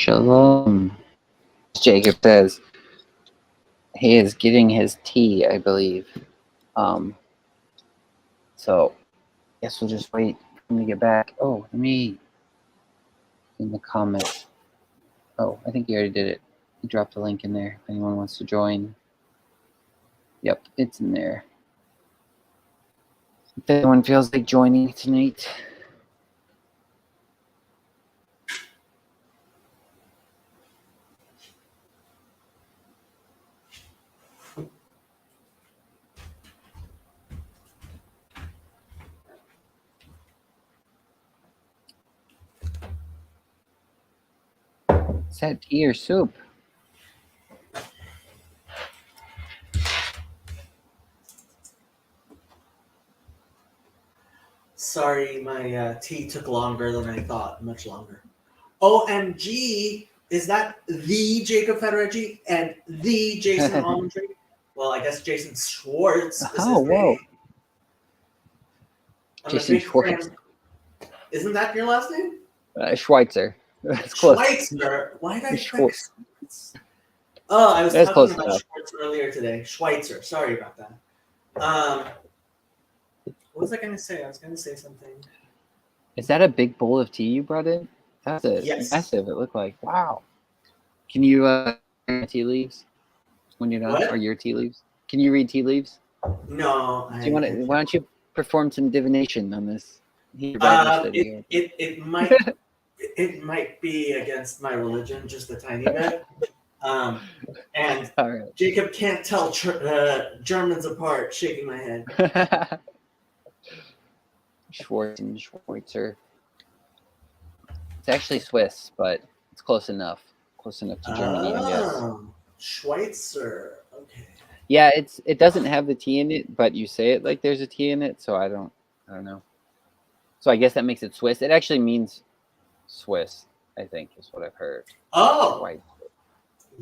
Shalom. Jacob says he is getting his tea, I believe. So guess we'll just wait for him to get back. Oh, let me in the comments. Oh, I think he already did it. He dropped a link in there if anyone wants to join. Yep, it's in there. If anyone feels like joining tonight. Is that tea or soup? Sorry, my tea took longer than I thought, much longer. OMG, is that the Jacob Federici and the Jason Almondry? Well, I guess Jason Schwartz is Oh, his whoa. name. I'm Jason a big Schwartz. fan. Isn't that your last name? Schweitzer. That's close. Schweitzer. Why did I think Schwartz. Schwartz? Oh, I was That's talking close about enough. Schwartz earlier today. Schweitzer. Sorry about that. What was I going to say? I was going to say something. Is that a big bowl of tea you brought in? That's Yes. massive. It looked like. Wow. Can you tea leaves when you're done, What? or your tea leaves? Can you read tea leaves? No. Do you want to? Why don't you perform some divination on this? It might it might be against my religion just a tiny bit. And All right. Jacob can't tell Germans apart. Shaking my head. Schwartz and Schweitzer. It's actually Swiss, but it's close enough. Close enough to Germany, I guess. Schweitzer. Okay. Yeah, it doesn't have the T in it, but you say it like there's a T in it, so I don't know. So I guess that makes it Swiss. It actually means Swiss, I think, is what I've heard. Oh. Right.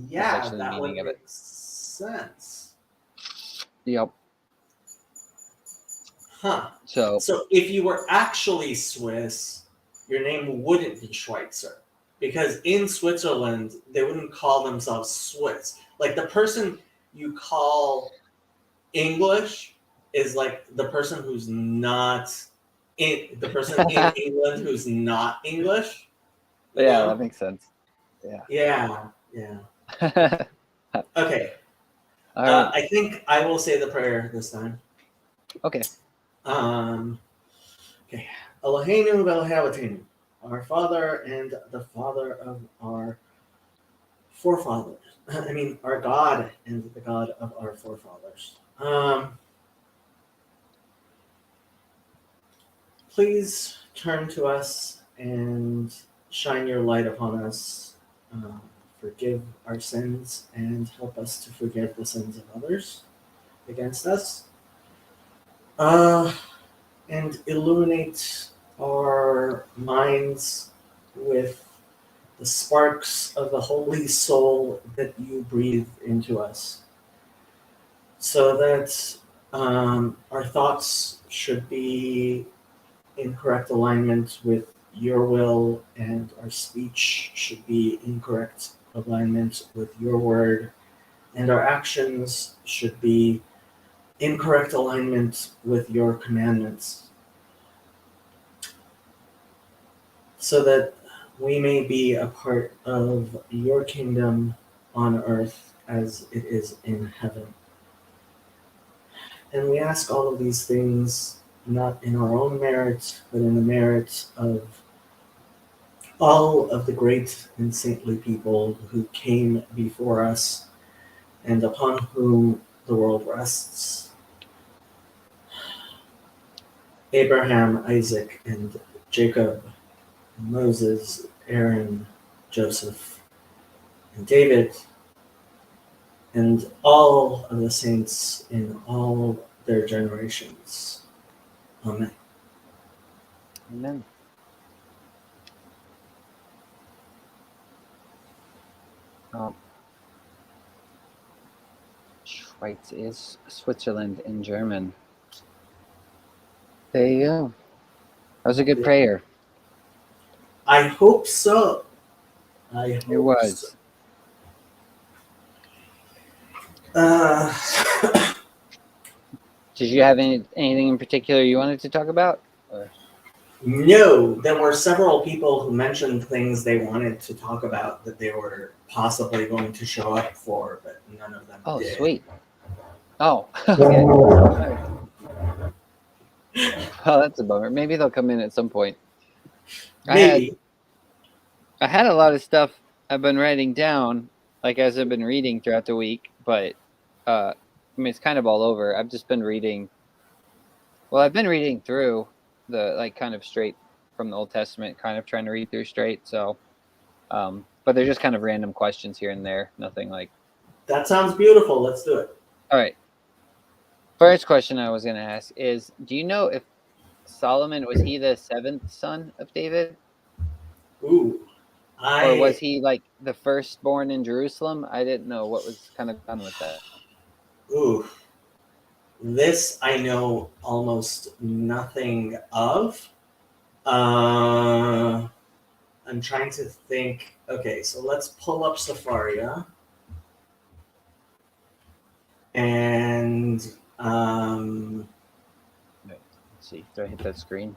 Yeah, that would make sense. Yep. Huh. So if you were actually Swiss, your name wouldn't be Schweitzer. Because in Switzerland, they wouldn't call themselves Swiss. Like the person you call English is like the person who's not the person in England who's not English. Yeah, that makes sense. Yeah. Okay. All right. I think I will say the prayer this time. Okay. Okay. Eloheinu v'Eloheinu, our Father and the Father of our forefathers. I mean, our God and the God of our forefathers. Please turn to us and shine your light upon us. Forgive our sins and help us to forgive the sins of others against us. And illuminate our minds with the sparks of the Holy Soul that you breathe into us, so that our thoughts should be in correct alignment with your will, and our speech should be in correct alignment with your word, and our actions should be in correct alignment with your commandments, so that we may be a part of your kingdom on earth as it is in heaven. And we ask all of these things not in our own merit, but in the merit of all of the great and saintly people who came before us and upon whom the world rests. Abraham, Isaac, and Jacob, Moses, Aaron, Joseph, and David, and all of the saints in all their generations. Amen. Amen. Schweiz is Switzerland in German. There you go. That was a good prayer. I hope so. I hope It was. So. Did you have anything in particular you wanted to talk about? Or? No, there were several people who mentioned things they wanted to talk about that they were possibly going to show up for, but none of them Oh, did. sweet. Oh, okay. All right. Well, that's a bummer. Maybe they'll come in at some point. Maybe. I had a lot of stuff I've been writing down, like as I've been reading throughout the week, but I mean it's kind of all over. I've just been reading. Well, I've been reading through the like kind of straight from the Old Testament, kind of trying to read through straight. So, but they're just kind of random questions here and there. Nothing like. That sounds beautiful. Let's do it. All right. First question I was going to ask is: do you know if Solomon was he the seventh son of David? Ooh. Or was he like the firstborn in Jerusalem? I didn't know what was kind of done with that. Ooh. This I know almost nothing of. I'm trying to think. Okay, so let's pull up Safaria. And Let's see. Do I hit that screen?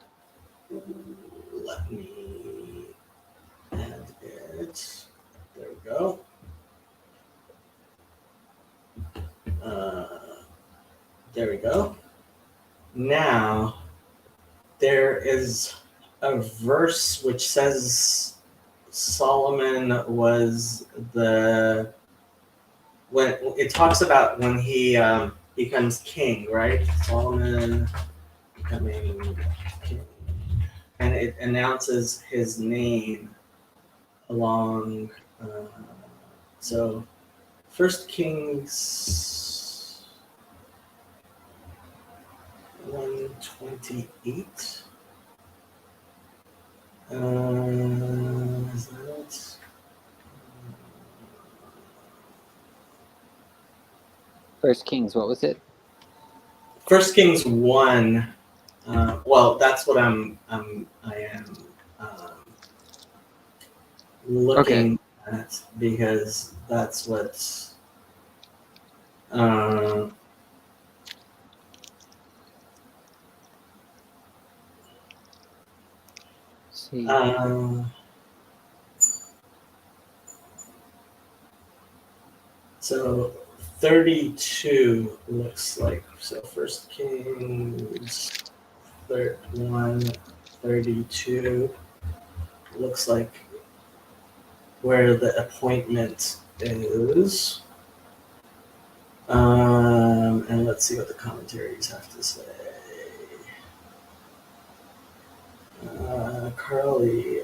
let me add it. There we go. There we go. Now, there is a verse which says Solomon was when it talks about when he becomes king, right? Solomon becoming king. And it announces his name along. So, First Kings 128. Is that it? First Kings, what was it? First Kings 1. Well, that's what I am looking at because that's what. See. So 32 looks like so. First Kings 1, 32 looks like where the appointment is. And let's see what the commentaries have to say. Carly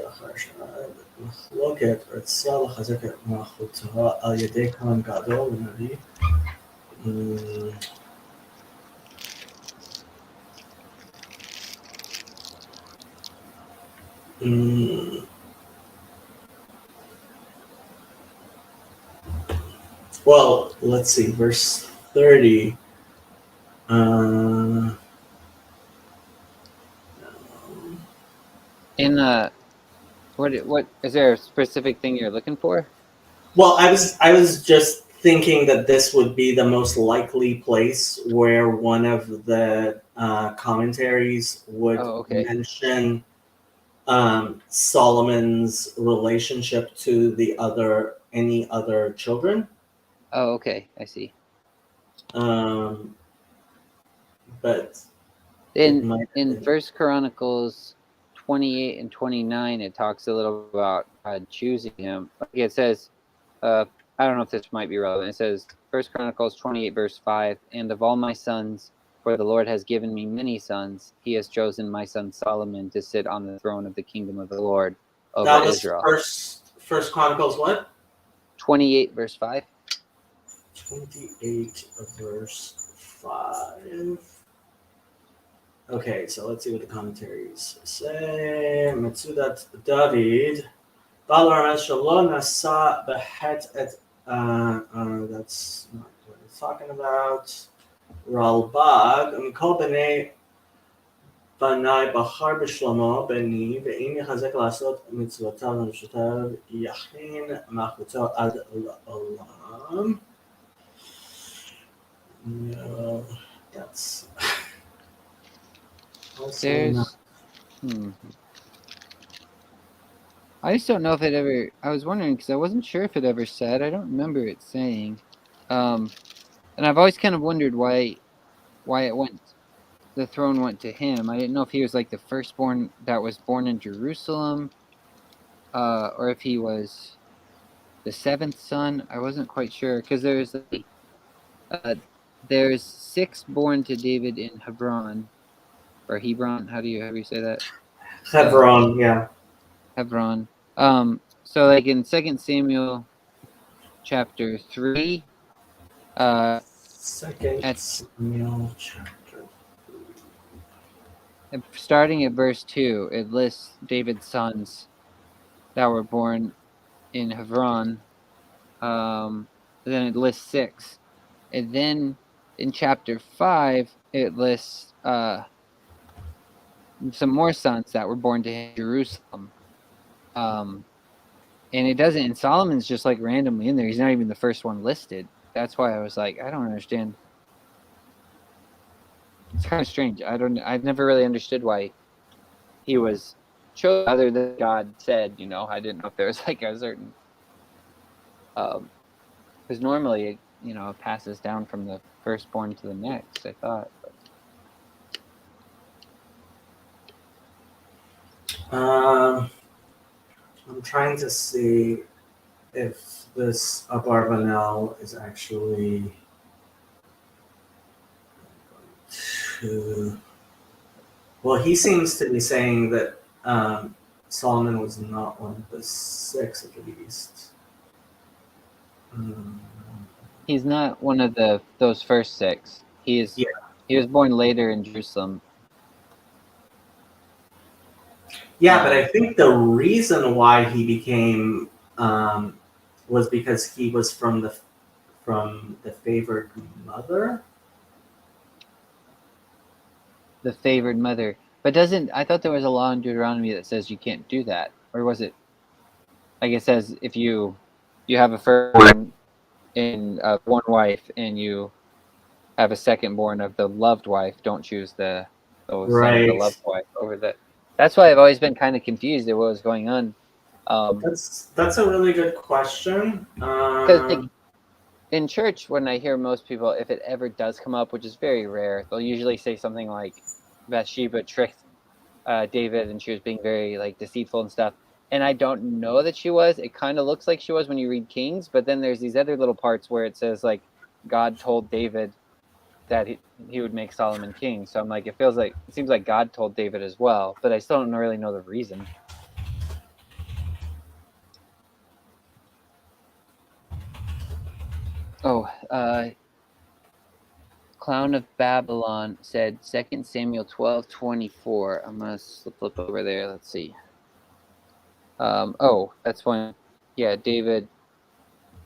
מחלוקת רצה לחזק את מלכותו על ידי כהן גדול ונביא. Well, let's see, verse 30. In what is there a specific thing you're looking for? Well, I was just thinking that this would be the most likely place where one of the commentaries would mention Solomon's relationship to any other children. Oh, okay, I see. But in First Chronicles 28 and 29, it talks a little about choosing him. Like it says, I don't know if this might be relevant. It says First Chronicles 28 verse 5, and of all my sons, for the Lord has given me many sons, he has chosen my son Solomon to sit on the throne of the kingdom of the Lord over that was Israel. First Chronicles what? 28 verse 5. 28 verse 5. Okay, so let's see what the commentaries say. Metzudat David. That's not what it's talking about. Ralbag. Kol b'nei בני בחר בשלמה בני, ואם יחזק לעשות מצוותיו ונפשותיו, יכין מלכותו עד לעולם. No, that's also not. There's I just don't know if it ever. I was wondering because I wasn't sure if it ever said. I don't remember it saying. And I've always kind of wondered why it went. The throne went to him. I didn't know if he was like the firstborn that was born in Jerusalem, or if he was the seventh son. I wasn't quite sure because there's 6 born to David in Hebron, or Hebron. How do you say that? Hebron, yeah. Hebron. So like in 2 Samuel chapter 3, Second Samuel chapter. starting at verse 2, it lists David's sons that were born in Hebron. Then it lists 6. And then in chapter 5, it lists some more sons that were born to him in Jerusalem. And it doesn't, and Solomon's just like randomly in there. He's not even the first one listed. That's why I was like, I don't understand. It's kind of strange. I've never really understood why he was chosen other than God said, I didn't know if there was like a certain, because normally, it passes down from the firstborn to the next, I thought. I'm trying to see if this Abarbanel is actually to. Well, he seems to be saying that Solomon was not one of the 6 at least. He's not one of those first 6. He was born later in Jerusalem. Yeah, but I think the reason why he became was because he was from the favored mother. The favored mother. But I thought there was a law in Deuteronomy that says you can't do that. Or was it, like it says, if you have a firstborn in one wife and you have a secondborn of the loved wife, don't choose the son of the loved wife over the. That's why I've always been kind of confused at what was going on. That's a really good question. Because in church, when I hear most people, if it ever does come up, which is very rare, they'll usually say something like Bathsheba tricked David and she was being very like deceitful and stuff. And I don't know that she was. It kind of looks like she was when you read Kings, but then there's these other little parts where it says like God told David that he would make Solomon king. So I'm like, it seems like God told David as well, but I still don't really know the reason. Oh, Clown of Babylon said 2 Samuel 12:24. I'm going to flip over there. Let's see. That's when, David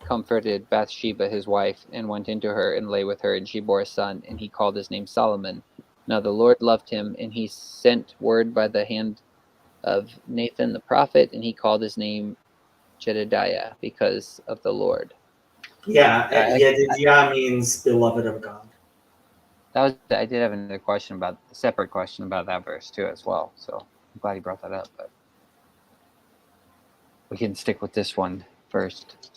comforted Bathsheba, his wife, and went into her and lay with her, and she bore a son, and he called his name Solomon. Now the Lord loved him, and he sent word by the hand of Nathan the prophet, and he called his name Jedediah because of the Lord. Yeah, Yedidiah means beloved of God. I did have another separate question about that verse too as well. So I'm glad you brought that up, but we can stick with this one first.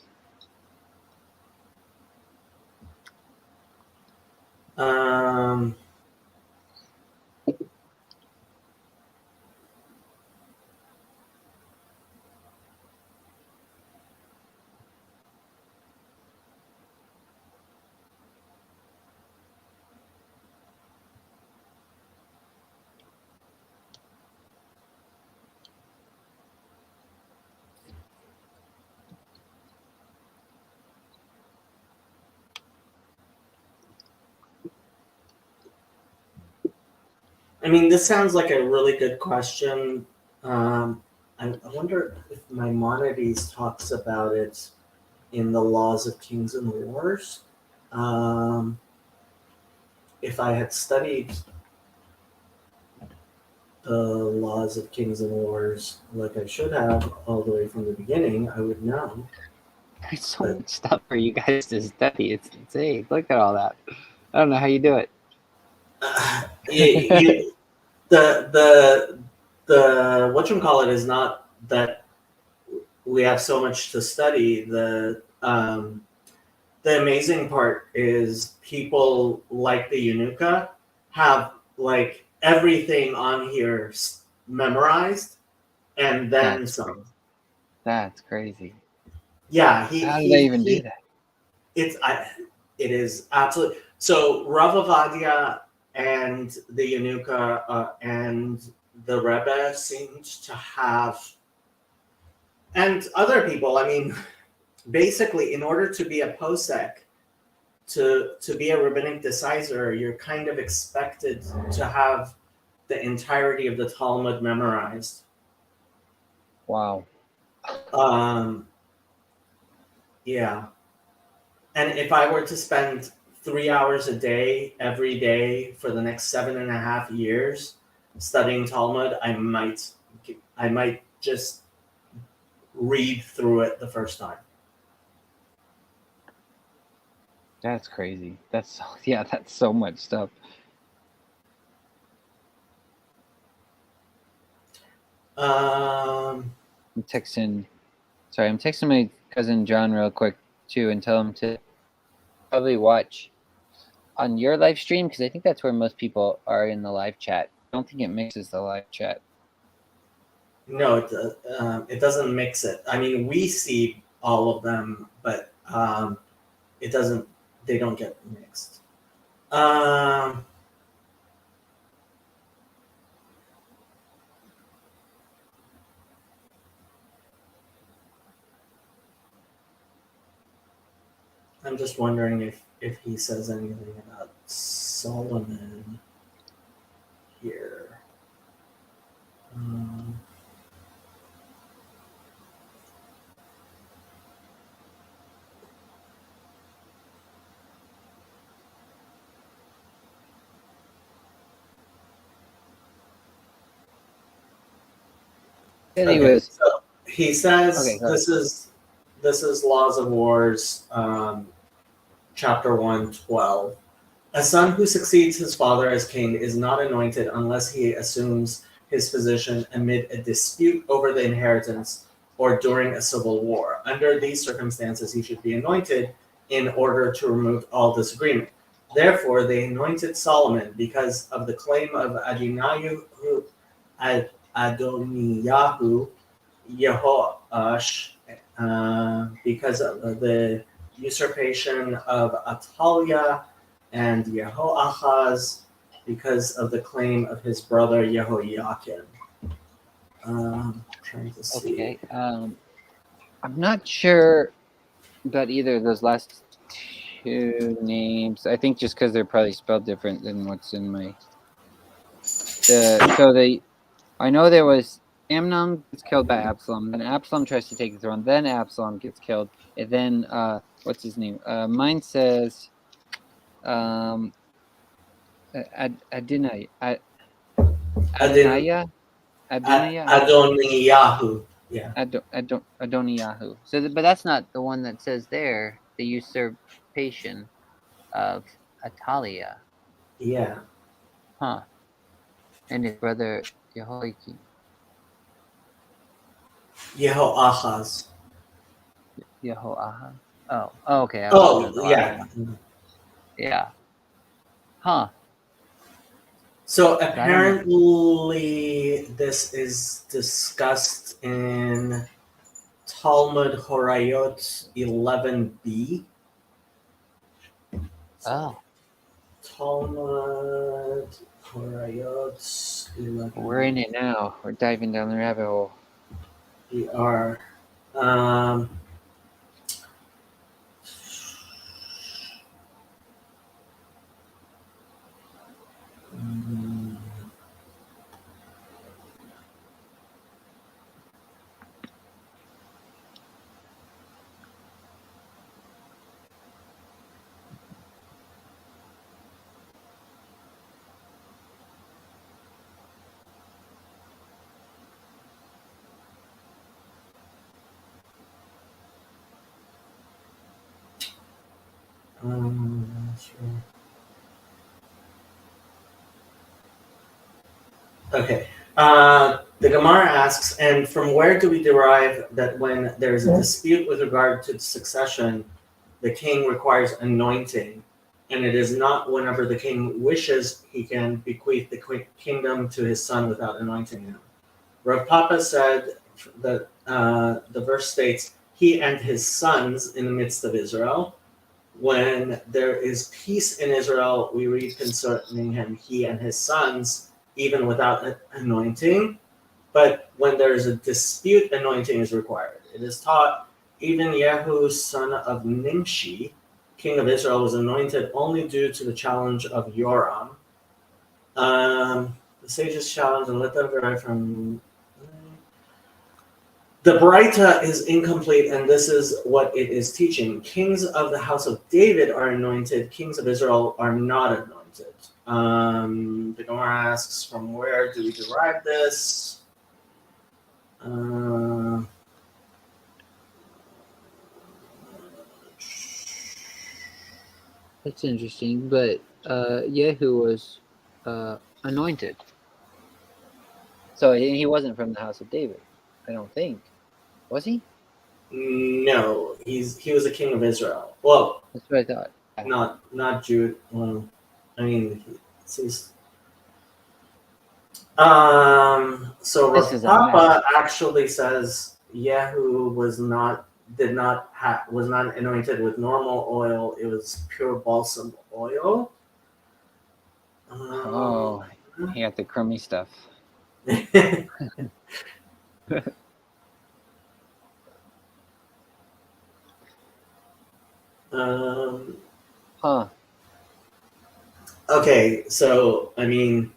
I mean, this sounds like a really good question. I wonder if Maimonides talks about it in the Laws of Kings and Wars. If I had studied the laws of kings and wars like I should have all the way from the beginning, I would know. There's so much stuff for you guys to study. It's insane. Look at all that. I don't know how you do it. You, the whatchamacallit is not that we have so much to study. The amazing part is people like the Yunuka have like everything on here memorized and then That's some. That's crazy. Yeah, How do they even do that? it's it is absolutely so. Rav Avadia and the Yanuka and the Rebbe seemed to have, and other people. I mean, basically, in order to be a posek, to be a rabbinic decisor, you're kind of expected to have the entirety of the Talmud memorized. Wow. Um, yeah. And if I were to spend 3 hours a day every day for the next 7.5 years studying Talmud, I might just read through it the first time. That's crazy. That's that's so much stuff. Um, I'm texting my cousin John real quick too and tell him to probably watch on your live stream because I think that's where most people are in the live chat. I don't think it mixes the live chat. no, it doesn't mix it. I mean, we see all of them, but it doesn't. They don't get mixed. Um, I'm just wondering if he says anything about Solomon here. Um, Anyways, so he says okay, go ahead. this is Laws of Wars, chapter 112. A son who succeeds his father as king is not anointed unless he assumes his position amid a dispute over the inheritance or during a civil war. Under these circumstances, he should be anointed in order to remove all disagreement. Therefore, they anointed Solomon because of the claim of Adoniyahu Yehoash, because of the usurpation of Atalia and Yehoahaz, because of the claim of his brother Yehoiakim. Trying to see. Okay. I'm not sure about either of those last two names. I think just because they're probably spelled different than what's in my. I know there was Amnon gets killed by Absalom. Then Absalom tries to take the throne. Then Absalom gets killed. And then what's his name? Mine says Adonai. Adonaiah. Adoniyahu. Yeah. Adoniyahu. So, but that's not the one that says there. The usurpation of Atalia. Yeah. Huh. And his brother Jehoiakim. Yehoahaz. Yehoahaz. Oh, okay. I was Oh, looking at the last yeah. one. Yeah. Huh. So apparently, this is discussed in Talmud Horayot 11b. Oh. Talmud Horayot 11b. We're in it now. We're diving down the rabbit hole. We are. Um, Sure. Okay. The Gemara asks, and from where do we derive that when there is a dispute with regard to succession, the king requires anointing, and it is not whenever the king wishes he can bequeath the kingdom to his son without anointing him? Rav Papa said that the verse states, he and his sons in the midst of Israel. When there is peace in Israel, we read concerning him, he and his sons, even without anointing. But when there is a dispute, anointing is required. It is taught, even Yehu, son of Nimshi, king of Israel, was anointed only due to the challenge of Yoram. The sages challenge and let them derive from. The Baraita is incomplete, and this is what it is teaching. Kings of the house of David are anointed. Kings of Israel are not anointed. The Gemara asks, from where do we derive this? That's interesting, but Yehu was anointed. So he wasn't from the house of David, I don't think. Was he? No, he was a king of Israel. Well, That's what I thought. not Jude. Well, I mean, so This Rav is a Papa mess. actually says Yehu was not anointed with normal oil. It was pure balsam oil. Oh, he got the crummy stuff. Huh. Okay, so I mean,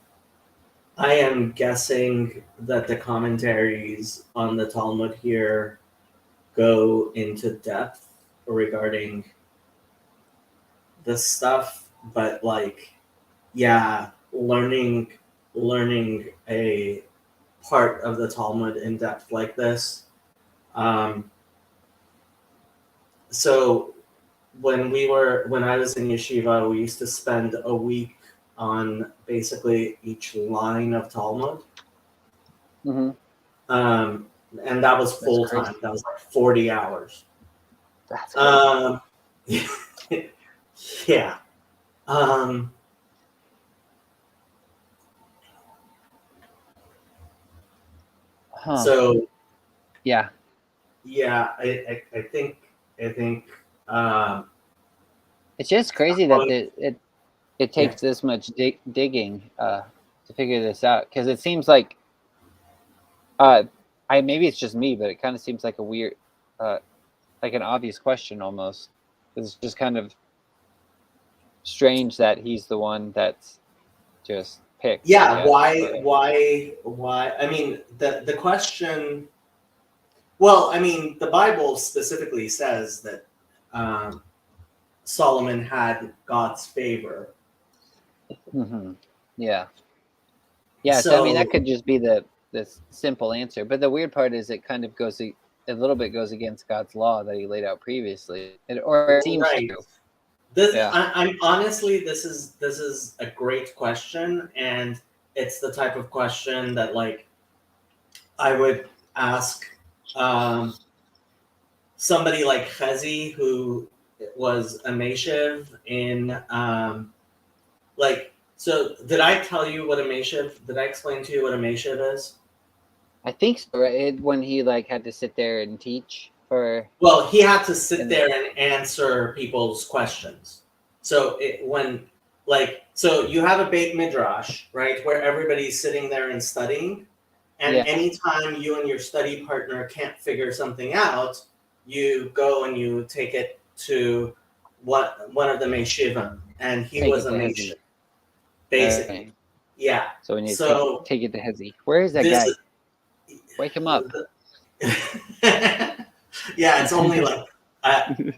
I am guessing that the commentaries on the Talmud here go into depth regarding this stuff, but like, yeah, learning a part of the Talmud in depth like this. So when I was in yeshiva, we used to spend a week on basically each line of Talmud. Mm-hmm. And that was full time. That was like 40 hours. That's crazy. Yeah. Huh. So yeah, I think it's just crazy that it takes this much digging to figure this out, because it seems like maybe it's just me, but it kind of seems like a weird like an obvious question almost. It's just kind of strange that he's the one that's just picked. yeah, why I mean the question, well, I mean the Bible specifically says that Solomon had God's favor. Mm-hmm. Yeah, so I mean So that could just be the simple answer, but the weird part is it kind of goes a little bit goes against God's law that he laid out previously, or it seems right. to. I'm honestly, this is a great question, and it's the type of question that like I would ask somebody like Chazi, who was a Meshiv in like. So did I tell you what a Meshiv? Did I explain to you what a Meshiv is? I think so, right? When he like had to sit there and teach for. Well, he had to sit there and answer people's questions. So so you have a Beit Midrash, right, where everybody's sitting there and studying, and anytime you and your study partner can't figure something out, you go and you take it to one of the Meshivim, and he was a Meshiv, basically. Yeah. So we need to take it to Hezi. Where is that guy? Wake him up. Yeah, it's only like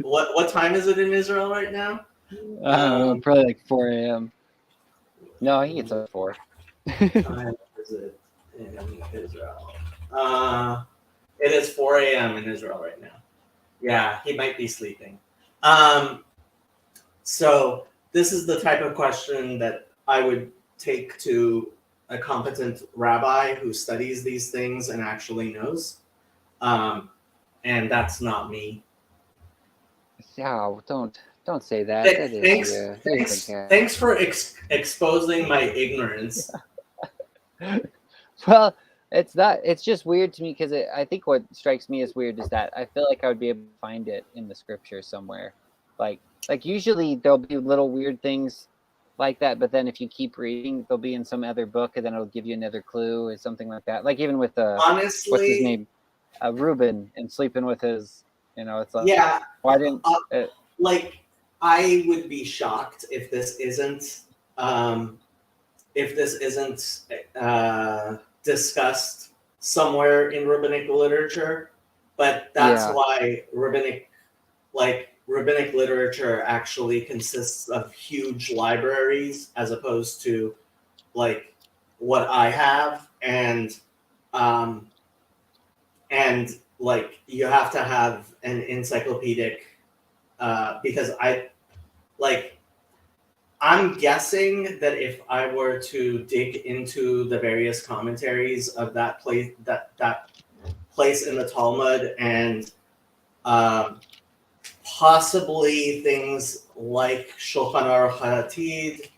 what time is it in Israel right now? I don't know, probably like 4 a.m. No, I think it's like 4. Time is it in Israel? It is 4 a.m. in Israel right now. Yeah, he might be sleeping. So this is the type of question that I would take to a competent rabbi who studies these things and actually knows. And that's not me. Oh, don't say that. That is you. Thanks for exposing my ignorance. Well, it's not. It's just weird to me because I think what strikes me as weird is that I feel like I would be able to find it in the scripture somewhere. Like usually there'll be little weird things like that, but then if you keep reading, they'll be in some other book, and then it'll give you another clue or something like that. Like even with Honestly, what's his name, Reuben, and sleeping with his. It's like, yeah. why didn't like I would be shocked if this isn't discussed somewhere in rabbinic literature, but that's why rabbinic literature actually consists of huge libraries as opposed to like what I have, and like you have to have an encyclopedic because I'm guessing that if I were to dig into the various commentaries of that place in the Talmud and possibly things like Shulchan Aruch HaAtid,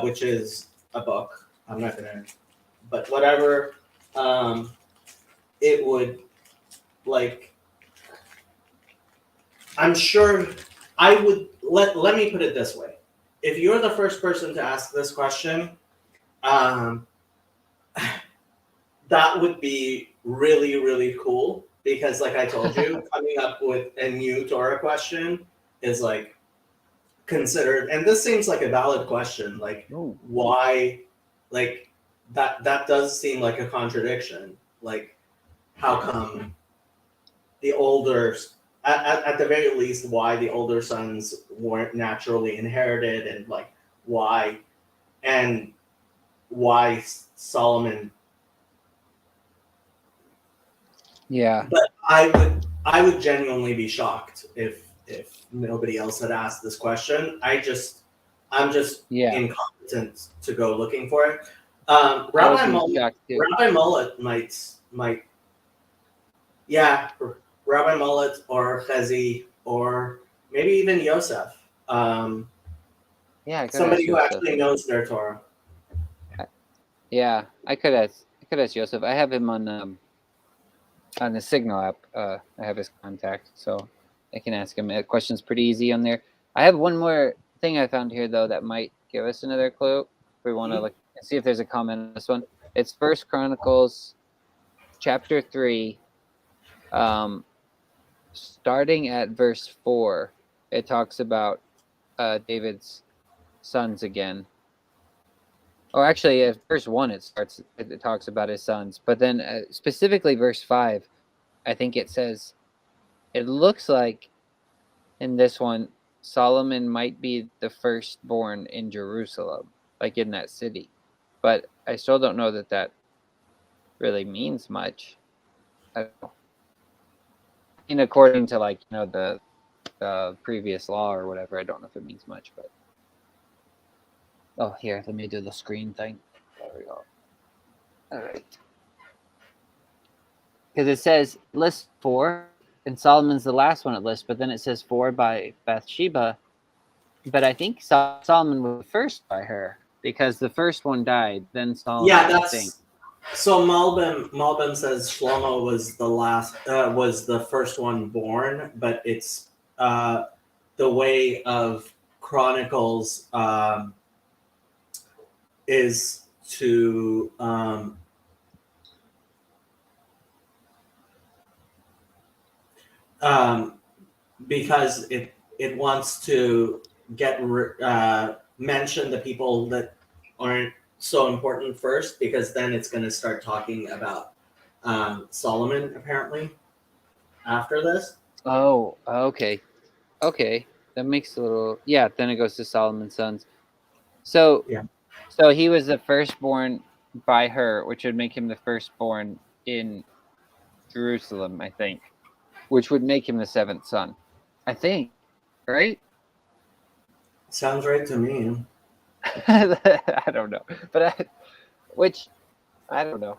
which is a book. I'm not gonna, but whatever. It would I'm sure I would let me put it this way. If you're the first person to ask this question, that would be really, really cool because, like I told you, coming up with a new Torah question is considered, and this seems like a valid question. Why? That does seem like a contradiction. How come the older, at the very least, why the older sons weren't naturally inherited, and why Solomon. Yeah. But I would genuinely be shocked if nobody else had asked this question. I'm just incompetent to go looking for it. Rabbi Mullet might. Yeah, Rabbi Mullet or Chezi or maybe even Yosef. Somebody who actually knows their Torah. Yeah, I could ask Yosef. I have him on the Signal app. I have his contact, so I can ask him. The question's pretty easy on there. I have one more thing I found here though that might give us another clue. If we want to look and see if there's a comment on this one. It's First Chronicles, chapter 3. Starting at verse 4, it talks about David's sons again. Oh, actually, at verse 1, it talks about his sons. But then specifically verse 5, I think it says, it looks like in this one, Solomon might be the firstborn in Jerusalem, like in that city. But I still don't know that really means much. I don't know. And according to the previous law or whatever, I don't know if it means much, but oh, here, let me do the screen thing. There we go. All right, because it says list 4, and Solomon's the last one it lists, but then it says 4 by Bathsheba, but I think Solomon was the first by her because the first one died, then Solomon. Yeah, that's. So Malbim says Shlomo was the first one born, but it's the way of Chronicles is to because it wants to mention the people that aren't so important first, because then it's going to start talking about Solomon apparently after this. Oh, okay, that makes a little. Yeah, then it goes to Solomon's sons. So yeah, so he was the firstborn by her, which would make him the firstborn in Jerusalem, I think, which would make him the 7th son, I think, right? Sounds right to me. I don't know, but I don't know.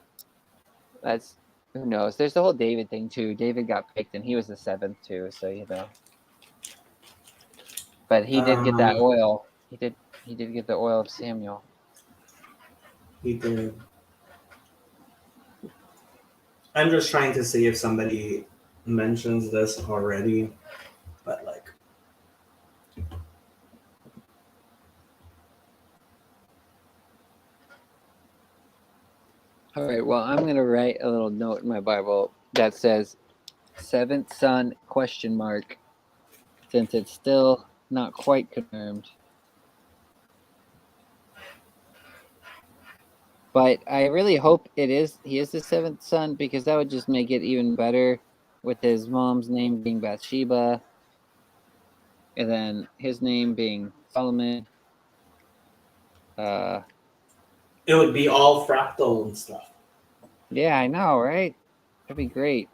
That's who knows. There's the whole David thing too. David got picked, and he was the seventh too. So but he did get that oil. He did get the oil of Samuel. He did. I'm just trying to see if somebody mentions this already, but like. All right. Well, I'm gonna write a little note in my Bible that says seventh son ? Since it's still not quite confirmed. But I really hope he is the seventh son, because that would just make it even better with his mom's name being Bathsheba and then his name being Solomon. It would be all fractal and stuff. Yeah, I know, right? That'd be great.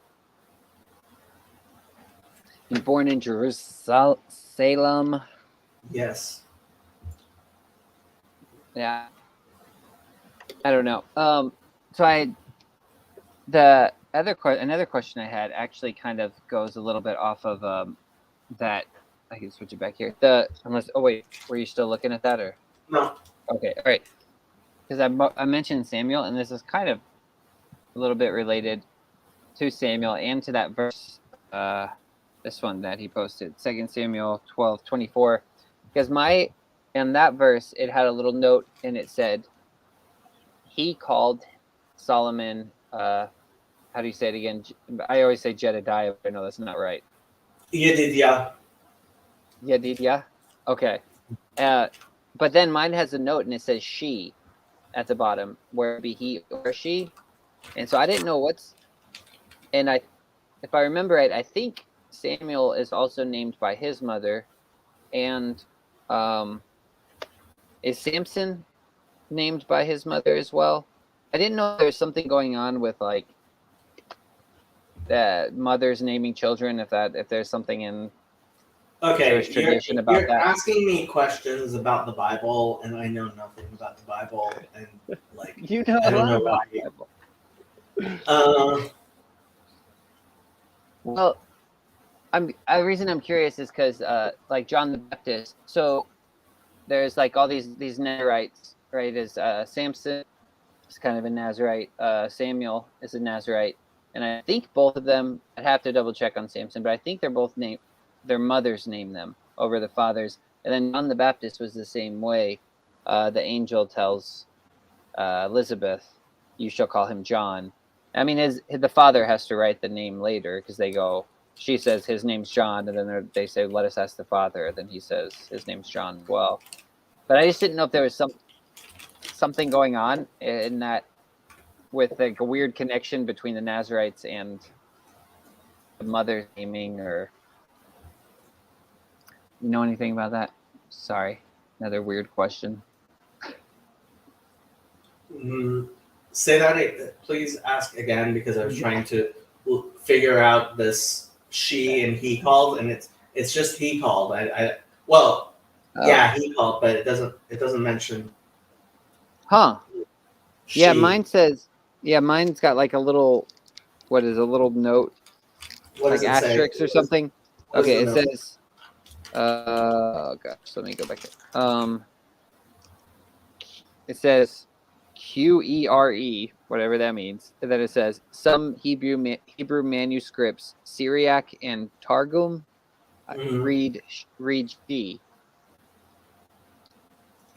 And born in Jerusalem. Yes. Yeah. I don't know. So another question I had actually kind of goes a little bit off of that. I can switch it back here. Wait, were you still looking at that or? No. Okay, all right. Because I mentioned Samuel, and this is kind of a little bit related to Samuel and to that verse, this one that he posted, 2 Samuel 12:24. Because in that verse, it had a little note, and it said, he called Solomon, how do you say it again? I always say Jedediah, but I know that's not right. Yedidia. Yedidia? Okay. But then mine has a note, and it says she at the bottom, where it be he or she. And so I didn't know if I remember right, I think Samuel is also named by his mother. And is Samson named by his mother as well? I didn't know there's something going on with like that mothers naming children, if there's something in Okay, Jewish tradition about you're that. asking me questions about the Bible, and I know nothing about the Bible, and like You know I a don't lot know about why. the Bible. Well, the reason I'm curious is because like John the Baptist. So there's like all these Nazarites, right? Is Samson is kind of a Nazarite. Samuel is a Nazarite, and I think both of them. I'd have to double check on Samson, but I think they're both named. Their mothers named them over the fathers, and then John the Baptist was the same way. The angel tells Elizabeth, "You shall call him John." I mean, the father has to write the name later because they go. She says his name's John, and then they say, "Let us ask the father." And then he says his name's John as well. But I just didn't know if there was something going on in that, with like a weird connection between the Nazarites and the mother naming, or you know anything about that? Sorry, another weird question. Say that, please ask again, because I was trying to figure out this she and he called, and it's just he called. Yeah, he called, but it doesn't mention. Huh. She. Yeah, mine says. Yeah, mine's got like a little. What is a little note? What like does it asterisks say? or something. Okay, it note? says. Oh gosh, let me go back. It says QERE, whatever that means. And then it says some Hebrew manuscripts, Syriac and Targum, read she.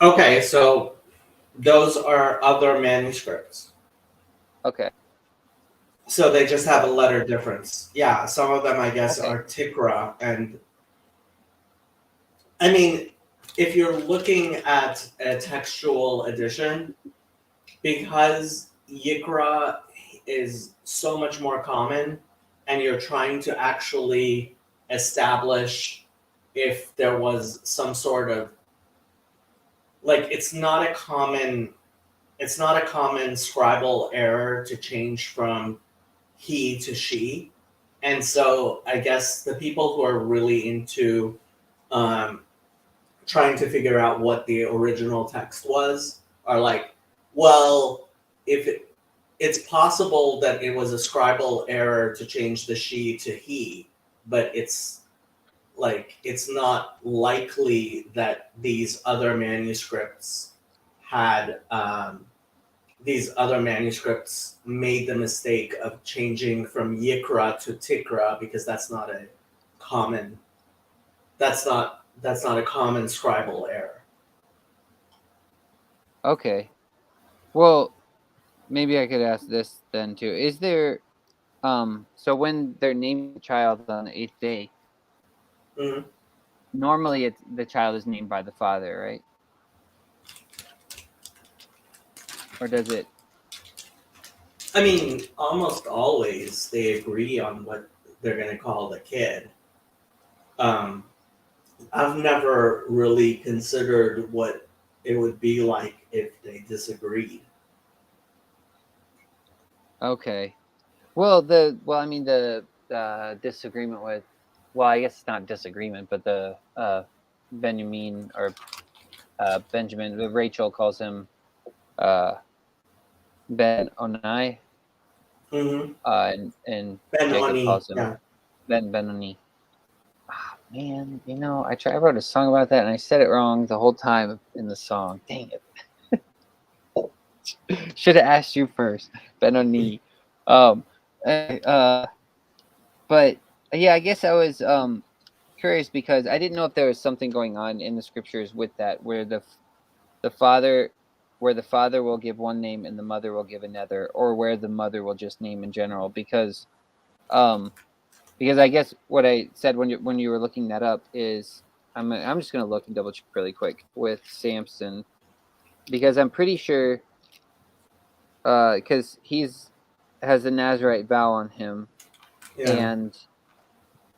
Okay, so those are other manuscripts. Okay. So they just have a letter difference. Yeah, some of them I guess Okay. are Tikra, and I mean, if you're looking at a textual edition, because Yikra is so much more common, and you're trying to actually establish if there was some sort of like it's not a common scribal error to change from he to she. And so I guess the people who are really into trying to figure out what the original text was are like, well, if it's possible that it was a scribal error to change the she to he, but it's not likely that these other manuscripts had made the mistake of changing from Yikra to Tikra, because that's not a common scribal error. Okay. Well, maybe I could ask this then too. Is there so when they're naming the child on the 8th day, Mhm. normally the child is named by the father, right? Or does it? I mean, almost always they agree on what they're going to call the kid. I've never really considered what it would be like if they disagreed. Okay. Well, I mean the disagreement with, well, I guess it's not disagreement, but the Benjamin or Benjamin, Rachel calls him Ben Onai, Mm-hmm. and Ben Jacob Oni, calls him yeah. Ben Benoni. Ah, man, I wrote a song about that and I said it wrong the whole time in the song. Dang it. Should have asked you first, Benoni. Um, uh, but yeah, I guess I was curious because I didn't know if there was something going on in the scriptures with that, where the father, where the father will give one name and the mother will give another, or where the mother will just name in general. Um, because I guess what I said when you were looking that up is I'm just gonna look and double check really quick with Samson, because I'm pretty sure because he's has a Nazarite vow on him, Yeah.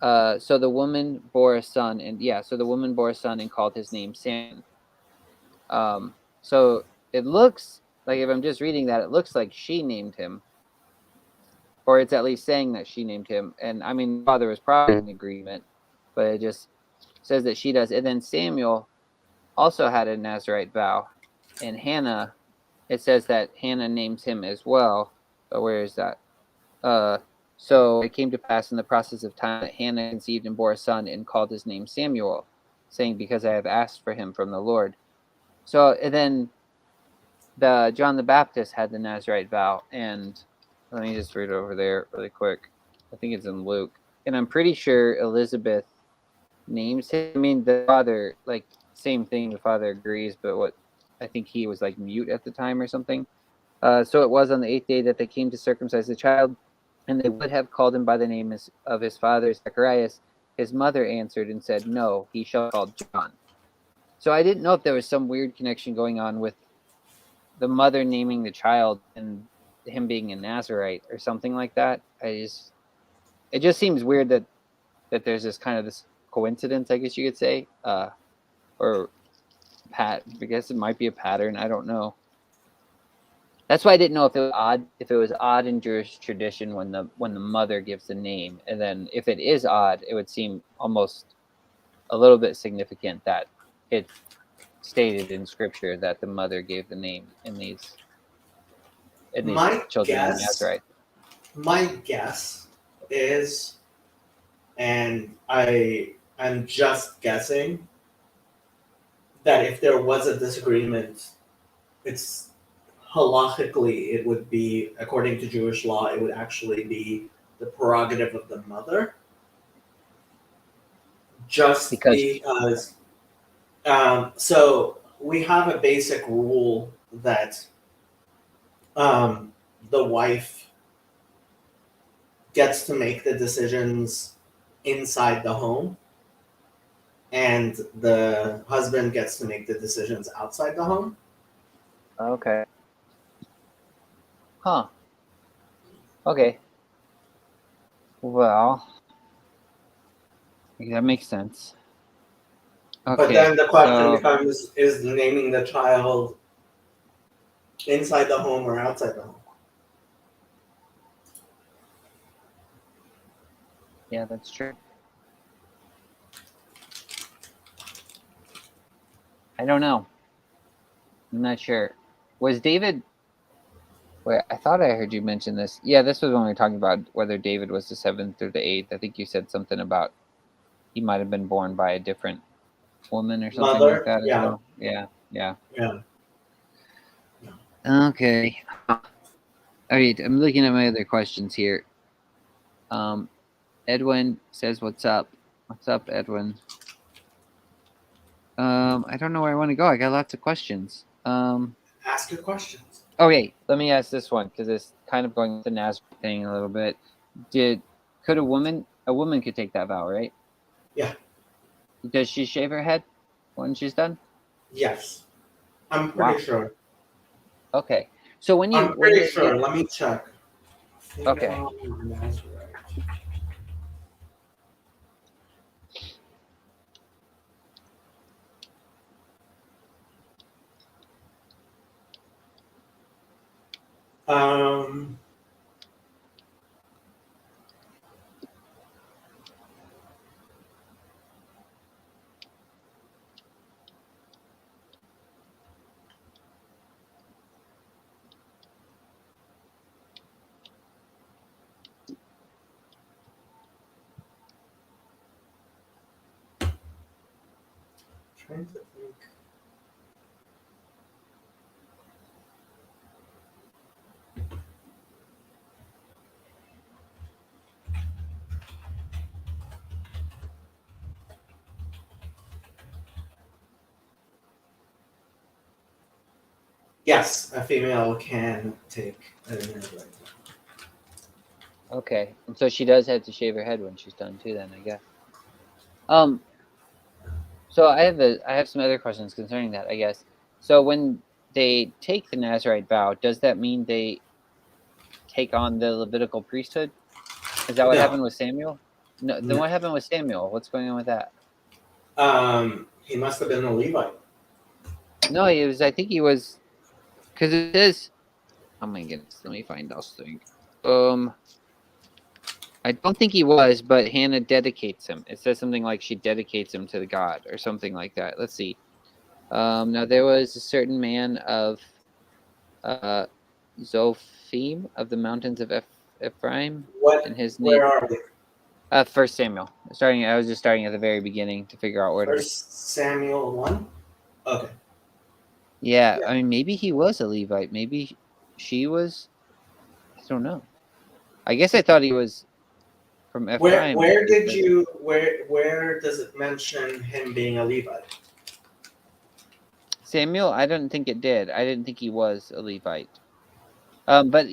and so the woman bore a son, and so the woman bore a son and called his name Samson. So it looks like, if I'm just reading that, it looks like she named him, or it's at least saying that she named him. And I mean, the father was probably in agreement, but it just says that she does. And then Samuel also had a Nazarite vow, and Hannah, it says that Hannah names him as well. But where is that? So it came to pass in the process of time that Hannah conceived and bore a son and called his name Samuel, saying, "Because I have asked for him from the Lord." So and then the John the Baptist had the Nazarite vow, and let me just read it over there really quick. I think it's in Luke, and I'm pretty sure Elizabeth names him. I mean, the father, like, same thing. The father agrees, but what I think he was like mute at the time or something. So it was on the 8th day that they came to circumcise the child, and they would have called him by the name of his father Zacharias. His mother answered and said, "No, he shall be called John." So I didn't know if there was some weird connection going on with the mother naming the child and him being a Nazarite or something like that. It just seems weird that there's this kind of this coincidence, I guess you could say, or I guess it might be a pattern. I don't know. That's why I didn't know if it was odd. If it was odd in Jewish tradition when the mother gives the name, and then if it is odd, it would seem almost a little bit significant that it's stated in Scripture that the mother gave the name in these My children of guess, Nazarite. my guess is, and I'm just guessing, that if there was a disagreement, it's halachically it would be, according to Jewish law, it would actually be the prerogative of the mother, just Because because. So we have a basic rule that um, the wife gets to make the decisions inside the home, and the husband gets to make the decisions outside the home. okay, huh? Okay, well, that makes sense. But then Okay, the question so becomes: is naming the child inside the home or outside the home? yeah, that's true. I don't know. I'm not sure. Was David? Wait, I thought I heard you mention this. Yeah, this was when we were talking about whether David was the 7th or the 8th. I think you said something about he might have been born by a different woman or something like Mother, that as yeah, well. Yeah. yeah. Okay. All right. I'm looking at my other questions here. Edwin says, "What's up? What's up, Edwin?" I don't know where I want to go. I got lots of questions. Ask your questions. Okay, let me ask this one because it's kind of going with the Nazareth thing a little bit. Could a woman could take that vow, right? Yeah. Does she shave her head when she's done? Yes. I'm pretty sure. Okay. So when you I'm pretty sure. Let me check. Okay. Nazarite. Um, trying to think. Yes, a female can take a Nazarite. Okay, and so she does have to shave her head when she's done too. Then I guess. So I have some other questions concerning that. I guess. So when they take the Nazarite vow, does that mean they take on the Levitical priesthood? Is that what No. happened with Samuel? No. Then No. what happened with Samuel? What's going on with that? He must have been a Levite. No, he was. I think he was, because it says. Oh my goodness! Let me find this thing. I don't think he was, but Hannah dedicates him. It says something like she dedicates him to the God or something like that. Let's see. Now there was a certain man of Zophim of the mountains of Ephraim, and his name. Where are we? First Samuel. I was just starting at the very beginning to figure out order. First Samuel 1? Okay. Yeah, I mean, maybe he was a Levite. Maybe she was. I don't know. I guess I thought he was from Ephraim. Where does it mention him being a Levite? Samuel? I don't think it did. I didn't think he was a Levite. But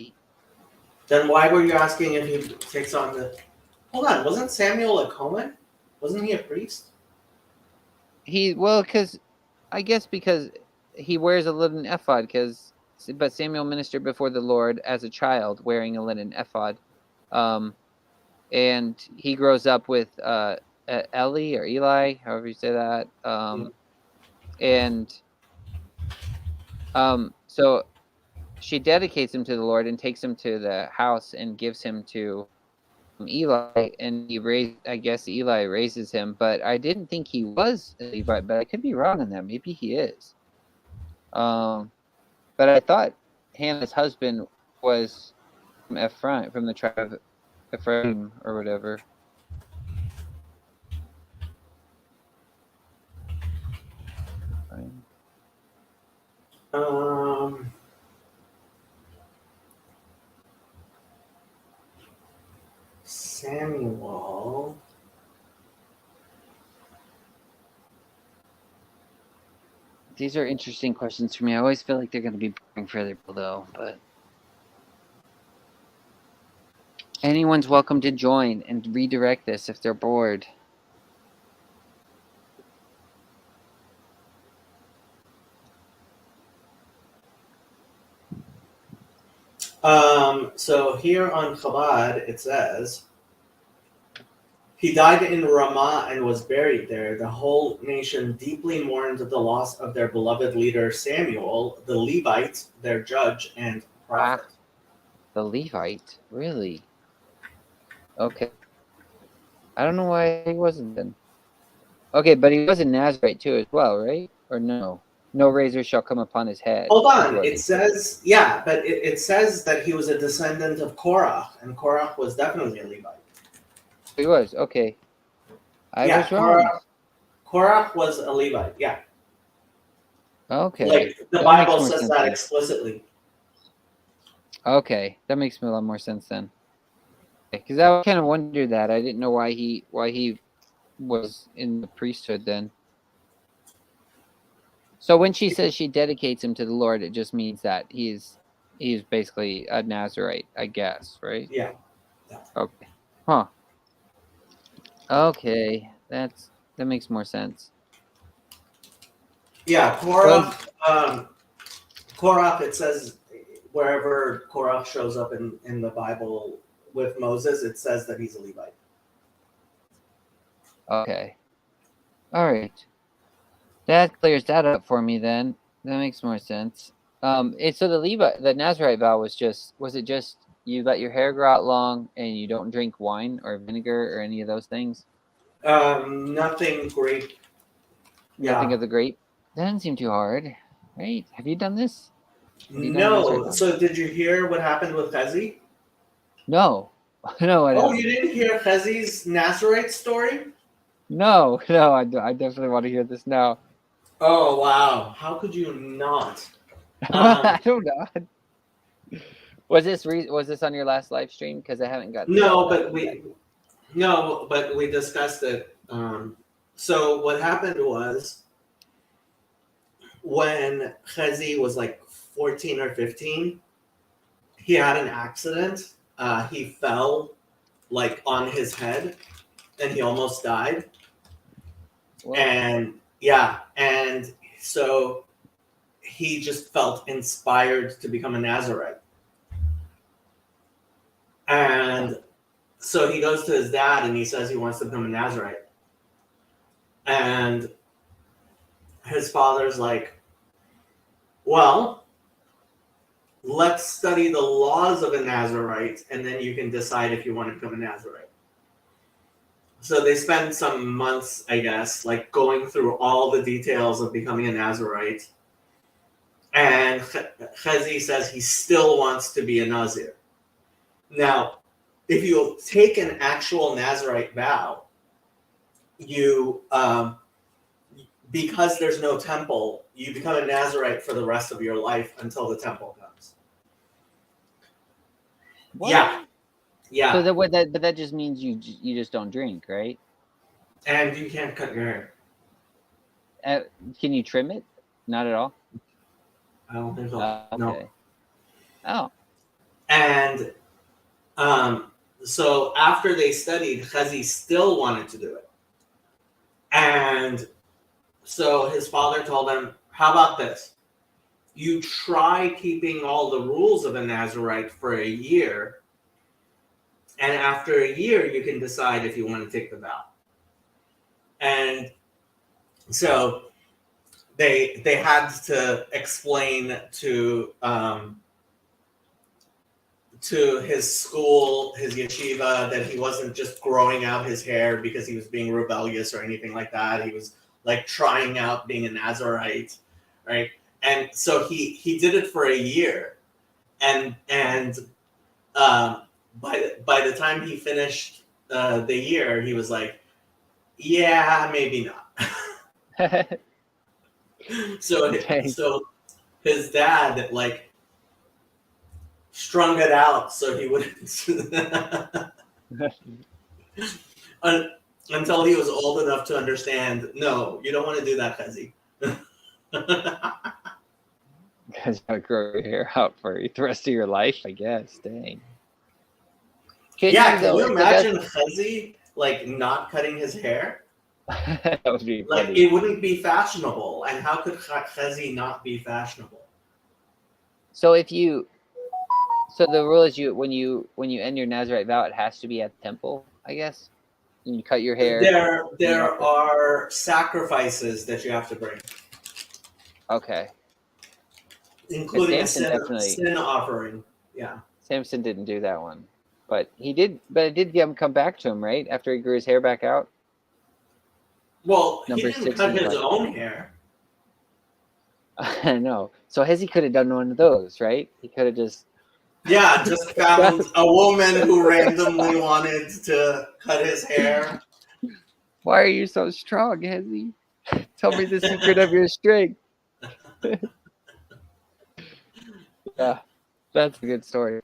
Then why were you asking if he takes on the... Hold on, wasn't Samuel a Cohen? Wasn't he a priest? because he wears a linen ephod, but Samuel ministered before the Lord as a child wearing a linen ephod. And he grows up with Eli or Eli, however you say that. So she dedicates him to the Lord and takes him to the house and gives him to Eli, and I guess Eli raises him, but I didn't think he was a Levite, but I could be wrong on that. Maybe he is. But I thought Hannah's husband was from Ephraim, from the tribe of Ephraim or whatever. Samuel. These are interesting questions for me. I always feel like they're going to be boring for other people, though. But anyone's welcome to join and redirect this if they're bored. So here on Chabad it says, he died in Ramah and was buried there. The whole nation deeply mourned the loss of their beloved leader Samuel, the Levite, their judge and prophet. The Levite? Really? Okay. I don't know why he wasn't then. Okay, but he was a Nazarite too as well, right? or no? No razor shall come upon his head. Hold is on. what It he said. says, yeah, but it says that he was a descendant of Korach, and Korach was definitely a Levite. He was okay. I Yeah, was wrong. Korach was a Levite. Yeah, Okay, like the that makes Bible more says sense. that Then. explicitly. Okay, that makes a lot more sense then. Because I kind of wondered that. I didn't know why he was in the priesthood then. So when she says she dedicates him to the Lord, it just means that he's basically a Nazarite, I guess, right? Yeah. Okay. Huh. Okay, that makes more sense. Yeah, Was Korach, it says wherever Korach shows up in the Bible with Moses, it says that he's a Levite. okay. All right. That clears that up for me then. That makes more sense. So the Nazarite vow was it just you let your hair grow out long and you don't drink wine or vinegar or any of those things? Nothing great. Nothing Yeah. of the grape? That doesn't seem too hard, right? Have you done this? Have you done a Nazarite No. vow? So did you hear what happened with Chezi? No. No, I Oh, you haven't. didn't hear Chezi's Nazarite story? No, I definitely want to hear this now. Oh wow! How could you not? I don't know. Was this on your last live stream? Because I haven't got through all No, of that but one yet. we discussed it. So what happened was when Chezi was like 14 or 15, he had an accident. He fell like on his head, and he almost died. Whoa. And yeah, and so he just felt inspired to become a Nazarite. And so he goes to his dad and he says he wants to become a Nazarite. And his father's like, well, let's study the laws of a Nazarite and then you can decide if you want to become a Nazarite. So they spend some months, I guess, like going through all the details of becoming a Nazarite. And Chezi says he still wants to be a Nazir. Now, if you take an actual Nazarite vow, you because there's no temple, you become a Nazarite for the rest of your life until the temple comes. What? Yeah. So but that just means you just don't drink, right? And you can't cut your hair. Can you trim it? Not at all. I don't think so. Okay. No. Oh. And so after they studied, Chezi still wanted to do it. And so his father told him, how about this? You try keeping all the rules of a Nazarite for a year, and after a year, you can decide if you want to take the vow. And so they had to explain to his school, his yeshiva, that he wasn't just growing out his hair because he was being rebellious or anything like that. He was like trying out being a Nazarite, right? And so he did it for a year, and by the time he finished the year, he was like, yeah, maybe not. So his dad like strung it out so he wouldn't until he was old enough to understand, no, you don't want to do that, Chezi. Because you gotta grow your hair out for the rest of your life, I guess. Dang. Can you imagine Chezi like not cutting his hair? That would be like funny. It wouldn't be fashionable, and how could Chezi not be fashionable? So the rule is when you end your Nazarite vow, it has to be at the temple, I guess. And you cut your hair. There are sacrifices that you have to bring. Okay. Including a sin offering. Yeah. Samson didn't do that one. But it did come back to him, right? After he grew his hair back out? Well, he didn't cut his own hair. I know. So Hezi could have done one of those, right? He could have just. Yeah, just found a woman who randomly wanted to cut his hair. Why are you so strong, Hezi? Tell me the secret of your strength. Yeah, that's a good story.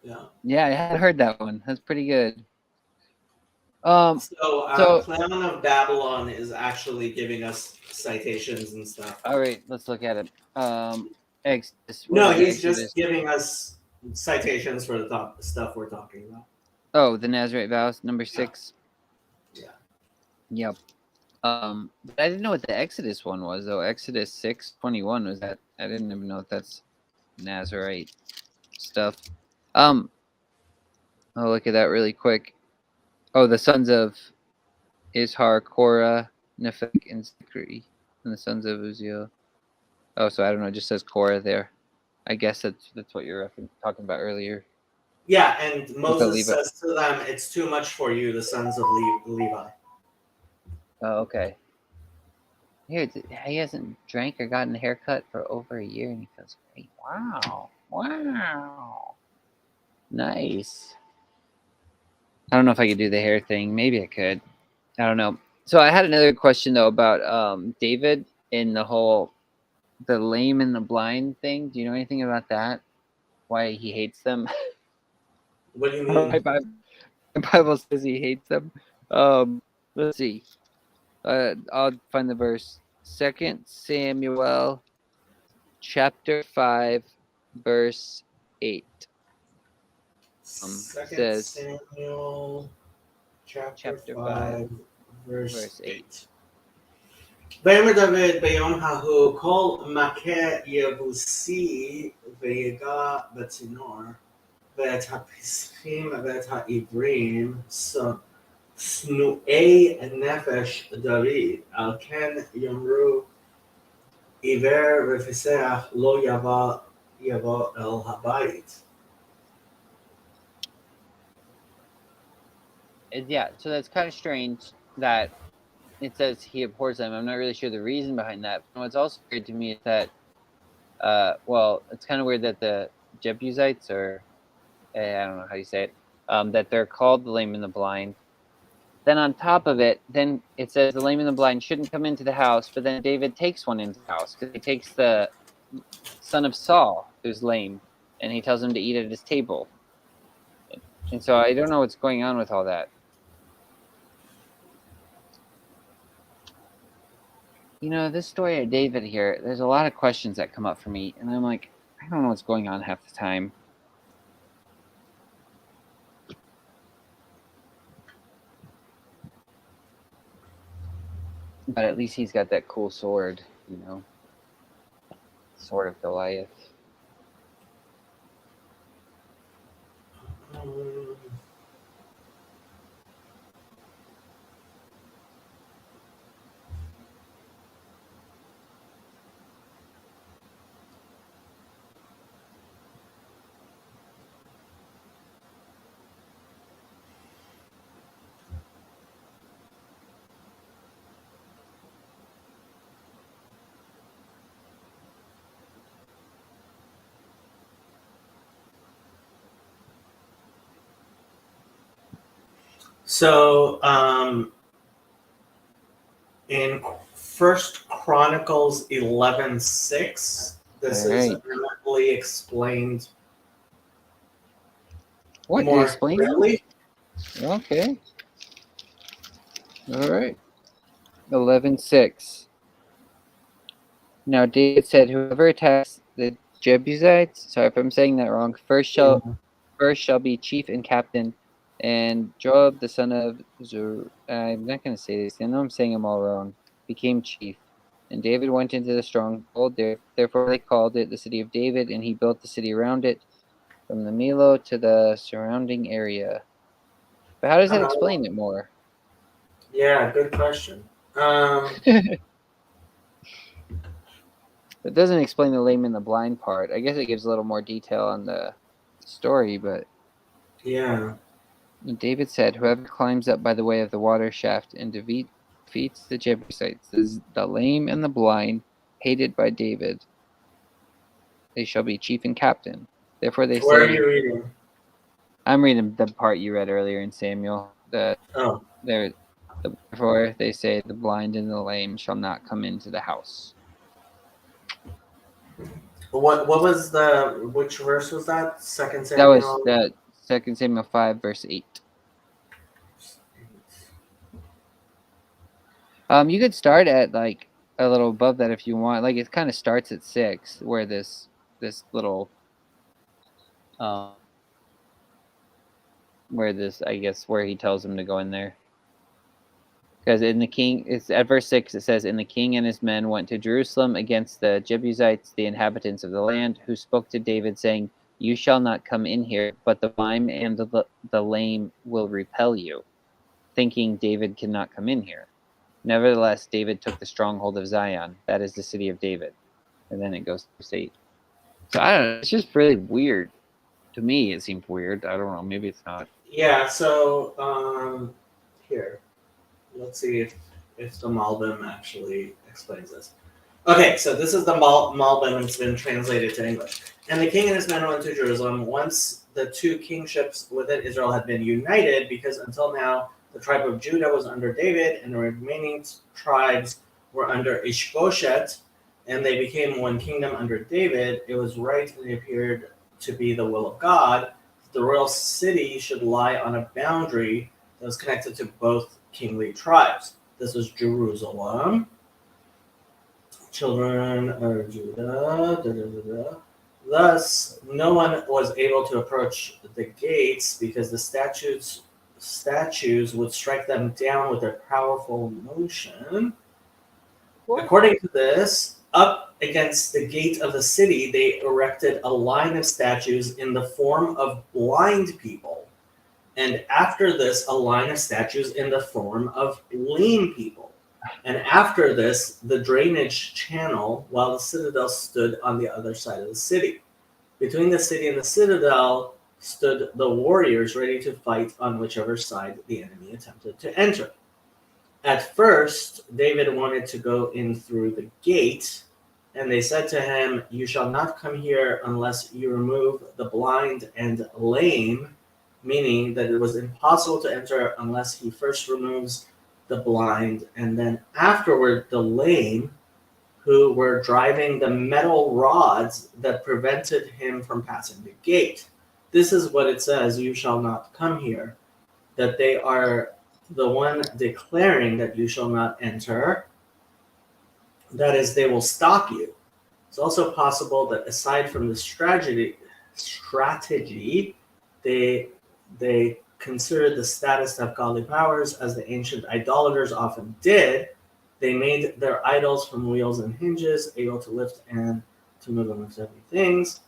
Yeah. Yeah, I hadn't heard that one. That's pretty good. So, Clown of Babylon is actually giving us citations and stuff. All right, let's look at it. Exodus. No, he's Exodus? just giving us citations for the stuff we're talking about. Oh, the Nazarite vows, number 6. Yeah. Yep. But I didn't know what the Exodus one was though. Exodus 6:21 was that? I didn't even know if that's Nazarite stuff. I'll look at that really quick. Oh, the sons of Ishar, Korah, Nephek, and Zikri, and the sons of Uziel. Oh, so I don't know. It just says Korah there. I guess that's what you're talking about earlier. Yeah, and Moses says to them, "It's too much for you, the sons of Levi." Oh, okay. Here, he hasn't drank or gotten a haircut for over a year, and he feels great. Wow. Wow. Nice. I don't know if I could do the hair thing. Maybe I could. I don't know. So I had another question though about David and the lame and the blind thing. Do you know anything about that? Why he hates them? What do you mean? My Bible says he hates them. Let's see. I'll find the verse. 2 Samuel chapter 5 verse 8. 2 Samuel chapter 5 verse 8. ויאמר דוד ביום ההוא כל מכה יבוסי ויגע בצינור ואת הפסחים ואת העברים שנואי נפש דוד על כן יאמרו עיוור ופסח לא יבוא אל הבית. Yeah, so that's kind of strange that it says he abhors them. I'm not really sure the reason behind that. But what's also weird to me is that, well, it's kind of weird that the Jebusites, or I don't know how you say it, that they're called the lame and the blind. Then on top of it, then it says the lame and the blind shouldn't come into the house, but then David takes one into the house because he takes the son of Saul, who's lame, and he tells him to eat at his table. And so I don't know what's going on with all that. You know, this story of David here, there's a lot of questions that come up for me, and I'm like, I don't know what's going on half the time. But at least he's got that cool sword, you know. Sword of Goliath. So, in First Chronicles 11:6, this is apparently explained. What? More Explain clearly? Okay. All right. 11:6. Now David said, "Whoever attacks the Jebusites, sorry if I'm saying that wrong, first shall be chief and captain." And Joab, the son of Zur, I'm not going to say this. I know I'm saying them all wrong. Became chief. And David went into the stronghold. Therefore, they called it the city of David, and he built the city around it, from the Millo to the surrounding area. But how does that explain it more? Yeah, good question. It doesn't explain the lame and the blind part. I guess it gives a little more detail on the story, but yeah. David said, "Whoever climbs up by the way of the water shaft and defeats the Jebusites, the lame and the blind, hated by David. They shall be chief and captain. Therefore they Where are say, you reading? I'm reading the part you read earlier in Samuel. Oh, Therefore they say, the blind and the lame shall not come into the house. what was which verse was that? Second That was Samuel. the 2 Samuel 5, verse 8. You could start at like a little above that if you want. Like it kind of starts at 6, where this little where he tells him to go in there. Because it's at verse 6, it says, And the king and his men went to Jerusalem against the Jebusites, the inhabitants of the land, who spoke to David, saying, You shall not come in here, but the blind and the lame will repel you, thinking David cannot come in here. Nevertheless, David took the stronghold of Zion, that is the city of David. And then it goes to verse 8. So I don't know, it's just really weird. To me, it seemed weird. I don't know, maybe it's not. Yeah. So here, let's see if the Malbim actually explains this. Okay, so this is the Malbim. It's been translated to English. And the king and his men went to Jerusalem once the two kingships within Israel had been united, because until now the tribe of Judah was under David and the remaining tribes were under Ishbosheth, and they became one kingdom under David. It was right, and it appeared to be the will of God, that the royal city should lie on a boundary that was connected to both kingly tribes. This was Jerusalem. Children of Judah. Thus, no one was able to approach the gates, because the statues would strike them down with their powerful motion. What? According to this, up against the gate of the city, they erected a line of statues in the form of blind people. And after this, a line of statues in the form of lame people. And after this, the drainage channel, while the citadel stood on the other side of the city. Between the city and the citadel stood the warriors ready to fight on whichever side the enemy attempted to enter. At first, David wanted to go in through the gate, and they said to him, You shall not come here unless you remove the blind and lame, meaning that it was impossible to enter unless he first removes the blind, and then afterward the lame, who were driving the metal rods that prevented him from passing the gate. This is what it says, You shall not come here, that they are the one declaring that you shall not enter. That is, they will stop you. It's also possible that aside from the strategy, they considered the status of godly powers, as the ancient idolaters often did. They made their idols from wheels and hinges, able to lift and to move amongst heavy things.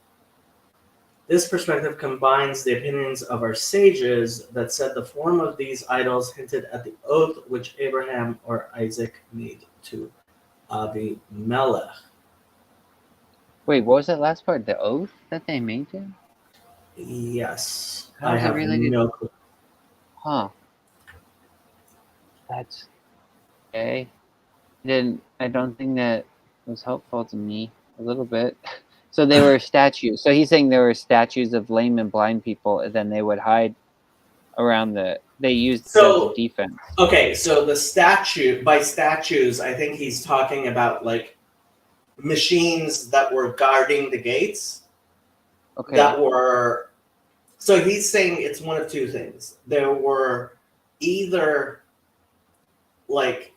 This perspective combines the opinions of our sages that said the form of these idols hinted at the oath which Abraham or Isaac made to Abimelech. Wait, what was that last part? The oath that they made to him? Yes. How I is it have related? no clue. Huh. That's okay. I don't think that was helpful to me a little bit. So they were statues. So he's saying there were statues of lame and blind people, and then they would hide around they used them as defense. Okay, so by statues, I think he's talking about like machines that were guarding the gates. Okay. So he's saying it's one of two things. There were either like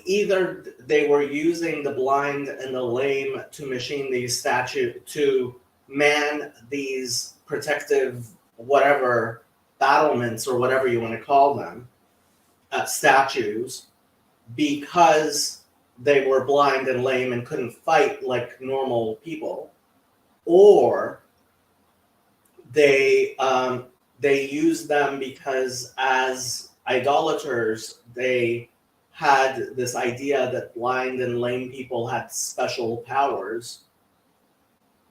either they were using the blind and the lame to machine these statues, to man these protective whatever battlements or whatever you want to call them, statues, because they were blind and lame and couldn't fight like normal people, or they used them because as idolaters they had this idea that blind and lame people had special powers.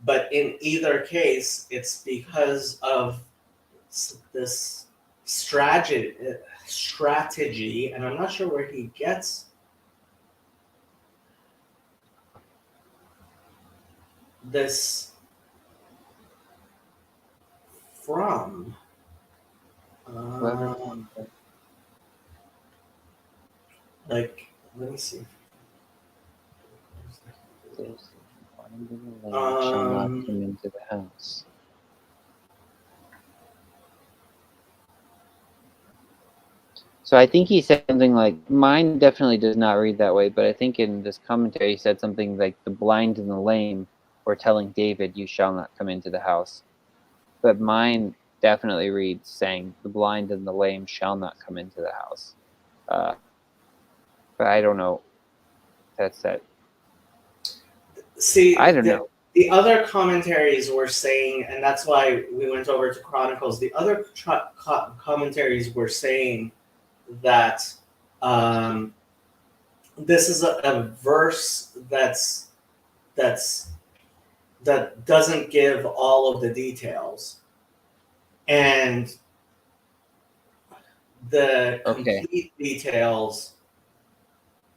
But in either case, it's because of this strategy, and I'm not sure where he gets this from? Whoever Like, let me see. says, "Blind in the lane shall not Um, come into the house." So I think he said something like, mine definitely does not read that way, but I think in this commentary he said something like, the blind and the lame were telling David, "You shall not come into the house." But mine definitely reads saying, "The blind and the lame shall not come into the house." But I don't know if that's that. see, I don't know. the other commentaries were saying, and that's why we went over to Chronicles. The other commentaries were saying that this is a verse that doesn't give all of the details, and the Okay. complete details.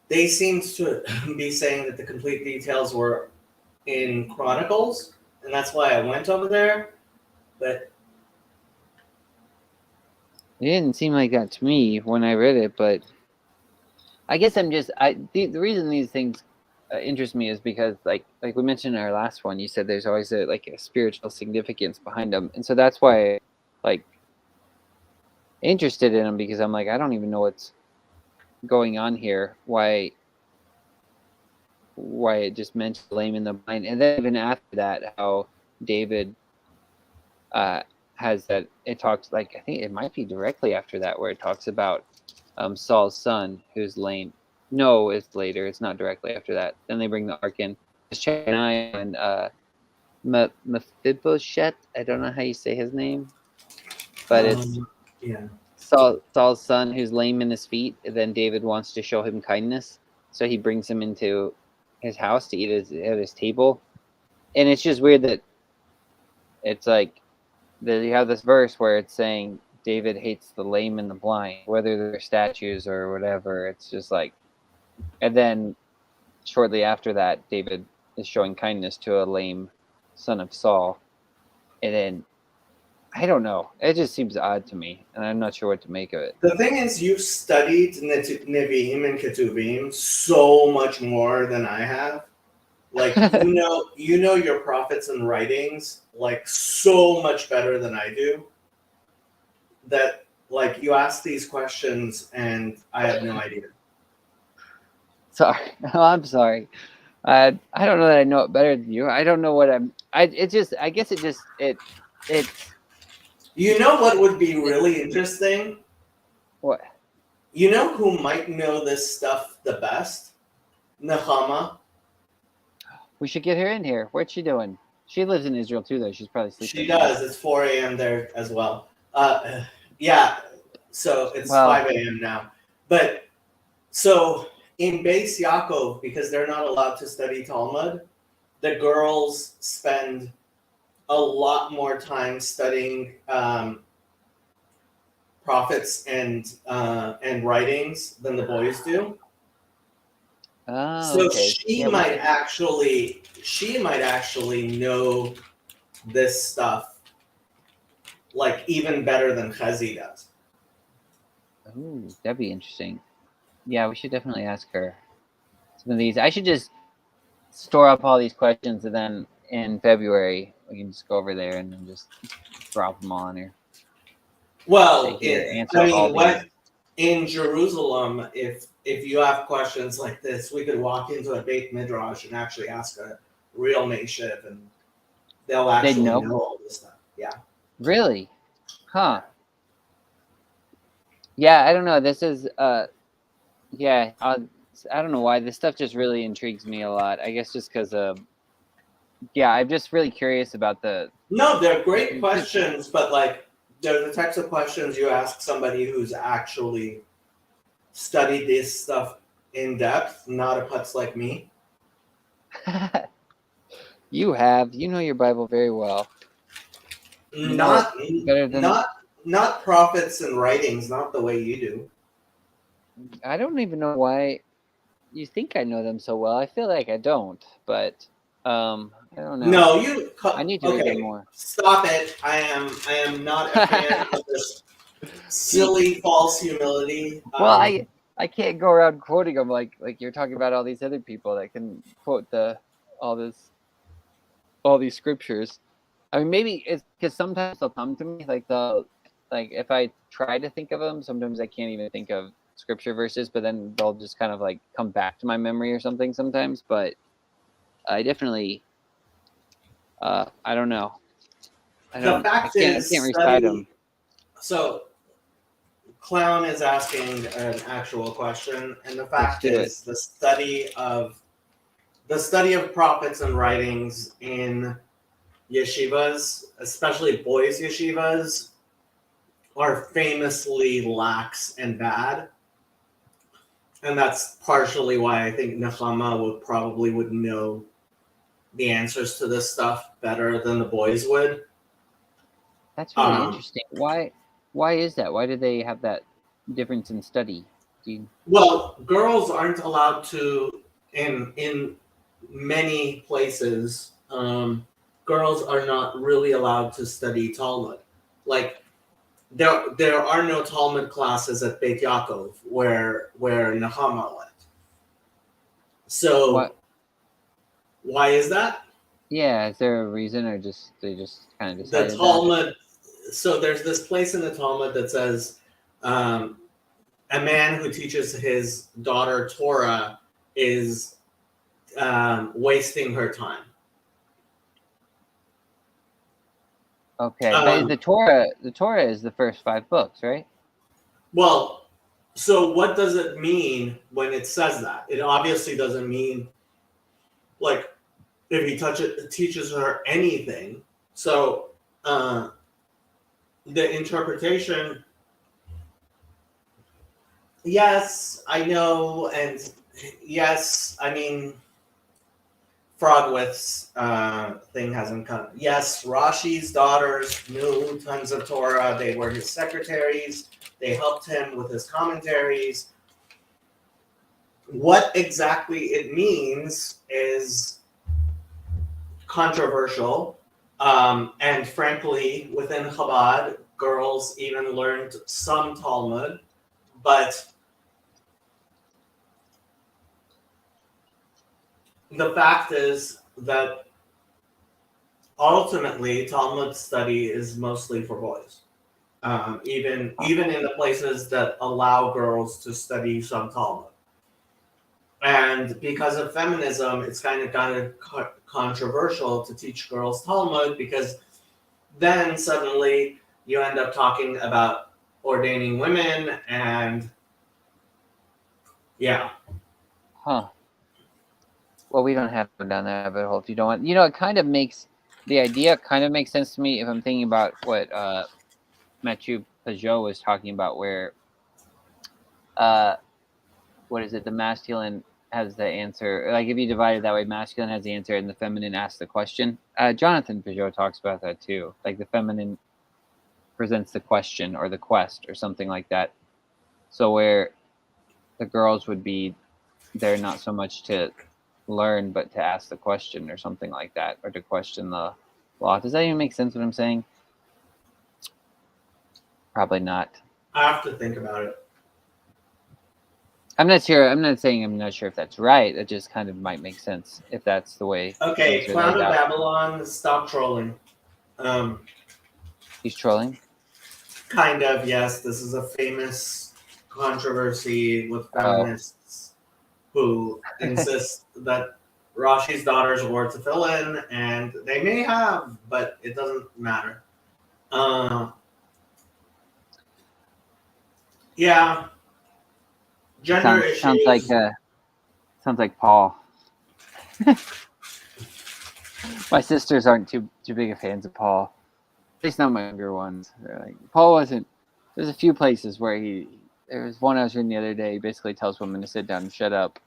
They seemed to be saying that the complete details were in Chronicles, and that's why I went over there. But It didn't seem like that to me when I read it, but I guess I'm just the reason these things interest me is because like we mentioned in our last one, you said there's always a spiritual significance behind them, and so that's why like interested in them, because I'm like, I don't even know what's going on here. Why it just mentioned lame in the blind, and then even after that, how David has that. It talks like, I think it might be directly after that where it talks about Saul's son who's lame. No, it's later. It's not directly after that. Then they bring the ark in. Just check an eye on Mephibosheth. I don't know how you say his name, but it's yeah. Saul's son who's lame in his feet. And then David wants to show him kindness, so he brings him into his house to eat at his table. And it's just weird that it's like that you have this verse where it's saying David hates the lame and the blind, whether they're statues or whatever. It's just like, and then shortly after that, David is showing kindness to a lame son of Saul. And then I don't know. It just seems odd to me, and I'm not sure what to make of it. The thing is, you studied Nevi'im and Ketuvim so much more than I have. Like you know your prophets and writings like so much better than I do. That like you ask these questions and I have no idea. Sorry. Oh, I'm sorry. I don't know that I know it better than you. I don't know what I'm. I guess it's. You know what would be really interesting? What? You know who might know this stuff the best? Nehama. We should get her in here. What's she doing? She lives in Israel too, though. She's probably sleeping. She does. It's 4 a.m. there as well. Yeah. So it's Well, 5 a.m. now. But so in Beis Yaakov, because they're not allowed to study Talmud, the girls spend a lot more time studying prophets and writings than the boys do. Oh, So okay. she Yeah, might actually know this stuff like even better than Chazi does. Ooh, that'd be interesting. Yeah, we should definitely ask her some of these. I should just store up all these questions, and then in February we can just go over there and then just drop them on her. Well, Answer all these. In Jerusalem, if you have questions like this, we could walk into a Beit Midrash and actually ask a real Meshiv, and they'll actually know all this stuff. Yeah. Really? Huh. Yeah, I don't know. This is yeah, I don't know why this stuff just really intrigues me a lot. I guess just because yeah, I'm just really curious about the. No, they're great questions, but like they're the types of questions you ask somebody who's actually studied this stuff in depth, not a putz like me. You know your Bible very well. Not better than not prophets and writings, not the way you do. I don't even know why you think I know them so well. I feel like I don't, but I don't know. No, you. I need to read them Okay, more. stop it. I am not a fan of this silly false humility. Well, I can't go around quoting them like you're talking about all these other people that can quote all this all these scriptures. I mean, maybe it's because sometimes they'll come to me like if I try to think of them, sometimes I can't even think of scripture verses, but then they'll just kind of like come back to my memory or something sometimes. But I definitely, I don't know. The fact I is, can't recite them. So, Clown is asking an actual question, and the Let's fact do it. is, the study of prophets and writings in yeshivas, especially boys' yeshivas, are famously lax and bad. And that's partially why I think Nechama would know the answers to this stuff better than the boys would. That's really interesting. Why is that? Why do they have that difference in study? Well, girls aren't allowed to in many places. Girls are not really allowed to study Talmud. Like there are no Talmud classes at Beit Yaakov where Nehama went. So What? why is that? Yeah, is there a reason, or they just kind of The decided Talmud. So there's this place in the Talmud that says a man who teaches his daughter Torah is wasting her time. that? Okay, but the Torah is the first 5 books, right? Well, so what does it mean when it says that? It obviously doesn't mean like if he teaches her anything. So the interpretation, yes, I know, and yes, I mean Frogwith's thing hasn't come. Yes, Rashi's daughters knew tons of Torah. They were his secretaries. They helped him with his commentaries. What exactly it means is controversial. And frankly, within Chabad, girls even learned some Talmud. But the fact is that ultimately, Talmud study is mostly for boys. Even in the places that allow girls to study some Talmud. And because of feminism, it's kind of controversial to teach girls Talmud because then suddenly you end up talking about ordaining women and yeah. Huh. Well, we don't have to go down that rabbit hole if you don't want. The idea kind of makes sense to me if I'm thinking about what Mathieu Pajot was talking about, where what is it? The masculine has the answer. Like if you divide it that way, masculine has the answer and the feminine asks the question. Jonathan Pajot talks about that too. Like the feminine presents the question or the quest or something like that. So where the girls would be there not so much to learn, but to ask the question or something like that, or to question the law. Does that even make sense what I'm saying? Probably not. I have to think about it. I'm not sure. I'm not saying I'm not sure if that's right. It just kind of might make sense if that's the way. Okay, things are Clown laid of out. Babylon, stop trolling. He's trolling? Kind of, yes. This is a famous controversy with feminists who insist that Rashi's daughters wore tefillin, and they may have, but it doesn't matter. Yeah. Gender issues. Sounds like Paul. My sisters aren't too big of fans of Paul. At least not my younger ones. They're like, Paul wasn't. There's a few places where there was one I was reading the other day. He basically tells women to sit down and shut up.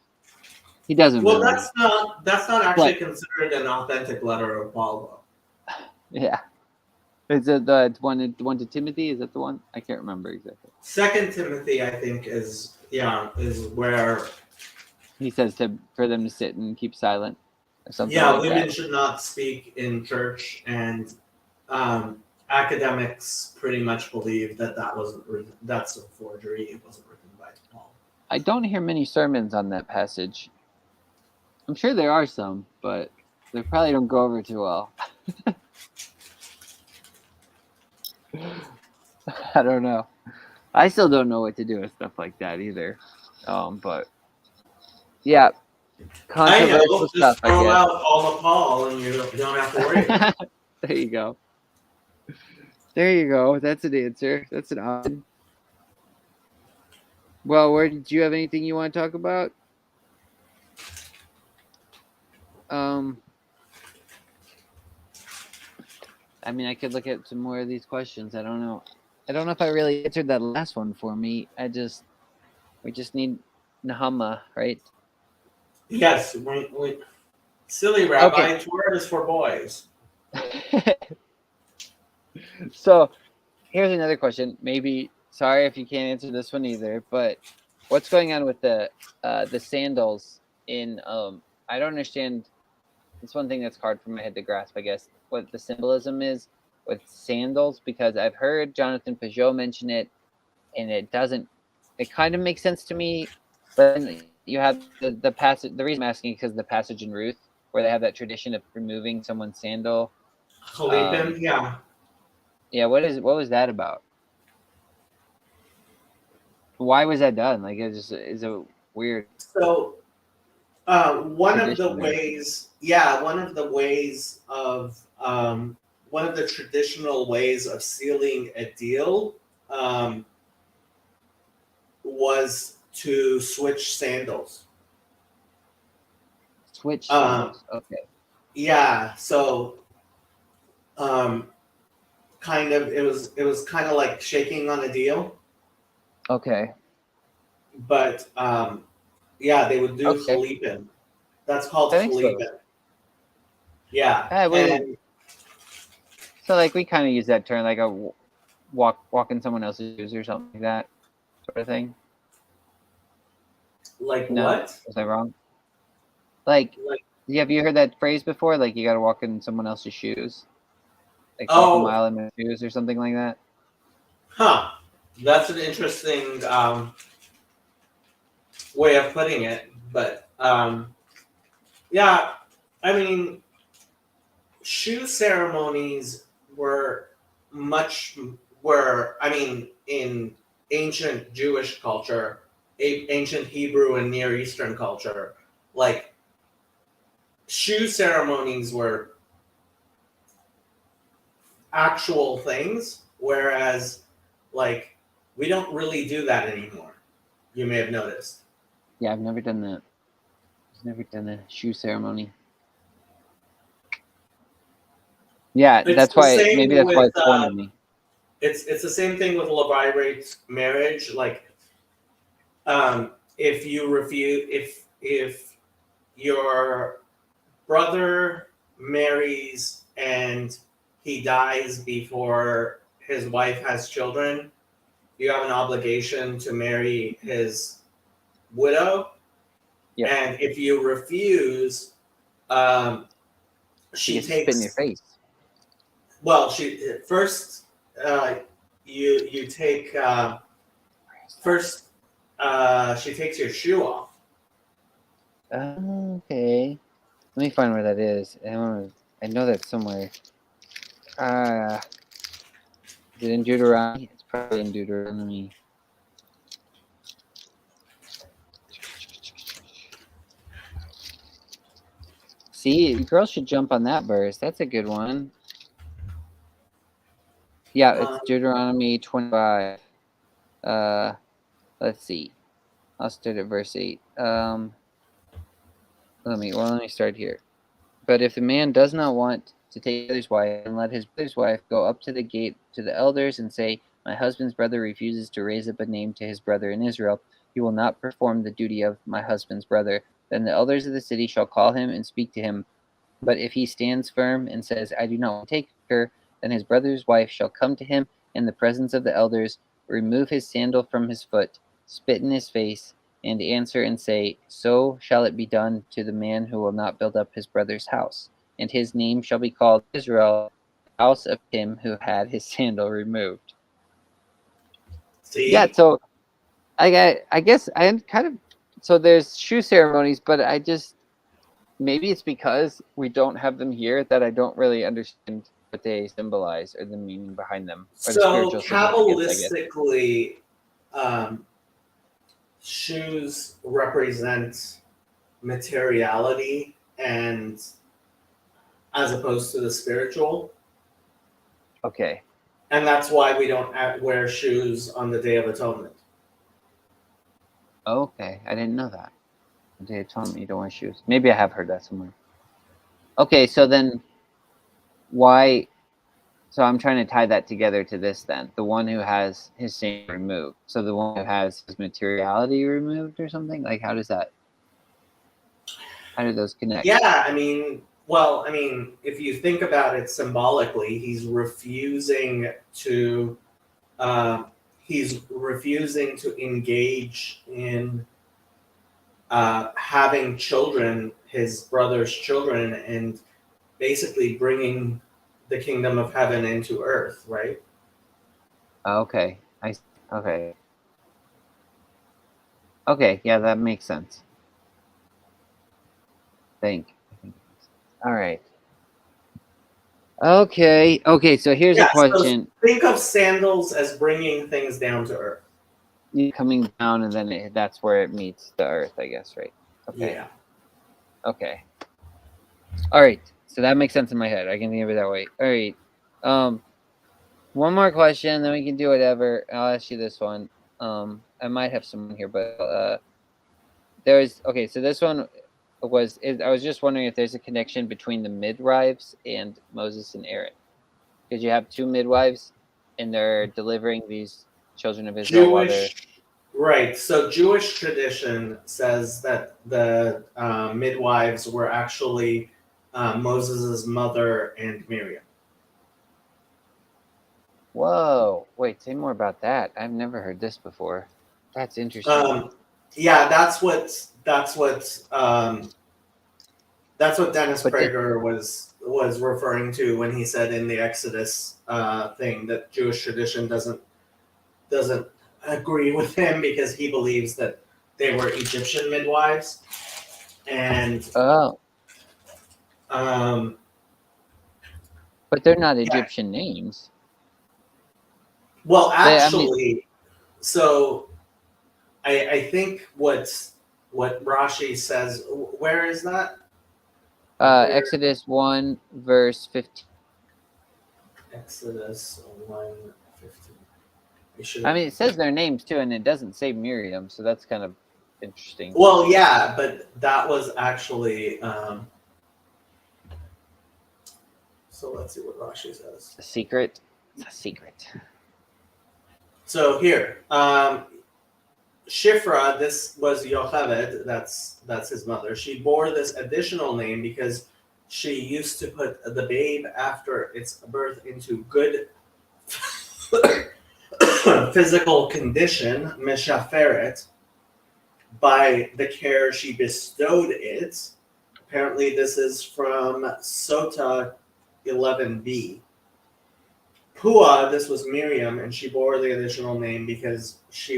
He doesn't. Well, really. that's not actually considered an authentic letter of Paul, though. Yeah. Is it the one to Timothy? Is that the one? I can't remember exactly. 2 Timothy, I think, is where he says for them to sit and keep silent. or something Yeah, like women that. should not speak in church, and academics pretty much believe that that's a forgery. It wasn't written by Paul. I don't hear many sermons on that passage. I'm sure there are some, but they probably don't go over too well. I don't know. I still don't know what to do with stuff like that either. But yeah, I controversial know. stuff, Just I throw guess. out all of Paul, and you don't have to worry about it. There you go. There you go. That's an answer. That's an option. Well, where did you have anything you want to talk about? I mean, I could look at some more of these questions. I don't know. I don't know if I really answered that last one for me. We just need Nahama, right? Yes, silly Okay. rabbi. Torah is for boys. So here's another question. Maybe sorry if you can't answer this one either, but what's going on with the sandals in I don't understand. It's one thing that's hard for my head to grasp, I guess, what the symbolism is with sandals, because I've heard Jonathan Peugeot mention it, and it kind of makes sense to me, but then you have the passage. The reason I'm asking is because the passage in Ruth, where they have that tradition of removing someone's sandal. Chalipim, yeah. Yeah, what was that about? Why was that done? Like, it just is a weird So tradition there. one of the ways of one of the traditional ways of sealing a deal was to switch sandals. Switch Um, sandals. Okay. yeah, so kind of it was kind of like shaking on a deal, Okay. but yeah, they would do Okay. chalipim. That's called I think so. chalipim. Yeah, We and so like we kind of use that term like a walk in someone else's shoes or something like that sort of thing. like No, what? was I wrong? Like, Like yeah, have you heard that phrase before? Like, you got to walk in someone else's shoes, like walk a oh, mile in their shoes or something like that. huh. That's an interesting way of putting it, but yeah, I mean, shoe ceremonies were much were I mean in ancient Jewish culture, ancient Hebrew and Near Eastern culture, like shoe ceremonies were actual things, whereas like we don't really do that anymore. You may have noticed. Yeah, I've never done that. I've never done a shoe ceremony. Yeah, It's that's the why. same Maybe that's why with it's foreign to me. it's the same thing with levirate marriage. Like if you refuse if your brother marries and he dies before his wife has children, you have an obligation to marry his widow. Yeah, And if you refuse, um, she she gets to spit in your takes face. well. She first you take first she takes your shoe off. Okay, let me find where that is. I know that somewhere. Is it in Deuteronomy? It's probably in Deuteronomy. See, girls should jump on that verse. That's a good one. Yeah, it's Um, Deuteronomy 25. Let's see. I'll start at verse 8. Let me start here. But if the man does not want to take his brother's wife, and let his brother's wife go up to the gate to the elders and say, my husband's brother refuses to raise up a name to his brother in Israel, he will not perform the duty of my husband's brother. Then the elders of the city shall call him and speak to him. But if he stands firm and says, I do not want to take her, then his brother's wife shall come to him in the presence of the elders, remove his sandal from his foot, spit in his face, and answer and say, So shall it be done to the man who will not build up his brother's house. And his name shall be called Israel, the house of him who had his sandal removed. See? Yeah, so I guess I am kind of, so there's shoe ceremonies, but I just, maybe it's because we don't have them here that I don't really understand what they symbolize or the meaning behind them or the So spiritual significance, I guess. Kabbalistically, shoes represent materiality and as opposed to the spiritual. Okay. And that's why we don't wear shoes on the Day of Atonement. Okay, I didn't know that. They told me you don't wear shoes. Maybe I have heard that somewhere. Okay, so then why? So I'm trying to tie that together to this then. The one who has his shame removed. So the one who has his materiality removed or something? Like, how does that? How do those connect? Yeah, I mean, if you think about it symbolically, he's refusing to engage in having children, his brother's children, and basically bringing the kingdom of heaven into earth, right? Okay. Okay. Okay, yeah, that makes sense. I think. All right. Okay, so here's a Yeah, so question. think of sandals as bringing things down to earth. Coming down and then that's where it meets the earth, I guess, right? Okay. Yeah. Okay. All right. So that makes sense in my head. I can think of it that way. All right. One more question, then we can do whatever. I'll ask you this one. I might have someone here, but there's okay. So this one I was just wondering if there's a connection between the midwives and Moses and Aaron, because you have two midwives, and they're delivering these children of Israel while they're Right. So Jewish tradition says that the midwives were actually Moses' mother and Miriam. Whoa! Wait, say more about that. I've never heard this before. That's interesting. Yeah, that's what Dennis But Prager was referring to when he said in the Exodus thing that Jewish tradition doesn't agree with him because he believes that they were Egyptian midwives, and oh, um, but they're not Egyptian names. well, I mean, actually, so I think what Rashi says. Where is that? Exodus 1 verse 15. Exodus 1:15. I mean, it says their names too, and it doesn't say Miriam, so that's kind of interesting. Well, yeah, but that was actually. So let's see what Rashi says. A secret. It's a secret. So here, Shifra, this was Yocheved, that's his mother. She bore this additional name because she used to put the babe after its birth into good physical condition, Meshaferet, by the care she bestowed it. Apparently, this is from Sota 11b. Pua, this was Miriam, and she bore the additional name because she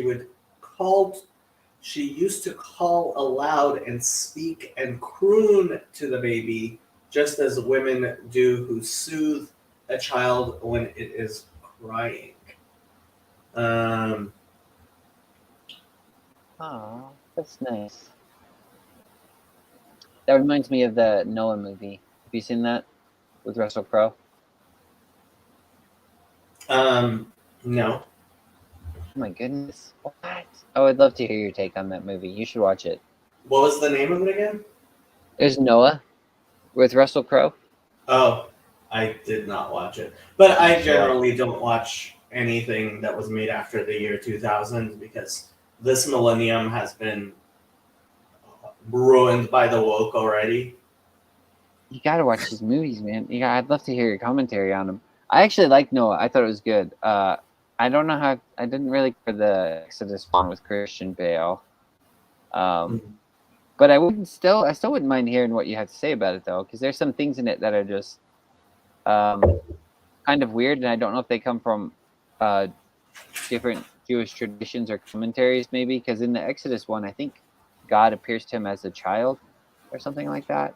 used to call aloud and speak and croon to the baby, just as women do who soothe a child when it is crying. Oh, that's nice. That reminds me of the Noah movie. Have you seen that with Russell Crowe? No. Oh my goodness. What? I would love to hear your take on that movie. You should watch it. What was the name of it again? There's Noah with Russell Crowe. Oh, I did not watch it. But I generally don't watch anything that was made after the year 2000 because this millennium has been ruined by the woke already. You gotta watch these movies, man. I'd love to hear your commentary on them. I actually like Noah. I thought it was good. I don't know how. I didn't really for the Exodus one with Christian Bale. But I still wouldn't mind hearing what you have to say about it though, because there's some things in it that are just kind of weird, and I don't know if they come from different Jewish traditions or commentaries, maybe. Because in the Exodus one, I think God appears to him as a child or something like that,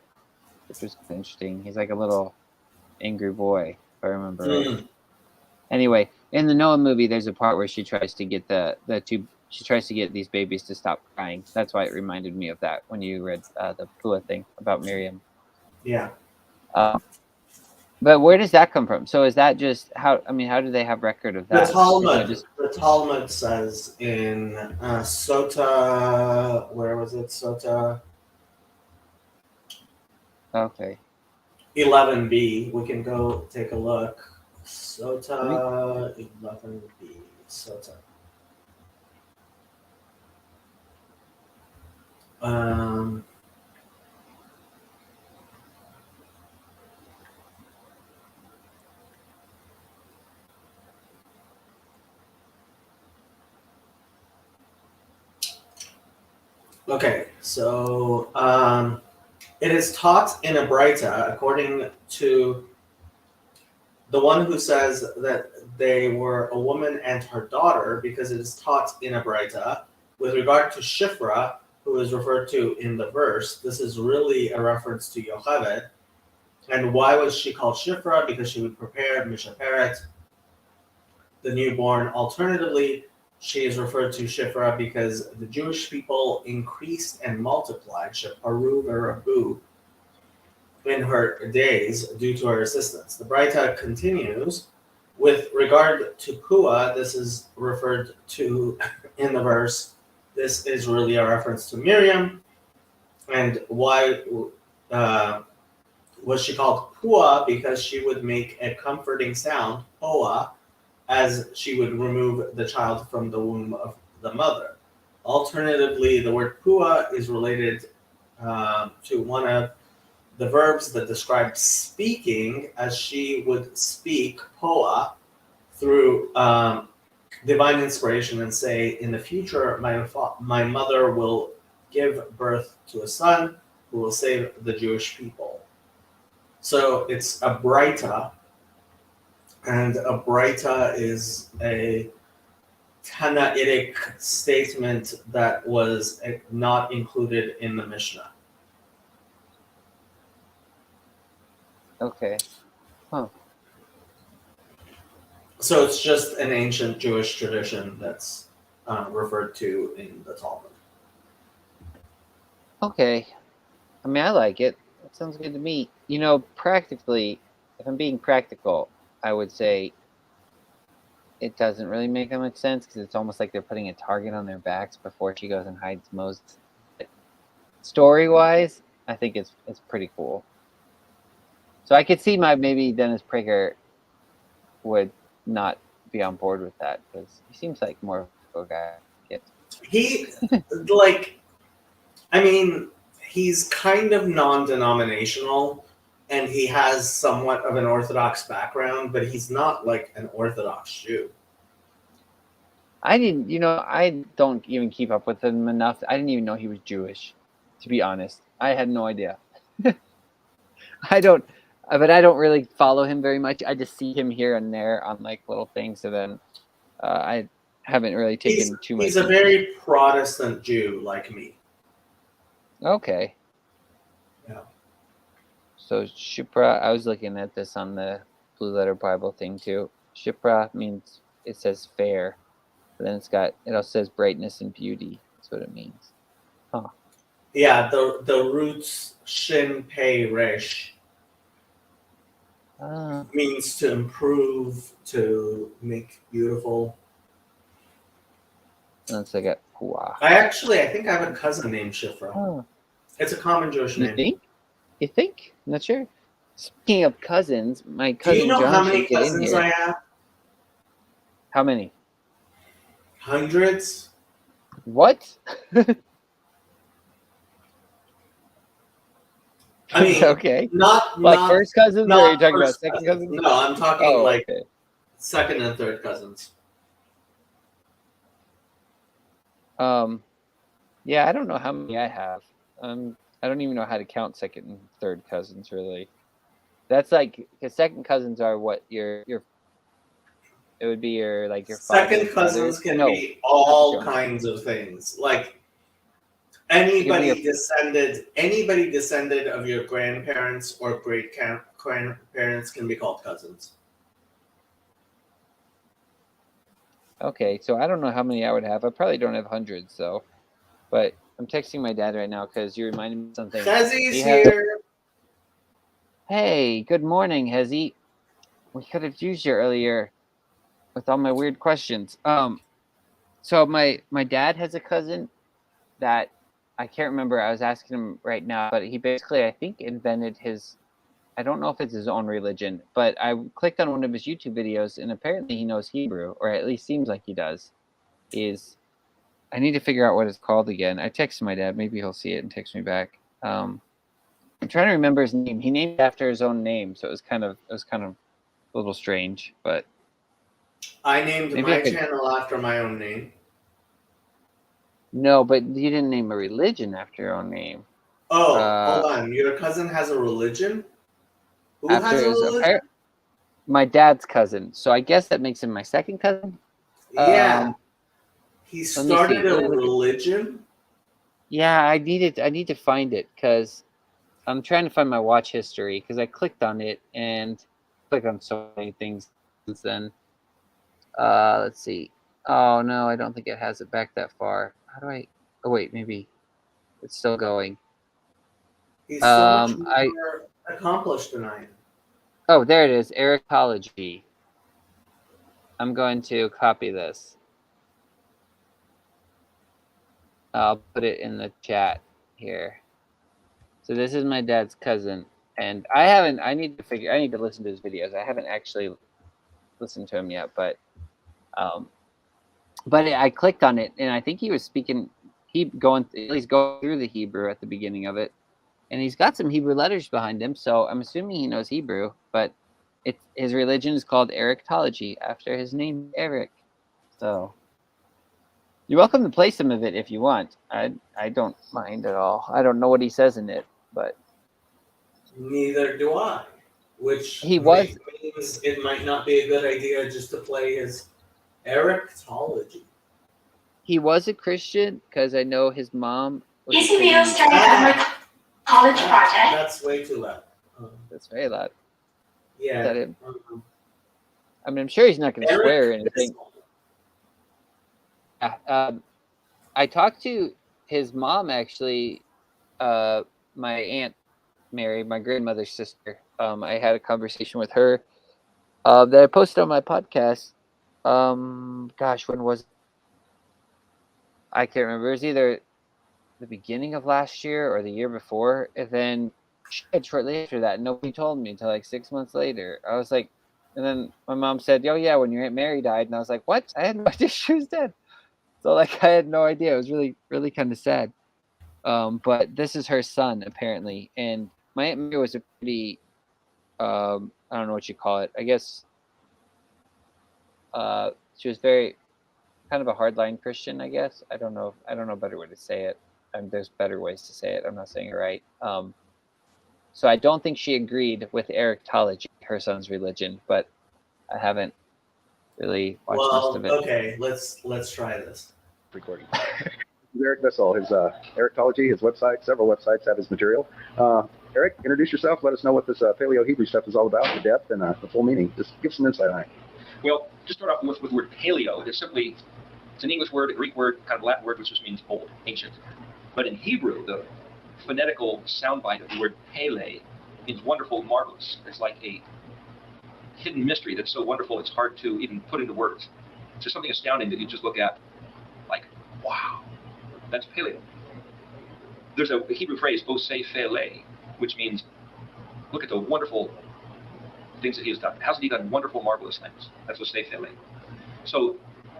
which was interesting. He's like a little angry boy, if I remember right. Anyway, in the Noah movie, there's a part where she tries to get she tries to get these babies to stop crying. That's why it reminded me of that when you read the Pua thing about Miriam. Yeah. But where does that come from? So is that just how? I mean, how do they have record of that? The Talmud says in Sota, where was it? Sota. Okay. 11b. We can go take a look. Sota 11b. Sota. Okay, so it is taught in a Braita according to the one who says that they were a woman and her daughter, because it is taught in a Braita. With regard to Shifra, who is referred to in the verse, this is really a reference to Yocheved. And why was she called Shifra? Because she would prepare Mishaperet, the newborn. Alternatively, she is referred to Shifra because the Jewish people increased and multiplied, Sheparu v'rabu, in her days due to her assistance. The Braita continues, with regard to Pua, this is referred to in the verse. This is really a reference to Miriam. And why was she called Pua? Because she would make a comforting sound, Poa, as she would remove the child from the womb of the mother. Alternatively, the word Pua is related to one of the verbs that describe speaking, as she would speak Poa through divine inspiration and say, in the future, my mother will give birth to a son who will save the Jewish people. So it's a Braita, and a Braita is a Tanaitic statement that was not included in the Mishnah. Okay. Huh. So it's just an ancient Jewish tradition that's referred to in the Talmud. Okay. I mean, I like it. That sounds good to me. You know, practically, if I'm being practical, I would say it doesn't really make that much sense, because it's almost like they're putting a target on their backs before she goes and hides Moses. Story-wise, I think it's pretty cool. So I could see maybe Dennis Prager would not be on board with that, because he seems like more of a guy. He, he's kind of non-denominational, and he has somewhat of an Orthodox background, but he's not like an Orthodox Jew. I don't even keep up with him enough. I didn't even know he was Jewish, to be honest. I had no idea. I don't really follow him very much. I just see him here and there on like little things, so then I haven't really taken too much. He's a very Protestant Jew like me. Okay. Yeah. So Shipra, I was looking at this on the Blue Letter Bible thing too. Shipra means, it says fair, but then it also says brightness and beauty. That's what it means. Huh. Yeah, the roots Shin Pei Resh means to improve, to make beautiful. And so I got Pua. I think I have a cousin named Shifra. Oh. It's a common Jewish name. You think? I'm not sure. Speaking of cousins, my cousin Do you know John how many should get in cousins here. I have? How many? Hundreds. What? I mean, okay. Not first cousins, or are you talking about second cousins? No, I'm talking okay. Second and third cousins. Yeah, I don't know how many I have. I don't even know how to count second and third cousins really. That's like because second cousins are what your it would be your like your father's Second brother. cousins can No, be not all paternal. kinds of things. Like It could be your anybody descended of your grandparents or grandparents can be called cousins. okay. So I don't know how many I would have. I probably don't have hundreds though. But I'm texting my dad right now because you reminded me of something. Chazi's here. Hey, good morning, Hezzy. We could have used you earlier with all my weird questions. So my dad has a cousin that I can't remember. I was asking him right now, but he basically I think invented his. I don't know if it's his own religion, but I clicked on one of his YouTube videos and apparently he knows Hebrew, or at least seems like he does. I need to figure out what it's called again. I texted my dad. Maybe he'll see it and text me back. I'm trying to remember his name. He named it after his own name, so it was kind of a little strange. But I named maybe my channel after my own name. No, but you didn't name a religion after your own name. Oh, hold on. Your cousin has a religion? Who has a religion? My dad's cousin. So I guess that makes him my second cousin. Yeah. He started a religion? Yeah, I need to find it because I'm trying to find my watch history because I clicked on it and clicked on so many things since then. Let's see. Oh no, I don't think it has it back that far. How do I? Oh wait, maybe it's still going. He's so much more accomplished than I am. Oh, there it is. Ericology. I'm going to copy this. I'll put it in the chat here. So this is my dad's cousin, and I need to listen to his videos. I haven't actually listened to him yet, but I clicked on it, and I think he was speaking. He's going through the Hebrew at the beginning of it, and he's got some Hebrew letters behind him. So I'm assuming he knows Hebrew, but his religion is called Ericology after his name, Eric. So you're welcome to play some of it if you want. I don't mind at all. I don't know what he says in it, but neither do I. Which means it might not be a good idea just to play his Ericology. He was a Christian because I know his mom was college project. That's way too loud. That's very loud. Yeah. Is that him? I mean, I'm sure he's not going to swear or anything. I talked to his mom actually. My aunt Mary, my grandmother's sister. I had a conversation with her that I posted on my podcast. Gosh, when was it? I can't remember. It was either the beginning of last year or the year before, and then shortly after that, nobody told me until like 6 months later. I was like, and then my mom said, "Oh yeah, when your Aunt Mary died," and I was like, "What? I had no idea she was dead." So like, I had no idea. It was really, really kind of sad. But this is her son apparently, and my Aunt Mary was a pretty, I don't know what you call it. I guess she was very kind of a hardline Christian. I guess I don't know a better way to say it. There's better ways to say it. I'm not saying it right. So I don't think she agreed with Ericology, her son's religion, but I haven't really watched most of it. Okay, let's try this. Recording. Eric Bissell, his Ericology, his website, several websites have his material. Eric, introduce yourself. Let us know what this Paleo Hebrew stuff is all about, the depth and the full meaning. Just give some insight on it. Well, to start off with the word paleo, it's an English word, a Greek word, kind of Latin word, which just means old, ancient. But in Hebrew, the phonetical soundbite of the word pele means wonderful, marvelous. It's like a hidden mystery that's so wonderful it's hard to even put into words. It's just something astounding that you just look at like, wow, that's paleo. There's a Hebrew phrase, oseh fele, which means look at the wonderful things that he has done. Hasn't he done wonderful, marvelous things? That's oseh fele. So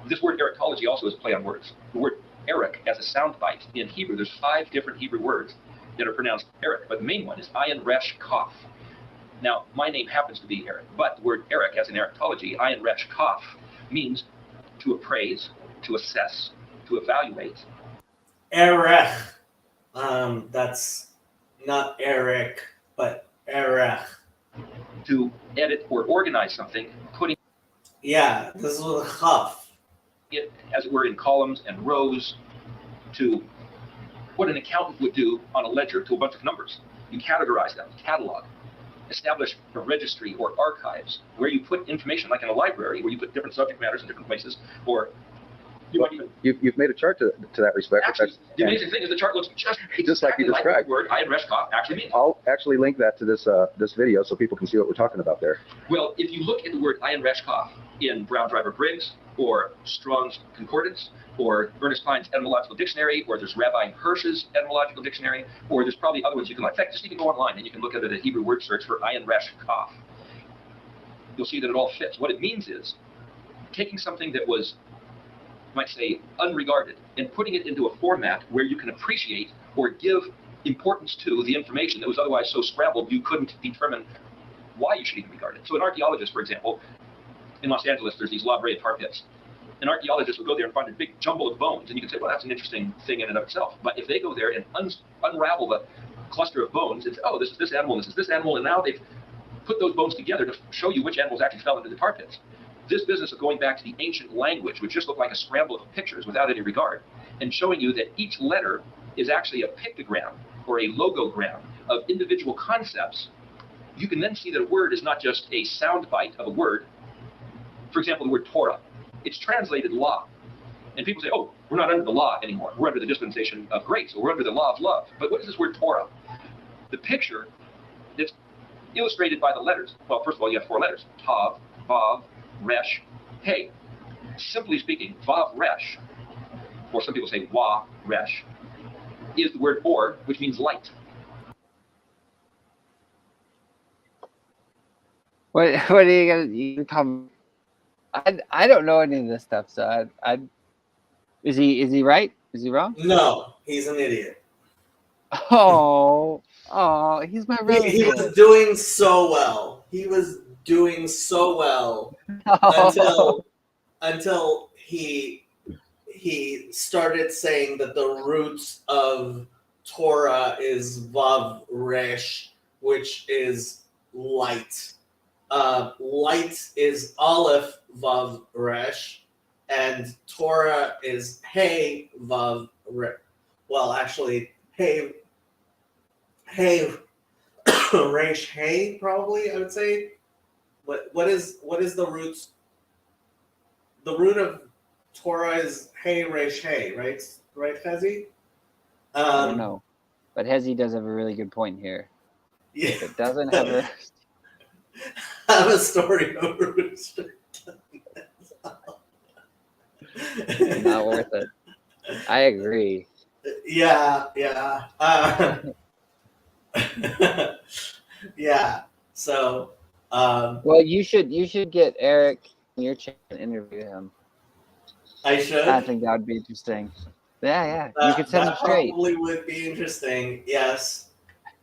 this word Ericology also is a play on words. The word Eric as a soundbite in Hebrew, there's 5 different Hebrew words that are pronounced Eric, but the main one is ayin resh kaf. Now, my name happens to be Eric, but the word Eric as in Ericology, ayin resh kaf, means to appraise, to assess, to evaluate. Erech. That's not Eric, but Erech. To edit or organize something, putting Yeah, this is with a Chaf. it, as it were, in columns and rows, to what an accountant would do on a ledger to a bunch of numbers. You categorize them, catalog, establish a registry or archives where you put information, like in a library, where you put different subject matters in different places, or you might even. You've made a chart to that respect. Actually, the amazing thing is the chart looks just like you exactly described. what the word Ayin Resh Kof actually means. I'll actually link that to this video so people can see what we're talking about there. Well, if you look at the word Ayin Resh Kof in Brown Driver Briggs, or Strong's Concordance, or Ernest Klein's Etymological Dictionary, or there's Rabbi Hirsch's Etymological Dictionary, or there's probably other ones you can like. In fact, just even go online and you can look at a Hebrew word search for Ayin Resh Kof. You'll see that it all fits. What it means is taking something that was, you might say, unregarded, and putting it into a format where you can appreciate or give importance to the information that was otherwise so scrambled you couldn't determine why you should even regard it. So an archaeologist, for example, in Los Angeles, there's these La Brea tar pits. An archaeologist will go there and find a big jumble of bones, and you can say, well, that's an interesting thing in and of itself. But if they go there and unravel the cluster of bones and say, oh, this is this animal, this is this animal, and now they've put those bones together to show you which animals actually fell into the tar pits. This business of going back to the ancient language, which just looked like a scramble of pictures without any regard, and showing you that each letter is actually a pictogram or a logogram of individual concepts, you can then see that a word is not just a soundbite of a word. For example, the word Torah. It's translated law. And people say, oh, we're not under the law anymore. We're under the dispensation of grace, or we're under the law of love. But what is this word Torah? The picture that's illustrated by the letters. Well, first of all, you have 4 letters. Tav, Vav, Resh, Hey. Simply speaking, Vav Resh, or some people say Wa Resh, is the word or, which means light. What are you gonna you come? I don't know any of this stuff, so I is he right? Is he wrong? No, he's an idiot. Oh, he's my relative. He was doing so well. He was doing so well until he started saying that the roots of Torah is Vav Resh, which is light. Light is Aleph Vav Resh, and Torah is Hey Vav Resh. Well, actually, Hey Resh Hey, probably I would say. What is the roots? The root of Torah is Hey Resh Hey, right? Right, Chazi? I don't know, but Hezi does have a really good point here. Yeah. If it doesn't have a have a story over which not worth it. I agree. Yeah. Yeah. So Well, you should get Eric on your channel and interview him. I should. I think that would be interesting. Yeah. You could set him that straight. probably would be interesting. Yes.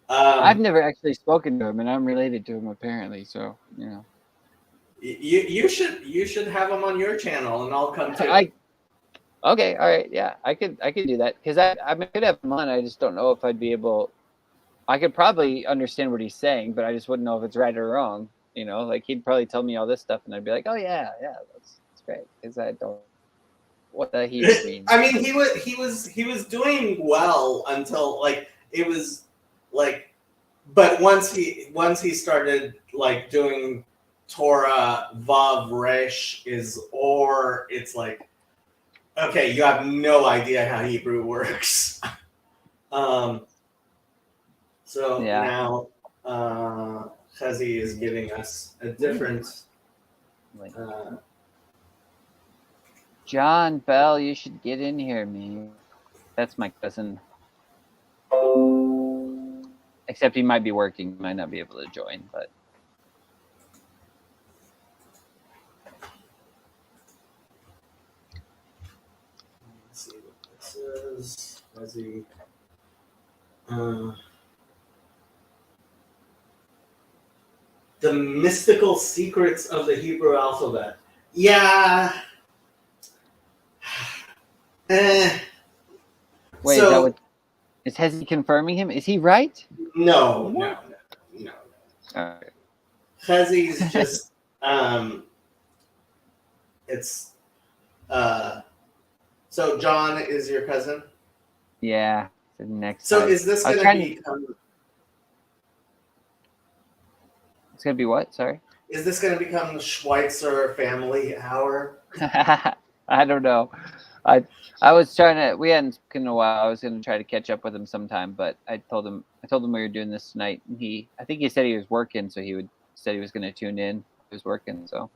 I've never actually spoken to him, and I'm related to him apparently. So you know. You should have him on your channel, and I'll come too. Okay, all right, yeah, I could do that because I could have him on. I just don't know if I'd be able. I could probably understand what he's saying, but I just wouldn't know if it's right or wrong. You know, like he'd probably tell me all this stuff, and I'd be like, oh yeah, that's great because I don't. What the he means. I mean, he was doing well until like it was like, but once he started like doing Torah Vav Resh is or, it's like, okay, you have no idea how Hebrew works. So Yeah. now Chazi is giving us a different. John Bell, you should get in here, man. That's my cousin. Except he might be working, might not be able to join, but. Let's see what this is. Chazi. The mystical secrets of the Hebrew alphabet. Yeah. Wait, is that what is Hezi confirming him? Is he right? No, What? no. Okay. Chezi's just it's so John is your cousin. Yeah. The next So time. is this I was gonna trying to- become It's gonna be what? Sorry. the Schweitzer family hour? I don't know. I was trying to. We hadn't spoken in a while. I was gonna try to catch up with him sometime, but I told him we were doing this tonight, and I think he said he was working, so said he was gonna tune in. He was working, so.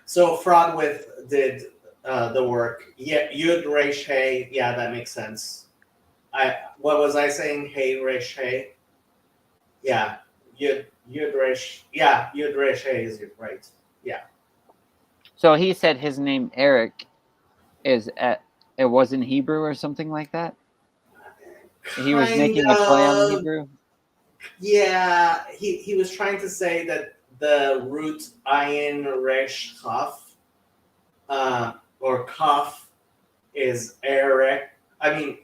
So Fraudwith did the work. Yeah, Yud Resh Hey. Yeah, that makes sense. What was I saying? Hey Resh Hey. Yeah, Yud Resh. Yeah, Yud Resh Hey is right. Yeah. So he said his name Eric it was in Hebrew or something like that. He was making a play on Hebrew. Yeah, he was trying to say that the root ayin resh chaf or kaf is Eric. I mean,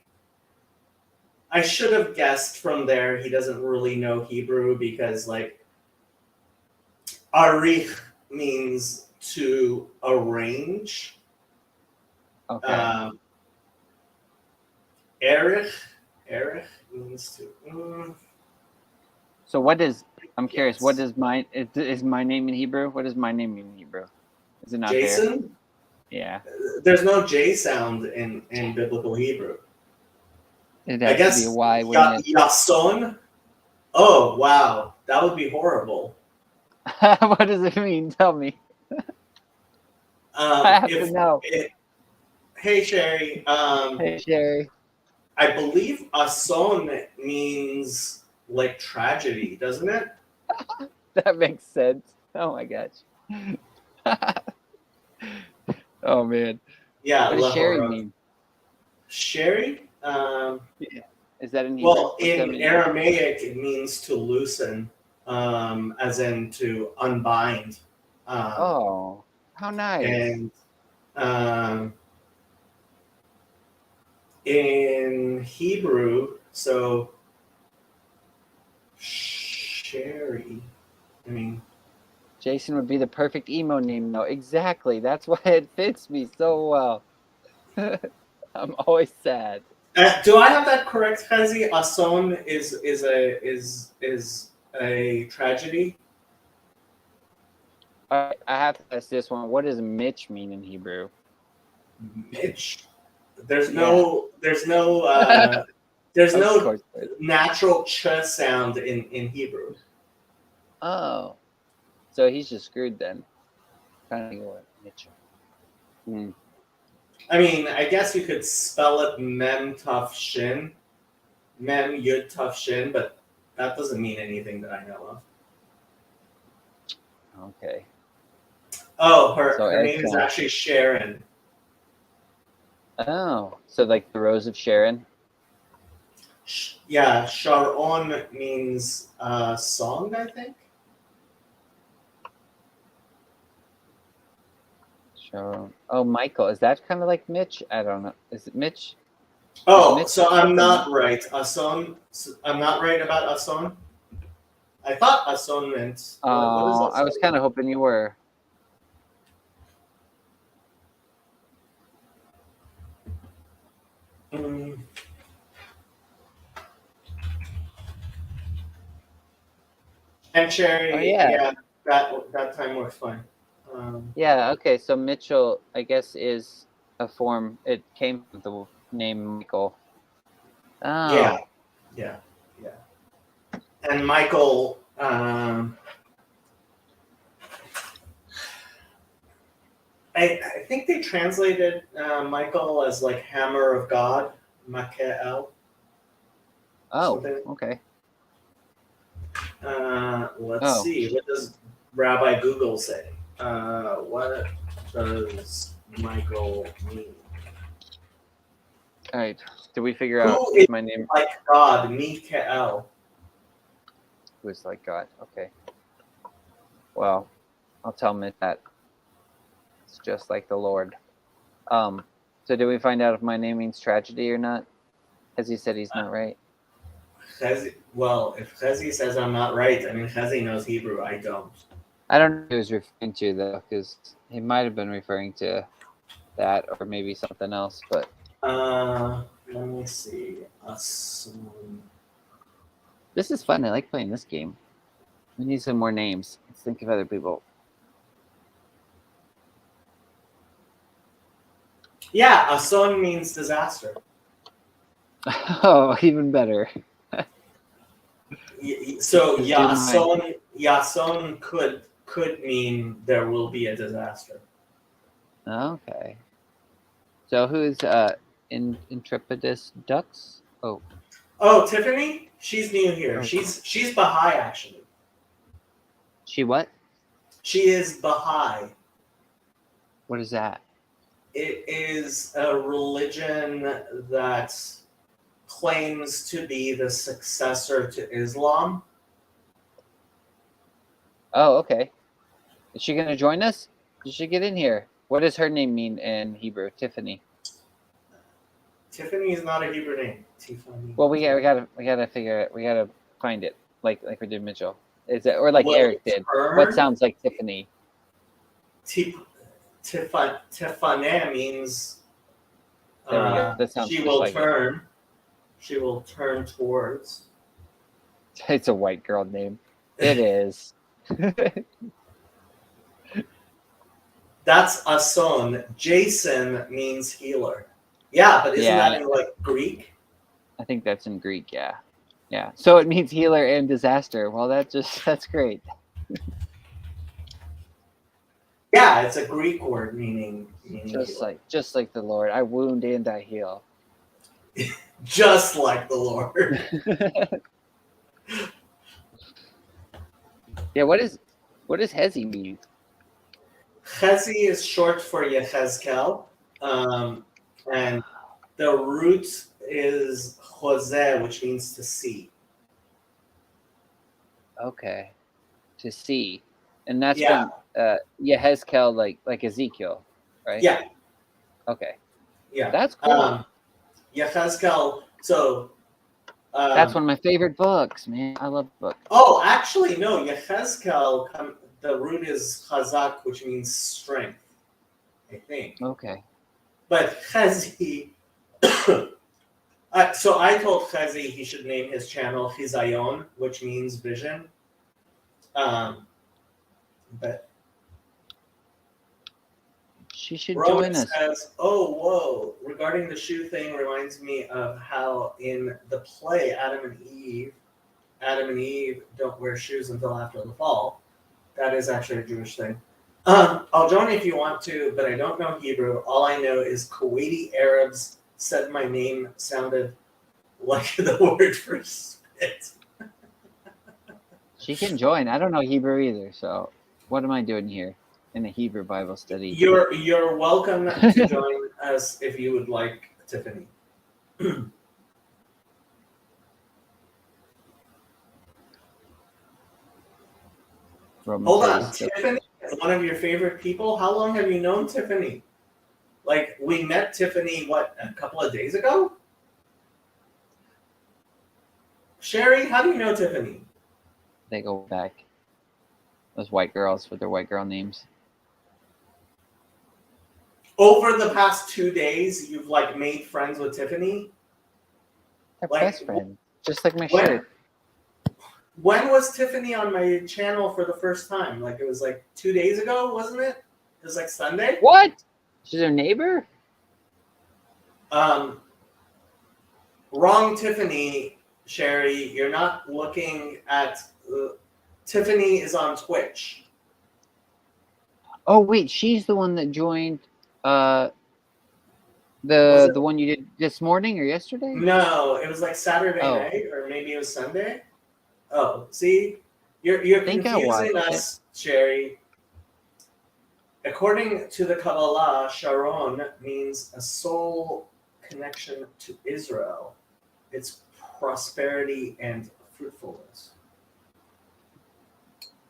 I should have guessed from there he doesn't really know Hebrew because like arich means to arrange. Okay. Erich means to. So what is? I'm curious. Yes. What is my name in Hebrew? What does my name mean in Hebrew? Is it not there? Jason? Yeah. There's no J sound in biblical Hebrew. It I has guess to be a Y, wouldn't it? Yason. Oh wow, that would be horrible. What does it mean? Tell me. I have to know. Hey Sherry. Hey Sherry. I believe ason means like tragedy, doesn't it? That makes sense. Oh my gosh. Oh man. Yeah. What does Sherry Lahora. mean? Sherry. Is that in Hebrew? Well, What's that in mean? Aramaic, it means to loosen, as in to unbind. Oh, how nice. And in Hebrew, so Sherry. I mean, Jason would be the perfect emo name, though. Exactly. That's why it fits me so well. I'm always sad. do I have that correct, Chazi? Ason is a tragedy. All right, I have to ask this one. What does Mitch mean in Hebrew? Mitch. There's no there's no Of course. natural ch sound in Hebrew. Oh, so he's just screwed then. Trying to think of what Mitch. Hmm. I mean, I guess you could spell it mem tough shin, mem yud tough shin, but that doesn't mean anything that I know of. Okay. Oh, So her name is excellent. actually Sharon. Oh, so like the Rose of Sharon. Yeah, Sharon means song, I think. Sharon. Oh, Michael. Is that kind of like Mitch? I don't know. Is it Mitch? Oh, Mitch so I'm not Mitch? right. Ason. I'm not right about Ason. I thought Ason meant. What is I was Ason? kind of hoping you were. And Cherry, Oh, yeah. that time works fine. Yeah, okay. So Mitchell, I guess, is a form. It came from the name Michael. Oh. Yeah. And Michael, I think they translated Michael as like Hammer of God, Makael. Oh, Something. okay. Let's see. What does Rabbi Google say? What does Michael mean? All right. Did we figure out Who if is my name like God? Mikael. was like God? Okay. Well, I'll tell Mitch that it's just like the Lord. So did we find out if my name means tragedy or not? Because he said he's not right. Chezi, well, if Chezi says I'm not right, I mean, Chezi knows Hebrew. I don't. I don't know what he was referring to though, because he might have been referring to that or maybe something else. But Let me see. Asun. this is fun. I like playing this game. We need some more names. Let's think of other people. Yeah, Asun means disaster. Oh, even better. So Just do mine. Yason could mean there will be a disaster. Okay. So who's Intrepidus Ducks? Oh, Oh, Tiffany, she's new here. Oh. She's Baha'i actually. she what? She is Baha'i. What is that? It is a religion that claims to be the successor to Islam. Oh, okay. Is she gonna join us? You should get in here. What does her name mean in Hebrew? Tiffany. Tiffany is not a Hebrew name. Tiffany. Well, we gotta figure it. We gotta find it, like we did Mitchell. Is it or like Well, Eric did? What sounds like Tiffany? Tiffany means There we go. That sounds she just will like it. turn. She will turn towards. It's a white girl name. It is. That's Ason. Jason means healer. Yeah, but isn't Yeah. that in like Greek? I think that's in Greek. Yeah, yeah. So it means healer and disaster. Well, that's great. Yeah, it's a Greek word meaning healer. Just like the Lord, I wound and I heal. Just like the Lord. Yeah. What does Hezi mean? Chezi is short for Yechezkel, and the root is Jose, which means to see. Okay, to see, and that's Yeah. from Yehezkel, like Ezekiel, right? Yeah, Okay, yeah. that's cool. Yechezkel. So. That's one of my favorite books, man. I love books. Oh, actually, no. Yechezkel. The root is Chazak, which means strength. I think. Okay. But Chezi. So I told Chezi he should name his channel Chizayon, which means vision. But She should Roman join us. says, "Oh, whoa! Regarding the shoe thing, reminds me of how in the play Adam and Eve don't wear shoes until after the fall. That is actually a Jewish thing. I'll join if you want to, but I don't know Hebrew. All I know is Kuwaiti Arabs said my name sounded like the word for spit. She can join. I don't know Hebrew either, so what am I doing here in a Hebrew Bible study? You're welcome to join us if you would like, Tiffany." Hold on, Tiffany is one of your favorite people. How long have you known Tiffany? Like, we met Tiffany, what, a couple of days ago? Sherry, how do you know Tiffany? They go back. Those white girls with their white girl names. Over the past 2 days, you've like made friends with Tiffany? They're Like, best friends. Just like my when- shirt. When was Tiffany on my channel for the first time? Like, it was like 2 days ago, wasn't it? It was like Sunday? What? She's her neighbor? Wrong Tiffany, Sherry. You're not looking at... Tiffany is on Twitch. Oh wait, she's the one that joined Was the it- one you did this morning or yesterday? No, it was like Saturday Oh. night, or maybe it was Sunday. Oh, see, you're Think I confusing watched us, Sherry. According to the Kabbalah, Sharon means a soul connection to Israel. It's prosperity and fruitfulness.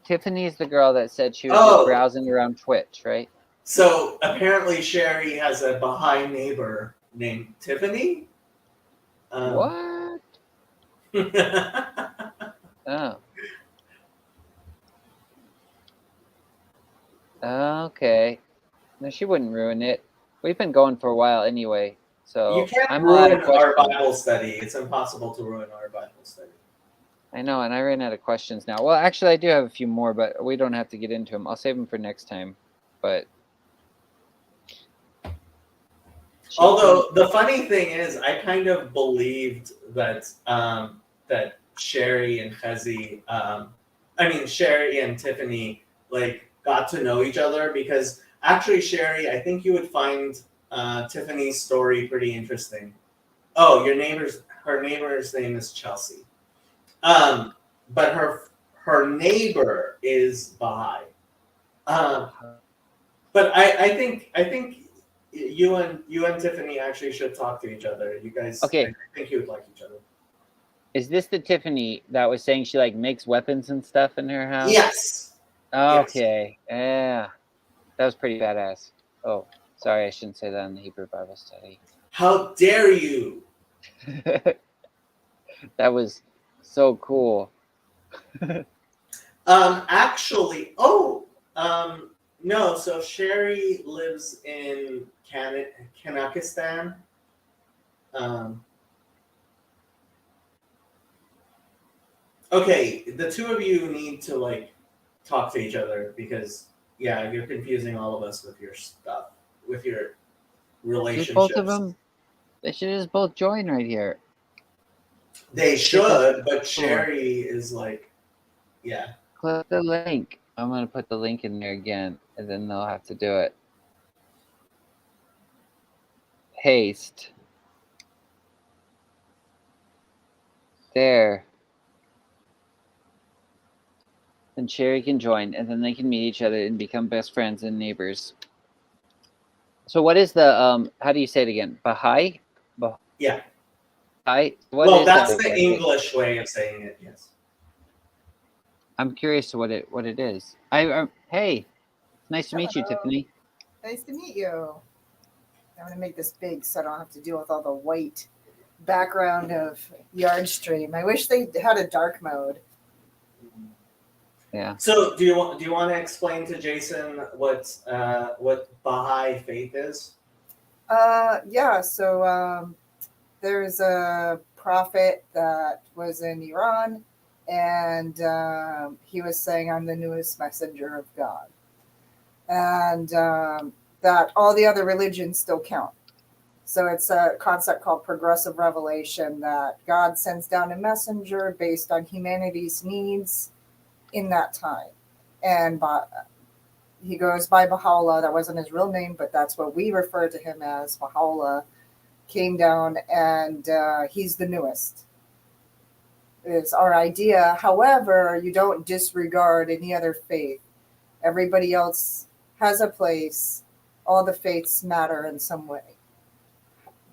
Tiffany is the girl that said she was Oh. just browsing around Twitch, right? So apparently, Sherry has a Baha'i neighbor named Tiffany. What? Oh. Okay. No, she wouldn't ruin it. We've been going for a while anyway, so You can't I'm all out of ruin our questions. Bible study. It's impossible to ruin our Bible study. I know, and I ran out of questions now. Well, actually, I do have a few more, but we don't have to get into them. I'll save them for next time. But Although the funny thing is, I kind of believed that that Sherry and Chezi, Sherry and Tiffany, like got to know each other because actually, Sherry, I think you would find Tiffany's story pretty interesting. Oh, her neighbor's name is Chelsea, but her neighbor is Baha'i. But I think you and Tiffany actually should talk to each other. You guys, Okay. I think you would like each other. is this the Tiffany that was saying she like makes weapons and stuff in her house? Yes. Okay. Yeah. That was pretty badass. Oh, sorry, I shouldn't say that in the Hebrew Bible study. How dare you? That was so cool. Actually, no. So Sherry lives in Kanakistan. Okay, the two of you need to like talk to each other because you're confusing all of us with your stuff, with your Just relationships. both of them. They should just both join right here. They should, but Sherry is like, yeah. Click the link. I'm gonna put the link in there again, and then they'll have to do it. Paste. There. Then Sherry can join, and then they can meet each other and become best friends and neighbors. So what is the how do you say it again? Baha'i? Yeah. Baha'i? Well, that's that the exactly? English way of saying it. Yes. I'm curious to what it is. Hey, nice to meet you, Hello. Tiffany. Nice to meet you. I'm going to make this big so I don't have to deal with all the white background of Yardstream. I wish they had a dark mode. Yeah. So, do you want to explain to Jason what Baha'i faith is? Yeah, so there's a prophet that was in Iran, and he was saying, I'm the newest messenger of God. And that all the other religions still count. So it's a concept called progressive revelation, that God sends down a messenger based on humanity's needs in that time. And he goes by Baha'u'llah. That wasn't his real name, but that's what we refer to him as. Baha'u'llah came down, and he's the newest. Is our idea. However, you don't disregard any other faith. Everybody else has a place. All the faiths matter in some way.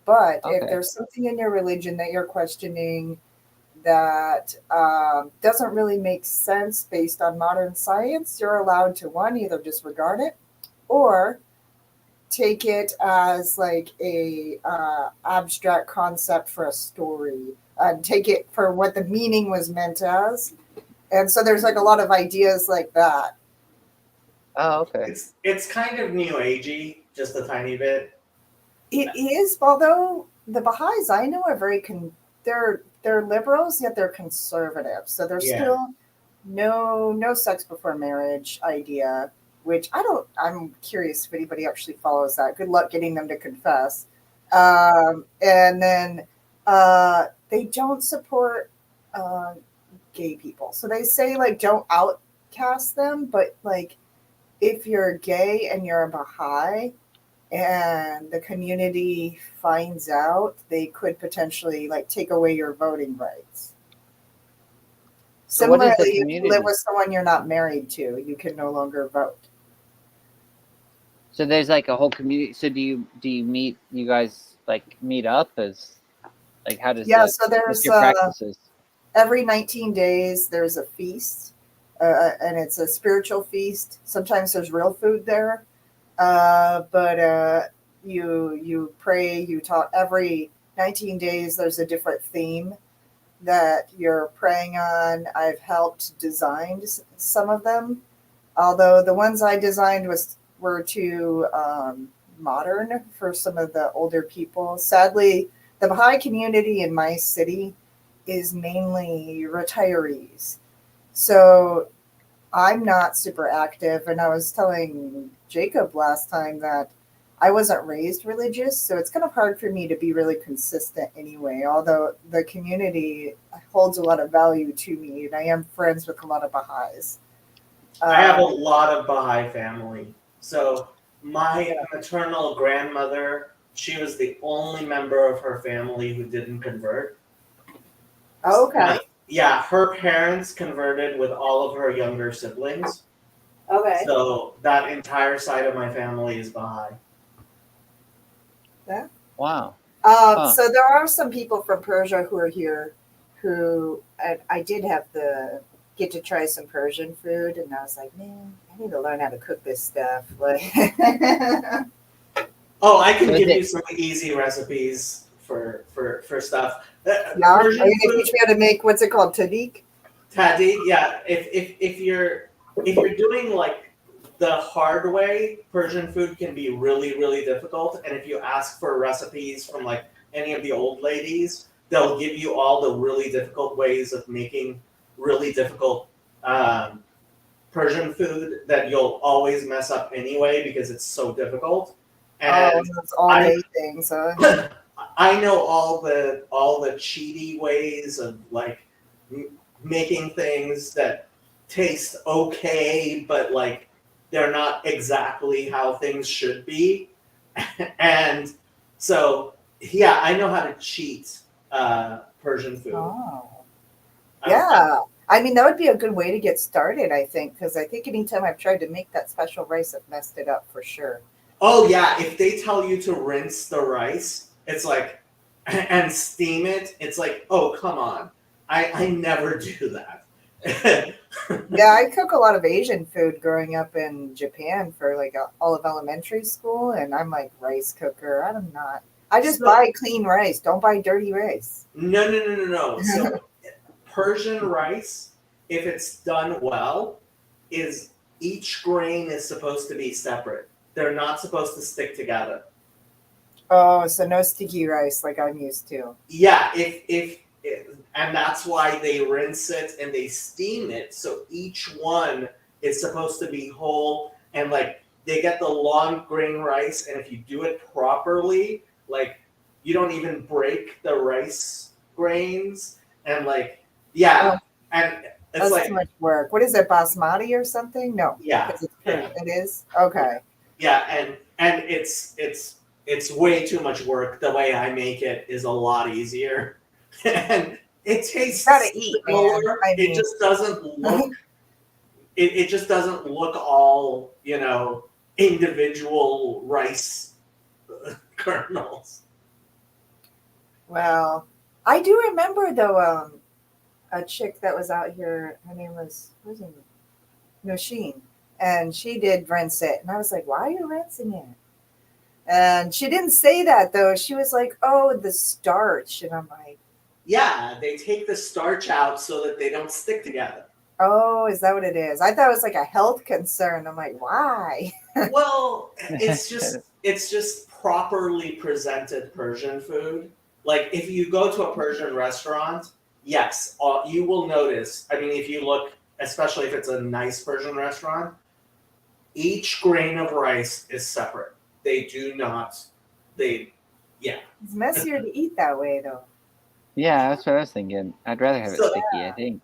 But if there's something in your religion that you're questioning that doesn't really make sense based on modern science, you're allowed to, one, either disregard it or take it as like a abstract concept for a story, and take it for what the meaning was meant as. And so there's like a lot of ideas like that. Oh, okay. It's kind of new agey, just a tiny bit. It is, although the Baha'is I know are very they're liberals, yet they're conservative. So there's still no sex before marriage idea, which I'm curious if anybody actually follows that. Good luck getting them to confess. And then they don't support gay people. So they say like don't outcast them, but like if you're gay and you're a Baha'i and the community finds out, they could potentially like take away your voting rights. So what is the Similarly, if you community? live with someone you're not married to, you can no longer vote. So there's like a whole community. So do you guys like meet up as like how does So what's there's your practices? every 19 days there's a feast, and it's a spiritual feast. Sometimes there's real food there, but you pray, you talk every 19 days, there's a different theme that you're praying on. I've helped design some of them, although the ones I designed were too modern for some of the older people. Sadly, the Baha'i community in my city is mainly retirees. So I'm not super active. And I was telling Jacob last time that I wasn't raised religious. So it's kind of hard for me to be really consistent anyway, although the community holds a lot of value to me. And I am friends with a lot of Baha'is. I have a lot of Baha'i family. So my maternal grandmother, she was the only member of her family who didn't convert. Okay. Yeah, her parents converted with all of her younger siblings. Okay. So that entire side of my family is Baha'i. Wow. Huh. So there are some people from Persia who are here who I did have get to try some Persian food, and I was like, man, I need to learn how to cook this stuff. Like, Oh, I can Was give it- you some easy recipes for stuff. yeah, are you Persian gonna food, teach me how to make what's it called, tadik? Taddy, yeah. If you're doing like the hard way, Persian food can be really, really difficult. And if you ask for recipes from like any of the old ladies, they'll give you all the really difficult ways of making really difficult Persian food that you'll always mess up anyway because it's so difficult. And Those all day things. Huh? I know all the cheaty ways of like making things that taste okay, but like they're not exactly how things should be. And so, yeah, I know how to cheat Persian food. Oh. Um, Yeah. I mean, that would be a good way to get started, I think, because I think anytime I've tried to make that special rice, I've messed it up for sure. Oh yeah, if they tell you to rinse the rice, it's like and steam it, it's like, oh come on. I never do that. Yeah, I cook a lot of Asian food growing up in Japan for like all of elementary school, and I'm like rice cooker. I'm not. I just So- buy clean rice. Don't buy dirty rice. No. So Persian rice, if it's done well, is each grain is supposed to be separate. They're not supposed to stick together. Oh, so no sticky rice like I'm used to. Yeah, if and that's why they rinse it and they steam it. So each one is supposed to be whole and like they get the long grain rice, and if you do it properly, like you don't even break the rice grains, and like yeah, and it's That's like too much work. What is it, basmati or something? No, yeah, because it's yeah. It is okay. yeah, and it's way too much work. The way I make it is a lot easier, and it tastes Gotta eat, man. similar. I mean- It just doesn't look. It just doesn't look all individual rice kernels. Well, I do remember though. A chick that was out here. Her name was Nosheen, and she did rinse it, and I was like, "Why are you rinsing it?" And she didn't say that though. She was like, "Oh, the starch," and I'm like, Yeah, they take the starch out so that they don't stick together. "Oh, is that what it is?" I thought it was like a health concern. I'm like, "Why?" Well, it's just properly presented Persian food. Like if you go to a Persian restaurant, yes, you will notice. I mean, if you look, especially if it's a nice Persian restaurant, each grain of rice is separate. They do not. It's messier to eat that way though. Yeah, that's what I was thinking. I'd rather have it So- sticky, I think.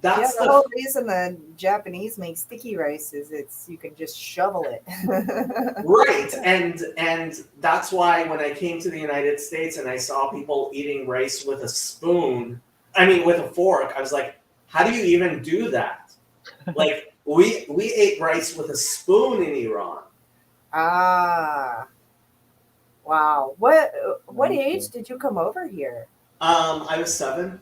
Yeah, That's the the whole reason the Japanese make sticky rice is you can just shovel it. right, and that's why when I came to the United States and I saw people eating rice with a spoon, with a fork, I was like, how do you even do that? Like we ate rice with a spoon in Iran. Ah, wow. What Okay. age did you come over here? I was 7.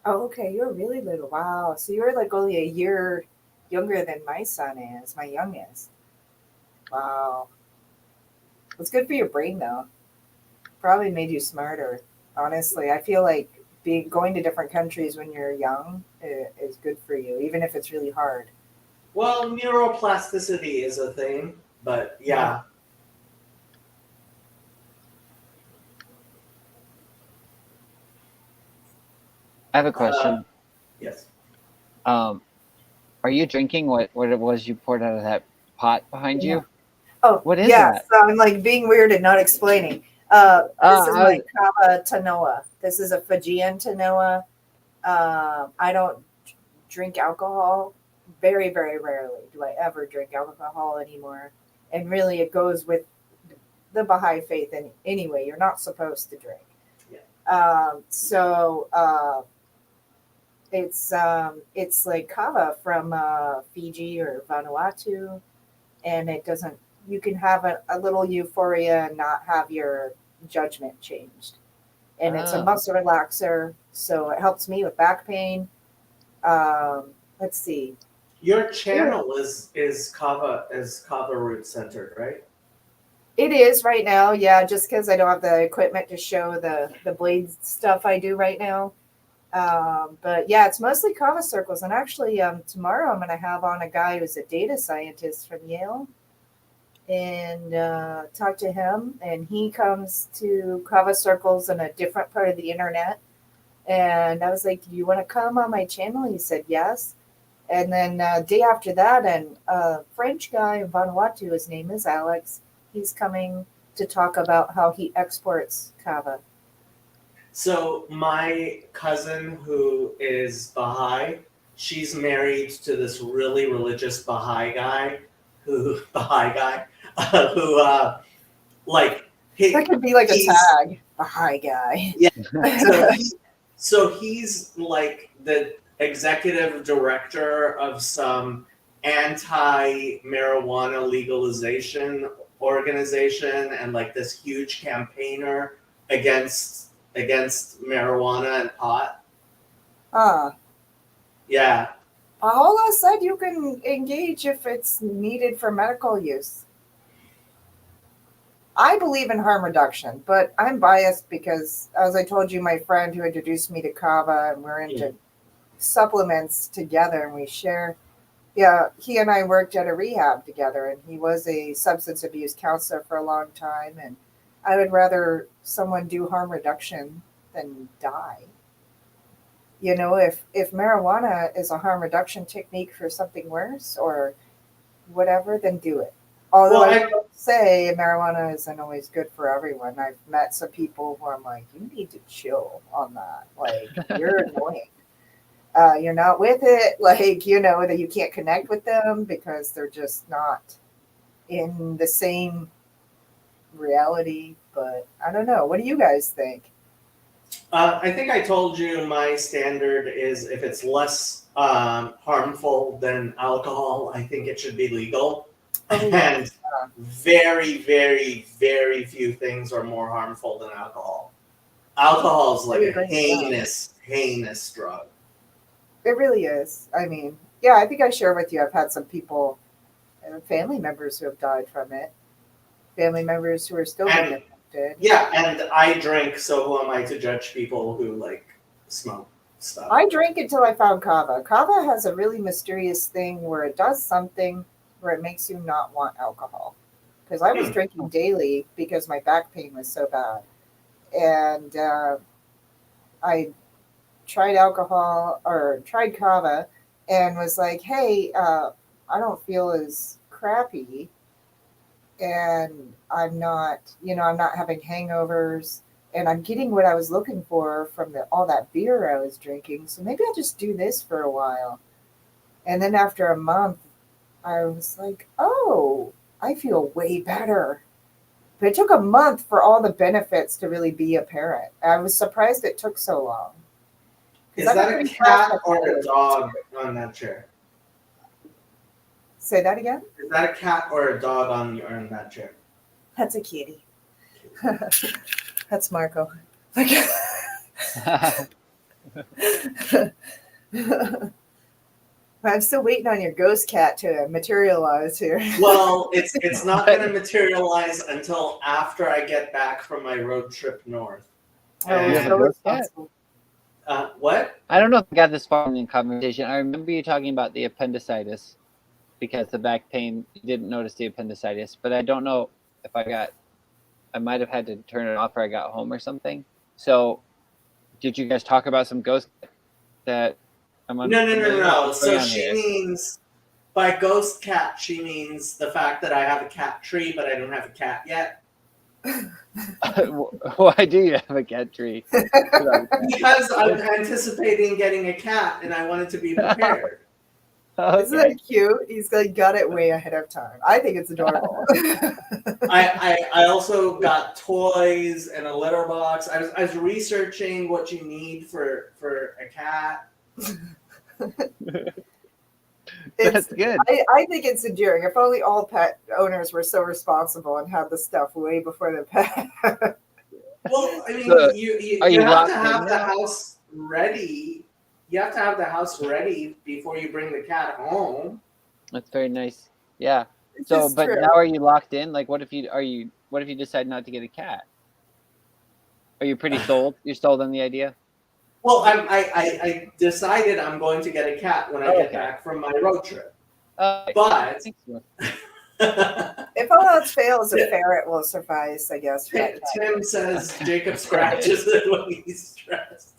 Oh, okay. You're really little. Wow. So you're like only a year younger than my son is, my youngest. Wow. It's good for your brain though. Probably made you smarter. Honestly, I feel like going to different countries when you're young is good for you, even if it's really hard. Well, neuroplasticity is a thing, but yeah. I have a question. Yes. Are you drinking what it was you poured out of that pot behind you? Oh, What is yeah. that? So I'm like being weird and not explaining. This is my Kava Tanoa. This is a Fijian Tanoa. I don't drink alcohol. Very, very rarely do I ever drink alcohol anymore. And really, it goes with the Baha'i faith. And anyway, you're not supposed to drink. Yeah. It's like kava from Fiji or Vanuatu, and it doesn't. You can have a little euphoria and not have your judgment changed. And it's a muscle relaxer, so it helps me with back pain. Let's see. Your channel is Kava root centered, right? It is right now, yeah. Just because I don't have the equipment to show the blade stuff I do right now. But yeah, it's mostly Kava circles. And actually, tomorrow I'm going to have on a guy who's a data scientist from Yale and talk to him. And he comes to Kava circles in a different part of the internet. And I was like, do you want to come on my channel? He said, yes. And then day after that, and a French guy in Vanuatu, his name is Alex, he's coming to talk about how he exports Kava. So my cousin who is Baha'i, she's married to this really religious Baha'i guy who like that could be like a tag, Baha'i guy. Yeah. So he's like the executive director of some anti-marijuana legalization organization and like this huge campaigner against marijuana and pot. Yeah. Paola said you can engage if it's needed for medical use. I believe in harm reduction, but I'm biased because, as I told you, my friend who introduced me to Kava, and we're into supplements together, and we share. Yeah, he and I worked at a rehab together, and he was a substance abuse counselor for a long time, and I would rather someone do harm reduction than die. You know, if marijuana is a harm reduction technique for something worse or whatever, then do it. Although I will say marijuana isn't always good for everyone. I've met some people who I'm like, you need to chill on that. Like, you're annoying. You're not with it. Like, you know, that you can't connect with them because they're just not in the same reality. But I don't know. What do you guys think? I think I told you my standard is if it's less harmful than alcohol, I think it should be legal. And very, very, very few things are more harmful than alcohol. Alcohol is like a heinous drug. It really is. I mean, yeah, I think I share with you. I've had some people, family members who have died from it. Family members who are still being affected. Yeah, and I drink, so who am I to judge people who like smoke stuff? I drank until I found Kava. Kava has a really mysterious thing where it does something where it makes you not want alcohol. Because I was drinking daily because my back pain was so bad. And I tried tried Kava and was like, hey, I don't feel as crappy. And I'm not having hangovers. And I'm getting what I was looking for from all that beer I was drinking. So maybe I'll just do this for a while. And then after a month, I was like, oh, I feel way better. But it took a month for all the benefits to really be apparent. I was surprised it took so long. Is that a cat or a dog on that chair? Say that again? Is that a cat or a dog on that chair? That's a kitty. That's Marco. I'm still waiting on your ghost cat to materialize here. Well, it's not going to materialize until after I get back from my road trip north. Oh, You have a so ghost cat? responsible. What? I don't know if I got this far in the conversation. I remember you talking about the appendicitis because the back pain. You didn't notice the appendicitis, but I don't know if I might have had to turn it off or I got home or something. So, did you guys talk about some ghost that I'm No. unfamiliar with? What's So going on she here? means, by ghost cat, she means the fact that I have a cat tree, but I don't have a cat yet. Why do you have a cat tree? Because I'm anticipating getting a cat and I wanted to be prepared. Isn't that cute? He's like got it way ahead of time. I think it's adorable. I also got toys and a litter box. I was researching what you need for a cat. That's good. I think it's endearing. If only all pet owners were so responsible and had the stuff way before the pet. Well, I mean, So, you are you have to locked in have the now? house ready. You have to have the house ready before you bring the cat home. That's very nice. Yeah. This So, is but true. now are you locked in? Like, what if you decide not to get a cat? Are you pretty sold? You're sold on the idea? Well, I decided I'm going to get a cat when I get Okay. back from my road trip. But But If all else fails, a ferret will suffice, I guess. For that cat. Tim says Jacob scratches it when he's stressed.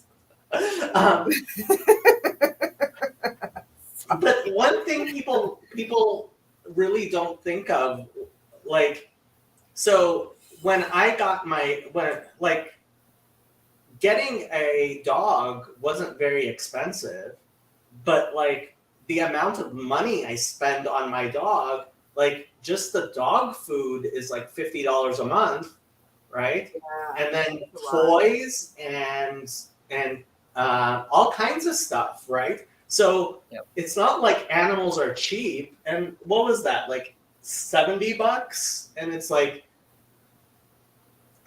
But one thing people really don't think of, like, so when I got getting a dog wasn't very expensive, but like the amount of money I spend on my dog, like just the dog food is like $50 a month, right? Yeah. And then That's a lot. toys and all kinds of stuff, right? So Yep. it's not like animals are cheap. And what was that, like $70? And it's like,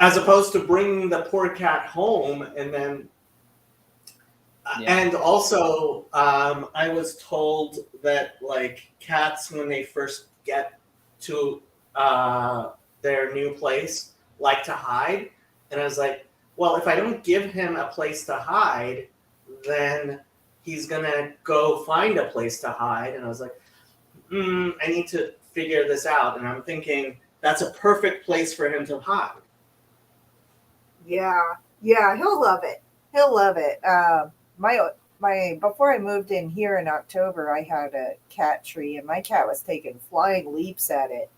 as opposed to bringing the poor cat home and then. Yeah. And also, I was told that like cats, when they first get to their new place, like to hide. And I was like, well, if I don't give him a place to hide, then he's gonna go find a place to hide. And I was like, I need to figure this out. And I'm thinking that's a perfect place for him to hide. Yeah, he'll love it. He'll love it. My before I moved in here in October, I had a cat tree, and my cat was taking flying leaps at it,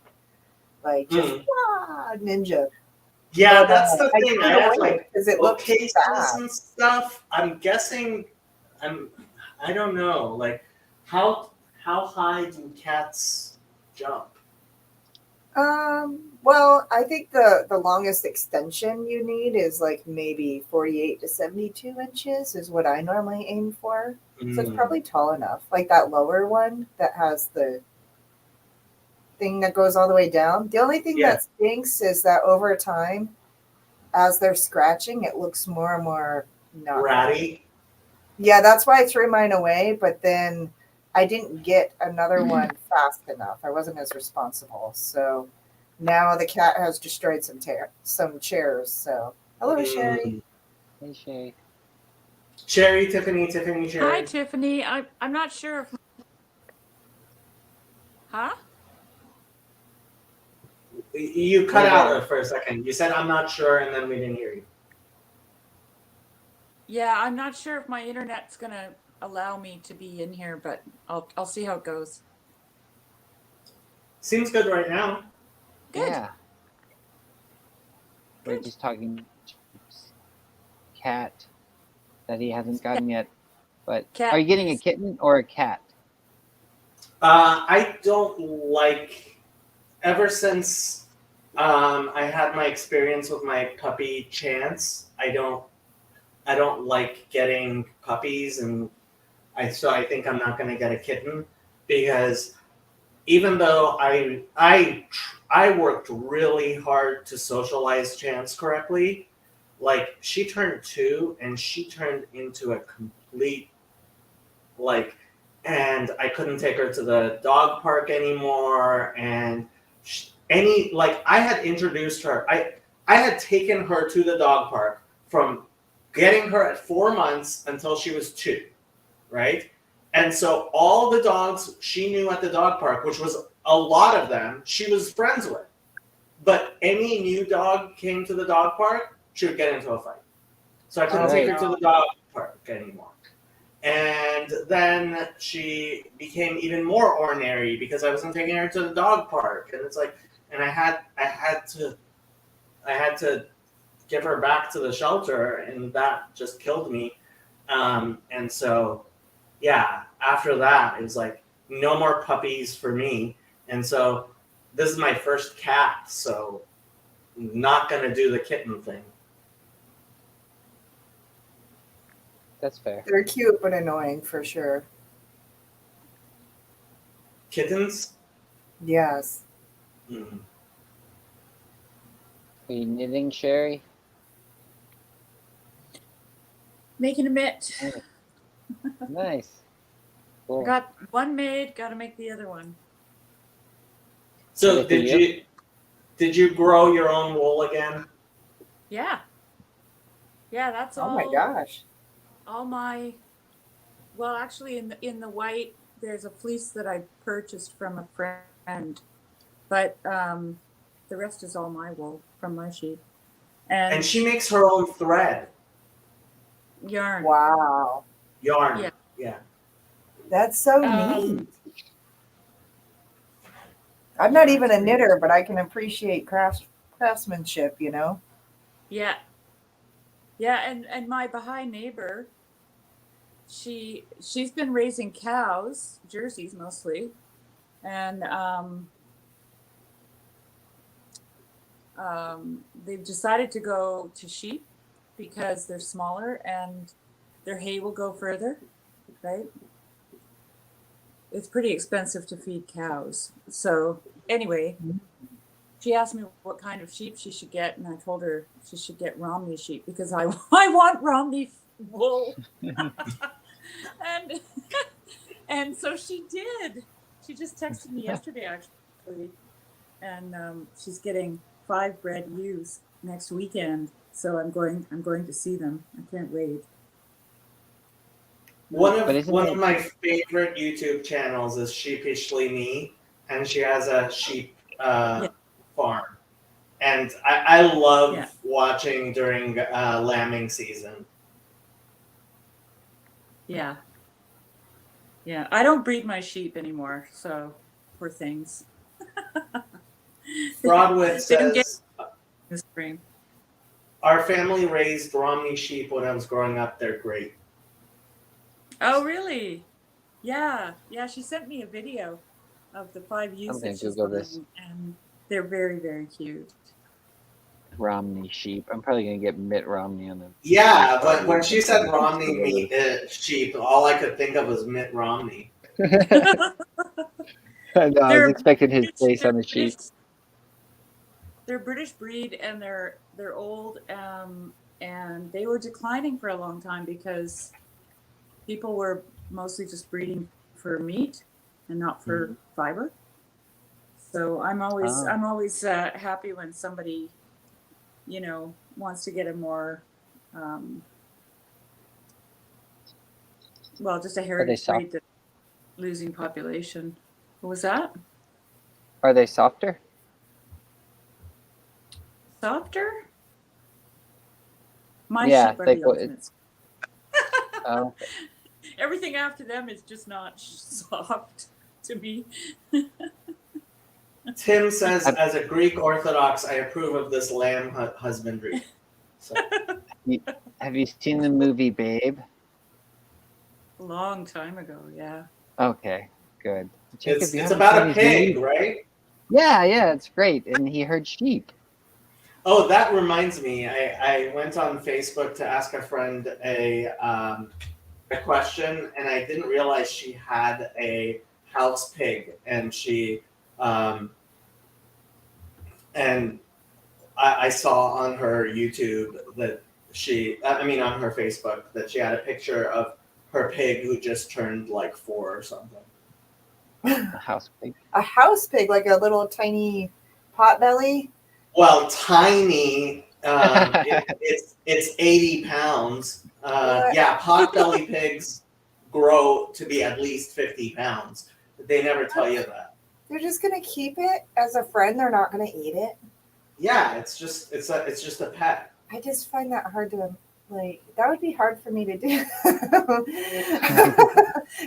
like just ninja. Yeah, But, that's the I thing. threw I it have away like because it looked bookcases bad. and stuff. I'm guessing. I don't know. Like, how high do cats jump? Well, I think the longest extension you need is like maybe 48 to 72 inches is what I normally aim for. So it's probably tall enough. Like that lower one that has the thing that goes all the way down. The only thing Yeah. that stinks is that over time, as they're scratching, it looks more and more not Ratty. Yeah, that's why I threw mine away, but then I didn't get another one fast enough. I wasn't as responsible. So now the cat has destroyed some chairs. So hello, Sherry. Hey, Shay. Sherry, Tiffany, Sherry. Hi, Tiffany. I'm not sure if. Huh? You cut out for a second. You said I'm not sure, and then we didn't hear you. Yeah, I'm not sure if my internet's gonna allow me to be in here, but I'll see how it goes. Seems good right now. Good. Yeah. We're Good. just talking cat that he hasn't gotten yet. But Cat. are you getting a kitten or a cat? I don't like. Ever since I had my experience with my puppy Chance, I don't like getting puppies, and so I think I'm not going to get a kitten, because even though I worked really hard to socialize Chance correctly, like she turned 2 and she turned into a complete and I couldn't take her to the dog park anymore, and I had introduced her. I had taken her to the dog park, from getting her at 4 months until she was 2, right? And so all the dogs she knew at the dog park, which was a lot of them, she was friends with. But any new dog came to the dog park, she would get into a fight. So I couldn't take her to the dog park anymore. And then she became even more ornery because I wasn't taking her to the dog park. And it's like, and I had to give her back to the shelter, and that just killed me. And so, yeah, after that, it was like, no more puppies for me. And so this is my first cat, so not going to do the kitten thing. That's fair. They're cute but annoying for sure. Kittens? Yes. Mm. Are you knitting, Sherry? Making a mitt. Nice. I Cool. got one made, got to make the other one. So Good for did you grow your own wool again? Yeah. Yeah, that's Oh all. my gosh. All my, well, actually, in the white, there's a fleece that I purchased from a friend, but the rest is all my wool from my sheep And she makes her own thread, yarn. Wow. yarn. Yeah. Yeah. That's so neat. I'm not even a knitter, but I can appreciate craftsmanship, you know? Yeah. Yeah, and my Baha'i neighbor, she's been raising cows, Jerseys mostly, and they've decided to go to sheep because they're smaller and their hay will go further, right? It's pretty expensive to feed cows. So anyway, she asked me what kind of sheep she should get, and I told her she should get Romney sheep because I want Romney wool. and so she did. She just texted me yesterday actually, and she's getting 5 bred ewes next weekend. So I'm going to see them. I can't wait. One But of isn't one it- of my favorite YouTube channels is Sheepishly Me, and she has a sheep farm, and I love watching during lambing season. Yeah. Yeah. I don't breed my sheep anymore, so poor things. Broadwood They can get says, this spring. our family raised Romney sheep when I was growing up. They're great. Oh, really? Yeah. Yeah. She sent me a video of the 5 ewes I'm gonna that she's Google this. buying, and they're very, very cute. Romney sheep. I'm probably gonna get Mitt Romney on them. Yeah, but when she said Romney sheep, all I could think of was Mitt Romney. I know, I They're was expecting his British- face they're on the sheep. British- They're British breed, and they're old, and they were declining for a long time because people were mostly just breeding for meat and not for fiber. So I'm always happy when somebody, wants to get a more, just a heritage soft? breed that's losing population. What was that? Are they softer? Softer? My Yeah, sheep are they the go- ultimate. Oh, Everything after them is just not soft to me. Tim says, as a Greek Orthodox, I approve of this lamb husbandry. So, have you seen the movie Babe? A long time ago, yeah. Okay, good. Jacob, it's you it's haven't about seen a these pig, movies? right? Yeah, it's great. And he heard sheep. Oh, that reminds me. I went on Facebook to ask a friend a question, and I didn't realize she had a house pig, and and I saw on her YouTube that on her Facebook that she had a picture of her pig who just turned like 4 or something. A house pig. A house pig, like a little tiny potbelly. Well, tiny It's 80 pounds. What? Yeah, potbelly pigs grow to be at least 50 pounds. But they never tell you that. They're just gonna keep it as a friend. They're not gonna eat it. Yeah, it's just a pet. I just find that hard to like. That would be hard for me to do.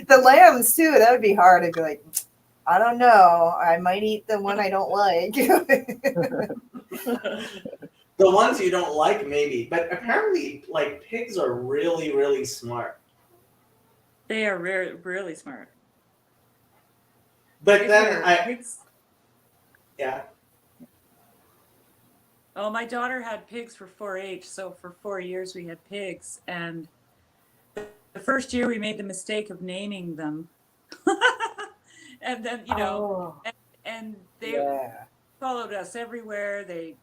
The lambs too. That would be hard. I'd be like, I don't know. I might eat the one I don't like. The ones you don't like, maybe. But apparently, like, pigs are really, really smart. They are really smart. But then Pigs. yeah. Oh, my daughter had pigs for 4-H, so for 4 years we had pigs, and the first year we made the mistake of naming them, and then and they yeah. followed us everywhere. They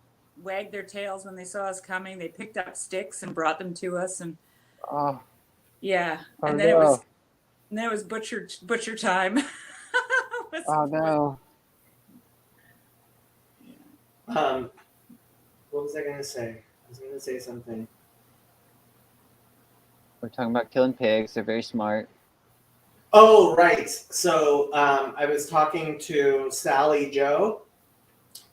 wagged their tails when they saw us coming. They picked up sticks and brought them to us, and Oh, yeah, oh and then no. it was butcher time. Oh no. What was I gonna say? I was gonna say something. We're talking about killing pigs. They're very smart. Oh, right. So I was talking to Sally Joe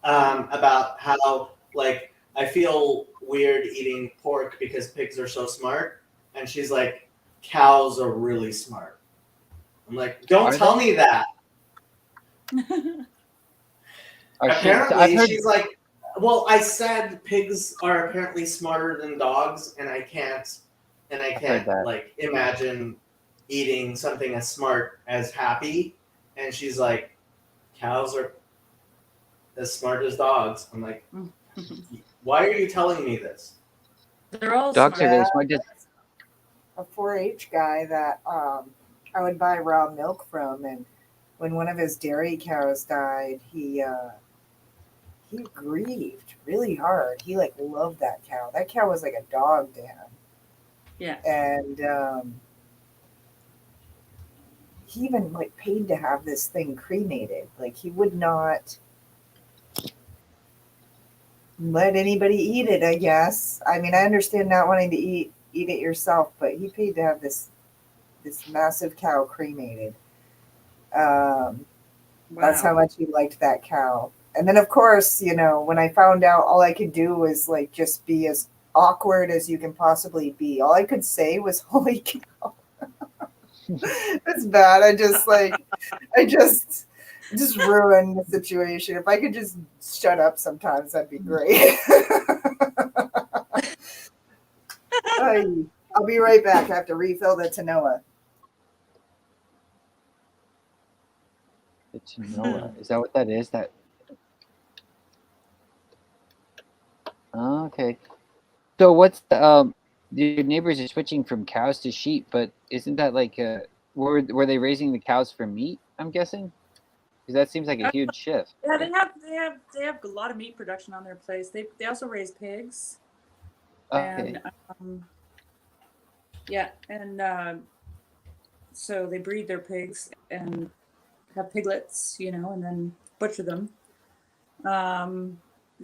about how, like, I feel weird eating pork because pigs are so smart, and she's like, cows are really smart. I'm like, don't Are tell me that. Apparently, she's like, well, I said pigs are apparently smarter than dogs, and I can't heard that. like imagine eating something as smart as Happy. And she's like, cows are as smart as dogs. I'm like, why are you telling me this? They're all Dogs are smart. very smart. Just, A 4-H guy that I would buy raw milk from, and when one of his dairy cows died, he grieved really hard. He like loved that cow. That cow was like a dog to him. Yeah. And he even like paid to have this thing cremated. Like he would not let anybody eat it, I guess. I mean, I understand not wanting to eat it yourself, but he paid to have this massive cow cremated. That's how much he liked that cow. And then, of course, when I found out, all I could do was like just be as awkward as you can possibly be. All I could say was "Holy cow!" It's bad. I just ruined the situation. If I could just shut up sometimes, that'd be great. I'll be right back. I have to refill the Tanoa. the Tanoa. Is that what that is? That. Oh, okay. So what's the your neighbors are switching from cows to sheep, but isn't that like were they raising the cows for meat? I'm guessing, because that seems like a huge shift. Yeah, they have a lot of meat production on their place. They also raise pigs. Okay. And so they breed their pigs and have piglets, and then butcher them.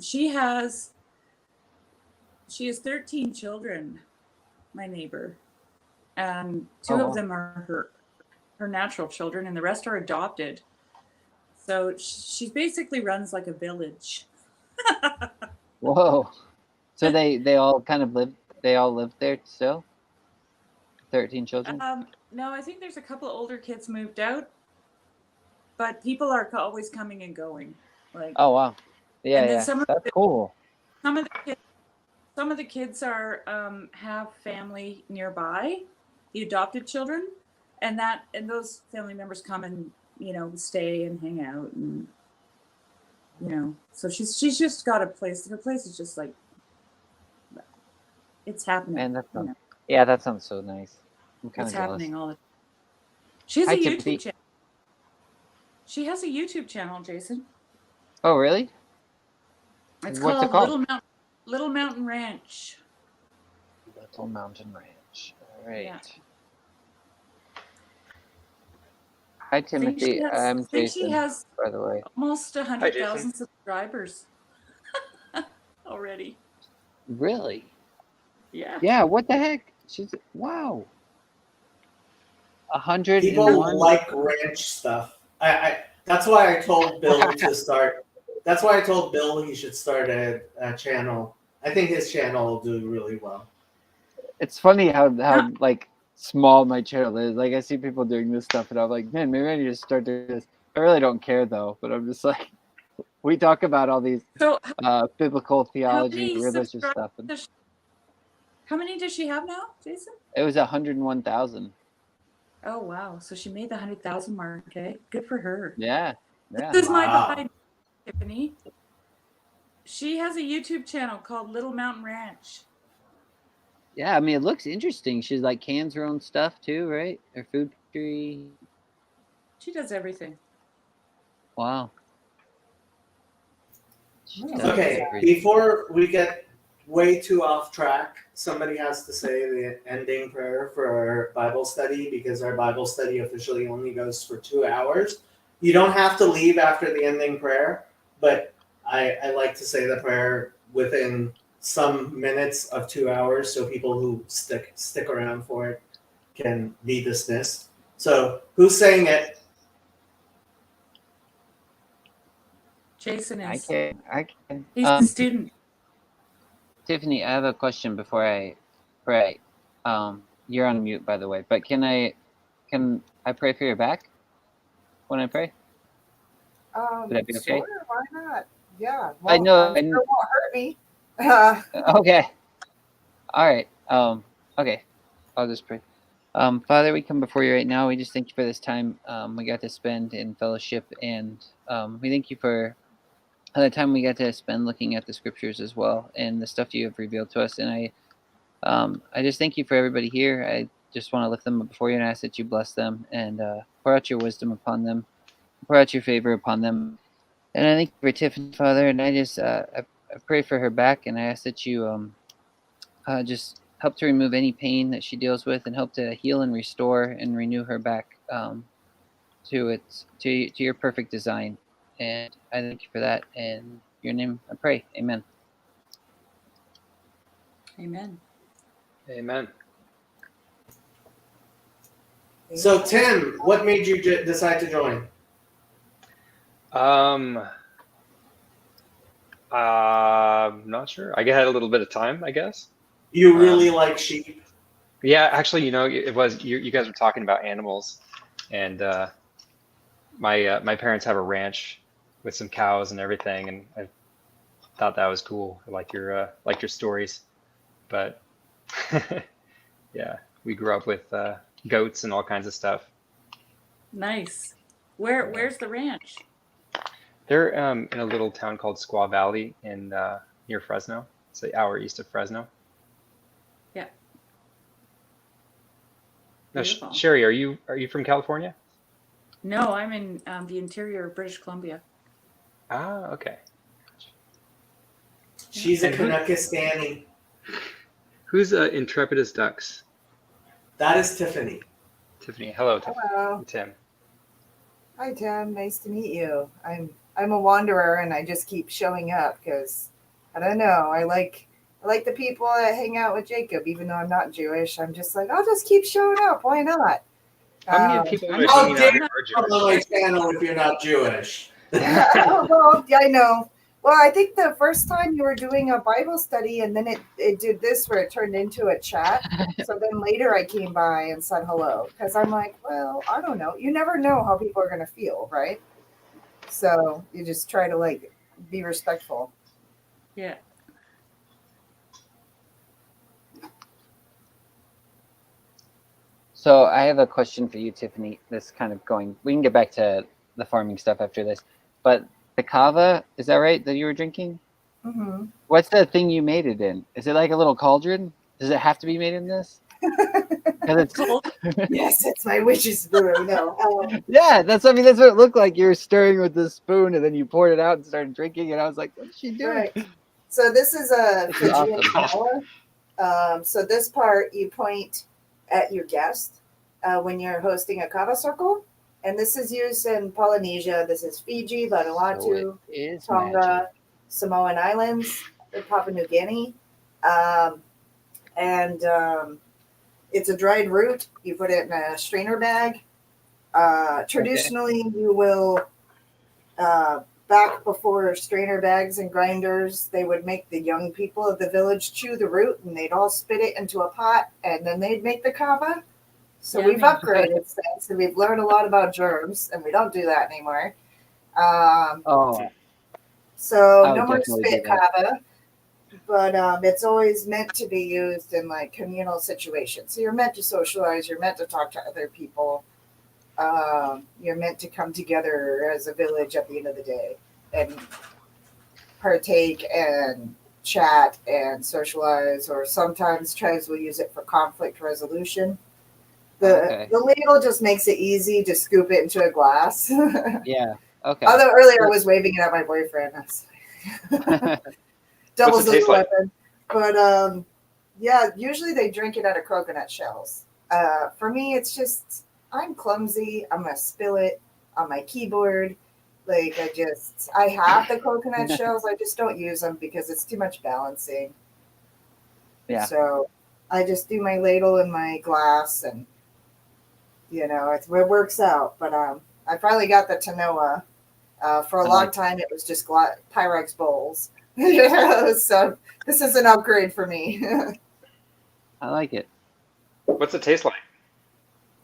She has 13 children, my neighbor, and two of them are her natural children, and the rest are adopted. So she basically runs like a village. Whoa. So they all kind of live. They all live there still. 13 children. No, I think there's a couple of older kids moved out, but people are always coming and going. Like, oh wow. Yeah, and then yeah. That's cool. Some of the kids are have family nearby, the adopted children, and those family members come and stay and hang out, and so she's just got a place. Her place is just like it's happening. Man, that sounds, yeah, that sounds so nice. I'm kind it's of jealous. happening all the time. She has Hi, a Timothy. YouTube channel. She has a YouTube channel, Jason. Oh really? It's What's it called called? Little Mountain Ranch. Little Mountain Ranch. All right. Yeah. Hi Timothy. I'm I think she Jason. has By the way. almost 100,000 subscribers already. Really? Yeah. Yeah. What the heck? She's wow. People 101. like ranch stuff. I that's why I told Bill to start. That's why I told Bill he should start a channel. I think his channel will do really well. It's funny how like small my channel is. Like I see people doing this stuff, and I'm like, man, maybe I need to start doing this. I really don't care though, but I'm just like, we talk about all these So biblical how theology, many religious subscribers stuff, and how many does she have now, Jason? it was 101,000. Oh wow. So she made the 100,000 mark. Okay. Good for her. Yeah, yeah. This is my Wow. bride, Tiffany. She has a YouTube channel called Little Mountain Ranch. Yeah, I mean, it looks interesting. She's like cans her own stuff too, right? Her food tree. She does everything. Wow. She does Okay, everything. before we get way too off track, somebody has to say the ending prayer for our Bible study because our Bible study officially only goes for 2 hours. You don't have to leave after the ending prayer, but I like to say the prayer within some minutes of 2 hours so people who stick around for it can be dismissed. So who's saying it? Jason I is. can. He's a student. Tiffany, I have a question before I pray. You're on mute, by the way, but can I pray for your back when I pray? Would that be okay? Sure, why not? Yeah. I know, I'm sure and- it won't hurt me. Okay. All right. Okay. I'll just pray. Father, we come before you right now. We just thank you for this time we got to spend in fellowship, and we thank you for the time we got to spend looking at the scriptures as well and the stuff you have revealed to us. And I just thank you for everybody here. I just want to lift them up before you and ask that you bless them and pour out your wisdom upon them, pour out your favor upon them. And I thank you for Tiffany, Father, and I just I pray for her back, and I ask that you just help to remove any pain that she deals with, and help to heal and restore and renew her back to your perfect design. And I thank you for that. In your name, I pray. Amen. Amen. Amen. So Tim, what made you decide to join? Not sure. I had a little bit of time, I guess. You really like sheep? Yeah, actually, it was you guys were talking about animals, and my parents have a ranch with some cows and everything, and I thought that was cool. I like your stories, but yeah, we grew up with goats and all kinds of stuff. Nice. Where's the ranch? They're in a little town called Squaw Valley in near Fresno. It's an hour east of Fresno. Yeah. Now, Beautiful. Sherry, are you from California? No, I'm in the interior of British Columbia. Ah, okay. She's a And who- Canuckistani. Who's Intrepidus Ducks? That is Tiffany. Tiffany. Hello, Tiffany. Hello. Tim. Hi, Tim. Nice to meet you. I'm a wanderer, and I just keep showing up because I don't know. I like the people that hang out with Jacob, even though I'm not Jewish. I'm just like, I'll just keep showing up. Why not? How many people I'm are not- How hanging out dare here you are come on Jewish? my channel if you're not Jewish? Well, yeah, I know. Well, I think the first time you were doing a Bible study, and then it did this where it turned into a chat. So then later I came by and said hello because I'm like, well, I don't know. You never know how people are going to feel, right? So you just try to like be respectful. Yeah. So I have a question for you, Tiffany. This kind of going. We can get back to the farming stuff after this, but the kava, is that right that you were drinking? Mm-hmm. What's the thing you made it in? Is it like a little cauldron? Does it have to be made in this? 'Cause it's Cool. Yes, it's my witch's brew. No. yeah, that's what it looked like. You were stirring with this spoon, and then you poured it out and started drinking. And I was like, "What's she doing?" Right. So this is a This is Fijian awesome. kava. So this part you point at your guest when you're hosting a kava circle, and this is used in Polynesia. This is Fiji, Vanuatu, So it is Tonga, magic. Samoan Islands, Papua New Guinea. And it's a dried root. You put it in a strainer bag. Traditionally, you will, back before strainer bags and grinders, they would make the young people of the village chew the root, and they'd all spit it into a pot, and then they'd make the kava. So we've Yummy. upgraded since, and we've learned a lot about germs, and we don't do that anymore. Oh, So I would no more definitely do spit that. kava, but it's always meant to be used in like communal situations. So you're meant to socialize, you're meant to talk to other people. You're meant to come together as a village at the end of the day and partake and chat and socialize, or sometimes tribes will use it for conflict resolution. Okay. The ladle just makes it easy to scoop it into a glass. Yeah. Okay. Although earlier I was waving it at my boyfriend. Doubles What's it as a taste like? weapon. But yeah, usually they drink it out of coconut shells. For me, it's just, I'm clumsy. I'm going to spill it on my keyboard. Like, I have the coconut shells. I just don't use them because it's too much balancing. Yeah. So I just do my ladle in my glass, and, it works out. But I finally got the Tanoa. For a I long like- time, it was just Pyrex bowls. So this is an upgrade for me. I like it. What's it taste like?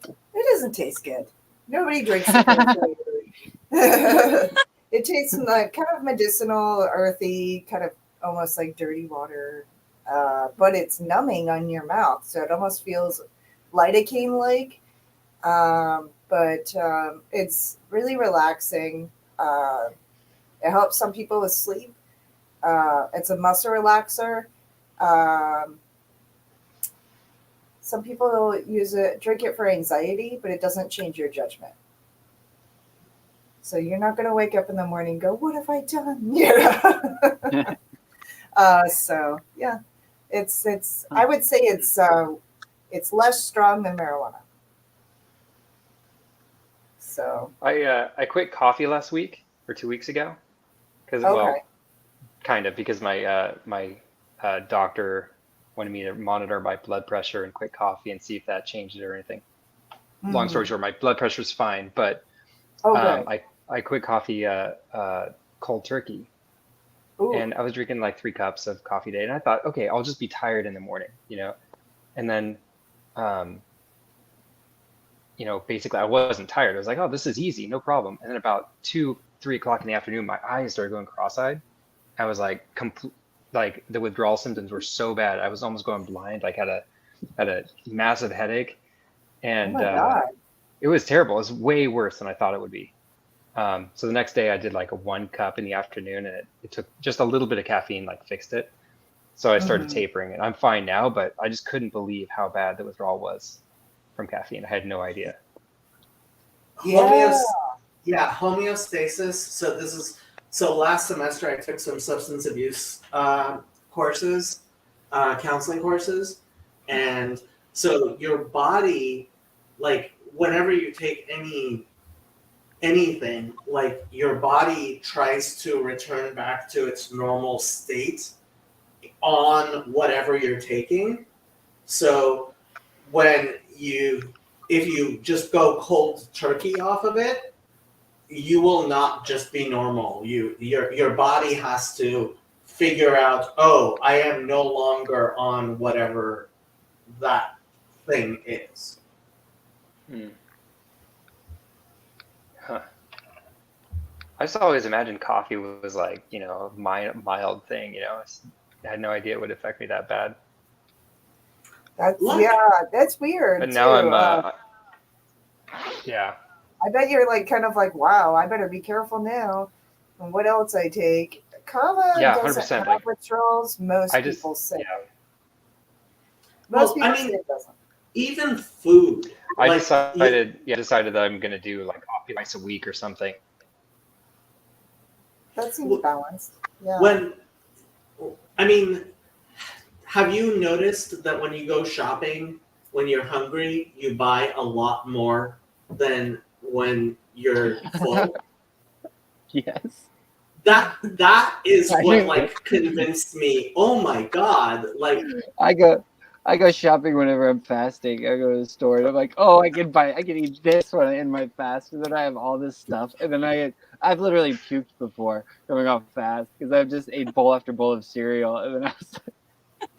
It doesn't taste good. Nobody drinks it. It tastes like kind of medicinal, earthy, kind of almost like dirty water. But it's numbing on your mouth, so it almost feels lidocaine-like. But it's really relaxing. It helps some people with sleep. It's a muscle relaxer. Some people drink it for anxiety, but it doesn't change your judgment. So you're not going to wake up in the morning and go, "What have I done?" So yeah, it's. I would say it's less strong than marijuana. So I quit coffee last week or 2 weeks ago because okay. because my doctor wanted me to monitor my blood pressure and quit coffee and see if that changed it or anything. Long story short, my blood pressure's fine, but Okay. I quit coffee cold turkey, Ooh. and I was drinking like 3 cups of coffee a day, and I thought, okay, I'll just be tired in the morning, and then basically I wasn't tired. I was like, oh, this is easy, no problem. And then about 2-3 o'clock in the afternoon, my eyes started going cross-eyed. I was like, like the withdrawal symptoms were so bad. I was almost going blind. Like had a massive headache, Oh and my God. it was terrible. It was way worse than I thought it would be. So the next day I did like a 1 cup in the afternoon, and it took just a little bit of caffeine, like fixed it. So I started tapering, and I'm fine now, but I just couldn't believe how bad the withdrawal was from caffeine. I had no idea. Yeah. Homeostasis. So last semester I took some substance abuse courses, counseling courses, and so your body, like whenever you take anything, like your body tries to return back to its normal state on whatever you're taking. So if you just go cold turkey off of it, you will not just be normal. Your body has to figure out, oh, I am no longer on whatever that thing is. Huh. I just always imagined coffee was like, a mild thing, I had no idea it would affect me that bad. That's weird. But now too. I'm, yeah. I bet you're like kind of like, wow, I better be careful now. And what else I take? Kava Yeah, doesn't 100%, have like, withdrawals. Most people say. yeah. Most Well, people say it doesn't. Even food. I like, decided that I'm gonna do like coffee twice a week or something. That seems balanced. Yeah. Have you noticed that when you go shopping, when you're hungry, you buy a lot more than when you're full? Yes. That is I what knew like convinced me. Oh my god! Like I go shopping whenever I'm fasting. I go to the store and I'm like, oh, I can eat this when I end my fast, and then I have all this stuff, and then I've literally puked before coming off fast because I've just ate bowl after bowl of cereal, and then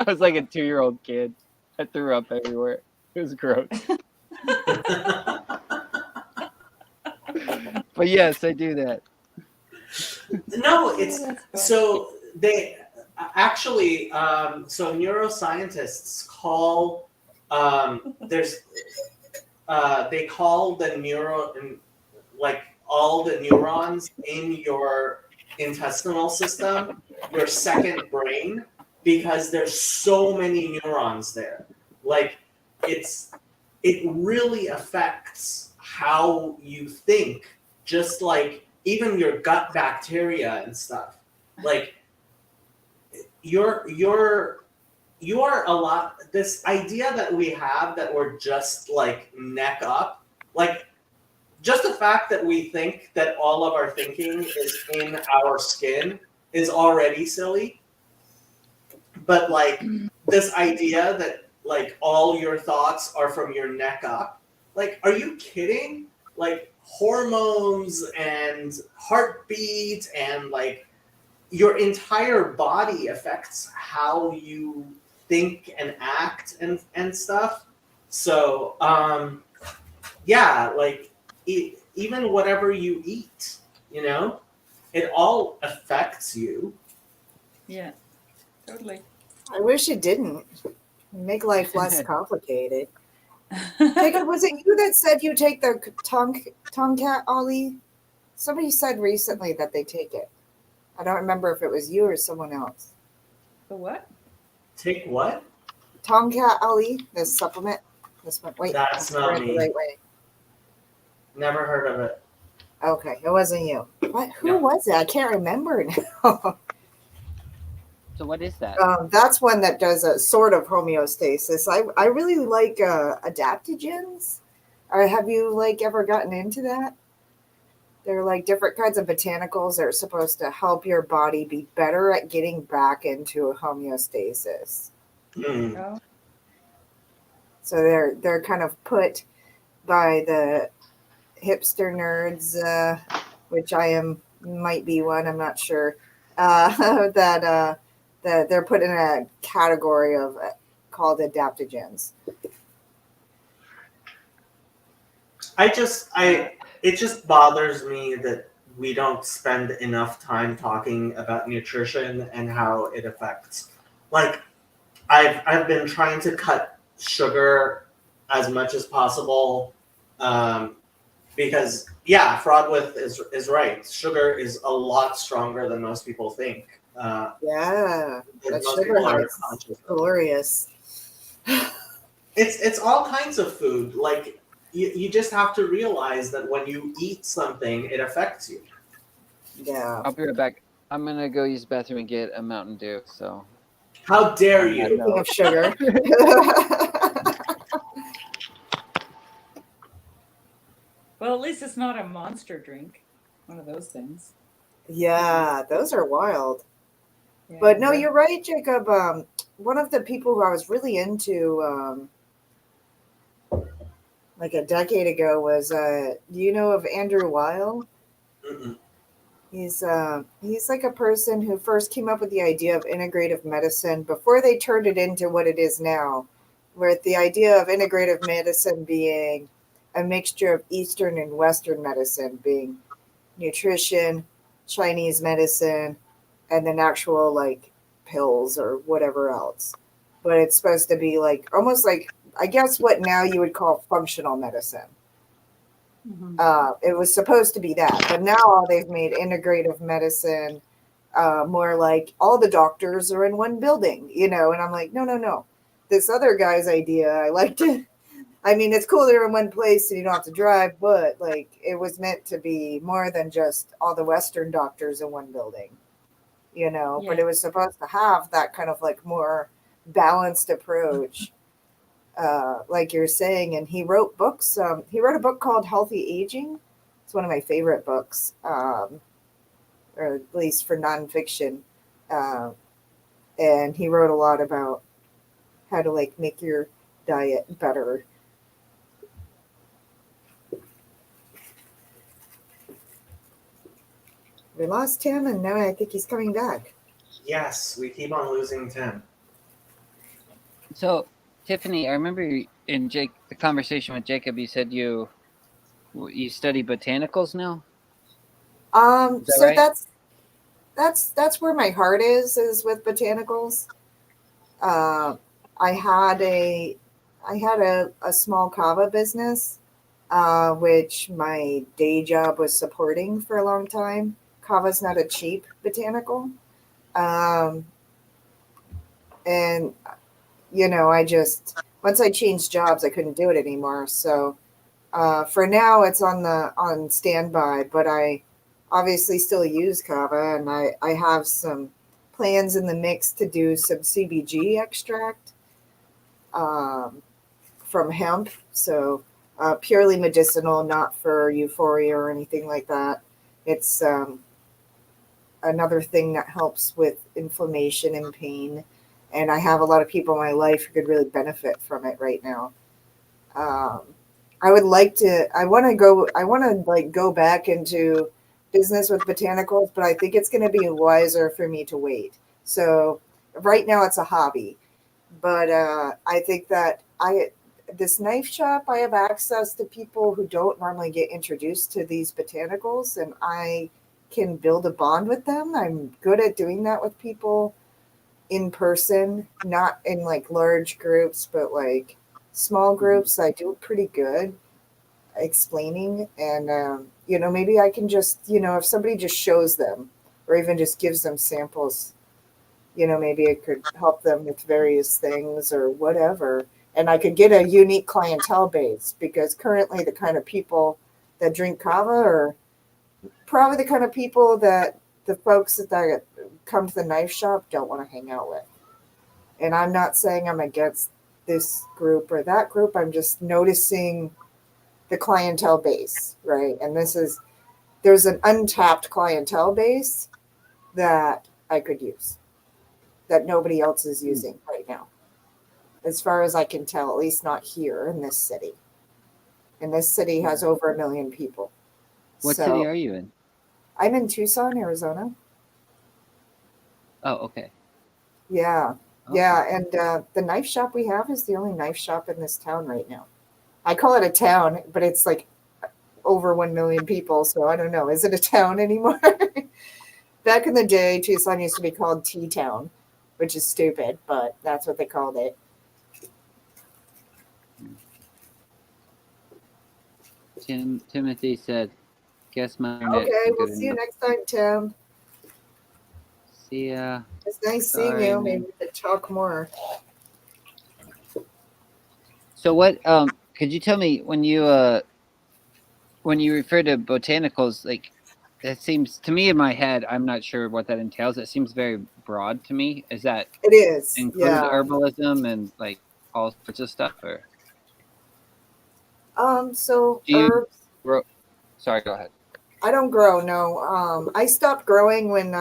I was like a 2-year-old kid. I threw up everywhere. It was gross. But yes, I do that. no, it's That's fun. so they actually so neuroscientists call there's they call the like all the neurons in your intestinal system your second brain because there's so many neurons there. Like it really affects how you think, just like even your gut bacteria and stuff. Like you are a lot, this idea that we have that we're just like neck up, like just the fact that we think that all of our thinking is in our skin is already silly. But like this idea that like all your thoughts are from your neck up, like are you kidding? Like hormones and heartbeat and like your entire body affects how you think and act and stuff. So yeah, like even whatever you eat, you know, it all affects you. Yeah, totally. I wish it didn't. Make life less complicated. Jacob, was it you that said you take the Tomcat, Ollie? Somebody said recently that they take it. I don't remember if it was you or someone else. The what? Take what? Tomcat, Ali, this supplement. This one. Wait, That's I'm not doing it me. the right way. Never heard of it. Okay, it wasn't you. What? Who No. was it? I can't remember now. So what is that? That's one that does a sort of homeostasis. I really like adaptogens. Or have you like ever gotten into that? They're like different kinds of botanicals that are supposed to help your body be better at getting back into a homeostasis. Hmm. Oh, So they're kind of put by the hipster nerds, which might be one. I'm not sure. That they're put in a category of called adaptogens. It just bothers me that we don't spend enough time talking about nutrition and how it affects. Like I've been trying to cut sugar as much as possible, because yeah, Fraudwith is right. Sugar is a lot stronger than most people think. Yeah, Than that most sugar people are high is conscious of. glorious. It's all kinds of food. Like you just have to realize that when you eat something, it affects you. Yeah. I'll be right back. I'm gonna go use the bathroom and get a Mountain Dew. So How dare Yeah, you? Speaking of sugar. well, at least it's not a monster drink. One of those things. Yeah, those are wild. Yeah. But no, you're right, Jacob. One of the people who I was really into like a decade ago was do you know of Andrew Weil? Mm-mm. He's like a person who first came up with the idea of integrative medicine before they turned it into what it is now, with the idea of integrative medicine being a mixture of Eastern and Western medicine, being nutrition, Chinese medicine, and then actual like pills or whatever else. But it's supposed to be like almost like, I guess, what now you would call functional medicine. Mhm. It was supposed to be that, but now they've made integrative medicine more like all the doctors are in one building, you know. And I'm like, no. This other guy's idea, I liked it. I mean, it's cool they're in one place and you don't have to drive, but like it was meant to be more than just all the Western doctors in one building, you know. But Yeah. it was supposed to have that kind of like more balanced approach. Like you're saying, and he wrote books. He wrote a book called Healthy Aging. It's one of my favorite books. or at least for nonfiction. And he wrote a lot about how to like make your diet better. We lost Tim, and now I think he's coming back. Yes, we keep on losing Tim. So, Tiffany, I remember in the conversation with Jacob, you said you study botanicals now. Is that So right? that's where my heart is with botanicals. I had a small kava business, which my day job was supporting for a long time. Kava's not a cheap botanical, and I just once I changed jobs, I couldn't do it anymore. So for now, it's on standby, but I obviously still use kava, and I have some plans in the mix to do some CBG extract from hemp. So purely medicinal, not for euphoria or anything like that. It's another thing that helps with inflammation and pain. And I have a lot of people in my life who could really benefit from it right now. I want to like go back into business with botanicals, but I think it's going to be wiser for me to wait. So right now it's a hobby, but I think that this knife shop, I have access to people who don't normally get introduced to these botanicals, and I can build a bond with them. I'm good at doing that with people in person, not in like large groups, but like small groups. I do pretty good explaining, and maybe I can just, if somebody just shows them or even just gives them samples, maybe it could help them with various things or whatever. And I could get a unique clientele base, because currently the kind of people that drink kava are probably the kind of people that the folks that come to the knife shop don't want to hang out with. And I'm not saying I'm against this group or that group. I'm just noticing the clientele base, right? And there's an untapped clientele base that I could use that nobody else is using right now, as far as I can tell, at least not here in this city. And this city has over 1 million people. What So city are you in? I'm in Tucson, Arizona. Oh, okay. Yeah. Okay. Yeah. And the knife shop we have is the only knife shop in this town right now. I call it a town, but it's like over 1 million people. So I don't know. Is it a town anymore? Back in the day, Tucson used to be called T-Town, which is stupid, but that's what they called it. Timothy said, "Guess my internet Okay, isn't we'll good see you enough." next time, Tim. See ya. It's nice seeing Sorry, you. man. Maybe we could talk more. So what? Could you tell me when you refer to botanicals, like that seems to me in my head, I'm not sure what that entails. It seems very broad to me. Is that It is, include yeah. herbalism and like all sorts of stuff, or So do you herbs, grow? Sorry, go ahead. I don't grow, no. I stopped growing when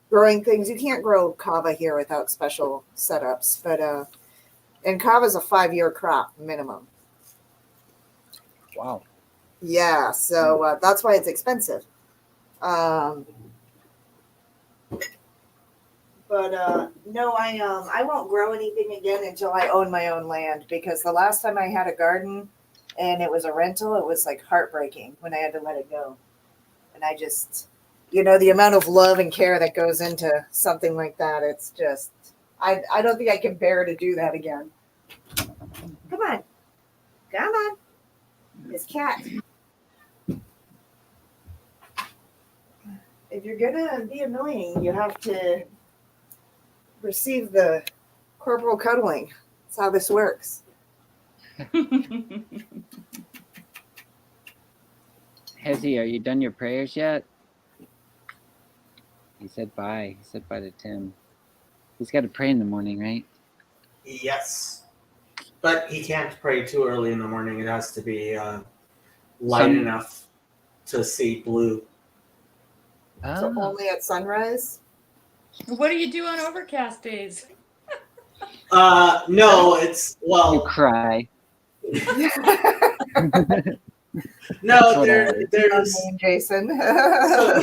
growing things. You can't grow kava here without special setups, but and kava is a 5-year crop minimum. Wow. Yeah, so that's why it's expensive. But no, I won't grow anything again until I own my own land, because the last time I had a garden and it was a rental, it was like heartbreaking when I had to let it go. And I just, the amount of love and care that goes into something like that, it's just, I don't think I can bear to do that again. Come on. Come on. This cat. If you're going to be annoying, you have to receive the corporal cuddling. That's how this works. Hezzy, are you done your prayers yet? He said bye. He said bye to Tim. He's got to pray in the morning, right? Yes. But he can't pray too early in the morning. It has to be light enough to see blue. So Oh. only at sunrise? What do you do on overcast days? No, it's You well, cry. no, That's what there's Unnamed Jason. so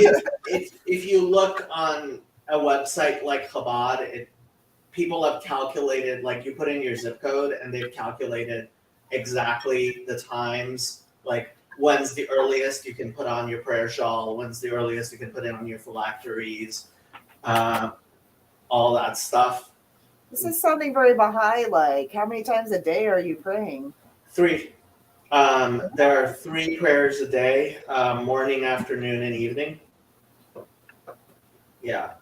if you look on a website like Chabad, people have calculated, like you put in your zip code and they've calculated exactly the times, like when's the earliest you can put on your prayer shawl, when's the earliest you can put in on your phylacteries, all that stuff. This is sounding very Baha'i like. How many times a day are you praying? 3. There are 3 prayers a day, morning, afternoon, and evening. Yeah.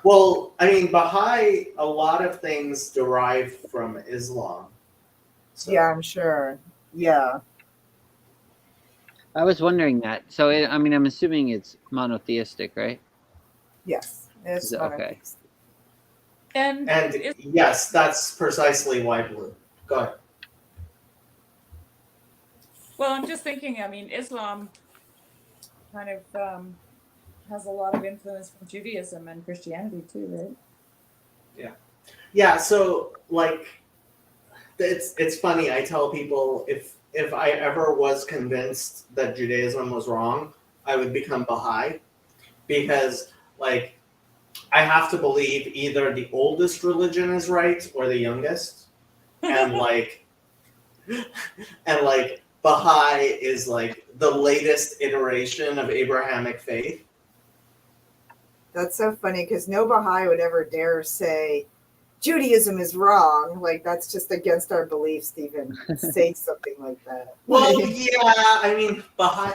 Well, I mean, Baha'i, a lot of things derive from Islam. So, Yeah, I'm sure. Yeah. I was wondering that. So, I mean, I'm assuming it's monotheistic, right? Yes. It's Is it- okay. monotheistic. And And is- yes, that's precisely why blue. Go ahead. well, I'm just thinking, I mean, Islam kind of has a lot of influence from Judaism and Christianity too, right? Yeah, so like it's funny. I tell people if I ever was convinced that Judaism was wrong, I would become Baha'i, because like I have to believe either the oldest religion is right or the youngest, and like Baha'i is like the latest iteration of Abrahamic faith. That's so funny because no Baha'i would ever dare say Judaism is wrong. Like, that's just against our beliefs to even say something like that. Well, Like, yeah, I mean Baha'i,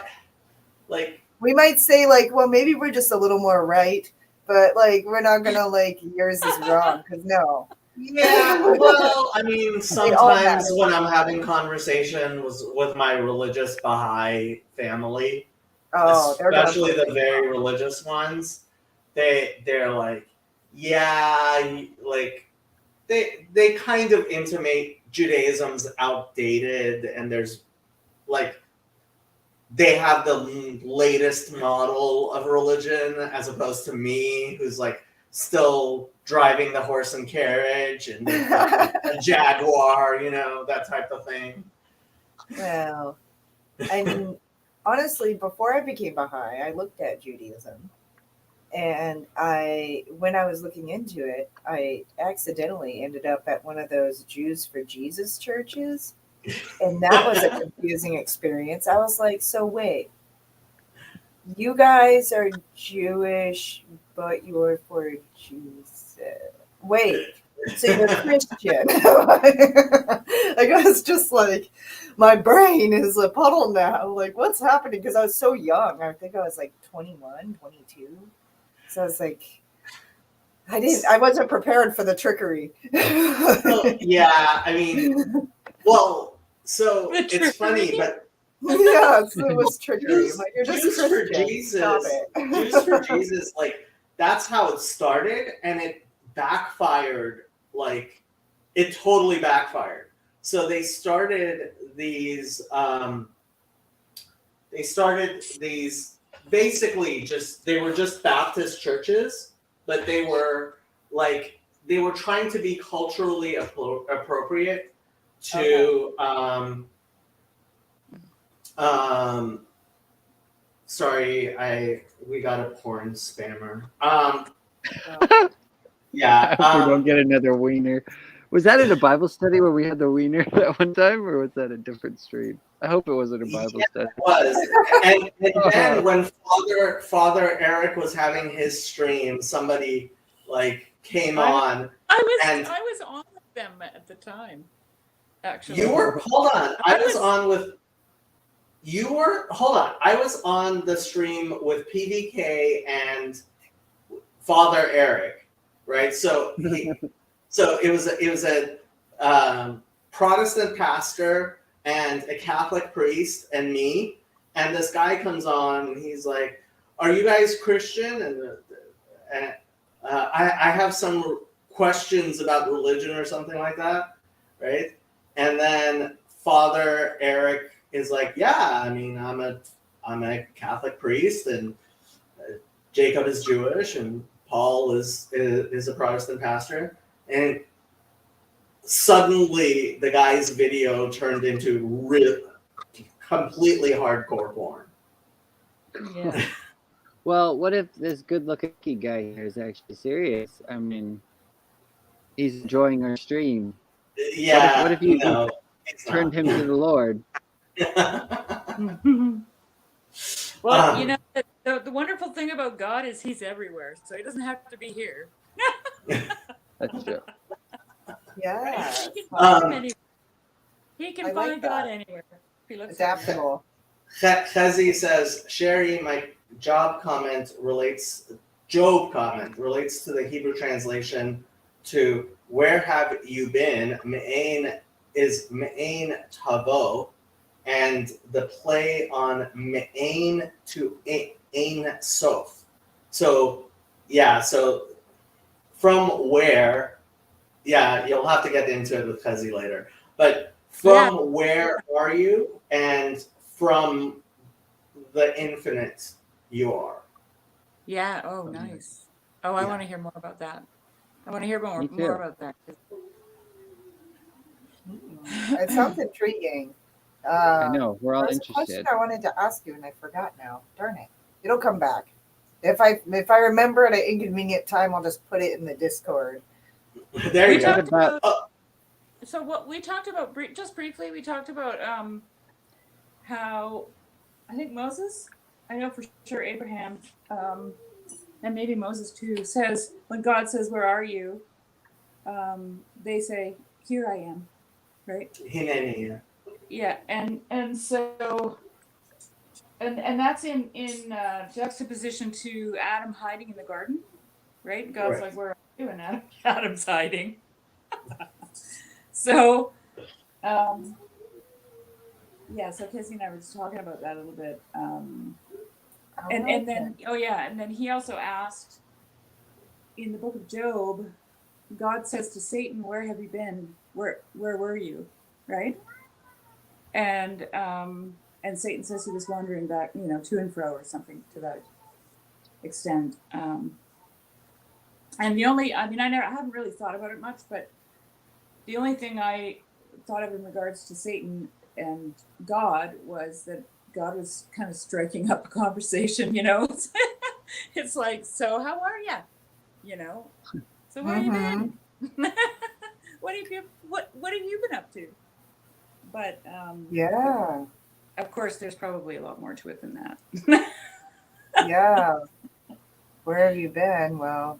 like. we might say, like, well, maybe we're just a little more right, but, like, we're not going to, like, yours is wrong because no. Yeah, well, I mean, all sometimes matter. when I'm having conversations with my religious Baha'i family, Oh, they're gonna especially put the me very off. religious ones, they're like, yeah, like they kind of intimate Judaism's outdated, and there's like they have the latest model of religion as opposed to me, who's like still driving the horse and carriage and they've got a Jaguar, you know, that type of thing. Well, I mean, honestly, before I became Baha'i, I looked at Judaism. And when I was looking into it, I accidentally ended up at one of those Jews for Jesus churches. And that was a confusing experience. I was like, so wait, you guys are Jewish, but you're for Jesus. Wait, so you're Christian. I was just like, my brain is a puddle now. Like, what's happening? Because I was so young. I think I was like 21, 22. So I was like, I wasn't prepared for the trickery. Well, yeah, I mean, well, so The it's funny, trickery? but Yes, it was trickery. Jews, I'm like, you're just Jews for Christian. Jesus, Stop it. Jews for Jesus, like that's how it started, and it backfired. Like it totally backfired. So they started these. Basically they were just Baptist churches, but they were trying to be culturally appropriate to sorry, we got a porn spammer. Yeah. I hope we don't get another wiener. Was that in a Bible study where we had the wiener that one time, or was that a different stream? I hope it wasn't a Bible study. It was. And then when Father Eric was having his stream, somebody like came on. I And- was on with them at the time, actually. You were hold on. I was on the stream with PVK and Father Eric, right? So so it was a Protestant pastor and a Catholic priest and me, and this guy comes on and he's like, "Are you guys Christian?" And I have some questions about religion or something like that, right? And then Father Eric is like, "Yeah, I mean, I'm a Catholic priest, and Jacob is Jewish and Paul is a Protestant pastor, and suddenly the guy's video turned into completely hardcore porn. Yeah. Well, what if this good-looking guy here is actually serious? I mean, he's enjoying our stream. Yeah. What if you no, turned him to the Lord? Well, you know, the wonderful thing about God is he's everywhere, so he doesn't have to be here. That's true. Yeah. He can find him anywhere. He I can like find God that. anywhere. If he looks everywhere. Adaptable. Chazi says, Sherry, my Job comment relates to the Hebrew translation to where have you been? Me'ain is Me'ain Tavo, and the play on Me'ain to Ein Sof. So, yeah, so from where, yeah, you'll have to get into it with Chazi later, but from where are you? And from the infinite you are. Yeah. Oh, nice. Oh, I want to hear more about that. I want to hear more Me too. about that. It sounds intriguing. I know. We're all There's a question interested. I wanted to ask you and I forgot now. Darn it. It'll come back. If I remember at an inconvenient time, I'll just put it in the Discord. There you We go. talked about. So what we talked about just briefly, we talked about how I think Moses, I know for sure Abraham, and maybe Moses too, says when God says, "Where are you?" They say, "Here I am," right? Hineni. Yeah, and so and that's in juxtaposition to Adam hiding in the garden, right? God's Right. like, "Where are you?" And Adam's hiding. So, yeah. So Kizzy and I were just talking about that a little bit, and then and then he also asked in the book of Job, God says to Satan, "Where have you been? Where were you?" Right? And Satan says he was wandering back, to and fro or something to that extent. And the only, I haven't really thought about it much, but the only thing I thought of in regards to Satan and God was that God was kind of striking up a conversation, It's like, so how are you? So where have you been? What have you been up to? But Yeah. of course, there's probably a lot more to it than that. Yeah. Where have you been? Well,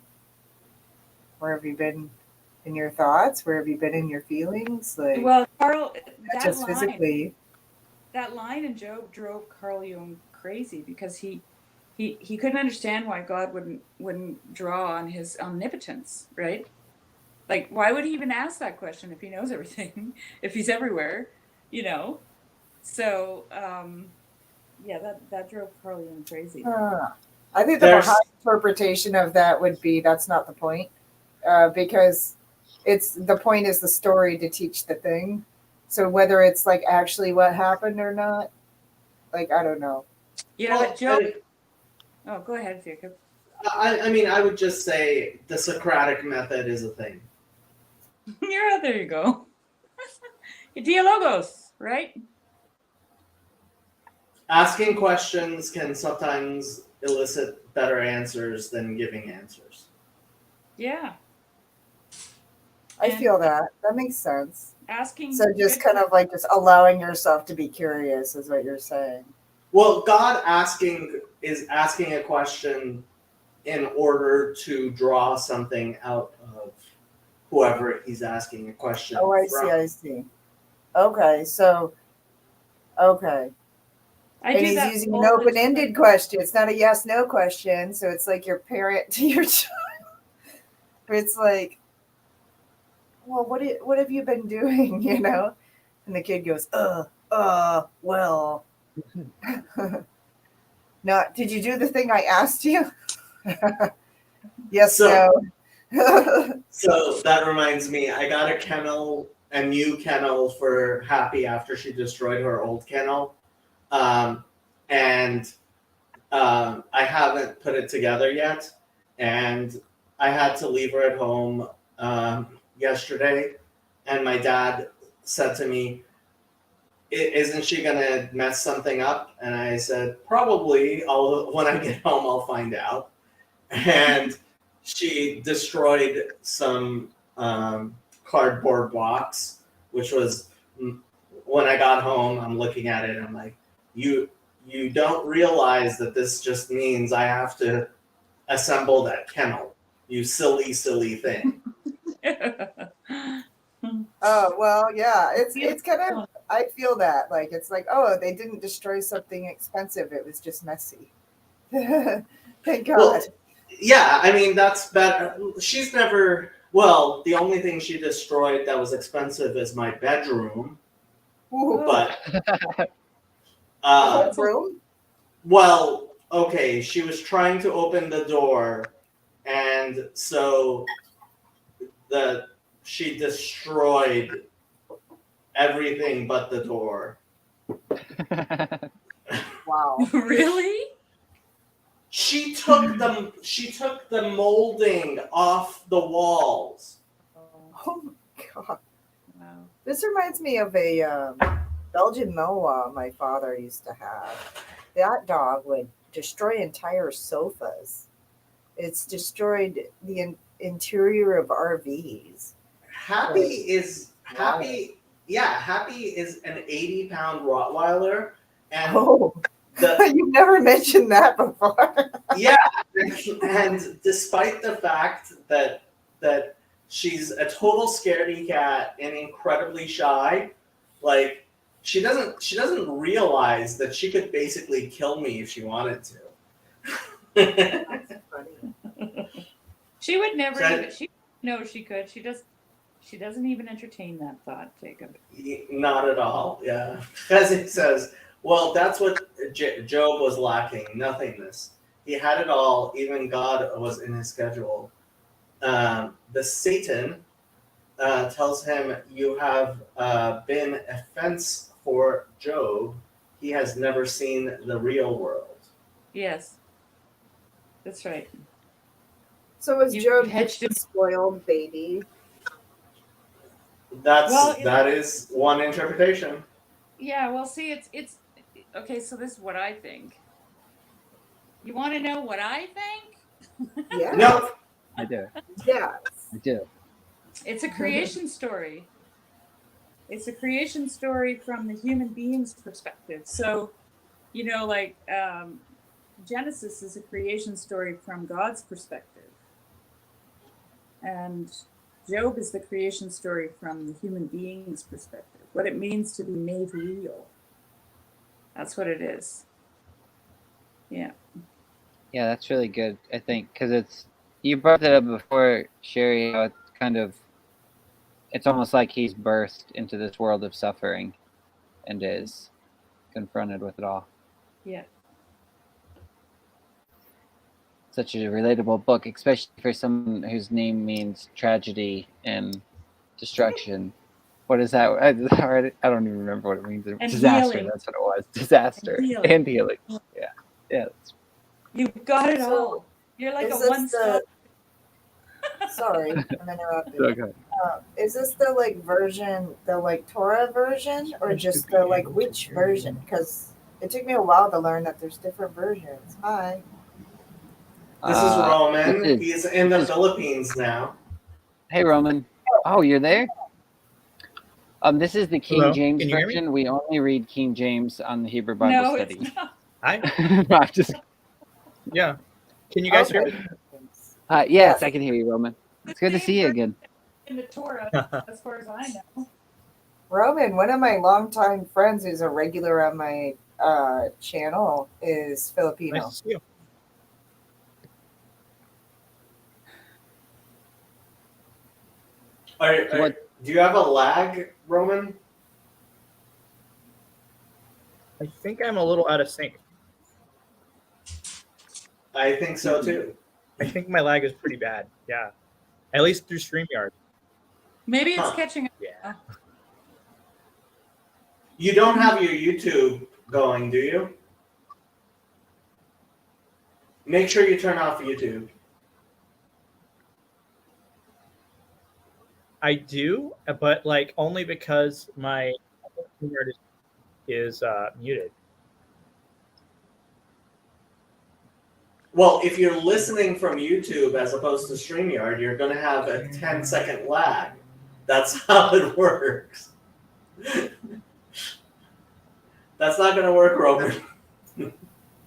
where have you been in your thoughts? Where have you been in your feelings? Like, Well, Carl, not just physically. that line in Job drove Carl Jung crazy because he couldn't understand why God wouldn't draw on his omnipotence, right? Like, why would he even ask that question if he knows everything, if he's everywhere, So, that drove Carl Jung crazy. I think the Baha'i interpretation of that would be that's not the point, because the point is the story to teach the thing. So whether it's like actually what happened or not, like I don't know. But Job. Oh, go ahead, Jacob. I would just say the Socratic method is a thing. There you go. Dialogos, right? Asking questions can sometimes elicit better answers than giving answers. Yeah. I feel that. That makes sense. Asking. So just kind of like just allowing yourself to be curious is what you're saying. Well, God is asking a question in order to draw something out of whoever he's asking a question Oh, I see. Okay, so, okay. And he's using an open-ended question. It's not a yes/no question. So it's like your parent to your child. It's like, well, what have you been doing, And the kid goes, well. No, did you do the thing I asked you? Yes, So no. that reminds me, I got a new kennel for Happy after she destroyed her old kennel. And I haven't put it together yet, and I had to leave her at home yesterday, and my dad said to me, "Isn't she gonna mess something up?" And I said, "Probably. When I get home, I'll find out." And she destroyed some cardboard box, which was, when I got home, I'm looking at it and I'm like, you don't realize that this just means I have to assemble that kennel, you silly thing. Oh well, yeah. It's kind of, I feel that like it's like, oh, they didn't destroy something expensive. It was just messy. Thank God. Well, yeah, I mean, that's better. She's never, well, the only thing she destroyed that was expensive is my bedroom, Ooh, but the whole room. well, okay, she was trying to open the door, and so she destroyed everything but the door. Wow. Really? She took the molding off the walls. Oh my God. Wow. This reminds me of a Belgian Malinois my father used to have. That dog would destroy entire sofas. It's destroyed the interior of RVs. Happy is an 80-pound Rottweiler, and Oh, you've never mentioned that before. yeah, and despite the fact that she's a total scaredy cat and incredibly shy, like she doesn't realize that she could basically kill me if she wanted to. That's funny. She would never So- even. She knows she could. She doesn't even entertain that thought, Jacob. Not at all. Yeah, as it says. Well, that's what Job was lacking. Nothingness. He had it all. Even God was in his schedule. The Satan tells him, "You have been a fence for Job. He has never seen the real world." Yes, that's right. So was You Job hedged just a spoiled baby? That is one interpretation. Yeah. Well, see, it's okay. So this is what I think. You want to know what I think? Yeah. No, I do. Yes. I do. It's a creation story. It's a creation story from the human being's perspective. So, like Genesis is a creation story from God's perspective. And Job is the creation story from the human being's perspective. What it means to be made real. That's what it is. Yeah. Yeah, that's really good. I think because you brought that up before, Sherry. How it's almost like he's burst into this world of suffering, and is confronted with it all. Yeah. Such a relatable book, especially for someone whose name means tragedy and destruction. What is that? I don't even remember what it means. And Disaster. healing. That's what it was. Disaster and healing. Yeah. You've got it So, all. You're like a is this one-stop. Sorry, I'm interrupting. Okay. Is this the version, the Torah version, or just the which version? Because it took me a while to learn that there's different versions. Hi. this is Roman. this is- He's in the Philippines now. Hey, Roman. Oh, you're there? This is the King Hello, James can you hear me? version. We only read King James on the Hebrew Bible No, study. it's not. Hi. No, I'm just, Yeah. Can you guys hear me? yes, I can hear you, Roman. It's good to see you again. In the Torah, as far as I know. Roman, one of my longtime friends who's a regular on my channel is Filipino. Nice to see you. Do you have a lag, Roman? I think I'm a little out of sync. I think so too. I think my lag is pretty bad. Yeah. At least through StreamYard. Maybe it's Huh. catching up. Yeah. You don't have your YouTube going, do you? Make sure you turn off YouTube. I do, but like only because my StreamYard is muted. Well, if you're listening from YouTube as opposed to StreamYard, you're going to have a 10-second lag. That's how it works. That's not going to work, Roman.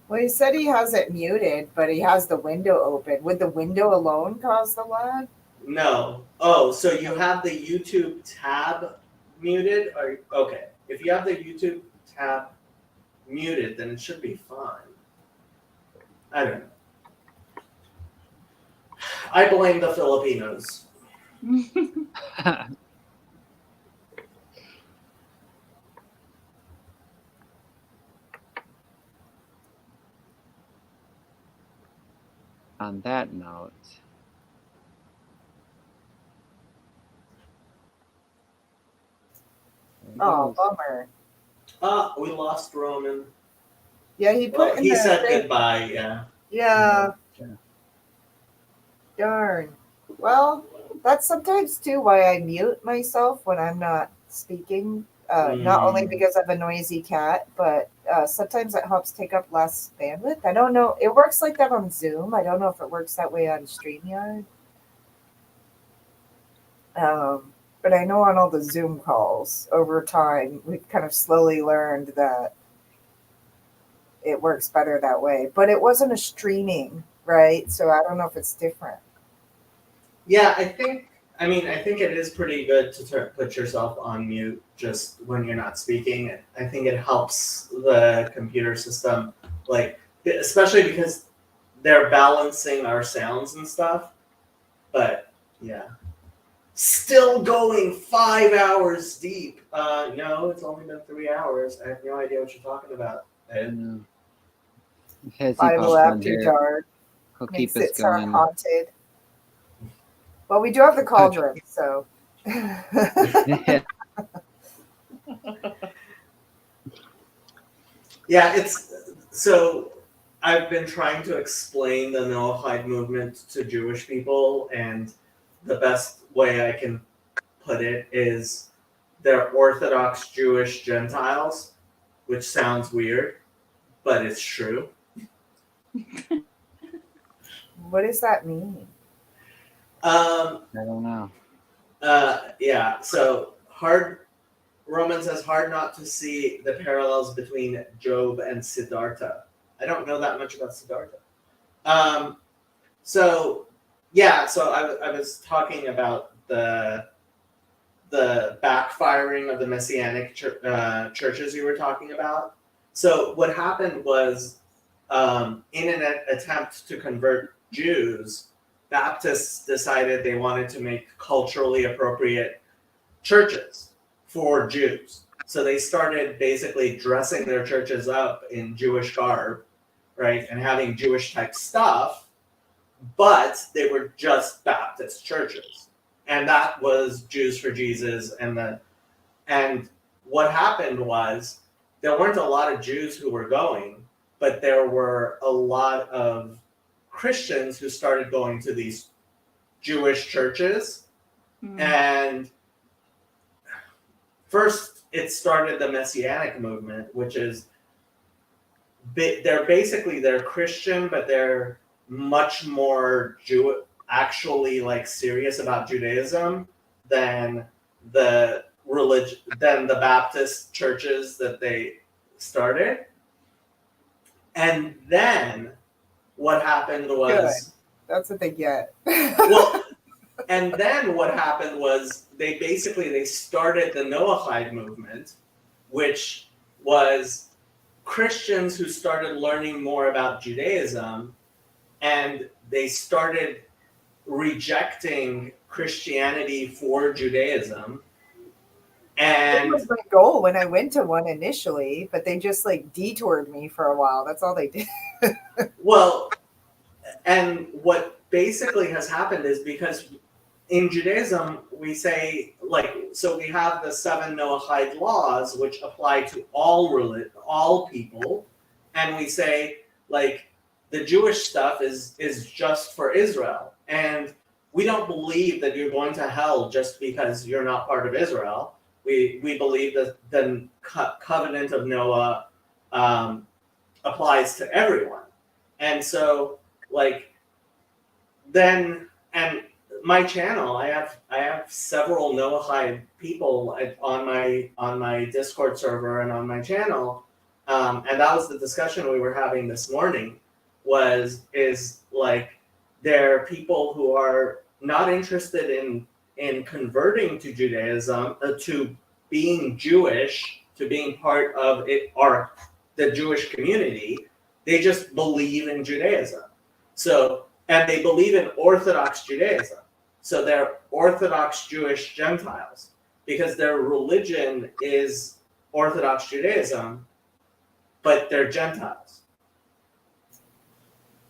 Well, he said he has it muted, but he has the window open. Would the window alone cause the lag? No. Oh, so you have the YouTube tab muted? Or okay. If you have the YouTube tab muted, then it should be fine. I don't know. I blame the Filipinos. On that note, there he Oh, goes. bummer. We lost Roman. Yeah, he put Well, in he the said thing. goodbye, yeah. Yeah. Yeah. Darn. Well, that's sometimes too why I mute myself when I'm not speaking. Not only because I have a noisy cat, but sometimes it helps take up less bandwidth. I don't know. It works like that on Zoom. I don't know if it works that way on StreamYard. But I know on all the Zoom calls over time, we've kind of slowly learned that it works better that way. But it wasn't a streaming, right? So I don't know if it's different. Yeah, I think it is pretty good to put yourself on mute just when you're not speaking. I think it helps the computer system, like, especially because they're balancing our sounds and stuff. But yeah. Still going 5 hours deep. No, it's only been 3 hours. I have no idea what you're talking about. Ed. Has he Bible popped on after here? dark He'll keep makes us it sound going. haunted. Well, we do have the cauldron, so. Yeah, it's so I've been trying to explain the Noahide movement to Jewish people, and the best way I can put it is they're Orthodox Jewish Gentiles, which sounds weird, but it's true. What does that mean? I don't know. Yeah, so Roman says hard not to see the parallels between Job and Siddhartha. I don't know that much about Siddhartha. So I was talking about the backfiring of the Messianic churches you were talking about. So what happened was, in an attempt to convert Jews, Baptists decided they wanted to make culturally appropriate churches for Jews. So they started basically dressing their churches up in Jewish garb, right, and having Jewish type stuff, but they were just Baptist churches. And that was Jews for Jesus. And what happened was there weren't a lot of Jews who were going, but there were a lot of Christians who started going to these Jewish churches. And first it started the Messianic movement, which is they're Christian, but they're much more actually like serious about Judaism than the Baptist churches that they started. And then what happened was Good. That's what they get. well, and then what happened was they started the Noahide movement, which was Christians who started learning more about Judaism, and they started rejecting Christianity for Judaism. That And was my goal when I went to one initially, but they just like detoured me for a while. That's all they did. well, and what basically has happened is because in Judaism, we say, so we have the 7 Noahide laws, which apply to all people. And we say, the Jewish stuff is just for Israel, and we don't believe that you're going to hell just because you're not part of Israel. We believe that the covenant of Noah applies to everyone, and so like then and my channel, I have several Noahide people on my Discord server and on my channel, and that was the discussion we were having this morning. Is like there are people who are not interested in converting to Judaism, to being Jewish, to being part of it or the Jewish community. They just believe in Judaism. So, and they believe in Orthodox Judaism. So they're Orthodox Jewish Gentiles because their religion is Orthodox Judaism, but they're Gentiles.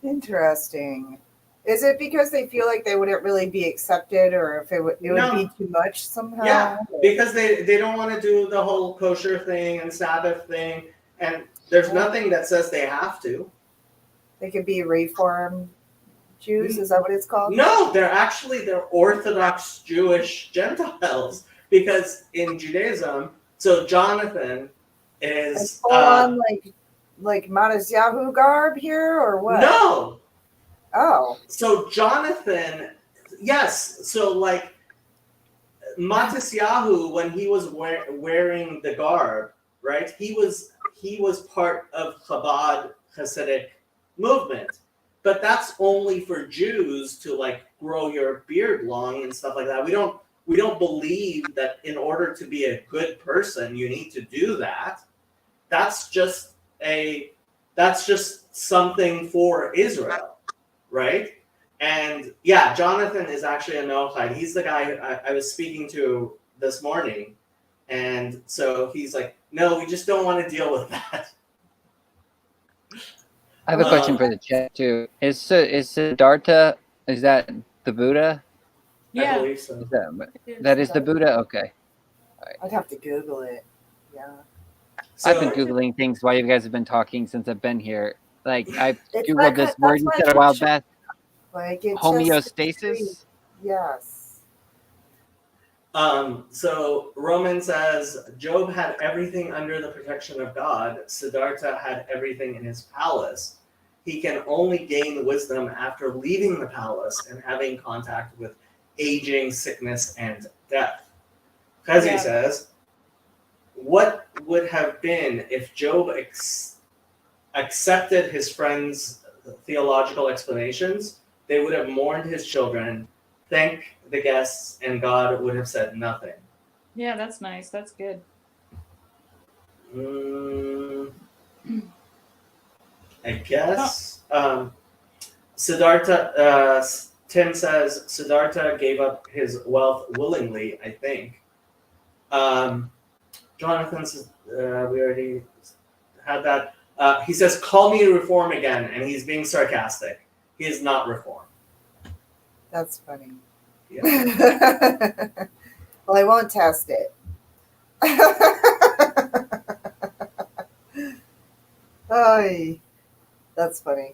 Interesting. Is it because they feel like they wouldn't really be accepted, or if it would No. be too much somehow? Yeah, because they don't want to do the whole kosher thing and Sabbath thing, and there's nothing that says they have to. They could be Reform Jews. Is that what it's called? No, they're Orthodox Jewish Gentiles because in Judaism, so Jonathan Like is full on like Matisyahu garb here, or what? no. Oh, So Jonathan, yes. So like Matisyahu, when he was wearing the garb, right? He was part of Chabad Hasidic movement, but that's only for Jews to like grow your beard long and stuff like that. We don't believe that in order to be a good person you need to do that. That's just something for Israel, right? And yeah, Jonathan is actually a Noahide. He's the guy I was speaking to this morning, and so he's like, "No, we just don't want to deal with that." I have a question for the chat too. Is Siddhartha, is that the Buddha? I Yeah. believe so. Is that is the Buddha? Okay. I'd have to Google it. Yeah. I've been So, Googling things while you guys have been talking since I've been here. Like I It's Googled like- this that's word you why said a I while should- back. Like it's Homeostasis? Yes. so Roman says Job had everything under the protection of God. Siddhartha had everything in his palace. He can only gain wisdom after leaving the palace and having contact with aging, sickness, and death. Kazi Yeah. says, what would have been if Job accepted his friends' theological explanations? They would have mourned his children, thanked the guests, and God would have said nothing. Yeah, that's nice. That's good. I guess. Siddhartha, Tim says Siddhartha gave up his wealth willingly, I think. Jonathan says, we already had that. He says, call me reform again, and he's being sarcastic. He is not reform. That's funny. Yeah. Well, I won't test it. Ay, that's funny.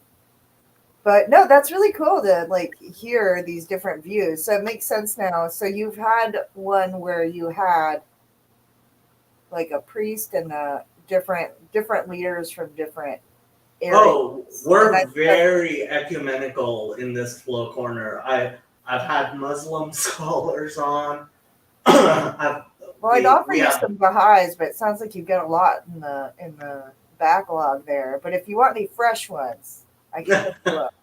But no, that's really cool to like hear these different views. So it makes sense now. So you've had one where you had like a priest and different leaders from different areas. Oh, we're And that's- very ecumenical in this Flow Corner. I've had Muslim scholars on. Well, I'd offer we you have- some Baha'is, but it sounds like you've got a lot in the backlog there. But if you want any fresh ones, I can hook you up.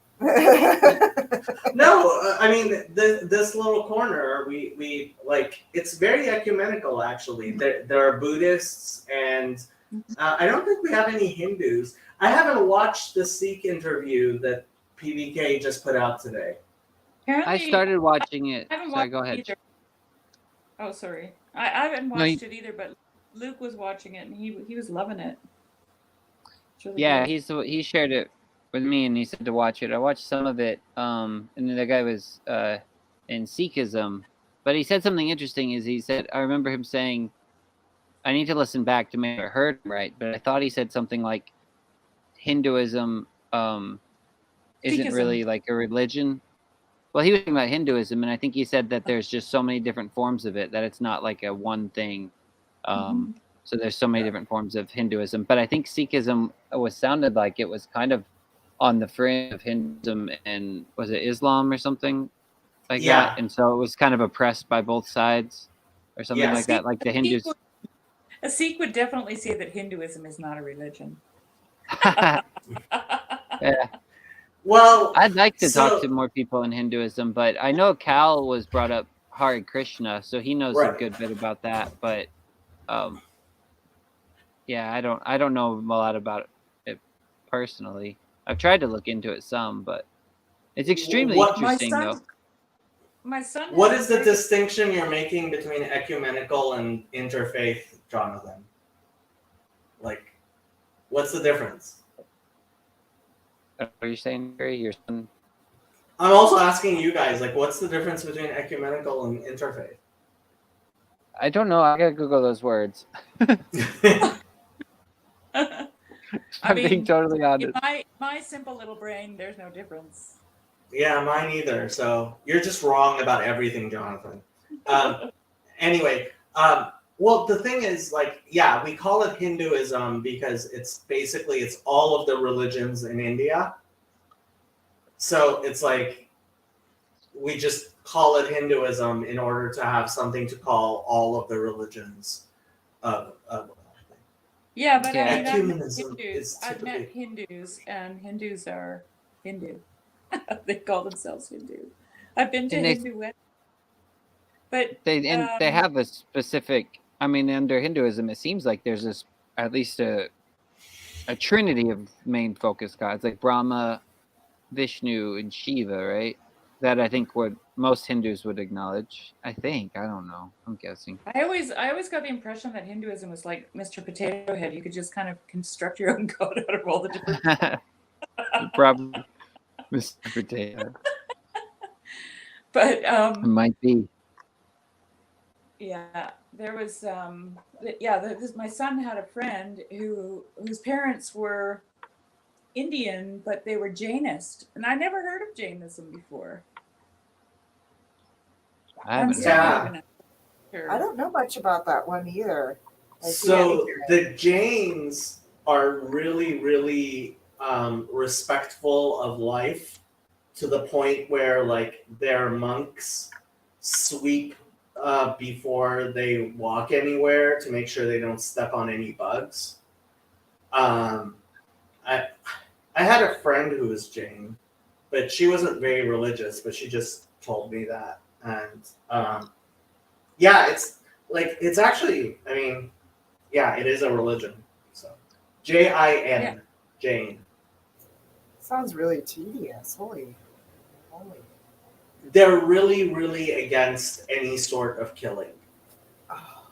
No, I mean this little corner, we like it's very ecumenical. Actually, there are Buddhists, and I don't think we have any Hindus. I haven't watched the Sikh interview that PBK just put out today. Apparently, I started watching it. I haven't Sorry, watched go it ahead. either. Oh, sorry. I haven't No, you- watched it either, but Luke was watching it and he was loving it. It's really Yeah, good. he shared it with me and he said to watch it. I watched some of it. And then the guy was in Sikhism, but he said something interesting. Is he said I remember him saying, I need to listen back to make sure I heard him right, but I thought he said something like Hinduism isn't Sikhism. really like a religion. Well, he was talking about Hinduism, and I think he said that there's just so many different forms of it that it's not like a one thing. So there's so many different forms of Hinduism, but I think Sikhism sounded like it was kind of on the fringe of Hinduism and was it Islam or something like Yeah. that, and so it was kind of oppressed by both sides or something Yeah. like that. Like the Hindus. A Sikh would definitely say that Hinduism is not a religion. Yeah. Well, I'd like to So- talk to more people in Hinduism, but I know Cal was brought up Hare Krishna, so he knows a Right. good bit about that. But yeah, I don't know a lot about it personally. I've tried to look into it some, but it's extremely What- interesting though. My son. what has is the very- distinction you're making between ecumenical and interfaith, Jonathan? Like, what's the difference? What are you saying, Barry? Your son? I'm also asking you guys, like, what's the difference between ecumenical and interfaith? I don't know. I gotta Google those words. I I'm being mean, totally in honest. my simple little brain, there's no difference. Yeah, mine either. So you're just wrong about everything, Jonathan. Anyway, well, the thing is, like, yeah, we call it Hinduism because it's all of the religions in India. So it's like we just call it Hinduism in order to have something to call all of the religions of Yeah, but Yeah. I mean, I've met Ecumenism is I've met typically- Hindus, and Hindus are Hindu. They call themselves Hindu. I've been to And they- Hindu weddings. But They Um, have a specific. I mean, under Hinduism, it seems like there's this at least a trinity of main focus gods, like Brahma, Vishnu, and Shiva, right? That I think would most Hindus would acknowledge. I think. I don't know. I'm guessing. I always got the impression that Hinduism was like Mr. Potato Head. You could just kind of construct your own god out of all the different. Probably Mr. Potato. But It might be. yeah, there was my son had a friend whose parents were Indian, but they were Jainist, and I never heard of Jainism before. I haven't. still Yeah. not even sure. I don't know much about that one either. Like, So yeah, the Jains are really, really respectful of life to the point where, like, their monks sweep before they walk anywhere to make sure they don't step on any bugs. I had a friend who was Jain, but she wasn't very religious, but she just told me that. And yeah, it's actually, I mean, yeah, it is a religion. So Jin, Yeah. Jain. sounds really tedious. Holy. They're really, really against any sort of killing. Oh.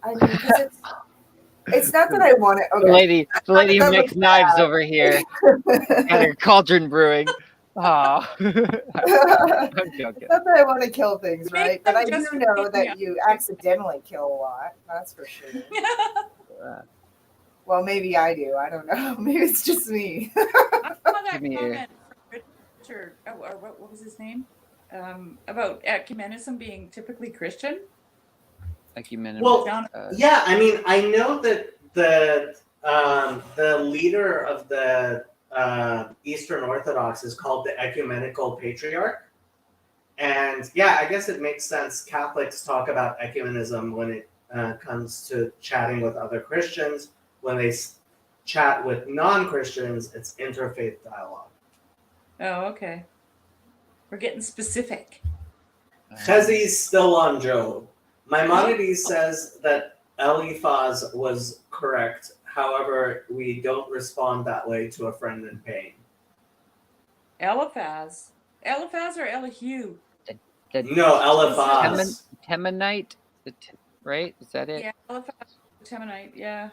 I mean, because it's not that I want it. The lady who That makes looks knives bad. over here. Got her cauldron brewing. Oh, I'm joking. Not that I want to kill things, Maybe right? But I I'm do just know freaking that out. you accidentally kill a lot. That's for sure. Well, maybe I do. I don't know. Maybe it's just me. I saw that Give me a- comment from Richard, or what was his name? About ecumenism being typically Christian. Ecumenism. Well, John, Yeah, I mean, I know that the leader of the Eastern Orthodox is called the Ecumenical Patriarch. And yeah, I guess it makes sense. Catholics talk about ecumenism when it comes to chatting with other Christians. When they chat with non-Christians, it's interfaith dialogue. Oh, okay. We're getting specific. Chezi's still on Job. Maimonides says that Eliphaz was correct. However, we don't respond that way to a friend in pain. Eliphaz or Elihu? No, Eliphaz. Temanite, right? Is that it? Yeah, Eliphaz, Temanite. Yeah.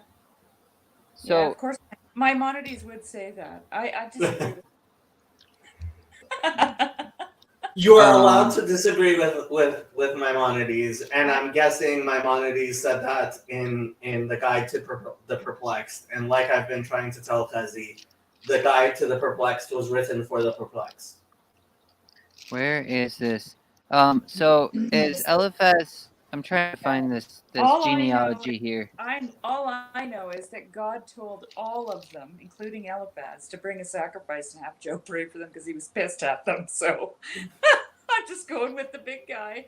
So yeah, of course, Maimonides would say that. I disagree. You are Um, allowed to disagree with Maimonides, and I'm guessing Maimonides said that in the Guide to the Perplexed. And like I've been trying to tell Chezi, the guide to the perplexed was written for the perplexed. Where is this? So is Eliphaz? I'm trying to find this All I know genealogy here. All I know is that God told all of them, including Eliphaz, to bring a sacrifice and have Job pray for them because he was pissed at them. So I'm just going with the big guy.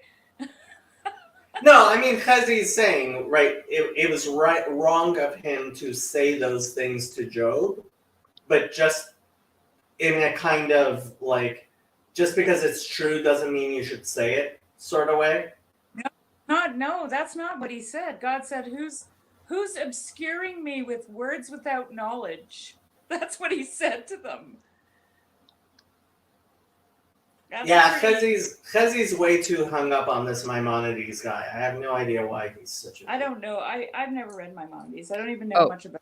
No, I mean, Chazi's saying, right, it was wrong of him to say those things to Job, but just in a kind of like, just because it's true doesn't mean you should say it sort of way. No, that's not what he said. God said, who's obscuring me with words without knowledge? That's what he said to them. That's Yeah, pretty- Chazi's way too hung up on this Maimonides guy. I have no idea why he's such a... I don't know. I've never read Maimonides. I don't even know much about it.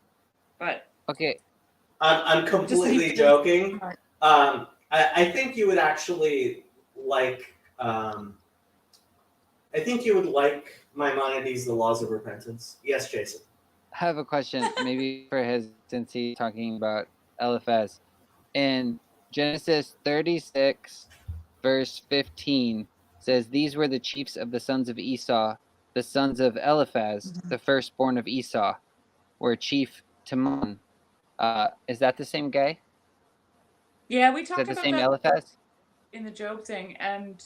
But Okay, I'm completely Just- joking. I think you would actually like... I think you would like Maimonides, The Laws of Repentance. Yes, Jason. I have a question, maybe for his, since he's talking about Eliphaz. In Genesis 36, verse 15, says, "These were the chiefs of the sons of Esau, the sons of Eliphaz, the firstborn of Esau, were chief Timon." Is that the same guy? yeah, we Is talked that the about same that Eliphaz? in the Job thing, and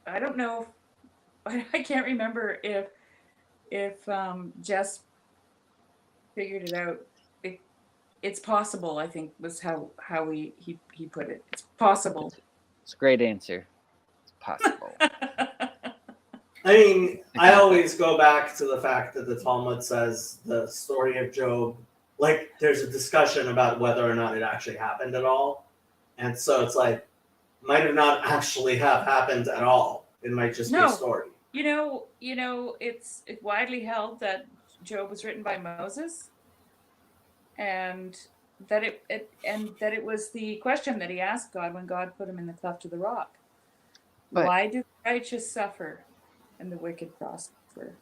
I don't know. I can't remember if Jess figured it out. It's possible, I think, was how he put it. It's possible. It's a great answer. It's possible. I mean, I always go back to the fact that the Talmud says the story of Job, like, there's a discussion about whether or not it actually happened at all. And so it's like, might have not actually have happened at all. It might just be No. a story. You know, it's widely held that Job was written by Moses, and that it was the question that he asked God when God put him in the cleft of the rock. But- Why do the righteous suffer and the wicked prosper?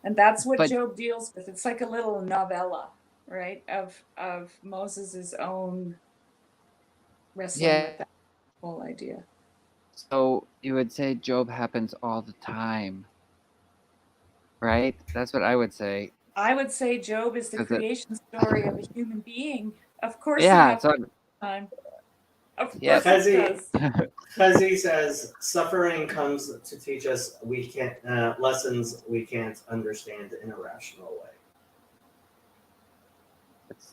And that's what But- Job deals with. It's like a little novella, right? Of Moses's own wrestling Yeah. with that whole idea. So you would say Job happens all the time, right? That's what I would say. I would say Job is the Is it- creation story of a human being. Of course, Yeah, it so happens all the time. Of Yeah. course it Chazi- does. Chazi says, suffering comes to teach us lessons we can't understand in a rational way.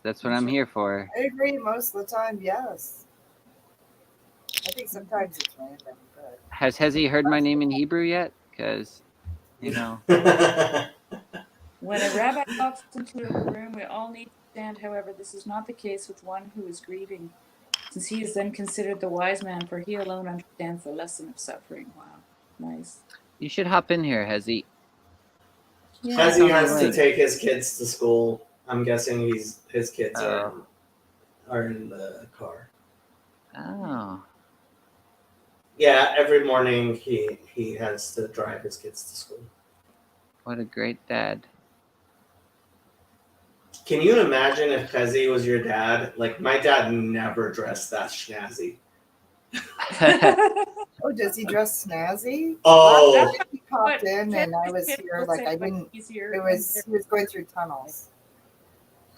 that's what I'm here for. I agree most of the time, yes. I think sometimes it's random, but Has he heard my name in Hebrew yet? Because, you know, When a rabbi walks into a room, we all need to stand. However, this is not the case with one who is grieving, since he is then considered the wise man, for he alone understands the lesson of suffering. Wow, nice. you should hop in here, Hezi. Chazi has to Link. take his kids to school. I'm guessing his kids Oh. are in the car. Oh, Yeah, every morning he has to drive his kids to school. what a great dad. Can you imagine if Chazi was your dad? Like, my dad never dressed that snazzy. oh, does he dress snazzy? Oh, Last time he popped But in and I was kids here, would like say I much didn't. easier It when was he was going through tunnels.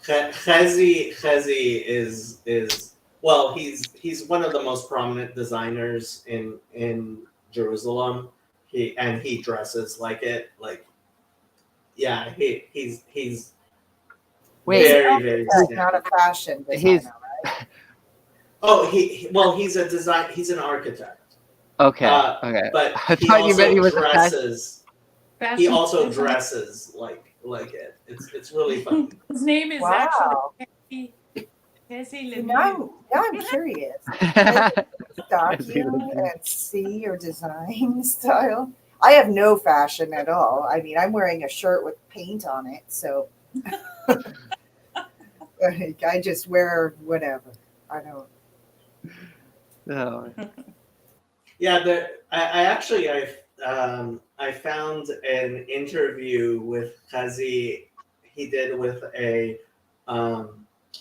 Chazi is well, he's one of the most prominent designers in Jerusalem. He dresses like it. Like, yeah, he's Wait, very, very He's not a snazzy. fashion He's- designer, right? Oh, he's an architect. okay, Uh, okay. But I he thought you meant also he was a fashion- dresses. fashion He also design. dresses like it. It's really funny. His name is Wow. actually Casey You Lemieux. know, now I'm curious. Stalk you and see your design style. I have no fashion at all. I mean, I'm wearing a shirt with paint on it, so like, I just wear whatever. I don't. Oh, Yeah, I found an interview with Chazi he did with a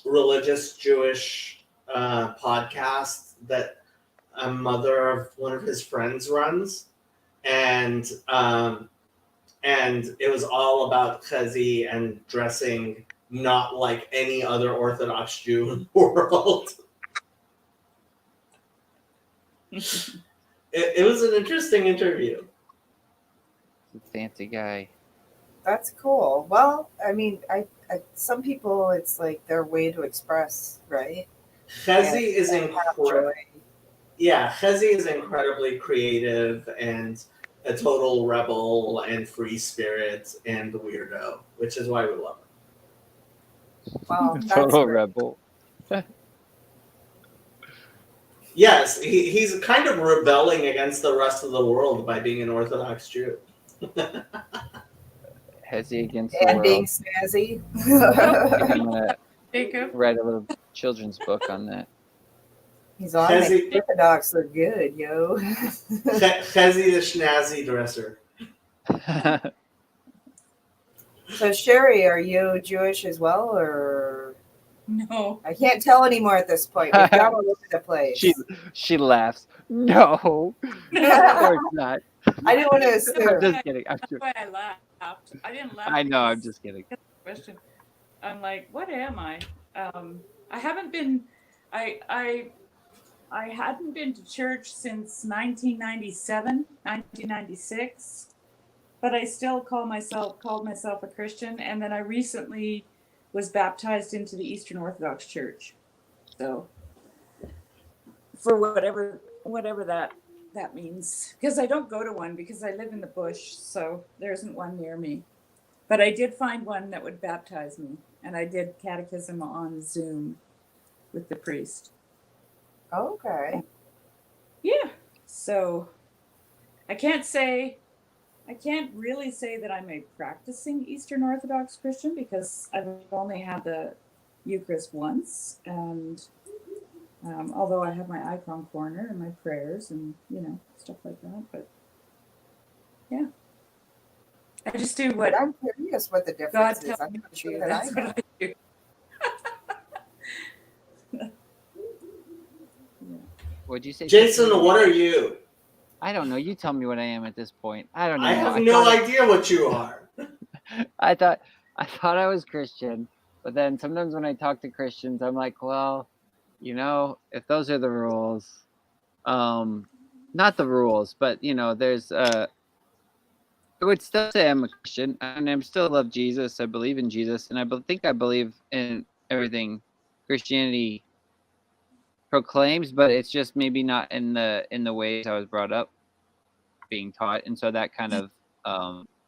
religious Jewish podcast that a mother of one of his friends runs, and it was all about Chezi and dressing not like any other Orthodox Jew in the world. It was an interesting interview. Fancy guy. That's cool. Well, I mean, I some people, it's like their way to express, right? Chezi is And have incredible. joy. Yeah, Chezi is incredibly creative and a total rebel and free spirit and weirdo, which is why we love him. Wow, that's Total great. rebel. Yes, he's kind of rebelling against the rest of the world by being an Orthodox Jew. Hezzy against the And world. being snazzy. I'm gonna Jacob. write a little children's book on that. He's on Chezi- it. Orthodox are good, yo. Chezi the schnazzy dresser. So Sherry, are you Jewish as well, or No. I can't tell anymore at this point. We've got all over the place. she laughs. No, no, it's not. I didn't want to I'm assume. just kidding. That's why I laughed. I didn't laugh. I know. I'm because- just kidding. question. I'm like, what am I? I haven't been. I hadn't been to church since 1997, 1996, but I still called myself a Christian. And then I recently was baptized into the Eastern Orthodox Church. So, for whatever that means, because I don't go to one because I live in the bush, so there isn't one near me. But I did find one that would baptize me, and I did catechism on Zoom with the priest. Okay. Yeah. So I can't really say that I'm a practicing Eastern Orthodox Christian because I've only had the Eucharist once, and although I have my icon corner and my prayers and stuff like that, but yeah, I just do what But I'm curious what the God difference is. tells I'm me not to sure do. that I That's know. what I do. What'd you say? Jason, Stephanie? what are you? I don't know. You tell me what I am at this point. I don't I even know. have no thought- idea what you are. I thought I was Christian, but then sometimes when I talk to Christians, I'm like, well, if those are the rules, not the rules, but there's I would still say I'm a Christian, and I still love Jesus. I believe in Jesus, and I think I believe in everything Christianity proclaims, but it's just maybe not in the ways I was brought up being taught, and so that kind of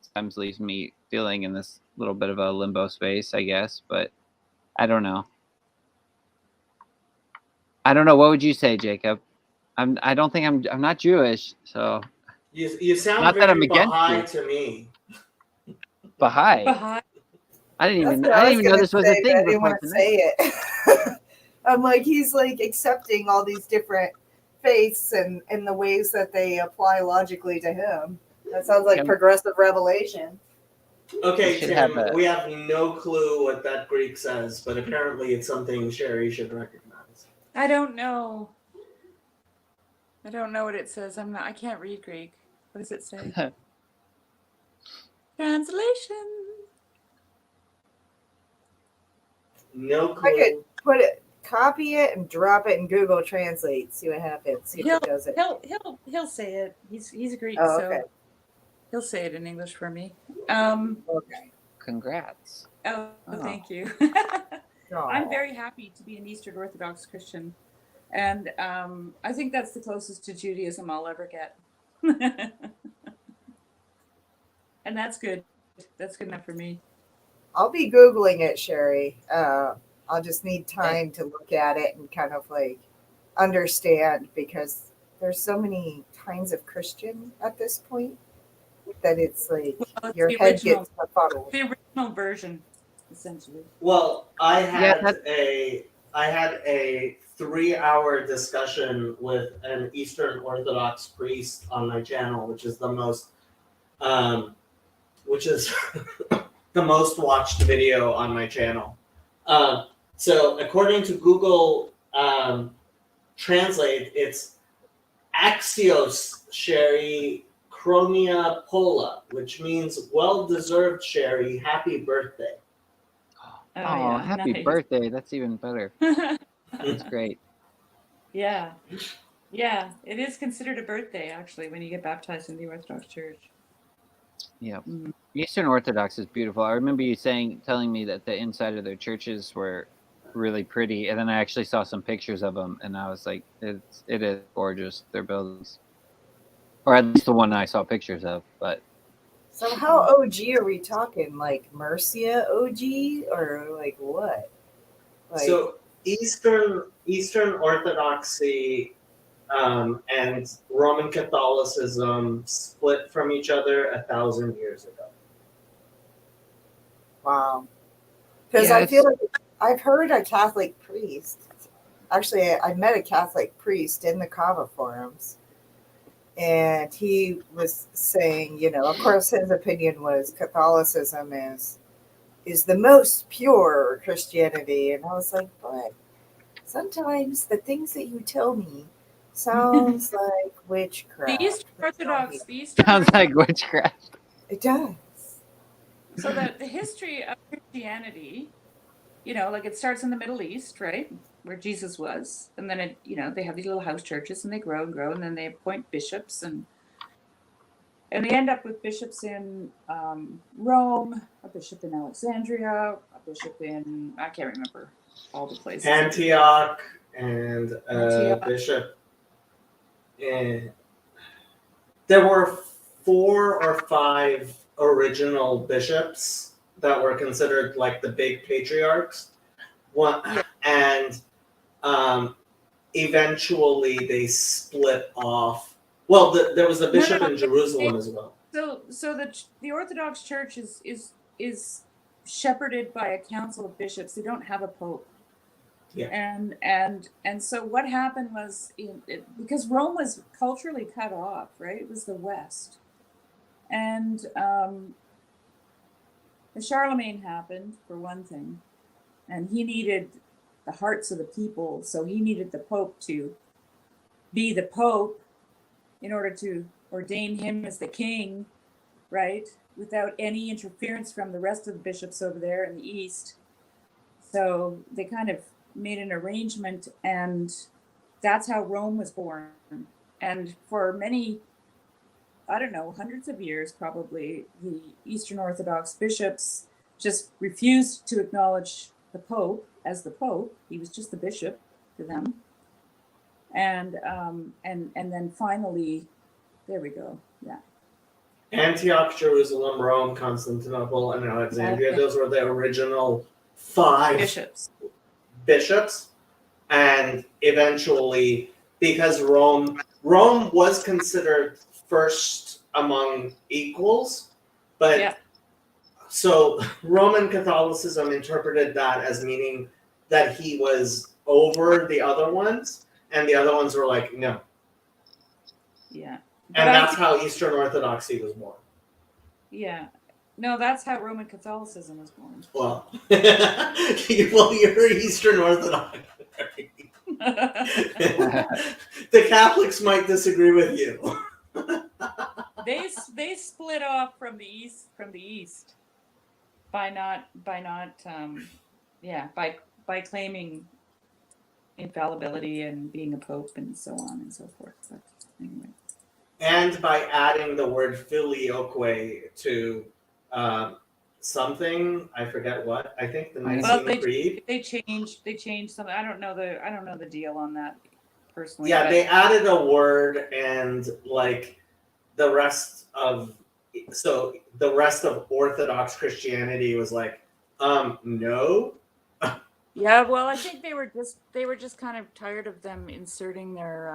sometimes leaves me feeling in this little bit of a limbo space, I guess. But I don't know. What would you say, Jacob? I don't think I'm not Jewish, so You sound Not that I'm very against Baha'i you. to me. Baha'i. Baha'i. I didn't That's even what I was didn't even know gonna this was say, a but thing I didn't before want to tonight. say it. I'm like, he's like accepting all these different faiths and the ways that they apply logically to him. That sounds like Yeah. progressive revelation. Okay, We should Tim, have a- we have no clue what that Greek says, but apparently it's something Sherry should recognize. I don't know. I don't know what it says. I can't read Greek. What does it say? Translation. No I clue. could copy it and drop it in Google Translate. See what happens. See if it does it. He'll say it. He's a Greek, Oh, so okay. he'll say it in English for me. Okay. Congrats. Oh, Oh. thank you. Aw. I'm very happy to be an Eastern Orthodox Christian, and I think that's the closest to Judaism I'll ever get. And that's good. That's good enough for me. I'll be Googling it, Sherry. I'll just need time to look at it and kind of like understand, because there's so many kinds of Christian at this point that it's like Well, it's your the head original- gets befuddled. The original version, essentially. Well, I Yeah, had a 3-hour discussion with an Eastern Orthodox priest on my channel, which is the most the most watched video on my channel. So according to Google Translate, it's Axios Sherry Chronia Pola, which means well-deserved Sherry, happy birthday. Oh, happy nice. birthday. That's even better. That's great. Yeah. Yeah, it is considered a birthday actually when you get baptized in the Orthodox Church. Yeah. Mm. Eastern Orthodox is beautiful. I remember you telling me that the inside of their churches were really pretty, and then I actually saw some pictures of them, and I was like, it is gorgeous. Their buildings, or at least the one I saw pictures of. But So how OG are we talking? Like Mercia OG or like what? Like So Eastern Orthodoxy and Roman Catholicism split from each other 1,000 years ago. wow. Because Yeah, I feel like I've heard a Catholic priest. Actually, I met a Catholic priest in the Kava forums, and he was saying, you know, of course, his opinion was Catholicism is the most pure Christianity, and I was like, but sometimes the things that you tell me sounds like witchcraft. The Eastern But tell me- Orthodox, the Eastern sounds like Orthodox. witchcraft. It does. So the history of Christianity, you know, like it starts in the Middle East, right, where Jesus was, and then it, you know, they have these little house churches, and they grow and grow, and then they appoint bishops, and they end up with bishops in Rome, a bishop in Alexandria, a bishop in, I can't remember all the places. Antioch and Antioch. bishop. And there were 4 or 5 original bishops that were considered like the big patriarchs. One, and eventually they split off. Well, there was a bishop in Jerusalem as well. So the Orthodox Church is shepherded by a council of bishops. They don't have a pope. Yeah. And so what happened was because Rome was culturally cut off, right? It was the West, and the Charlemagne happened for one thing, and he needed the hearts of the people, so he needed the Pope to be the Pope in order to ordain him as the king, right? Without any interference from the rest of the bishops over there in the East. So they kind of made an arrangement, and that's how Rome was born. And for many, I don't know, hundreds of years probably, the Eastern Orthodox bishops just refused to acknowledge the Pope as the Pope. He was just the bishop to them. And then finally, there we go. Yeah. Antioch, Jerusalem, Rome, Constantinople, and Alexandria. Okay. Those were the original 5 Bishops. And eventually, because Rome was considered first among equals, but Yeah. so Roman Catholicism interpreted that as meaning that he was over the other ones, and the other ones were like, no. Yeah. And that's how Eastern Orthodoxy was born. Yeah. No, that's how Roman Catholicism was born. Well, you're Eastern Orthodox. The Catholics might disagree with you. They split off from the East by claiming infallibility and being a pope and so on and so forth. But anyway. And by adding the word filioque to something, I forget what. I think the Nicene Creed. They changed something. I don't know the deal on that personally. Yeah, but they added a word, and like the rest of Orthodox Christianity was like, no. Yeah, well, I think they were just kind of tired of them inserting their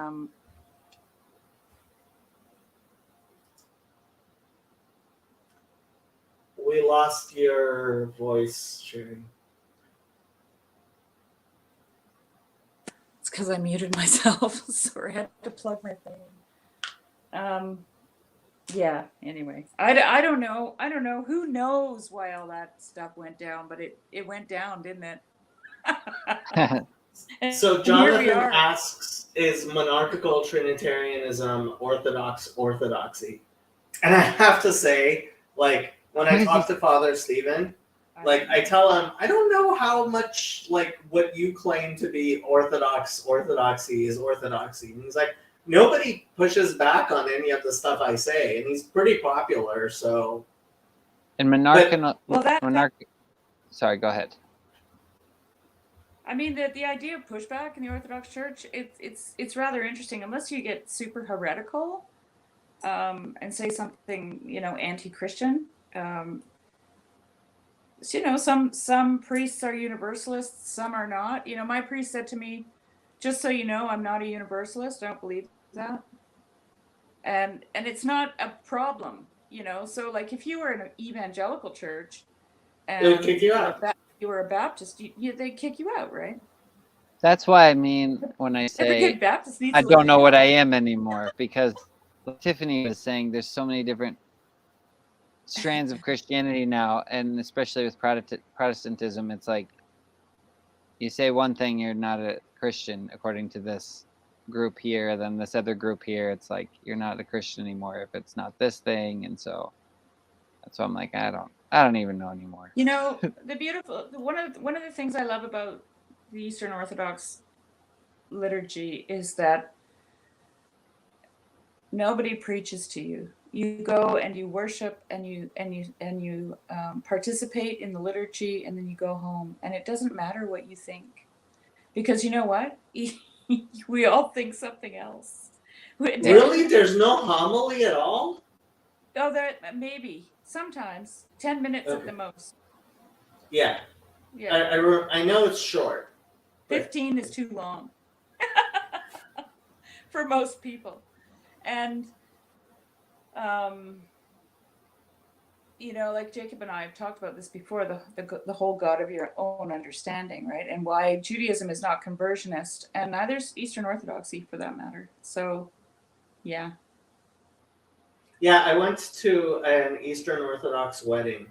We lost your voice, Sherry. It's because I muted myself. Sorry, I had to plug my thing. Yeah. Anyway, I don't know. Who knows why all that stuff went down? But it went down, didn't it? And So here we Jonathan are. asks, is monarchical Trinitarianism Orthodox orthodoxy? And I have to say, like, when What I is talk he- to Father Stephen, like, I tell him, I don't know how much, like, what you claim to be orthodoxy is orthodoxy. And he's like, nobody pushes back on any of the stuff I say, and he's pretty popular, so. And monarchical. Well, Sorry, go ahead. I mean, the idea of pushback in the Orthodox Church, it's rather interesting. Unless you get super heretical, and say something, anti-Christian. So, some priests are universalists, some are not. My priest said to me, "Just so you know, I'm not a universalist. I don't believe that." And it's not a problem. So, like, if you were in an evangelical church They would and kick you out. you were a Baptist, they'd kick you out, right? That's why I mean when I Every say good Baptist needs I to live don't in know what I hell. am anymore, because like Tiffany was saying there's so many different strands of Christianity now, and especially with Protestantism, it's like you say one thing, you're not a Christian according to this group here, then this other group here, it's like you're not a Christian anymore if it's not this thing, and so that's why I'm like I don't even know anymore. One of the things I love about the Eastern Orthodox liturgy is that nobody preaches to you. You go and you worship and you participate in the liturgy, and then you go home, and it doesn't matter what you think, because you know what? We all think something else. Really? There's no homily at all? Oh, there maybe sometimes 10 minutes at Okay. the most. Yeah. Yeah, I know it's short. 15 is too long for most people, and like Jacob and I have talked about this before, the whole God of your own understanding, right? And why Judaism is not conversionist, and neither is Eastern Orthodoxy for that matter. So, yeah. Yeah, I went to an Eastern Orthodox wedding,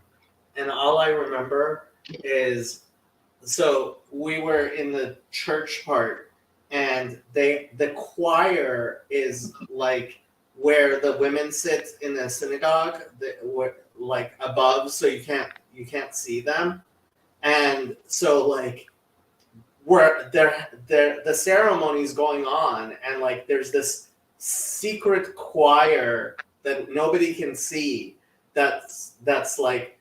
and all I remember is, so we were in the church part, and the choir is like where the women sit in the synagogue, like above, so you can't see them, and so like where the ceremony's going on, and like there's this secret choir that nobody can see, that's like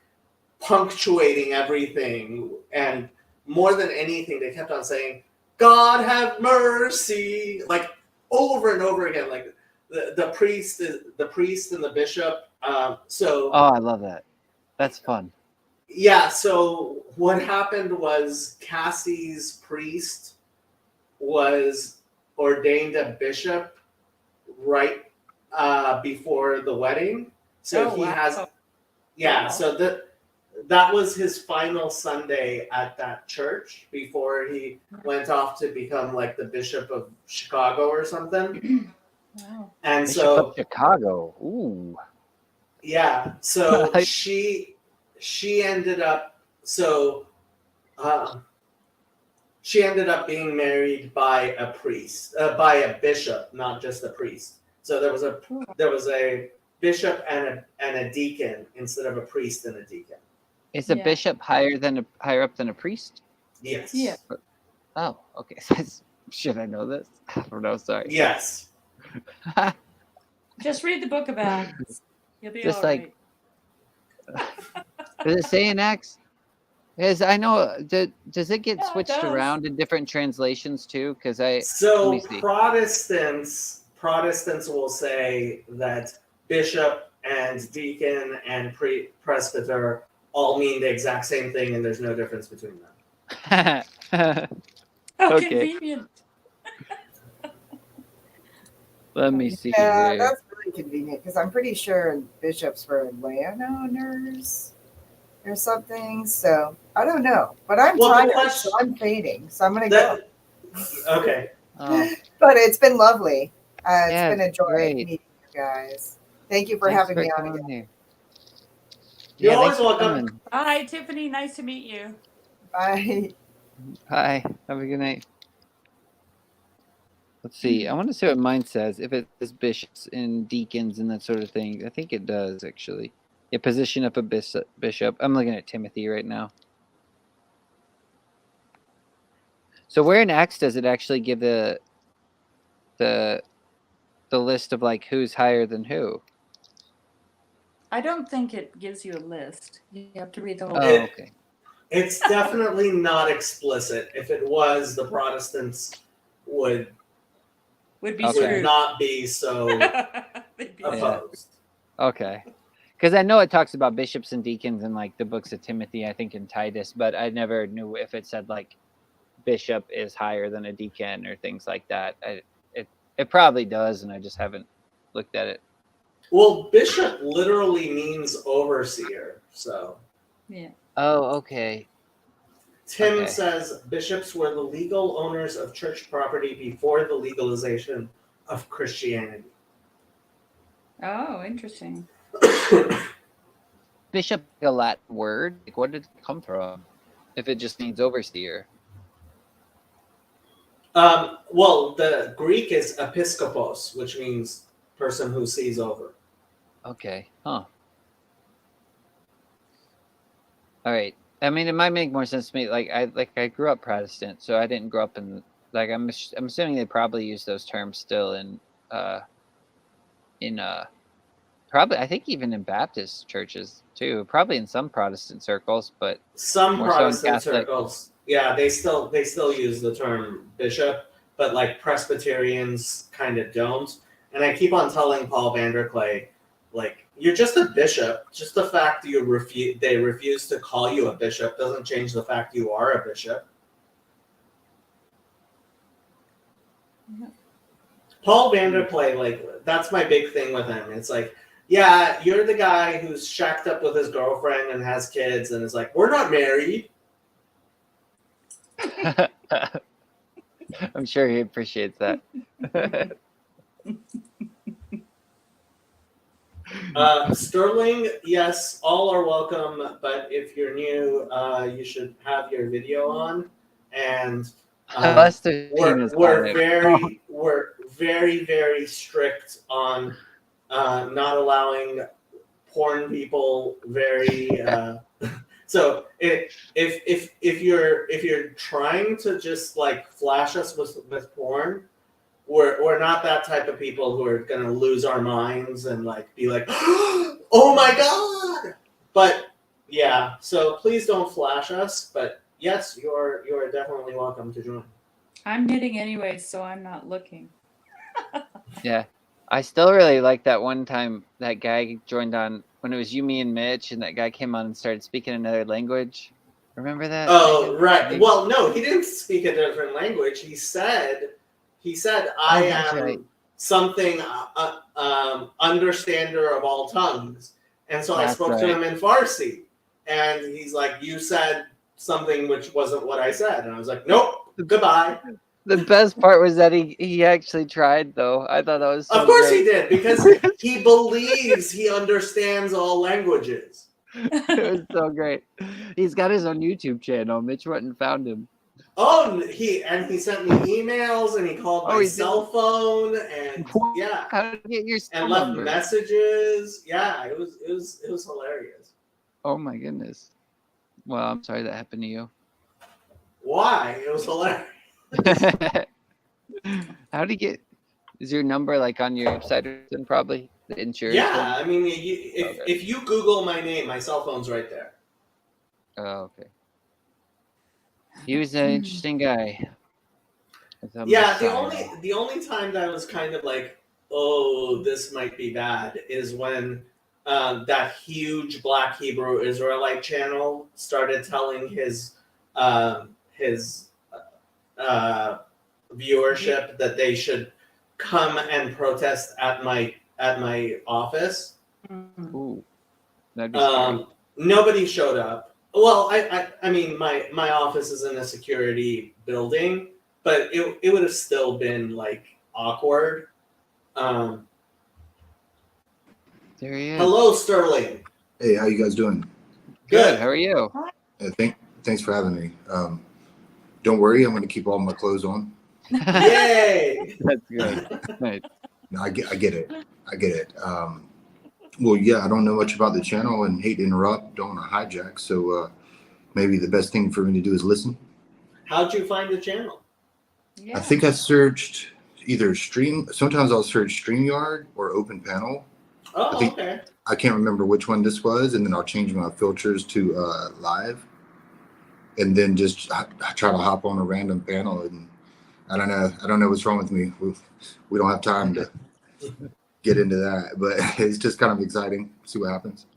punctuating everything, and more than anything they kept on saying, God have mercy, like over and over again, like the priest and the bishop. So Oh, I love that. That's fun. yeah, so what happened was Cassie's priest was ordained a bishop right before the wedding. So Oh, he wow. has, yeah, Wow. so that was his final Sunday at that church before he went off to become like the Bishop of Chicago or something. Wow. And Bishop so of Chicago. Ooh. yeah, so she ended up she ended up being married by a priest, by a bishop, not just a priest. So there was a bishop and a deacon instead of a priest and a deacon. Is a Yeah. bishop higher up than a priest? Yes. Yeah. Oh, okay. Should I know this? I don't know. Sorry. Yes. Just read the Book of Acts. You'll be Just all like- right. Does it say in Acts? Because I know, does it get Yeah, it switched does. around in different translations too? Because let So me see. Protestants will say that bishop and deacon and presbyter all mean the exact same thing, and there's no difference between them. How Okay. convenient. Let me see Yeah, here. that's really convenient because I'm pretty sure bishops were landowners or something. So I don't know, but I'm Well, the tired, question- so I'm fading. So I'm gonna go. Okay. Oh, But it's been lovely. It's Yeah, been a joy great. meeting you guys. Thank you for thanks having me on coming again. here. You're Yeah, always thanks for welcome. coming. Hi, Tiffany. Nice to meet you. Bye. Hi. Have a good night. Let's see. I want to see what mine says. If it says bishops and deacons and that sort of thing. I think it does actually. Yeah, position up a bishop. I'm looking at Timothy right now. So where in Acts does it actually give the list of like who's higher than who? I don't think it gives you a list. You have to read the whole. Oh, It- okay. It's definitely not explicit. If it was, the Protestants would Would be Okay. would screwed. not be so They'd be opposed. Okay. Because I know it talks about bishops and deacons in like the books of Timothy, I think in Titus, but I never knew if it said like bishop is higher than a deacon or things like that. It probably does, and I just haven't looked at it. Well, bishop literally means overseer. So Yeah. Oh, okay. Tim Okay. says bishops were the legal owners of church property before the legalization of Christianity. Oh, interesting. Bishop is a Latin word. Like, what did it come from? If it just means overseer. Well, the Greek is episkopos, which means person who sees over. Okay. Huh. All right. I mean, it might make more sense to me. I grew up Protestant, so I didn't grow up in like I'm assuming they probably use those terms still in probably I think even in Baptist churches too. Probably in some Protestant circles, but Some more so in Protestant Catholic. circles, yeah, they still use the term bishop, but like Presbyterians kind of don't. And I keep on telling Paul Vanderklay, like, you're just a bishop. Just the fact they refuse to call you a bishop doesn't change the fact you are a bishop. Yeah. Paul Vanderklay, like, that's my big thing with him. It's like, yeah, you're the guy who's shacked up with his girlfriend and has kids and is like, we're not married. I'm sure he appreciates that. Sterling, yes, all are welcome, but if you're new, you should have your video on. And Buster's penis on it. we're very strict on not allowing porn people. So if you're trying to just like flash us with porn, we're not that type of people who are gonna lose our minds and like be like, oh my god. But yeah, so please don't flash us. But yes, you are definitely welcome to join. I'm knitting anyway, so I'm not looking. Yeah. I still really like that one time that guy joined on when it was you, me, and Mitch, and that guy came on and started speaking another language. Remember that? Oh, Megan? right. Well, no, he didn't speak a different language. He said, I that's am right. something understander of all tongues. And so I That's spoke to right. him in Farsi. And he's like, you said something which wasn't what I said. And I was like, nope, goodbye. The best part was that he actually tried, though. I thought that was so Of course great. he did, because he believes he understands all languages. It was so great. He's got his own YouTube channel. Mitch went and found him. Oh, he sent me emails and he called my he did? cell phone and yeah. How did you get your cell And left number? messages. Yeah, it was hilarious. Oh my goodness. Well, I'm sorry that happened to you. Why? It was hilarious. How do you get? Is your number like on your website or something? Probably the insurance. Yeah, one? I mean, if you Google my name, my cell phone's right there. Oh, okay. He was an interesting guy. Yeah, the only time that I was kind of like, oh, this might be bad, is when that huge Black Hebrew Israelite channel started telling his viewership that they should come and protest at my office. Ooh, that'd be scary. Nobody showed up. Well, I mean, my office is in a security building, but it would have still been like awkward. There he is. Hello, Sterling. Hey, how you guys doing? Good. How are you? Thanks for having me. don't worry, I'm going to keep all my clothes on. Yay! That's good. Nice. No, I get it. Well, yeah, I don't know much about the channel and hate to interrupt, don't want to hijack. So maybe the best thing for me to do is listen. How'd you find the channel? Yeah. I think I searched either sometimes I'll search StreamYard or Open Panel. Oh, I think- okay. I can't remember which one this was, and then I'll change my filters to live, and then just I try to hop on a random panel, and I don't know what's wrong with me. We don't have time to get into that, but it's just kind of exciting. See what happens.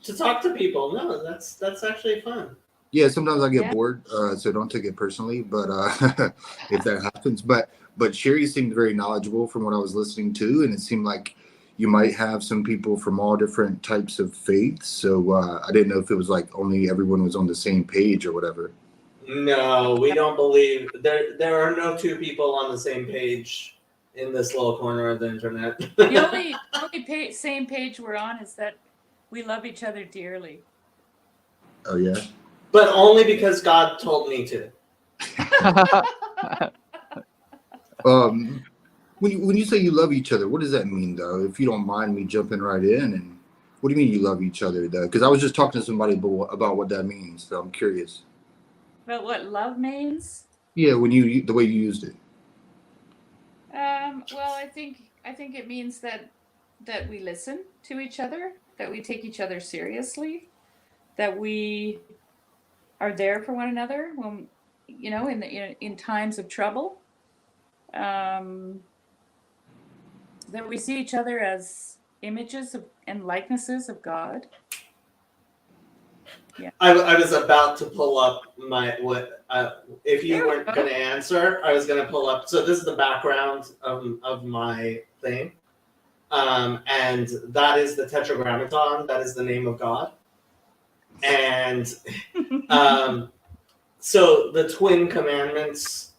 To talk to people. No, that's actually fun. Yeah, sometimes I get Yeah. bored, so don't take it personally. But if that happens, but Sherry seemed very knowledgeable from what I was listening to, and it seemed like you might have some people from all different types of faiths. So I didn't know if it was like only everyone was on the same page or whatever. No, we don't believe there are no two people on the same page in this little corner of the internet. The only same page we're on is that we love each other dearly. Oh yeah. But only because God told me to. When you say you love each other, what does that mean though? If you don't mind me jumping right in, and what do you mean you love each other though? Because I was just talking to somebody about what that means, so I'm curious. But what love means? Yeah, when the way you used it. Well, I think it means that we listen to each other, that we take each other seriously, that we are there for one another when in times of trouble. That we see each other as images and likenesses of God. I was about to pull up if you There we weren't go. going to answer, I was going to pull up. So this is the background of my thing. And that is the Tetragrammaton. That is the name of God. And so the twin commandments,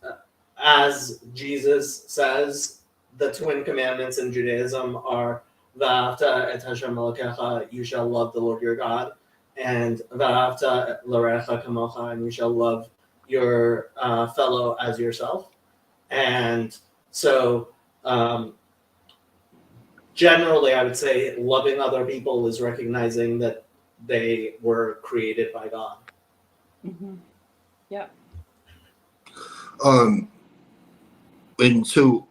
as Jesus says, the twin commandments in Judaism are V'ahavta et Hashem Elokecha, you shall love the Lord your God, and V'ahavta l'recha kamocha, and you shall love your fellow as yourself. And so generally I would say loving other people is recognizing that they were created by God. Mm-hmm. Yeah. And so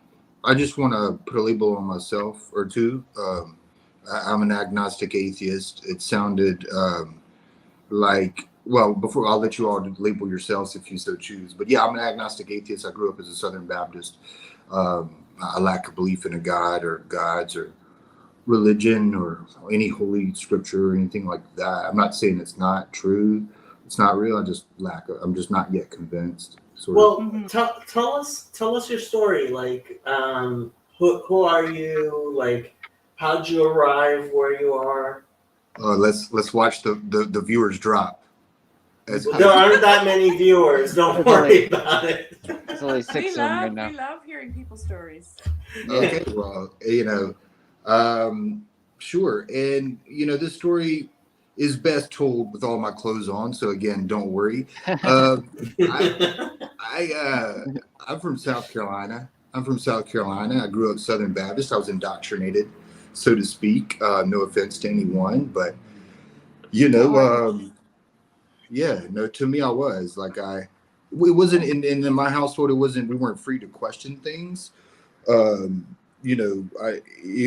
I just want to put a label on myself or two. I'm an agnostic atheist. It sounded like, well, before I'll let you all label yourselves if you so choose. But yeah, I'm an agnostic atheist. I grew up as a Southern Baptist. I lack a belief in a God or gods or religion or any holy scripture or anything like that. I'm not saying it's not true. It's not real. I'm just not yet convinced. Sort Well, Mhm. tell us your story. Like, who are you? Like, how'd you arrive where you are? let's watch the viewers drop. There aren't that many viewers. Don't worry about it. There's only 6 We of them right love now. hearing people's stories. Okay, well, sure. And, this story is best told with all my clothes on. So again, don't worry. I'm from South Carolina. I grew up Southern Baptist. I was indoctrinated, so to speak. No offense to anyone, but, to me, I was like, it wasn't in my household. We weren't free to question things. It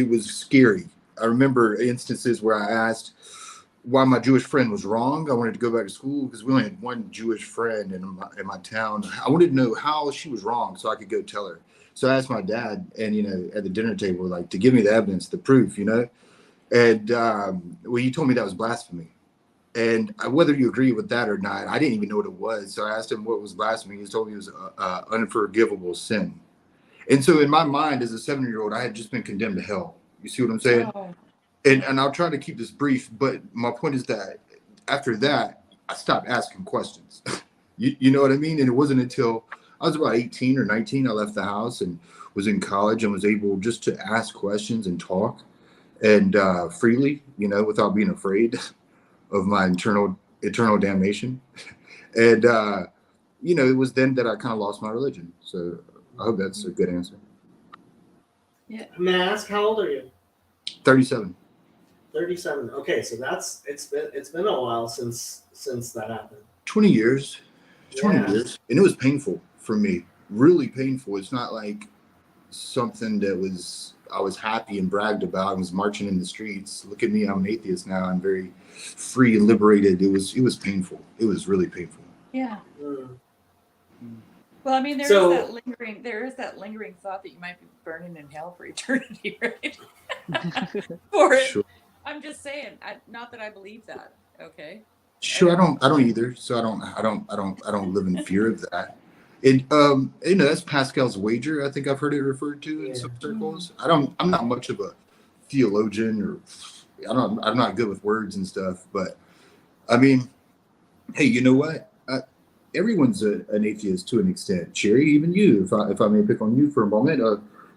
was scary. I remember instances where I asked why my Jewish friend was wrong. I wanted to go back to school because we only had one Jewish friend in my town. I wanted to know how she was wrong so I could go tell her. So I asked my dad, and at the dinner table, like, to give me the evidence, the proof, and he told me that was blasphemy. And whether you agree with that or not, I didn't even know what it was. So I asked him what was blasphemy. He told me it was unforgivable sin. And so in my mind, as a 7-year-old, I had just been condemned to hell. You see what I'm saying? Oh. And I'll try to keep this brief, but my point is that after that, I stopped asking questions. you know what I mean? And it wasn't until I was about 18 or 19, I left the house and was in college and was able just to ask questions and talk and freely, without being afraid of my eternal damnation. And you know, it was then that I kind of lost my religion. So I hope that's a good answer. May I ask, how old are you? 37. 37. Okay, so it's been a while since that happened. 20 years. 20 Yeah. years. And it was painful for me. Really painful. It's not like something that I was happy and bragged about and was marching in the streets. Look at me, I'm an atheist now. I'm very free and liberated. It was painful. It was really painful. Yeah. Mm. Well, I mean, there is that lingering thought that you might be burning in hell for eternity, right? For it. Sure. I'm just saying, not that I believe that. Okay. Sure, I don't either. So I don't live in fear of that. And you know, that's Pascal's wager. I think I've heard it referred to in some circles. I'm not much of a theologian, or I'm not good with words and stuff. But I mean, hey, you know what? Everyone's an atheist to an extent. Sherry, even you. If I may pick on you for a moment,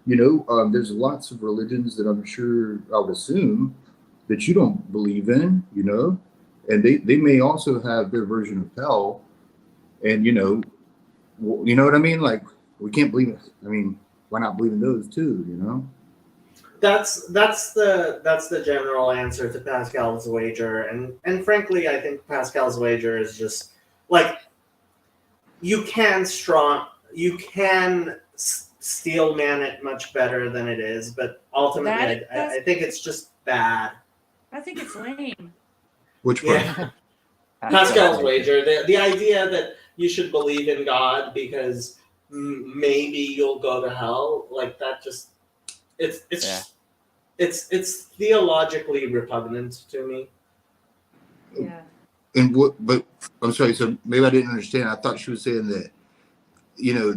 you know, there's lots of religions that I'm sure I would assume that you don't believe in. You know, and they may also have their version of hell, and you know what I mean? Like, we can't believe it. I mean, why not believe in those too? You know. That's the general answer to Pascal's wager, and frankly, I think Pascal's wager is just like, you can steel man it much better than it is, but ultimately, I think it's just bad. I think it's lame. Which part? Yeah. Pascal's wager, the idea that you should believe in God because maybe you'll go to hell, like that, just it's theologically repugnant to me. Yeah. And what? But I'm sorry. So maybe I didn't understand. I thought she was saying that, you know,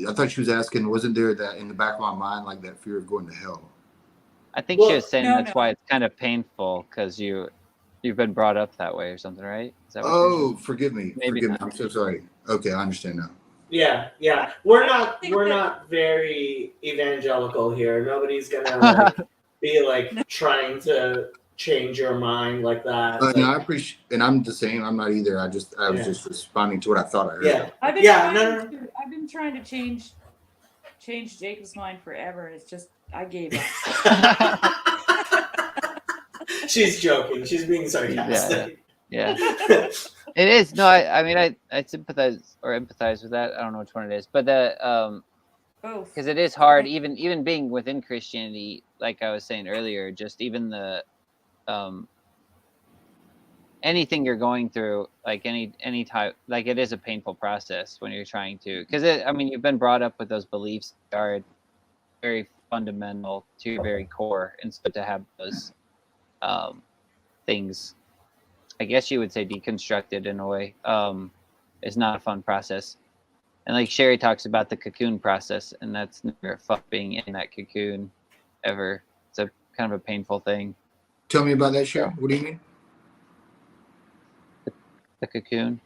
I thought she was asking, wasn't there that in the back of my mind, like that fear of going to hell? I think she was saying No, that's no. why it's kind of painful because you've been brought up that way or something, right? Is that what you're Oh, saying? forgive me. Maybe Forgive me. not. I'm so sorry. Okay, I understand now. Yeah. We're think not very evangelical here. Nobody's gonna be like trying to change your mind like that. No, I appreciate, and I'm the same. I'm not either. I was just responding to what I thought I heard. Yeah. I've been trying to change Jacob's mind forever, and it's just I gave up. She's joking. She's being sarcastic. Yeah. It is. No, I mean, I sympathize or empathize with that. I don't know which one it is, but Both. because it is hard, even being within Christianity, like I was saying earlier, just even the anything you're going through, like any type, like it is a painful process when you're trying to, because I mean, you've been brought up with those beliefs that are very fundamental to your very core, and so to have those things, I guess you would say, deconstructed in a way, is not a fun process. And like Sherry talks about the cocoon process, and that's never fun being in that cocoon ever. It's a kind of a painful thing. Tell me about that, Sherry. What do you mean? The cocoon.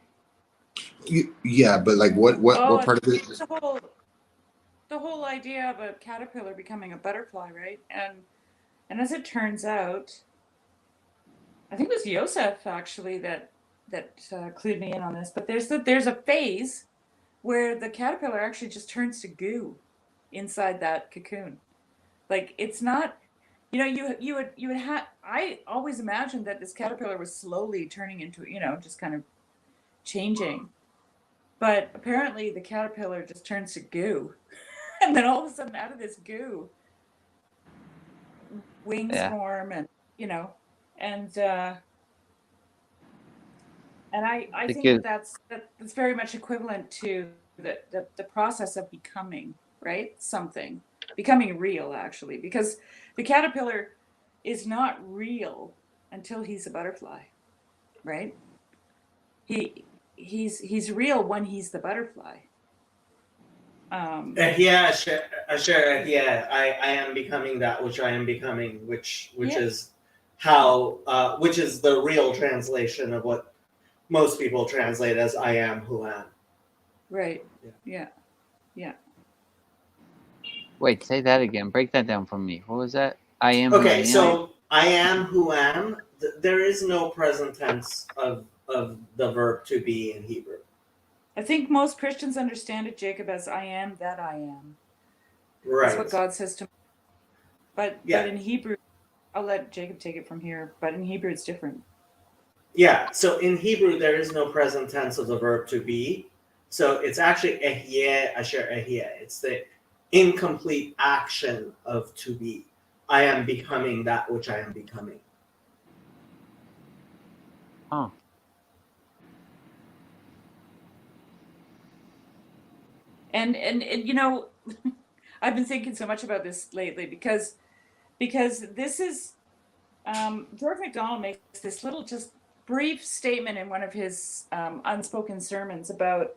Yeah, but like what part of it? The whole idea of a caterpillar becoming a butterfly, right? And as it turns out, I think it was Yosef actually that clued me in on this. But there's a phase where the caterpillar actually just turns to goo inside that cocoon. Like, it's not, you know, you would have. I always imagined that this caterpillar was slowly turning into, you know, just kind of changing. But apparently the caterpillar just turns to goo. And then all of a sudden, out of this goo, wings form, and you know, and I think that's very much equivalent to the process of becoming, right? Something becoming real, actually, because the caterpillar is not real until he's a butterfly, right? He's real when he's the butterfly. Yeah, sure. Yeah, I am becoming that which I am becoming, which is how which is the real translation of what most people translate as "I am who am." Right. Yeah. Wait, say that again. Break that down for me. What was that? I am. Okay, so I am who am. There is no present tense of the verb to be in Hebrew. I think most Christians understand it, Jacob, as I am that I am. Right. That's what God says to me. But in Hebrew, I'll let Jacob take it from here. But in Hebrew, it's different. Yeah. So in Hebrew, there is no present tense of the verb to be. So it's actually ehyeh asher ehyeh. It's the incomplete action of to be. I am becoming that which I am becoming. Oh, And you know, I've been thinking so much about this lately because this is George MacDonald makes this little just brief statement in one of his unspoken sermons about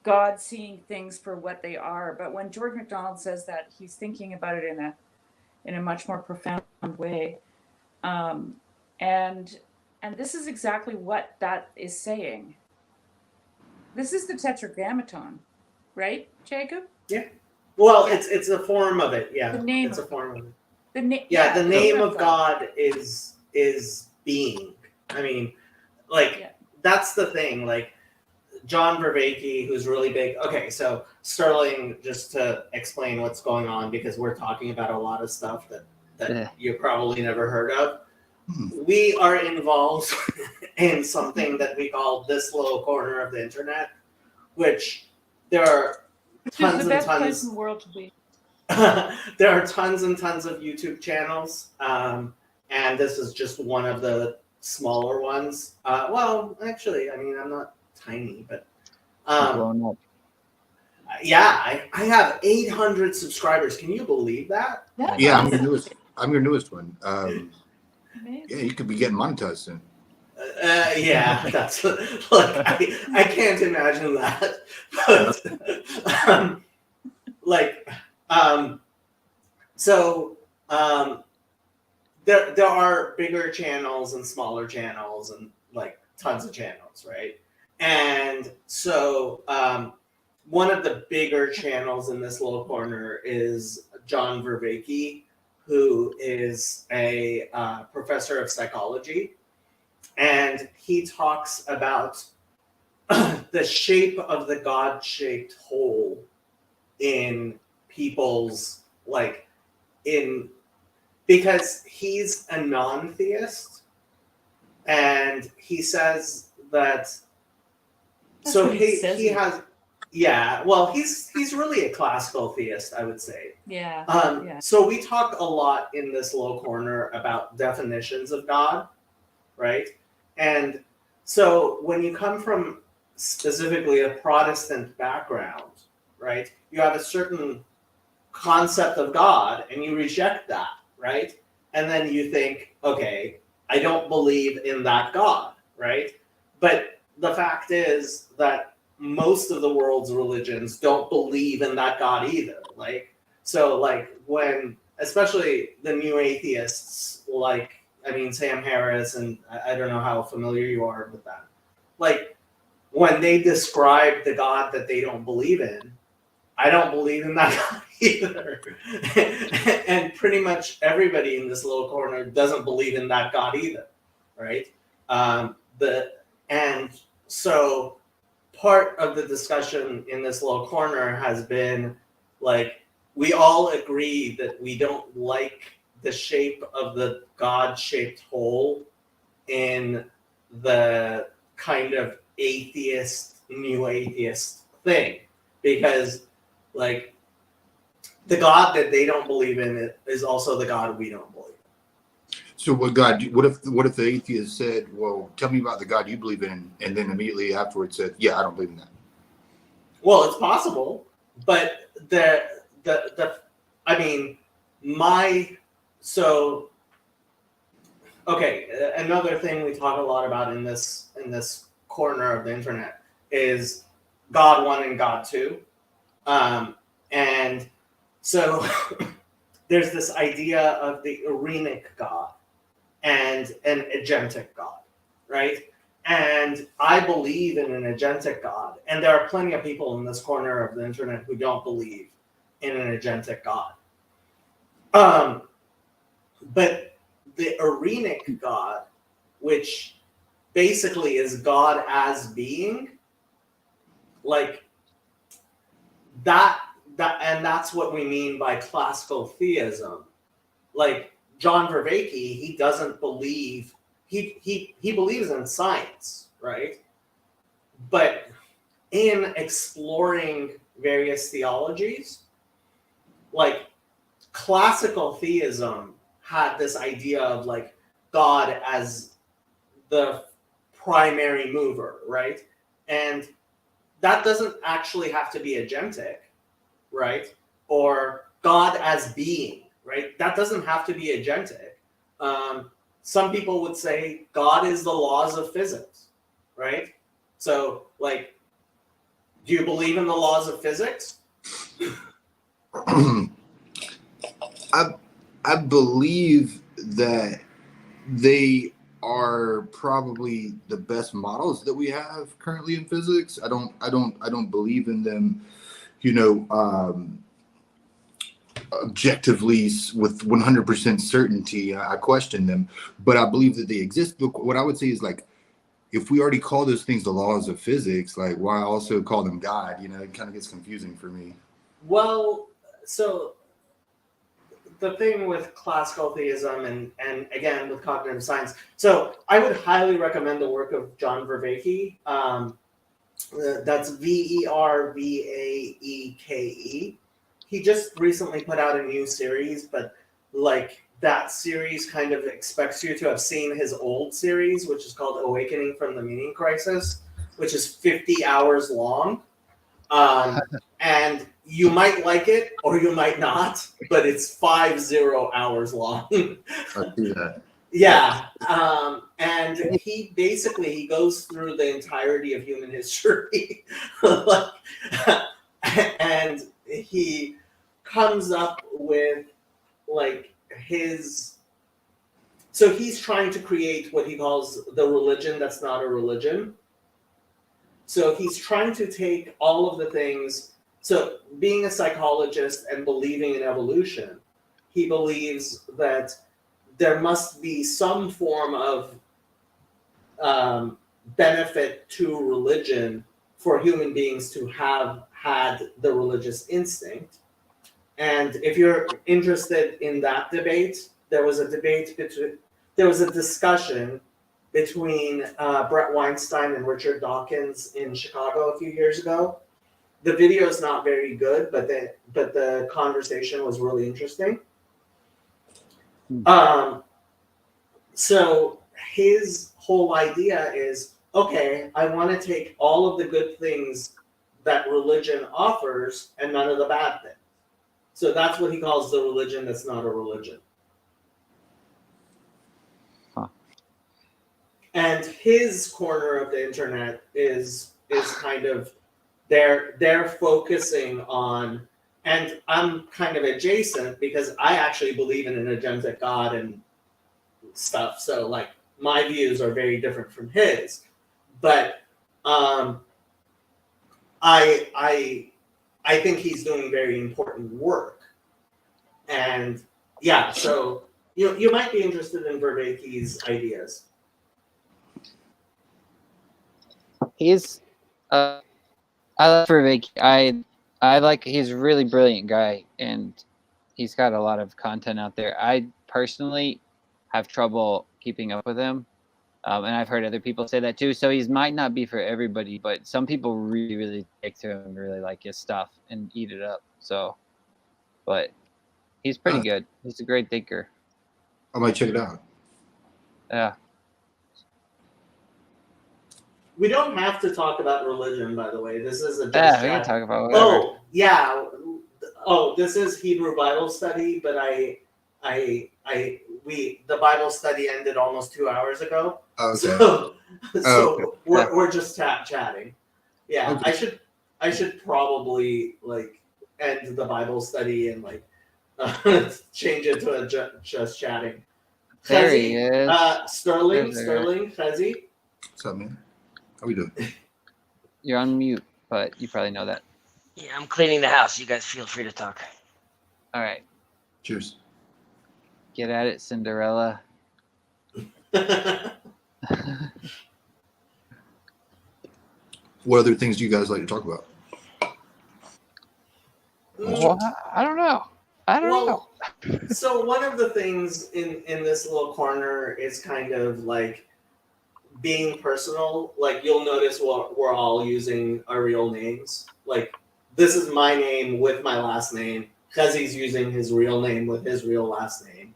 God seeing things for what they are. But when George MacDonald says that, he's thinking about it in a much more profound way. And this is exactly what that is saying. This is the Tetragrammaton, right, Jacob? Yeah. Well, Yeah. it's a form of it. Yeah. The name It's a of form of it. The The name of God is being. I mean, like Yeah. that's the thing. Like John Vervaeke, who's really big. Okay, so Sterling, just to explain what's going on, because we're talking about a lot of stuff that Yeah. you probably never heard of. Hmm. We are involved in something that we call this little corner of the internet, which there are Which is tons the and best place tons. in the world to be. There are tons and tons of YouTube channels, and this is just one of the smaller ones. Well, actually, I mean, I'm not tiny, but blown up. yeah, I have 800 subscribers. Can you believe that? That's Yeah, awesome. I'm your newest one. Amazing. Yeah, you could be getting monetized soon. Yeah, that's look. I can't imagine that, but there are bigger channels and smaller channels and like tons of channels, right? And so one of the bigger channels in this little corner is John Vervaeke, who is a professor of psychology, and he talks about the shape of the God-shaped hole in people's because he's a non-theist, and he says that. That's So what he says he he- has, well, he's really a classical theist, I would say. Yeah. Yeah. So we talk a lot in this little corner about definitions of God, right? And so when you come from specifically a Protestant background, right, you have a certain concept of God and you reject that, right? And then you think, okay, I don't believe in that God, right? But the fact is that most of the world's religions don't believe in that God either. When, especially the new atheists, Sam Harris, and I don't know how familiar you are with that. Like, when they describe the God that they don't believe in, I don't believe in that God either. And pretty much everybody in this little corner doesn't believe in that God either, right? And so part of the discussion in this little corner has been like, we all agree that we don't like the shape of the God-shaped hole in the kind of new atheist thing, because like the God that they don't believe in is also the God we don't believe in. So what if the atheist said, well, tell me about the God you believe in, and then immediately afterwards said, yeah, I don't believe in that? Well, it's possible, but another thing we talk a lot about in this corner of the internet is God 1 and God 2. And so there's this idea of the Irenic God and an agentic God, right? And I believe in an agentic God. And there are plenty of people in this corner of the internet who don't believe in an agentic God. But the Irenic God, which basically is God as being, like and that's what we mean by classical theism. Like John Vervaeke, he doesn't believe he believes in science, right? But in exploring various theologies, like classical theism had this idea of like God as the primary mover, right? And that doesn't actually have to be agentic, right? Or God as being, right? That doesn't have to be agentic. Some people would say God is the laws of physics, right? So, like, do you believe in the laws of physics? I believe that they are probably the best models that we have currently in physics. I don't believe in them, objectively with 100% certainty. I question them, but I believe that they exist. Look, what I would say is, like, if we already call those things the laws of physics, like, why also call them God? It kind of gets confusing for me. Well, so the thing with classical theism and again with cognitive science, so I would highly recommend the work of John Vervaeke. That's Vervaeke. He just recently put out a new series, but like that series kind of expects you to have seen his old series, which is called Awakening from the Meaning Crisis, which is 50 hours long. And you might like it or you might not, but it's 50 hours long. I see that. Yeah. And he goes through the entirety of human history. And he comes up with like so he's trying to create what he calls the religion that's not a religion. So he's trying to take all of the things. So being a psychologist and believing in evolution, he believes that there must be some form of benefit to religion for human beings to have had the religious instinct. And if you're interested in that debate, there was a discussion between Brett Weinstein and Richard Dawkins in Chicago a few years ago. The video is not very good, but the conversation was really interesting. So his whole idea is, okay, I want to take all of the good things that religion offers and none of the bad things. So that's what he calls the religion that's not a religion. Huh. And his corner of the internet is kind of they're focusing on, and I'm kind of adjacent because I actually believe in an agentic God and stuff. So like my views are very different from his, but I think he's doing very important work, and yeah. So you might be interested in Vervaeke's ideas. He's I like Vervaeke. I like, he's a really brilliant guy, and he's got a lot of content out there. I personally have trouble keeping up with him, and I've heard other people say that too. So he might not be for everybody, but some people really, really take to him and really like his stuff and eat it up. So, but he's pretty good. He's a great thinker. I might check it out. Yeah. We don't have to talk about religion, by the way. This is a just Yeah, we can chat. talk about whatever. Oh yeah. Oh, this is Hebrew Bible study, but the Bible study ended almost 2 hours ago. Okay. So Okay. we're just chatting. Yeah, Okay. I should probably like end the Bible study and like change it to a just chatting. There Chezi, he is. Sterling, There's the Chezi. What's up, man? How we doing? You're on mute, but you probably know that. Yeah, I'm cleaning the house. You guys feel free to talk. All right. Cheers. Get at it, Cinderella. What other things do you guys like to talk about? Well, I don't know. I don't know. So one of the things in this little corner is kind of like being personal. Like you'll notice we're all using our real names. Like this is my name with my last name. Kezi's using his real name with his real last name.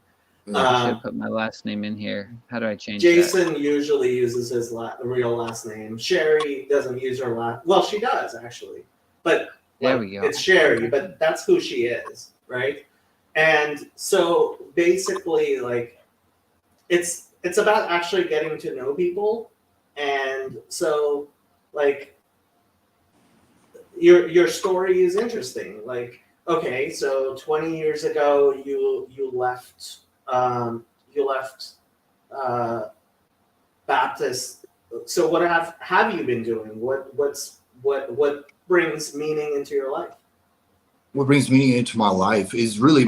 I should put my last name in here. How do I change Jason usually uses his real last name. Sherry doesn't use her last. Well, she does actually, but There we go. It's Sherry, but that's who she is, right? And so basically, like, it's about actually getting to know people, and so like your story is interesting. Like, okay, so 20 years ago, you left Baptist. So what have you been doing? What brings meaning into your life? What brings meaning into my life is really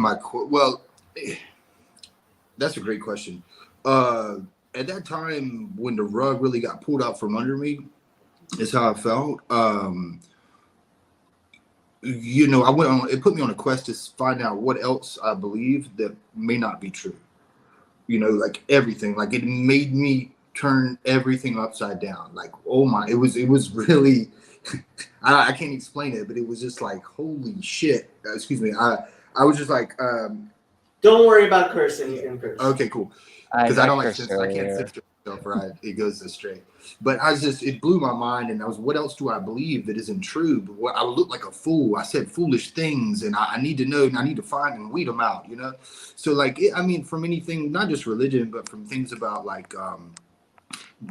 that's a great question. At that time when the rug really got pulled out from under me is how I felt. It put me on a quest to find out what else I believe that may not be true. Like everything, like it made me turn everything upside down. Like, oh my, it was really, I can't explain it, but it was just like, holy shit. Excuse me. I was just like, don't worry about cursing. You can curse. Okay, cool. Because I don't like censor. I can't censor myself, right? It goes astray. But it blew my mind, and what else do I believe that isn't true? But I look like a fool. I said foolish things, and I need to know, and I need to find and weed them out, So like, from anything, not just religion, but from things about like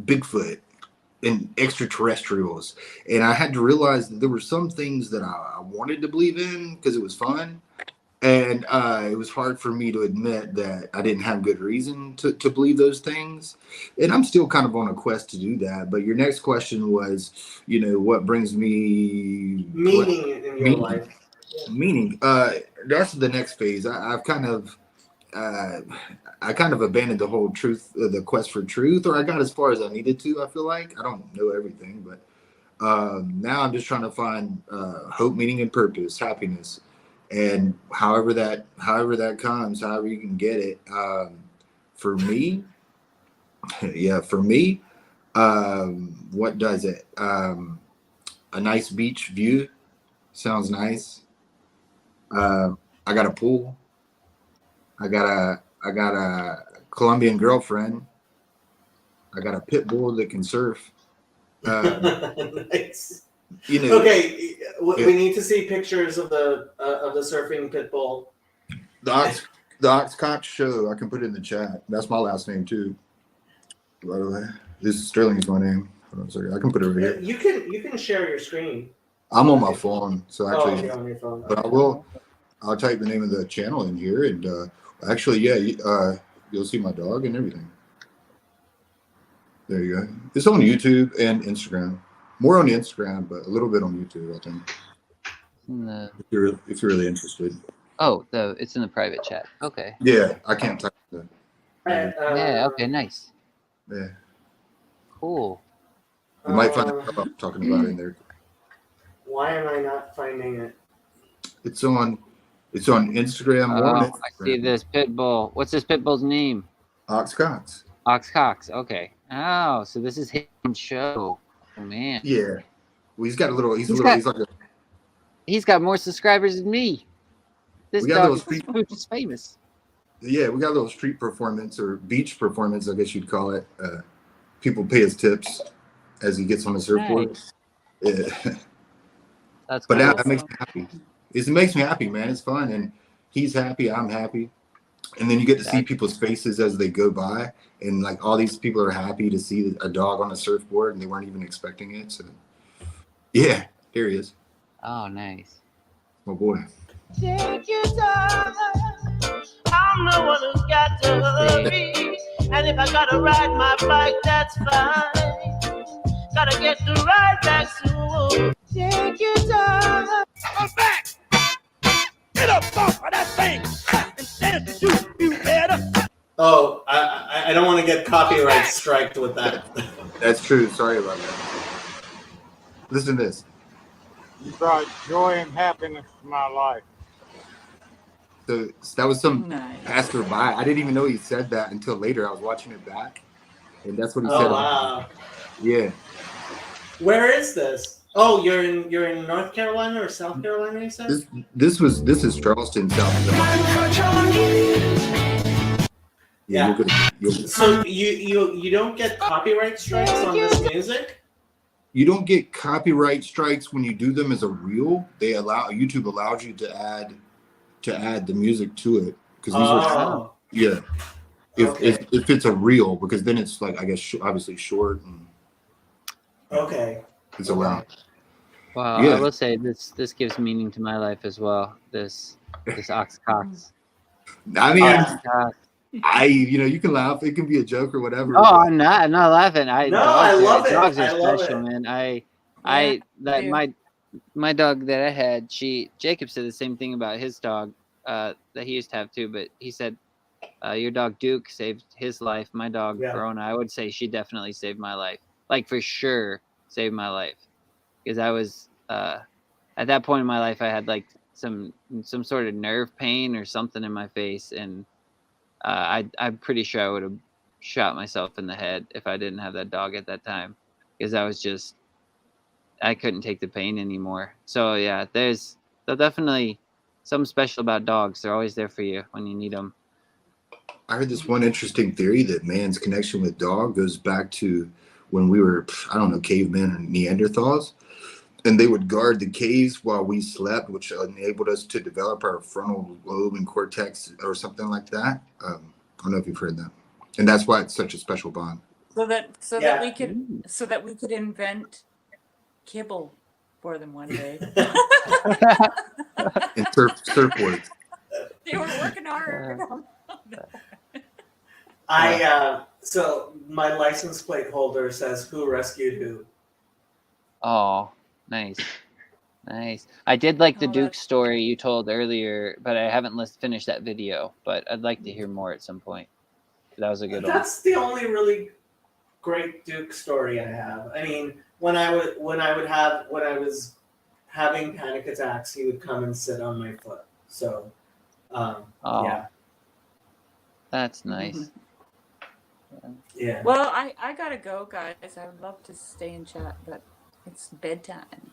Bigfoot and extraterrestrials. And I had to realize that there were some things that I wanted to believe in because it was fun. And it was hard for me to admit that I didn't have good reason to believe those things. And I'm still kind of on a quest to do that. But your next question was, what brings me meaning in your life? Yeah. Meaning. That's the next phase. I kind of abandoned the whole the quest for truth, or I got as far as I needed to. I feel like I don't know everything, but now I'm just trying to find hope, meaning, and purpose, happiness. And however that comes, however you can get it, for me, what does it? A nice beach view sounds nice. I got a pool. I got a Colombian girlfriend. I got a pit bull that can surf. Nice. Okay, we need to see pictures of the surfing pit bull. The Oxcox Show. I can put it in the chat. That's my last name too. By the way, this Sterling is my name. Hold on a second. I can put it over here. You can share your screen. I'm on my phone, so actually, okay, on your phone. But I'll type the name of the channel in here, and you'll see my dog and everything. There you go. It's on YouTube and Instagram. More on Instagram, but a little bit on YouTube, I think. If you're really interested. Oh, it's in the private chat. Okay. Yeah, I can't type that. Yeah. Okay. Nice. Yeah. Cool. You might find I'm talking about it in there. Why am I not finding it? It's on Instagram. I see this pit bull. What's this pit bull's name? Oxcox. Oxcox. Okay. Oh, so this is his show. Oh, man. Yeah. Well, he's got he's got more subscribers than me. This dog is famous. Yeah, we got a little street performance or beach performance, I guess you'd call it. People pay his tips as he gets on the surfboard. Nice. Yeah. That's but cool. that makes me happy. It makes me happy, man. It's fun, and he's happy. I'm happy. And then you get to see people's faces as they go by, and like all these people are happy to see a dog on a surfboard, and they weren't even expecting it. So, yeah, here he is. Oh, nice. Oh boy. Take your time. I'm the one who's got to hurry, and if I gotta ride my bike, that's fine. Gotta get the ride back soon. Take your time. I'm back. Get up off of that thing and dance to you better. Oh, I don't want to get copyright striked with that. That's true. Sorry about that. Listen to this. Brought joy and happiness to my life. So that was some Nice. passerby. I didn't even know he said that until later. I was watching it back, and that's what he Oh said. wow. Yeah. Where is this? Oh, you're in North Carolina or South Carolina, you said? This is Charleston, South Carolina. Yeah. You'll So you don't get copyright strikes on this music? You don't get copyright strikes when you do them as a reel. YouTube allows you to add the music to it because these are yeah. If it's a reel, because then it's like, I guess, obviously short and okay. It's allowed. Wow, Yeah. I will say this gives meaning to my life as well. This ox cox. I mean, Oxcox. you can laugh. It can be a joke or whatever. Oh, I'm not laughing. No, I love it. Dogs are I love special, it. man. My dog that I had, Jacob said the same thing about his dog that he used to have too, but he said your dog Duke saved his life. My dog Verona, I would say she definitely saved my life. Like for sure saved my life. Because I was at that point in my life I had like some sort of nerve pain or something in my face, and I'm pretty sure I would have shot myself in the head if I didn't have that dog at that time, because I couldn't take the pain anymore. So yeah, there's definitely something special about dogs. They're always there for you when you need them. I heard this one interesting theory that man's connection with dog goes back to when we were, I don't know, cavemen or Neanderthals. And they would guard the caves while we slept, which enabled us to develop our frontal lobe and cortex or something like that. I don't know if you've heard that. And that's why it's such a special bond. So that we could invent kibble for them one day. And surfboards. They were working hard. So my license plate holder says who rescued who. Oh, nice. I did like the Oh, Duke story you told earlier, but I haven't finished that video. But I'd like to hear more at some point. That was a good one. That's the only really great Duke story I have. I mean, when I was having panic attacks, he would come and sit on my foot. So, yeah. That's nice. Yeah. Well, I gotta go, guys. I would love to stay and chat, but it's bedtime.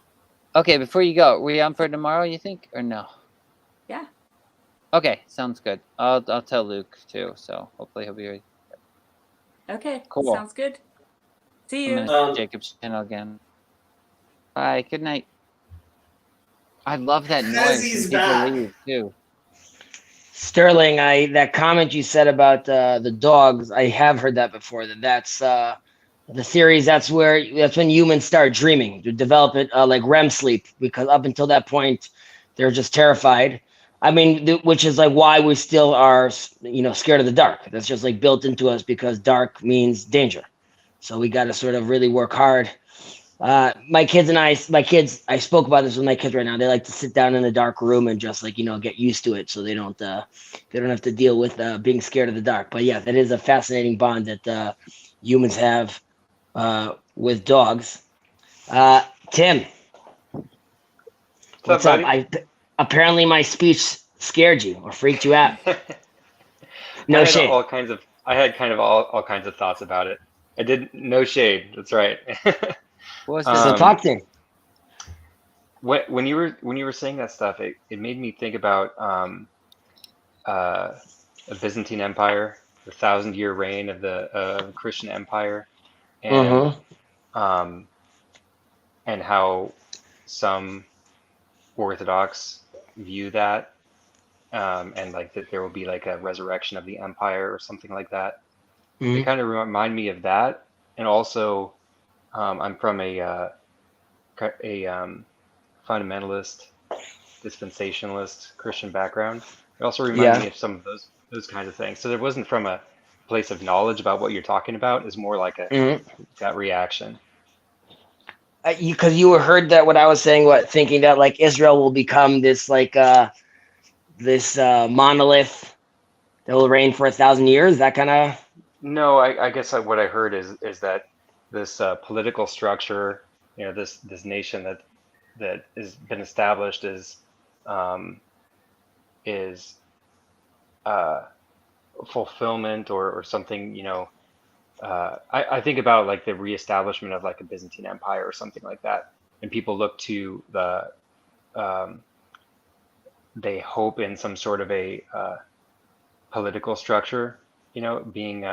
Okay, before you go, were you on for tomorrow, you think, or no? Yeah. Okay, sounds good. I'll tell Luke too, so hopefully he'll be ready. Okay, Cool. sounds good. See I'm you. gonna see Jacob's channel again. Bye. Good night. I love that noise He's when back. people leave too. Sterling, that comment you said about the dogs, I have heard that before. That's the theories. That's when humans start dreaming, to develop it like REM sleep, because up until that point, they're just terrified. I mean, which is like why we still are, scared of the dark. That's just like built into us because dark means danger. So we got to sort of really work hard. I spoke about this with my kids right now. They like to sit down in a dark room and just get used to it, so they don't have to deal with being scared of the dark. But yeah, that is a fascinating bond that humans have with dogs. Tim, what's up? Apparently my speech scared you or freaked you out. No shade. I had kind of all kinds of thoughts about it. I did no shade. That's right. What's So talk to him. When you were saying that stuff, it made me think about a Byzantine Empire, the 1,000-year reign of the Christian Empire, and and how some Orthodox view that, and like that there will be like a resurrection of the empire or something like that. Mm-hmm. They kind of remind me of that, and also I'm from a fundamentalist, dispensationalist Christian background. It also reminded me of some of those kinds of things. So it wasn't from a place of knowledge about what you're talking about. It's more like a gut reaction. Because you heard that what I was saying, thinking that like Israel will become this like this monolith that will reign for 1,000 years. That kind of. No, I guess what I heard is that this political structure this nation that has been established is fulfillment or something. I think about like the reestablishment of like a Byzantine Empire or something like that, and people look to they hope in some sort of a political structure, being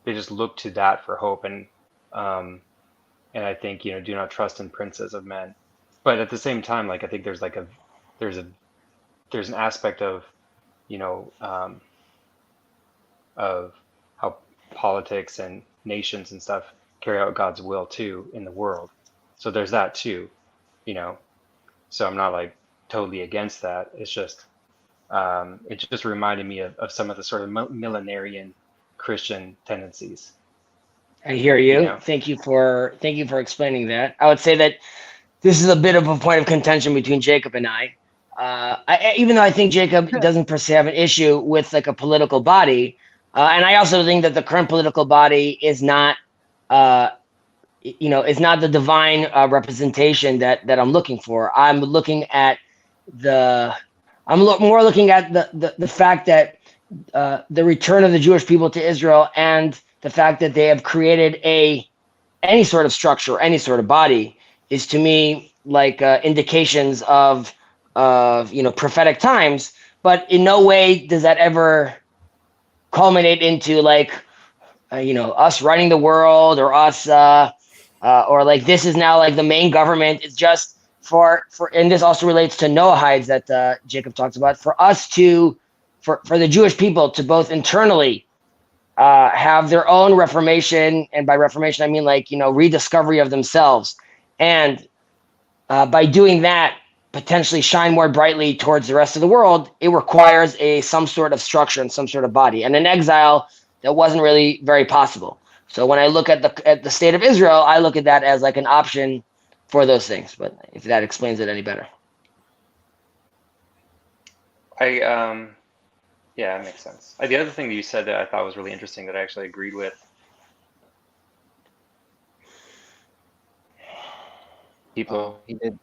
they just look to that for hope, and I think do not trust in princes of men, but at the same time, like I think there's an aspect of of how politics and nations and stuff carry out God's will too in the world. So there's that too, so I'm not like totally against that. It's just it just reminded me of some of the sort of millenarian Christian tendencies. I hear you. Thank you for explaining that. I would say that this is a bit of a point of contention between Jacob and I. Even though I think Jacob doesn't per se have an issue with like a political body, and I also think that the current political body is not, is not the divine representation that I'm looking for. I'm looking at more looking at the fact that the return of the Jewish people to Israel and the fact that they have created any sort of structure, any sort of body, is to me like indications of prophetic times. But in no way does that ever culminate into like us running the world, or us or like this is now like the main government. It's just for and this also relates to Noahides that Jacob talks about, for us to for the Jewish people to both internally have their own reformation, and by reformation I mean like rediscovery of themselves, and by doing that potentially shine more brightly towards the rest of the world. It requires some sort of structure and some sort of body, and in exile that wasn't really very possible. So when I look at the state of Israel, I look at that as like an option for those things. But if that explains it any better. Yeah, it makes sense. The other thing that you said that I thought was really interesting that I actually agreed with. People. He did.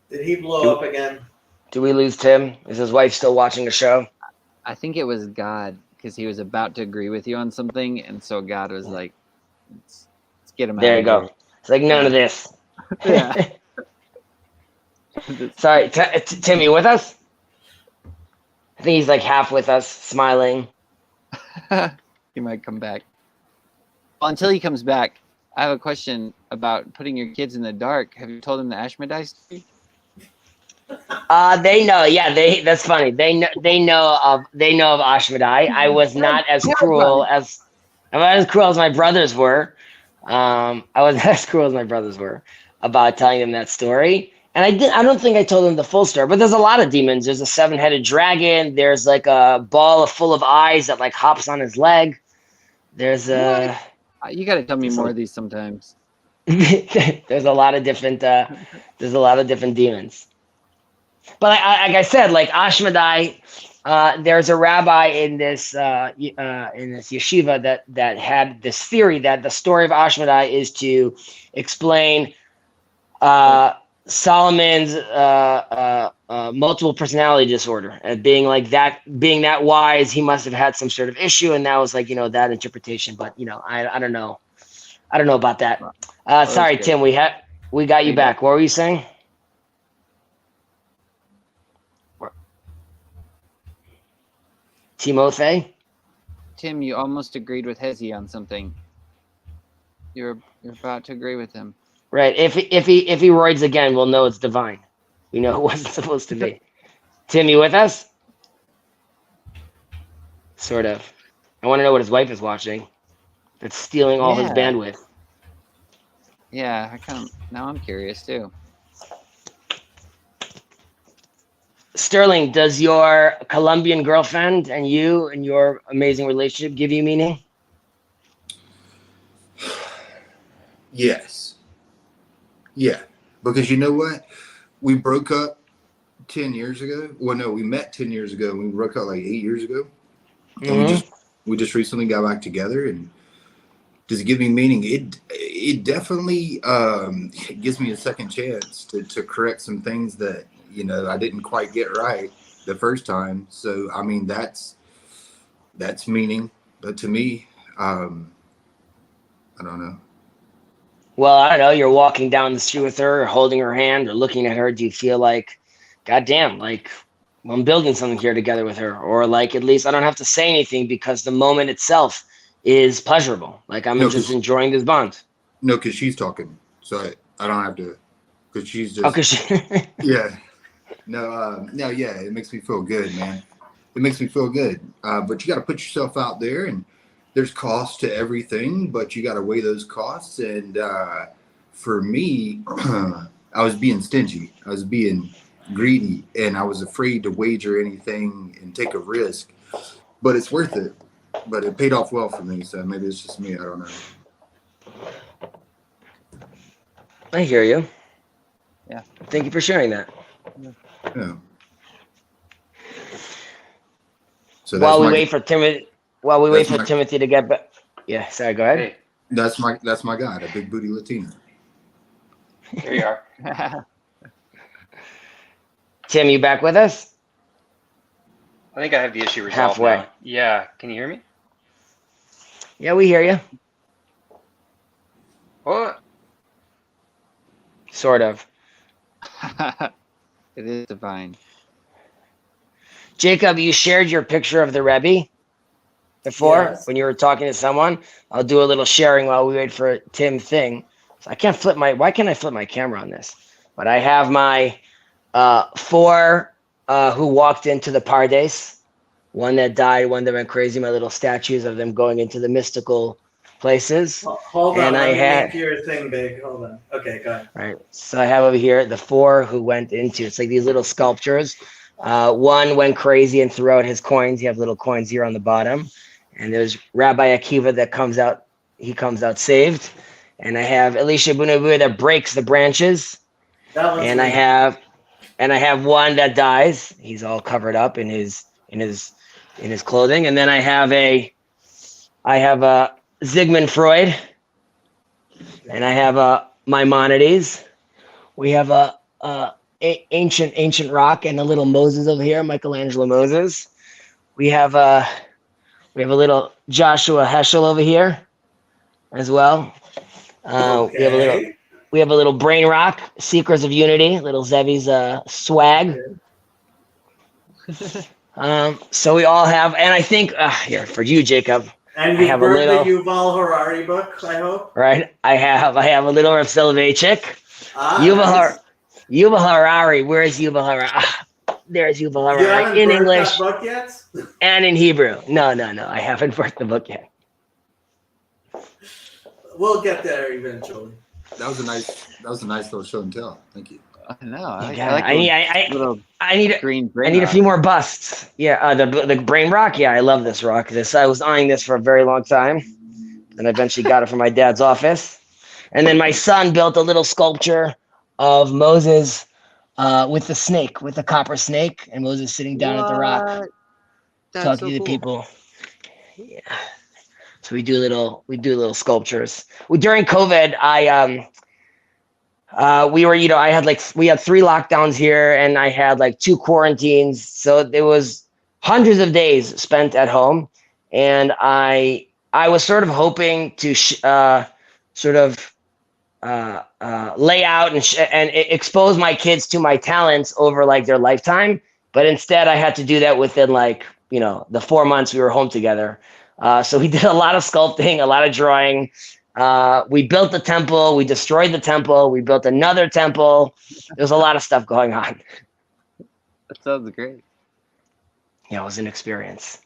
Did he blow up again? Do we lose Tim? Is his wife still watching the show? I think it was God, because he was about to agree with you on something, and so God was like, let's get him out. There you go. It's like none of this. Yeah. Sorry, Tim, you with us? I think he's like half with us, smiling. He might come back. Well, until he comes back, I have a question about putting your kids in the dark. Have you told them the Ashmedai story? They know. Yeah, that's funny. They know of Ashmedai. I was not as cruel as my brothers were. I wasn't as cruel as my brothers were about telling them that story. And I don't think I told them the full story, but there's a lot of demons. There's a 7-headed dragon. There's like a ball full of eyes that like hops on his leg. There's you got to tell me more of these sometimes. There's a lot of different demons. But like I said, like Ashmedai, there's a rabbi in this yeshiva that had this theory that the story of Ashmedai is to explain Solomon's multiple personality disorder, and being that wise, he must have had some sort of issue, and that was like that interpretation. But I don't know about that. Sorry, Tim, we got you back. What were you saying? Timothy? Tim, you almost agreed with Hezi on something. You're about to agree with him. Right. If he roids again, we'll know it's divine. We know it wasn't supposed to be. Tim, you with us? Sort of. I want to know what his wife is watching. That's stealing all his bandwidth. Yeah, now I'm curious too. Sterling, does your Colombian girlfriend and you and your amazing relationship give you meaning? Yes. Yeah, because you know what? We broke up 10 years ago. Well, no, we met 10 years ago. And we broke up like 8 years ago. And we just recently got back together, and does it give me meaning? It definitely gives me a second chance to correct some things that, you know, I didn't quite get right the first time. So I mean, that's meaning. But to me, I don't know. Well, I don't know. You're walking down the street with her, or holding her hand, or looking at her. Do you feel like, God damn, like I'm building something here together with her, or like at least I don't have to say anything because the moment itself is pleasurable. Like I'm just enjoying this bond. No, because she's talking, so I don't have to. Because she's just. Oh, 'cause she. Yeah. No. No. Yeah. It makes me feel good, man. It makes me feel good. But you got to put yourself out there, and there's costs to everything, but you got to weigh those costs. And for me, I was being stingy. I was being greedy, and I was afraid to wager anything and take a risk. But it's worth it. But it paid off well for me. So maybe it's just me. I don't know. I hear you. Yeah. Thank you for sharing that. Yeah. So While we my, wait for Timothy to get back. Yeah, sorry, go ahead. Hey, that's my guy, the big booty Latino. here you are. Tim, you back with us? I think I have the issue resolved Halfway. now. Yeah, can you hear me? Yeah, we hear you. What? Sort of. It is divine. Jacob, you shared your picture of the Rebbe before Yes. when you were talking to someone. I'll do a little sharing while we wait for Tim thing. So why can't I flip my camera on this? But I have my 4 who walked into the Pardes. One that died, one that went crazy, my little statues of them going into the mystical places. Hold on, And I let me had- make your thing big. Hold on. Okay, go ahead. Right. So I have over here the 4 who went into, it's like these little sculptures. One went crazy and threw out his coins. You have little coins here on the bottom. And there's Rabbi Akiva that comes out. He comes out saved. And I have Elisha Bunavu that breaks the branches. That one's And me. I have one that dies. He's all covered up in his clothing. And then I have a Sigmund Freud. And I have a Maimonides. We have a ancient rock and a little Moses over here, Michelangelo Moses. We have a little Joshua Heschel over here as well. Okay. We have a little brain rock, Seekers of Unity, little Zevi's swag. So we all have, and I think here for you, Jacob. And I you have a burned little- the Yuval Harari book, I hope. Right, I have a little Rav Soloveitchik. Nice. Yuval Harari. Where is Yuval Harari? There's Yuval You haven't Harari in burnt English that book yet? and in Hebrew. No, I haven't burnt the book yet. We'll get there eventually. That was a nice little show and tell. Thank you. I know. I Yeah, like I little need green I brain need a rock. few more busts. Yeah, the brain rock. Yeah, I love this rock. I was eyeing this for a very long time, and I eventually got it from my dad's office. And then my son built a little sculpture of Moses with the snake, with the copper snake, and Moses sitting down at the rock, That's talking so to the cool. people. Yeah. So we do little sculptures. During COVID, we had 3 lockdowns here, and I had like 2 quarantines. So there was hundreds of days spent at home, and I was sort of hoping to lay out and expose my kids to my talents over like their lifetime. But instead, I had to do that within the 4 months we were home together. So we did a lot of sculpting, a lot of drawing. We built the temple. We destroyed the temple. We built another temple. There's a lot of stuff going on. That sounds great. Yeah, it was an experience.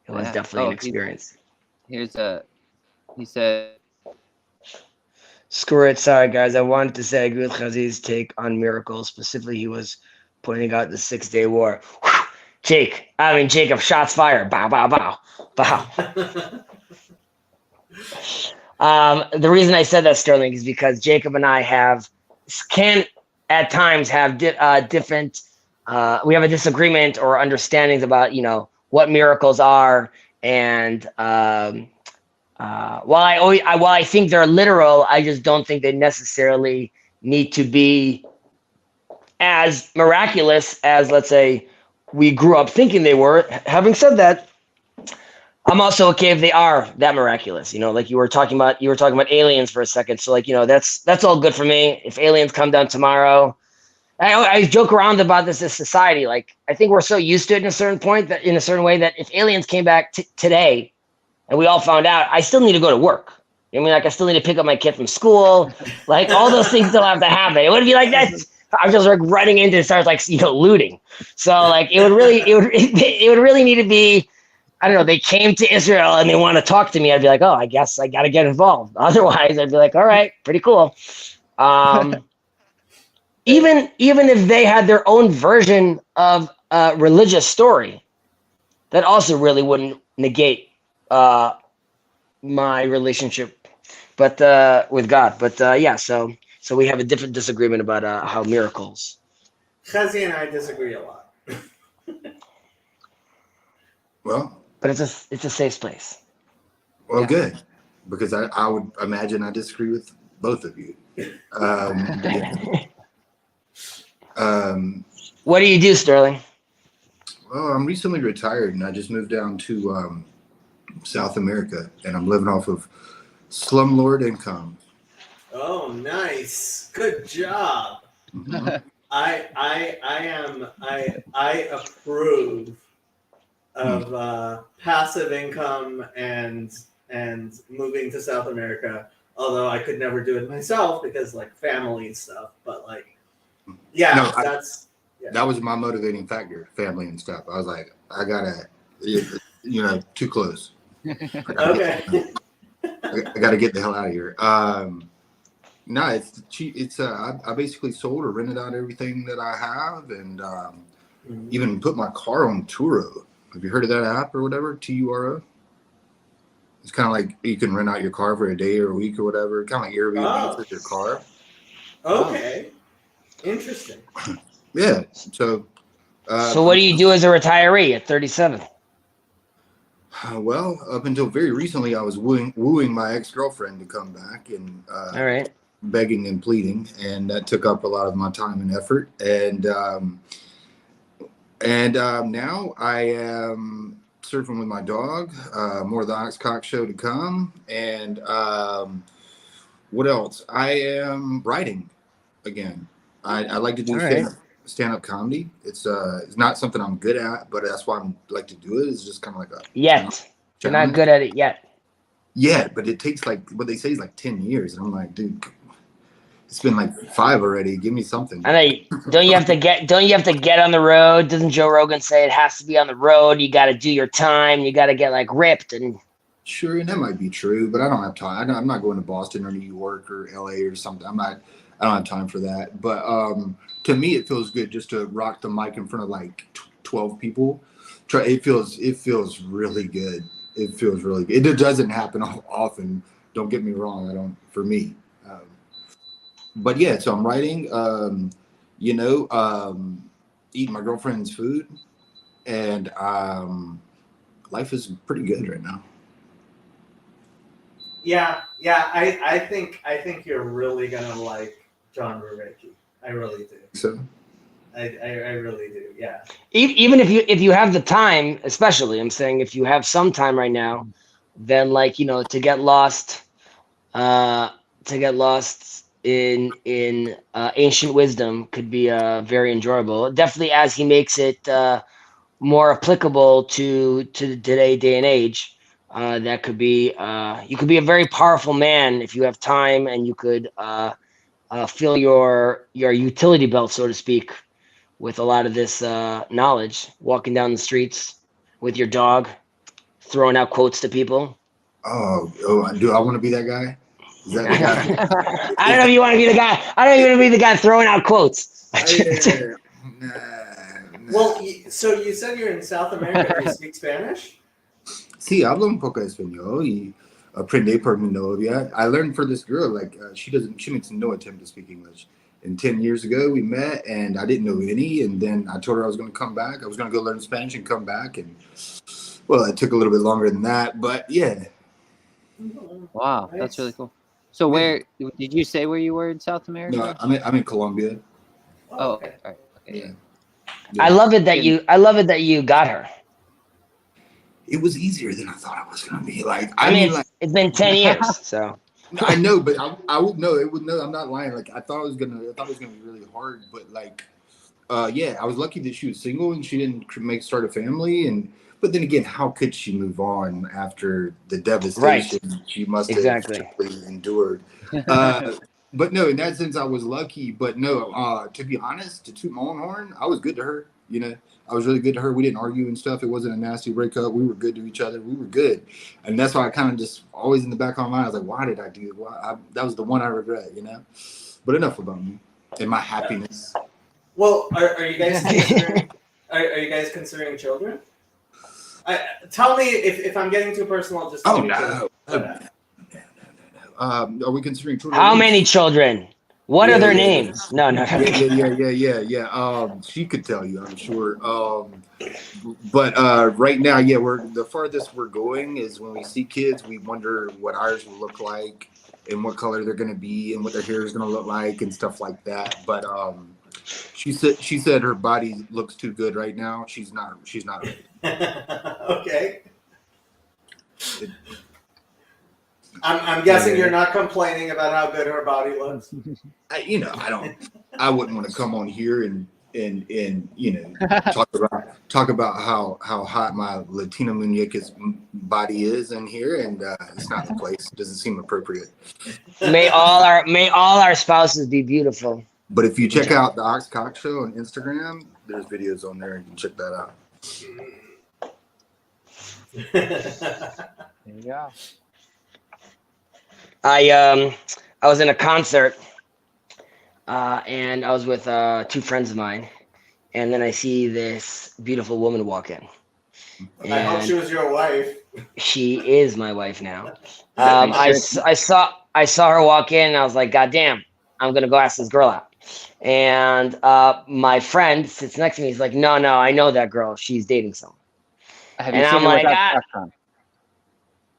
It was Yeah. definitely Oh, an experience. He said, Screw it. Sorry, guys. I wanted to say I agree with Chaziz's take on miracles. Specifically, he was pointing out the 6-day war. Jacob, shots fired. Bow, bow, bow, bow. The reason I said that, Sterling, is because Jacob and I can at times have different. We have a disagreement or understandings about what miracles are, and While I think they're literal, I just don't think they necessarily need to be as miraculous as, let's say, we grew up thinking they were. Having said that, I'm also okay if they are that miraculous. You know, like you were talking about aliens for a second. So like, you know, that's all good for me. If aliens come down tomorrow, I joke around about this as society. Like, I think we're so used to it in a certain point, that in a certain way, that if aliens came back today and we all found out, I still need to go to work. I mean, like, I still need to pick up my kid from school. Like, all those things still have to happen. It wouldn't be like that. I'm just like running into and start, like, you know, looting. So like, it would really need to be, I don't know, they came to Israel and they want to talk to me. I'd be like, oh, I guess I got to get involved. Otherwise, I'd be like, all right, pretty cool. Even if they had their own version of a religious story, that also really wouldn't negate my relationship, but with God. But yeah, so we have a different disagreement about how miracles. Chazi and I disagree a lot. Well, But it's a safe place. well, Yeah. good, because I would imagine I disagree with both of you. What do you do, Sterling? Well, I'm recently retired, and I just moved down to South America, and I'm living off of slumlord income. Oh, nice. Good job. Mhm. I approve of passive income and moving to South America. Although I could never do it myself because like family stuff. But like, yeah, No, that was my motivating factor, family and stuff. I was like, I gotta, too close. Okay. I gotta get the hell out of here. No, it's cheap. It's I basically sold or rented out everything that I have, and even put my car on Turo. Have you heard of that app or whatever? Turo. It's kind of like you can rent out your car for a day or a week or whatever. Kind of like Airbnb with your car. Okay. Interesting. Yeah. So. So what do you do as a retiree at 37? Well, up until very recently, I was wooing my ex-girlfriend to come back, and All right. begging and pleading, and that took up a lot of my time and effort. And now I am surfing with my dog. More of the Onyx Cox show to come. And what else? I am writing again. I like to do stand-up comedy. It's not something I'm good at, but that's why I like to do it. It's just kind of like a Yet. You're not good at it yet. Yeah, but it takes like what they say is like 10 years, and I'm like, dude, it's been like 5 already. Give me something. I know. Don't you have to get on the road? Doesn't Joe Rogan say it has to be on the road? You got to do your time. You got to get like ripped and. Sure, and that might be true, but I don't have time. I'm not going to Boston or New York or LA or something. I don't have time for that. But to me, it feels good just to rock the mic in front of like 12 people. It feels really good. It feels really good. It doesn't happen often. Don't get me wrong. For me. But yeah, so I'm writing, eating my girlfriend's food, and life is pretty good right now. Yeah. I think you're really gonna like John Vervaeke. I really do. So I really do. Yeah. Even if you have the time, especially, I'm saying if you have some time right now, then like to get lost in ancient wisdom could be very enjoyable. Definitely, as he makes it more applicable to today day and age. That could be you could be a very powerful man if you have time, and you could fill your utility belt, so to speak, with a lot of this knowledge, walking down the streets with your dog, throwing out quotes to people. Oh, do I want to be that guy? Is that the guy? I don't know if you want to be the guy. I don't even want to be the guy throwing out quotes. Nah. Well, so you said you're in South America. Do you speak Spanish? Sí, hablo un poco español y aprendí por mi novia. I learned for this girl, like she makes no attempt to speak English. And 10 years ago we met, and I didn't know any. And then I told her I was going to come back. I was going to go learn Spanish and come back. And well, it took a little bit longer than that, but yeah. Wow, that's Nice. really cool. So where did you say where you were in South America? No, I'm in Colombia. Oh, okay. okay. All right. Okay. Yeah. I love it that you got her. It was easier than I thought it was gonna be. Like I mean, like it's been 10 years, so. I know, but I would know. It would know. I'm not lying. Like I thought it was gonna be really hard, but like, yeah, I was lucky that she was single and she didn't start a family. But then again, how could she move on after the devastation she must have endured? But no, in that sense, I was lucky. But no, to be honest, to toot my own horn, I was good to her. You know, I was really good to her. We didn't argue and stuff. It wasn't a nasty breakup. We were good to each other. We were good. And that's why I kind of just always in the back of my mind, I was like, why did I do it? That was the one I regret, you know? But enough about me and my happiness. Well, are you guys considering, are you guys considering children? Tell me if I'm getting too personal. Just Oh, no. Are we considering children? How many children? What are their names? No. Yeah. She could tell you, I'm sure. But right now, yeah, the farthest we're going is when we see kids, we wonder what ours will look like and what color they're going to be and what their hair is going to look like and stuff like that. But she said her body looks too good right now. She's not ready. Okay. I'm guessing you're not complaining about how good her body looks. I wouldn't want to come on here and talk about how hot my Latina muñeca's body is in here, and it's not the place. It doesn't seem appropriate. May all our spouses be beautiful. But if you check out the Ox Cock Show on Instagram, there's videos on there, and you can check that out. There you go. I was in a concert, and I was with 2 friends of mine, and then I see this beautiful woman walk in. I hope she was your wife. She is my wife now. I saw her walk in, and I was like, God damn, I'm gonna go ask this girl out. And my friend sits next to me. He's like, No, I know that girl. She's dating someone. Have you seen her without Saffron?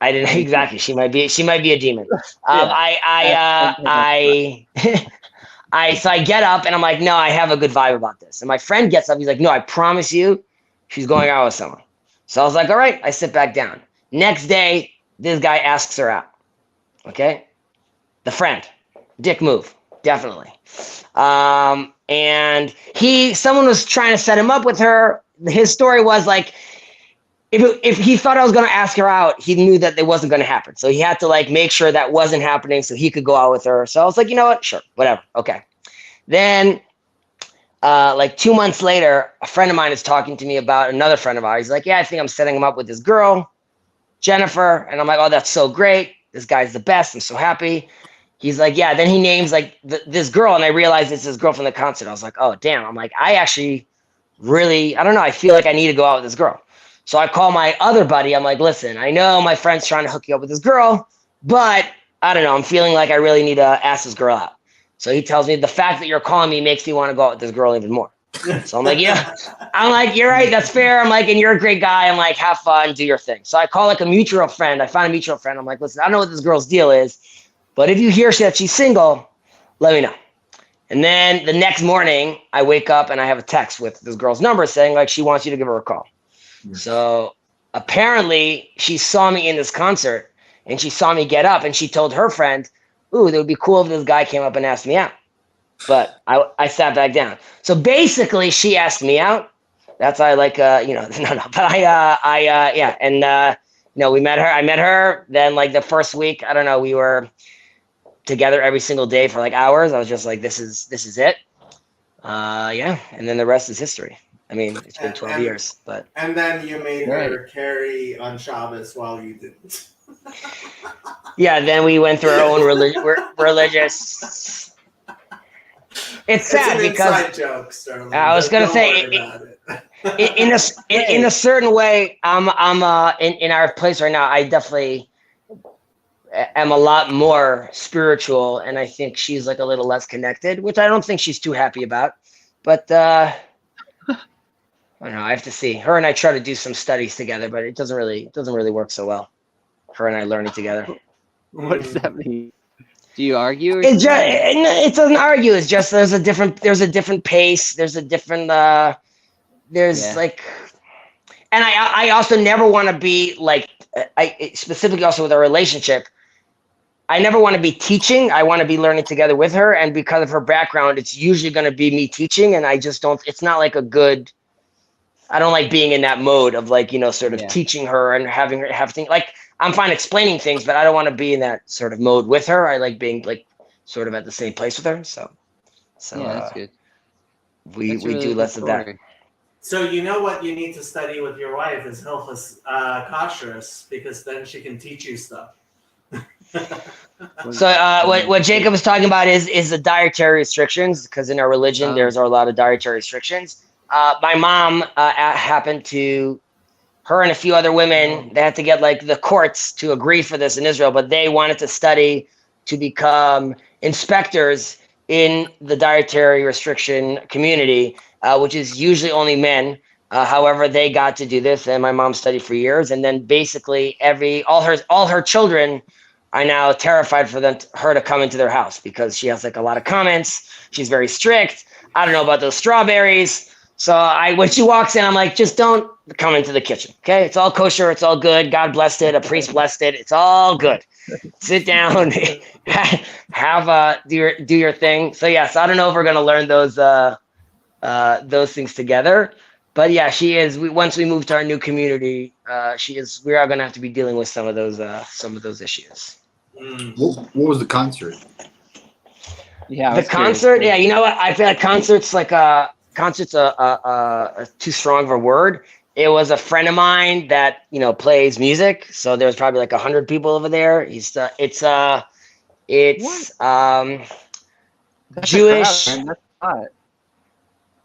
I didn't exactly. She might be a demon. So I get up and I'm like, no, I have a good vibe about this. And my friend gets up. He's like, no, I promise you, she's going out with someone. So I was like, all right. I sit back down. Next day, this guy asks her out. Okay, the friend, dick move, definitely. And someone was trying to set him up with her. His story was like, if he thought I was going to ask her out, he knew that it wasn't going to happen. So he had to make sure that wasn't happening so he could go out with her. So I was like, you know what? Sure. Whatever. Okay. Then 2 months later, a friend of mine is talking to me about another friend of ours. He's like, yeah, I think I'm setting him up with this girl, Jennifer. And I'm like, oh, that's so great. This guy's the best. I'm so happy. He's like, yeah. Then he names this girl. And I realized it's his girl from the concert. I was like, oh, damn. I'm like, I actually really, I don't know. I feel like I need to go out with this girl. So I call my other buddy. I'm like, listen, I know my friend's trying to hook you up with this girl, but I don't know. I'm feeling like I really need to ask this girl out. So he tells me the fact that you're calling me makes me want to go out with this girl even more. So I'm like, yeah. I'm like, you're right. That's fair. I'm like, and you're a great guy. I'm like, have fun, do your thing. So I call a mutual friend. I find a mutual friend. I'm like, listen, I don't know what this girl's deal is, but if you hear that she's single, let me know. And then the next morning I wake up and I have a text with this girl's number saying she wants you to give her a call. So apparently she saw me in this concert and she saw me get up and she told her friend, ooh, it would be cool if this guy came up and asked me out. But I sat back down. So basically she asked me out. That's why but we met her. I met her. Then the first week, I don't know, we were together every single day for hours. I was just like, this is it. And then the rest is history. I mean, it's been 12 years, but. And then you made her carry on Shabbos while you didn't. Yeah, then we went through our own religious. It's sad because. Inside joke, Sterling. I was gonna say, in a certain way, I'm in our place right now. I definitely am a lot more spiritual, and I think she's a little less connected, which I don't think she's too happy about, but. I don't know. I have to see. Her and I try to do some studies together, but it doesn't really work so well. Her and I learning together. What does that mean? Do you argue? Or It just something? it doesn't argue. It's just there's a different pace. There's a different there's Yeah. like, and I also never want to be like I specifically also with our relationship. I never want to be teaching. I want to be learning together with her, and because of her background, it's usually going to be me teaching, and I just don't. It's not like a good. I don't like being in that mode of like sort of Yeah. teaching her and having her have things like. I'm fine explaining things, but I don't want to be in that sort of mode with her. I like being like sort of at the same place with her. So Yeah, that's good. we That's a we really do good less of that. story. So you know what you need to study with your wife is Hilchos Kashrus, because then she can teach you stuff. So what Jacob was talking about is the dietary restrictions, because in our religion there's a lot of dietary restrictions. My mom happened to, her and a few other women, they had to get like the courts to agree for this in Israel, but they wanted to study to become inspectors in the dietary restriction community, which is usually only men. However, they got to do this, and my mom studied for years. And then basically all her children are now terrified for her to come into their house because she has like a lot of comments. She's very strict. I don't know about those strawberries. So when she walks in, I'm like, just don't come into the kitchen. Okay. It's all kosher. It's all good. God blessed it. A priest blessed it. It's all good. Sit down, do your thing. So yes, I don't know if we're going to learn those things together, but yeah, she is. Once we move to our new community, we are going to have to be dealing with some of those issues. What was the concert? Yeah, The concert. Yeah. You know what? I feel like concert's a too strong of a word. It was a friend of mine that plays music, so there's probably like 100 people over there. It's Jewish. Crowd, man. That's hot.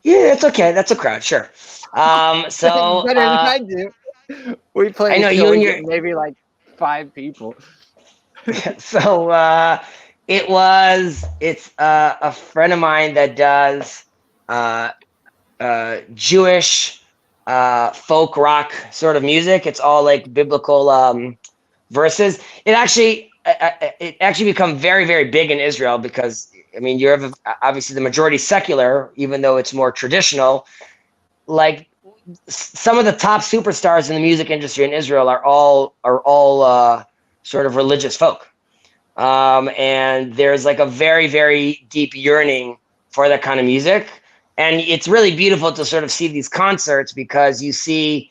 Yeah, it's okay. That's a crowd, sure. So Better than I do. We play. I know a you show, and we your- get maybe like 5 people. so it's a friend of mine that does Jewish folk rock sort of music. It's all like biblical verses. It actually become very, very big in Israel because I mean you have obviously the majority secular, even though it's more traditional. Like some of the top superstars in the music industry in Israel are all sort of religious folk. And there's like a very, very deep yearning for that kind of music. And it's really beautiful to sort of see these concerts because you see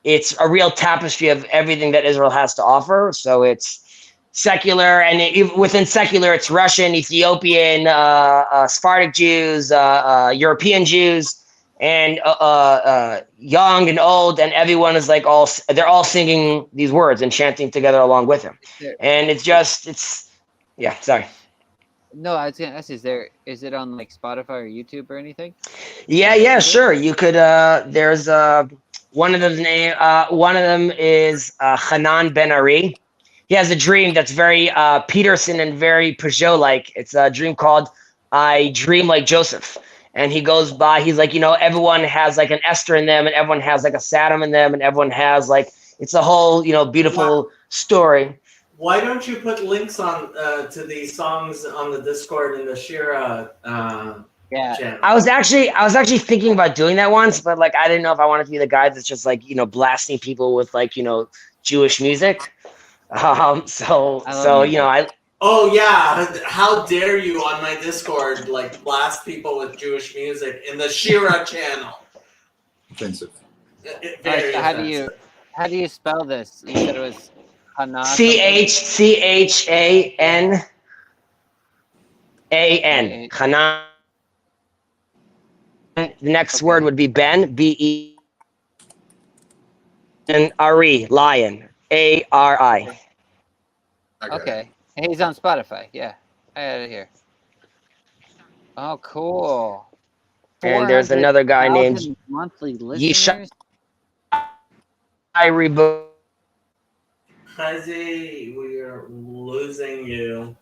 it's a real tapestry of everything that Israel has to offer. So it's secular, and within secular, it's Russian, Ethiopian, Sephardic Jews, European Jews, and young and old, and everyone is like they're all singing these words and chanting together along with him. And yeah, sorry. No, I was gonna ask, is it on like Spotify or YouTube or anything? Yeah, sure. You could. There's one of them is Hanan Ben Ari. He has a dream that's very Peterson and very Peugeot-like. It's a dream called "I Dream Like Joseph," and he goes by. He's like, everyone has like an Esther in them, and everyone has like a Saddam in them, and everyone has like it's a whole beautiful story. Why don't you put links on to these songs on the Discord and the Shira channel? I was actually thinking about doing that once, but like I didn't know if I wanted to be the guy that's just like blasting people with like Jewish music. I. Oh yeah! How dare you on my Discord like blast people with Jewish music in the Shira channel? Offensive. Very How offensive. do you spell this? You said it was Hanan. CHANAN. Hanan. The next word would be Ben, BE, and Ari, lion, ARI. Okay. And he's on Spotify. Yeah, I had it here. Oh, cool. And there's another guy named 400,000 monthly Yishai listeners. Ribo. Chazi, we are losing you.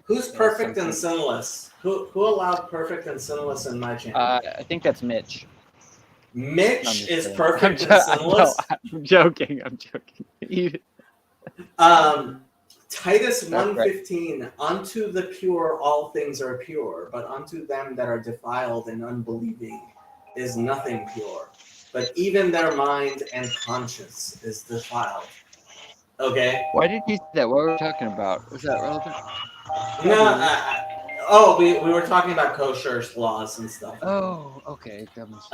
Who's perfect and sinless? Who allowed perfect and sinless in my channel? I think that's Mitch. Mitch I'm just is kidding. perfect and sinless. I'm joking. Um, Titus That's right. 1:15, unto the pure all things are pure, but unto them that are defiled and unbelieving is nothing pure. But even their mind and conscience is defiled. Okay? Why did you say that? What were we talking about? Was that relevant? No, we were talking about kosher laws and stuff. Oh, okay. That must-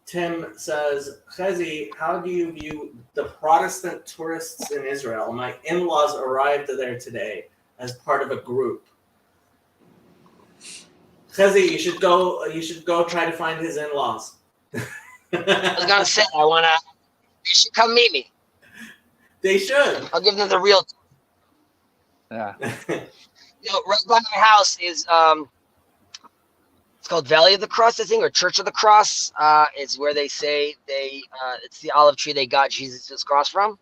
Tim says, Chezi, how do you view the Protestant tourists in Israel? My in-laws arrived there today as part of a group. Chezi, you should go try to find his in-laws. I was gonna say, they should come meet me. They should. I'll give them the real. Yeah. Right by my house is it's called Valley of the Cross, I think, or Church of the Cross. It's where they say it's the olive tree they got Jesus' cross from.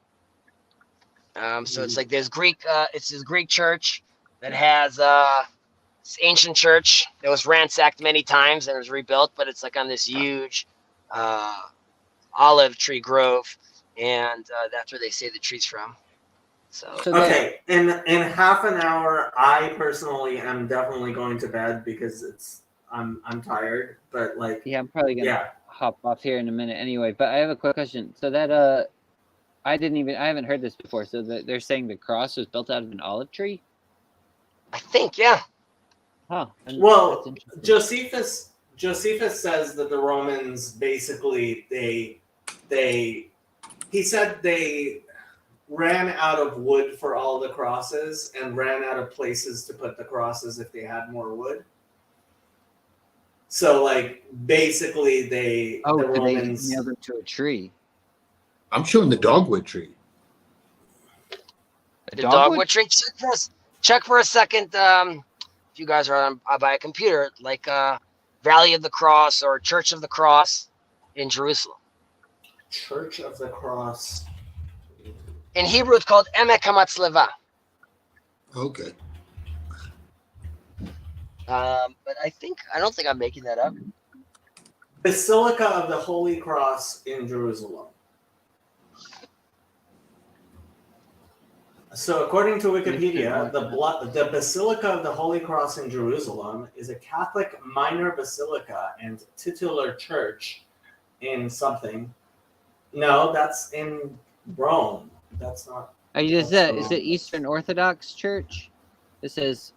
So it's like there's Greek. It's this Greek church that has this ancient church that was ransacked many times and was rebuilt, but it's like on this huge olive tree grove, and that's where they say the tree's from. So Okay, in half an hour, I personally am definitely going to bed because I'm tired. But like, Yeah, I'm probably gonna hop off here in a minute anyway. But I have a quick question. So that I haven't heard this before. So they're saying the cross was built out of an olive tree? I think, yeah. Huh. Well, that's interesting. Josephus says that the Romans basically he said they ran out of wood for all the crosses and ran out of places to put the crosses if they had more wood. So like basically the Romans they nailed them to a tree. I'm showing the dogwood tree. The dogwood tree. Check for a second. If you guys are by a computer, like Valley of the Cross or Church of the Cross in Jerusalem. Church of the Cross. In Hebrew, it's called Emek HaMatzleva. Okay. But I don't think I'm making that up. Basilica of the Holy Cross in Jerusalem. So according to Wikipedia, the Basilica of the Holy Cross in Jerusalem is a Catholic minor basilica and titular church in something. No, that's in Rome. That's not. Is it Eastern Orthodox Church? It says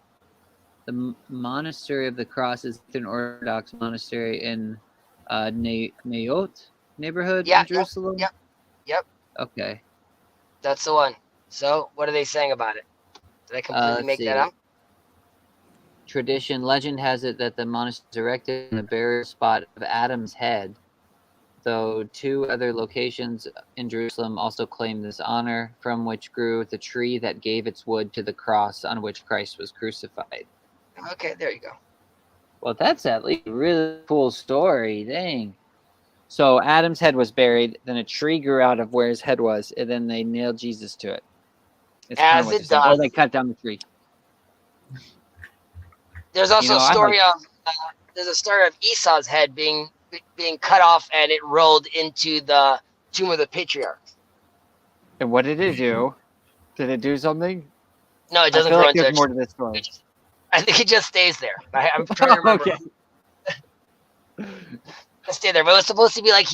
the Monastery of the Cross is Eastern Orthodox monastery in Nayot neighborhood in Jerusalem. Yep. Okay. That's the one. So, what are they saying about it? Did I completely make that up? Tradition, legend has it that the monastery is erected in the burial spot of Adam's head, though 2 other locations in Jerusalem also claim this honor, from which grew the tree that gave its wood to the cross on which Christ was crucified. Okay, there you go. Well, that's at least a really cool story. Dang. So Adam's head was buried, then a tree grew out of where his head was, and then they nailed Jesus to it. It's As what it they're saying. does. Or they cut down the tree. There's also a story of Esau's head being cut off, and it rolled into the tomb of the patriarchs. And what did it do? Did it do something? No, it doesn't I feel grow like into there's a more to this story. I think it just stays there. I'm trying to remember. Okay. It stayed there, but it was supposed to be like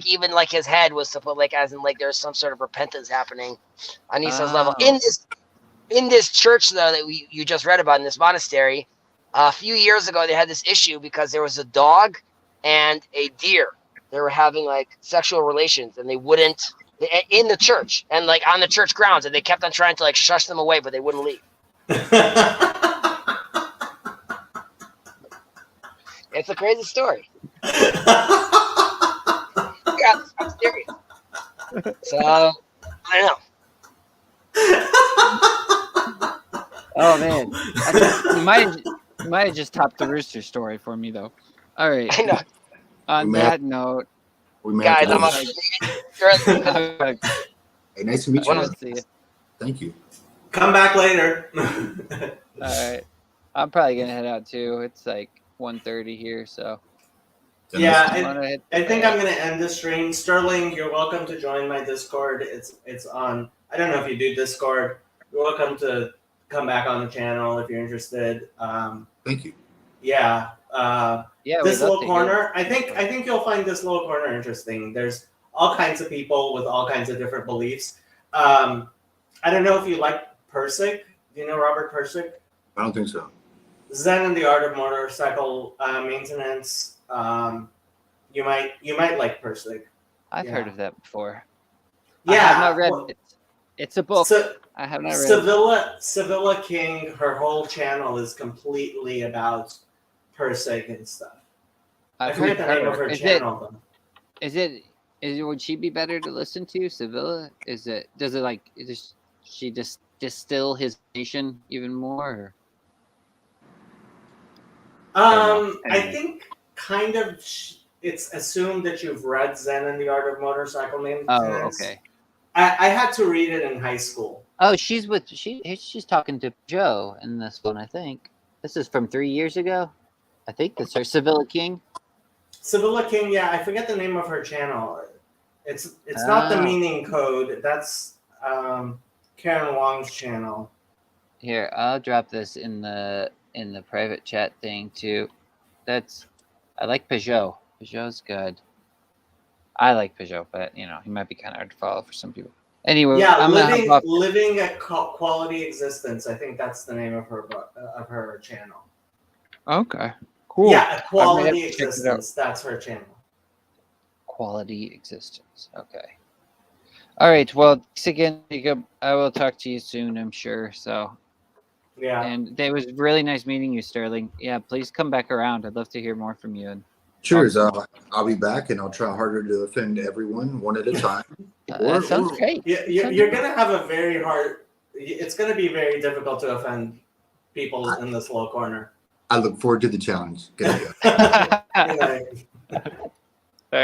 even like his head was supposed as in like there's some sort of repentance happening on Esau's level. In this church though that you just read about in this monastery, a few years ago they had this issue because there was a dog and a deer. They were having like sexual relations and they wouldn't in the church and like on the church grounds, and they kept on trying to like shush them away, but they wouldn't leave. It's a crazy story. Yeah, I'm serious. So I know. Oh man, you might have just topped the rooster story for me though. All right. I know. On that note, guys, I'm up. Hey, nice to meet you. Let's see you. Thank you. Come back later. All right. I'm probably gonna head out too. It's like 1:30 here, so. Yeah, I think I'm gonna end the stream. Sterling, you're welcome to join my Discord. It's on. I don't know if you do Discord. you're welcome to come back on the channel if you're interested. Thank you. Yeah. Yeah, This we'd love little to corner, I think you'll find this little corner interesting. There's all kinds of people with all kinds of different beliefs. I don't know if you like Pirsig. Do you know Robert Pirsig? I don't think so. Zen and the Art of Motorcycle Maintenance. You might like Pirsig. I've Yeah. heard of that before. Yeah, I have not read well, it. It's a book. So, I have not read it. Sevilla King, her whole channel is completely about Pirsig and stuff. I I've forget heard the name of her. her channel though. Is it would she be better to listen to, Sevilla? Does she just distill his nation even more? Or? I think kind of it's assumed that you've read Zen and the Art of Motorcycle Maintenance. Oh, okay. I had to read it in high school. Oh, she's talking to Joe in this one, I think. This is from 3 years ago. I think that's her, Sevilla King. Sevilla King, yeah, I forget the name of her channel. It's not the Meaning Code. That's Karen Wong's channel. Here, I'll drop this in the private chat thing too. I like Peugeot. Peugeot's good. I like Peugeot, but he might be kind of hard to follow for some people. Anyway, Yeah, I'm gonna hop off. living a quality existence. I think that's the name of her channel. Okay, cool. Yeah, a quality check it out. existence. That's her channel. Quality existence. Okay. All right. Well, thanks again, Jacob. I will talk to you soon, I'm sure. So. Yeah. And it was really nice meeting you, Sterling. Yeah, please come back around. I'd love to hear more from you. And Cheers. I'll be back, and I'll try harder to offend everyone one at a time. that sounds great. You're gonna have a very hard. It's gonna be very difficult to offend people in this little corner. I look forward to the challenge. Good. Good night.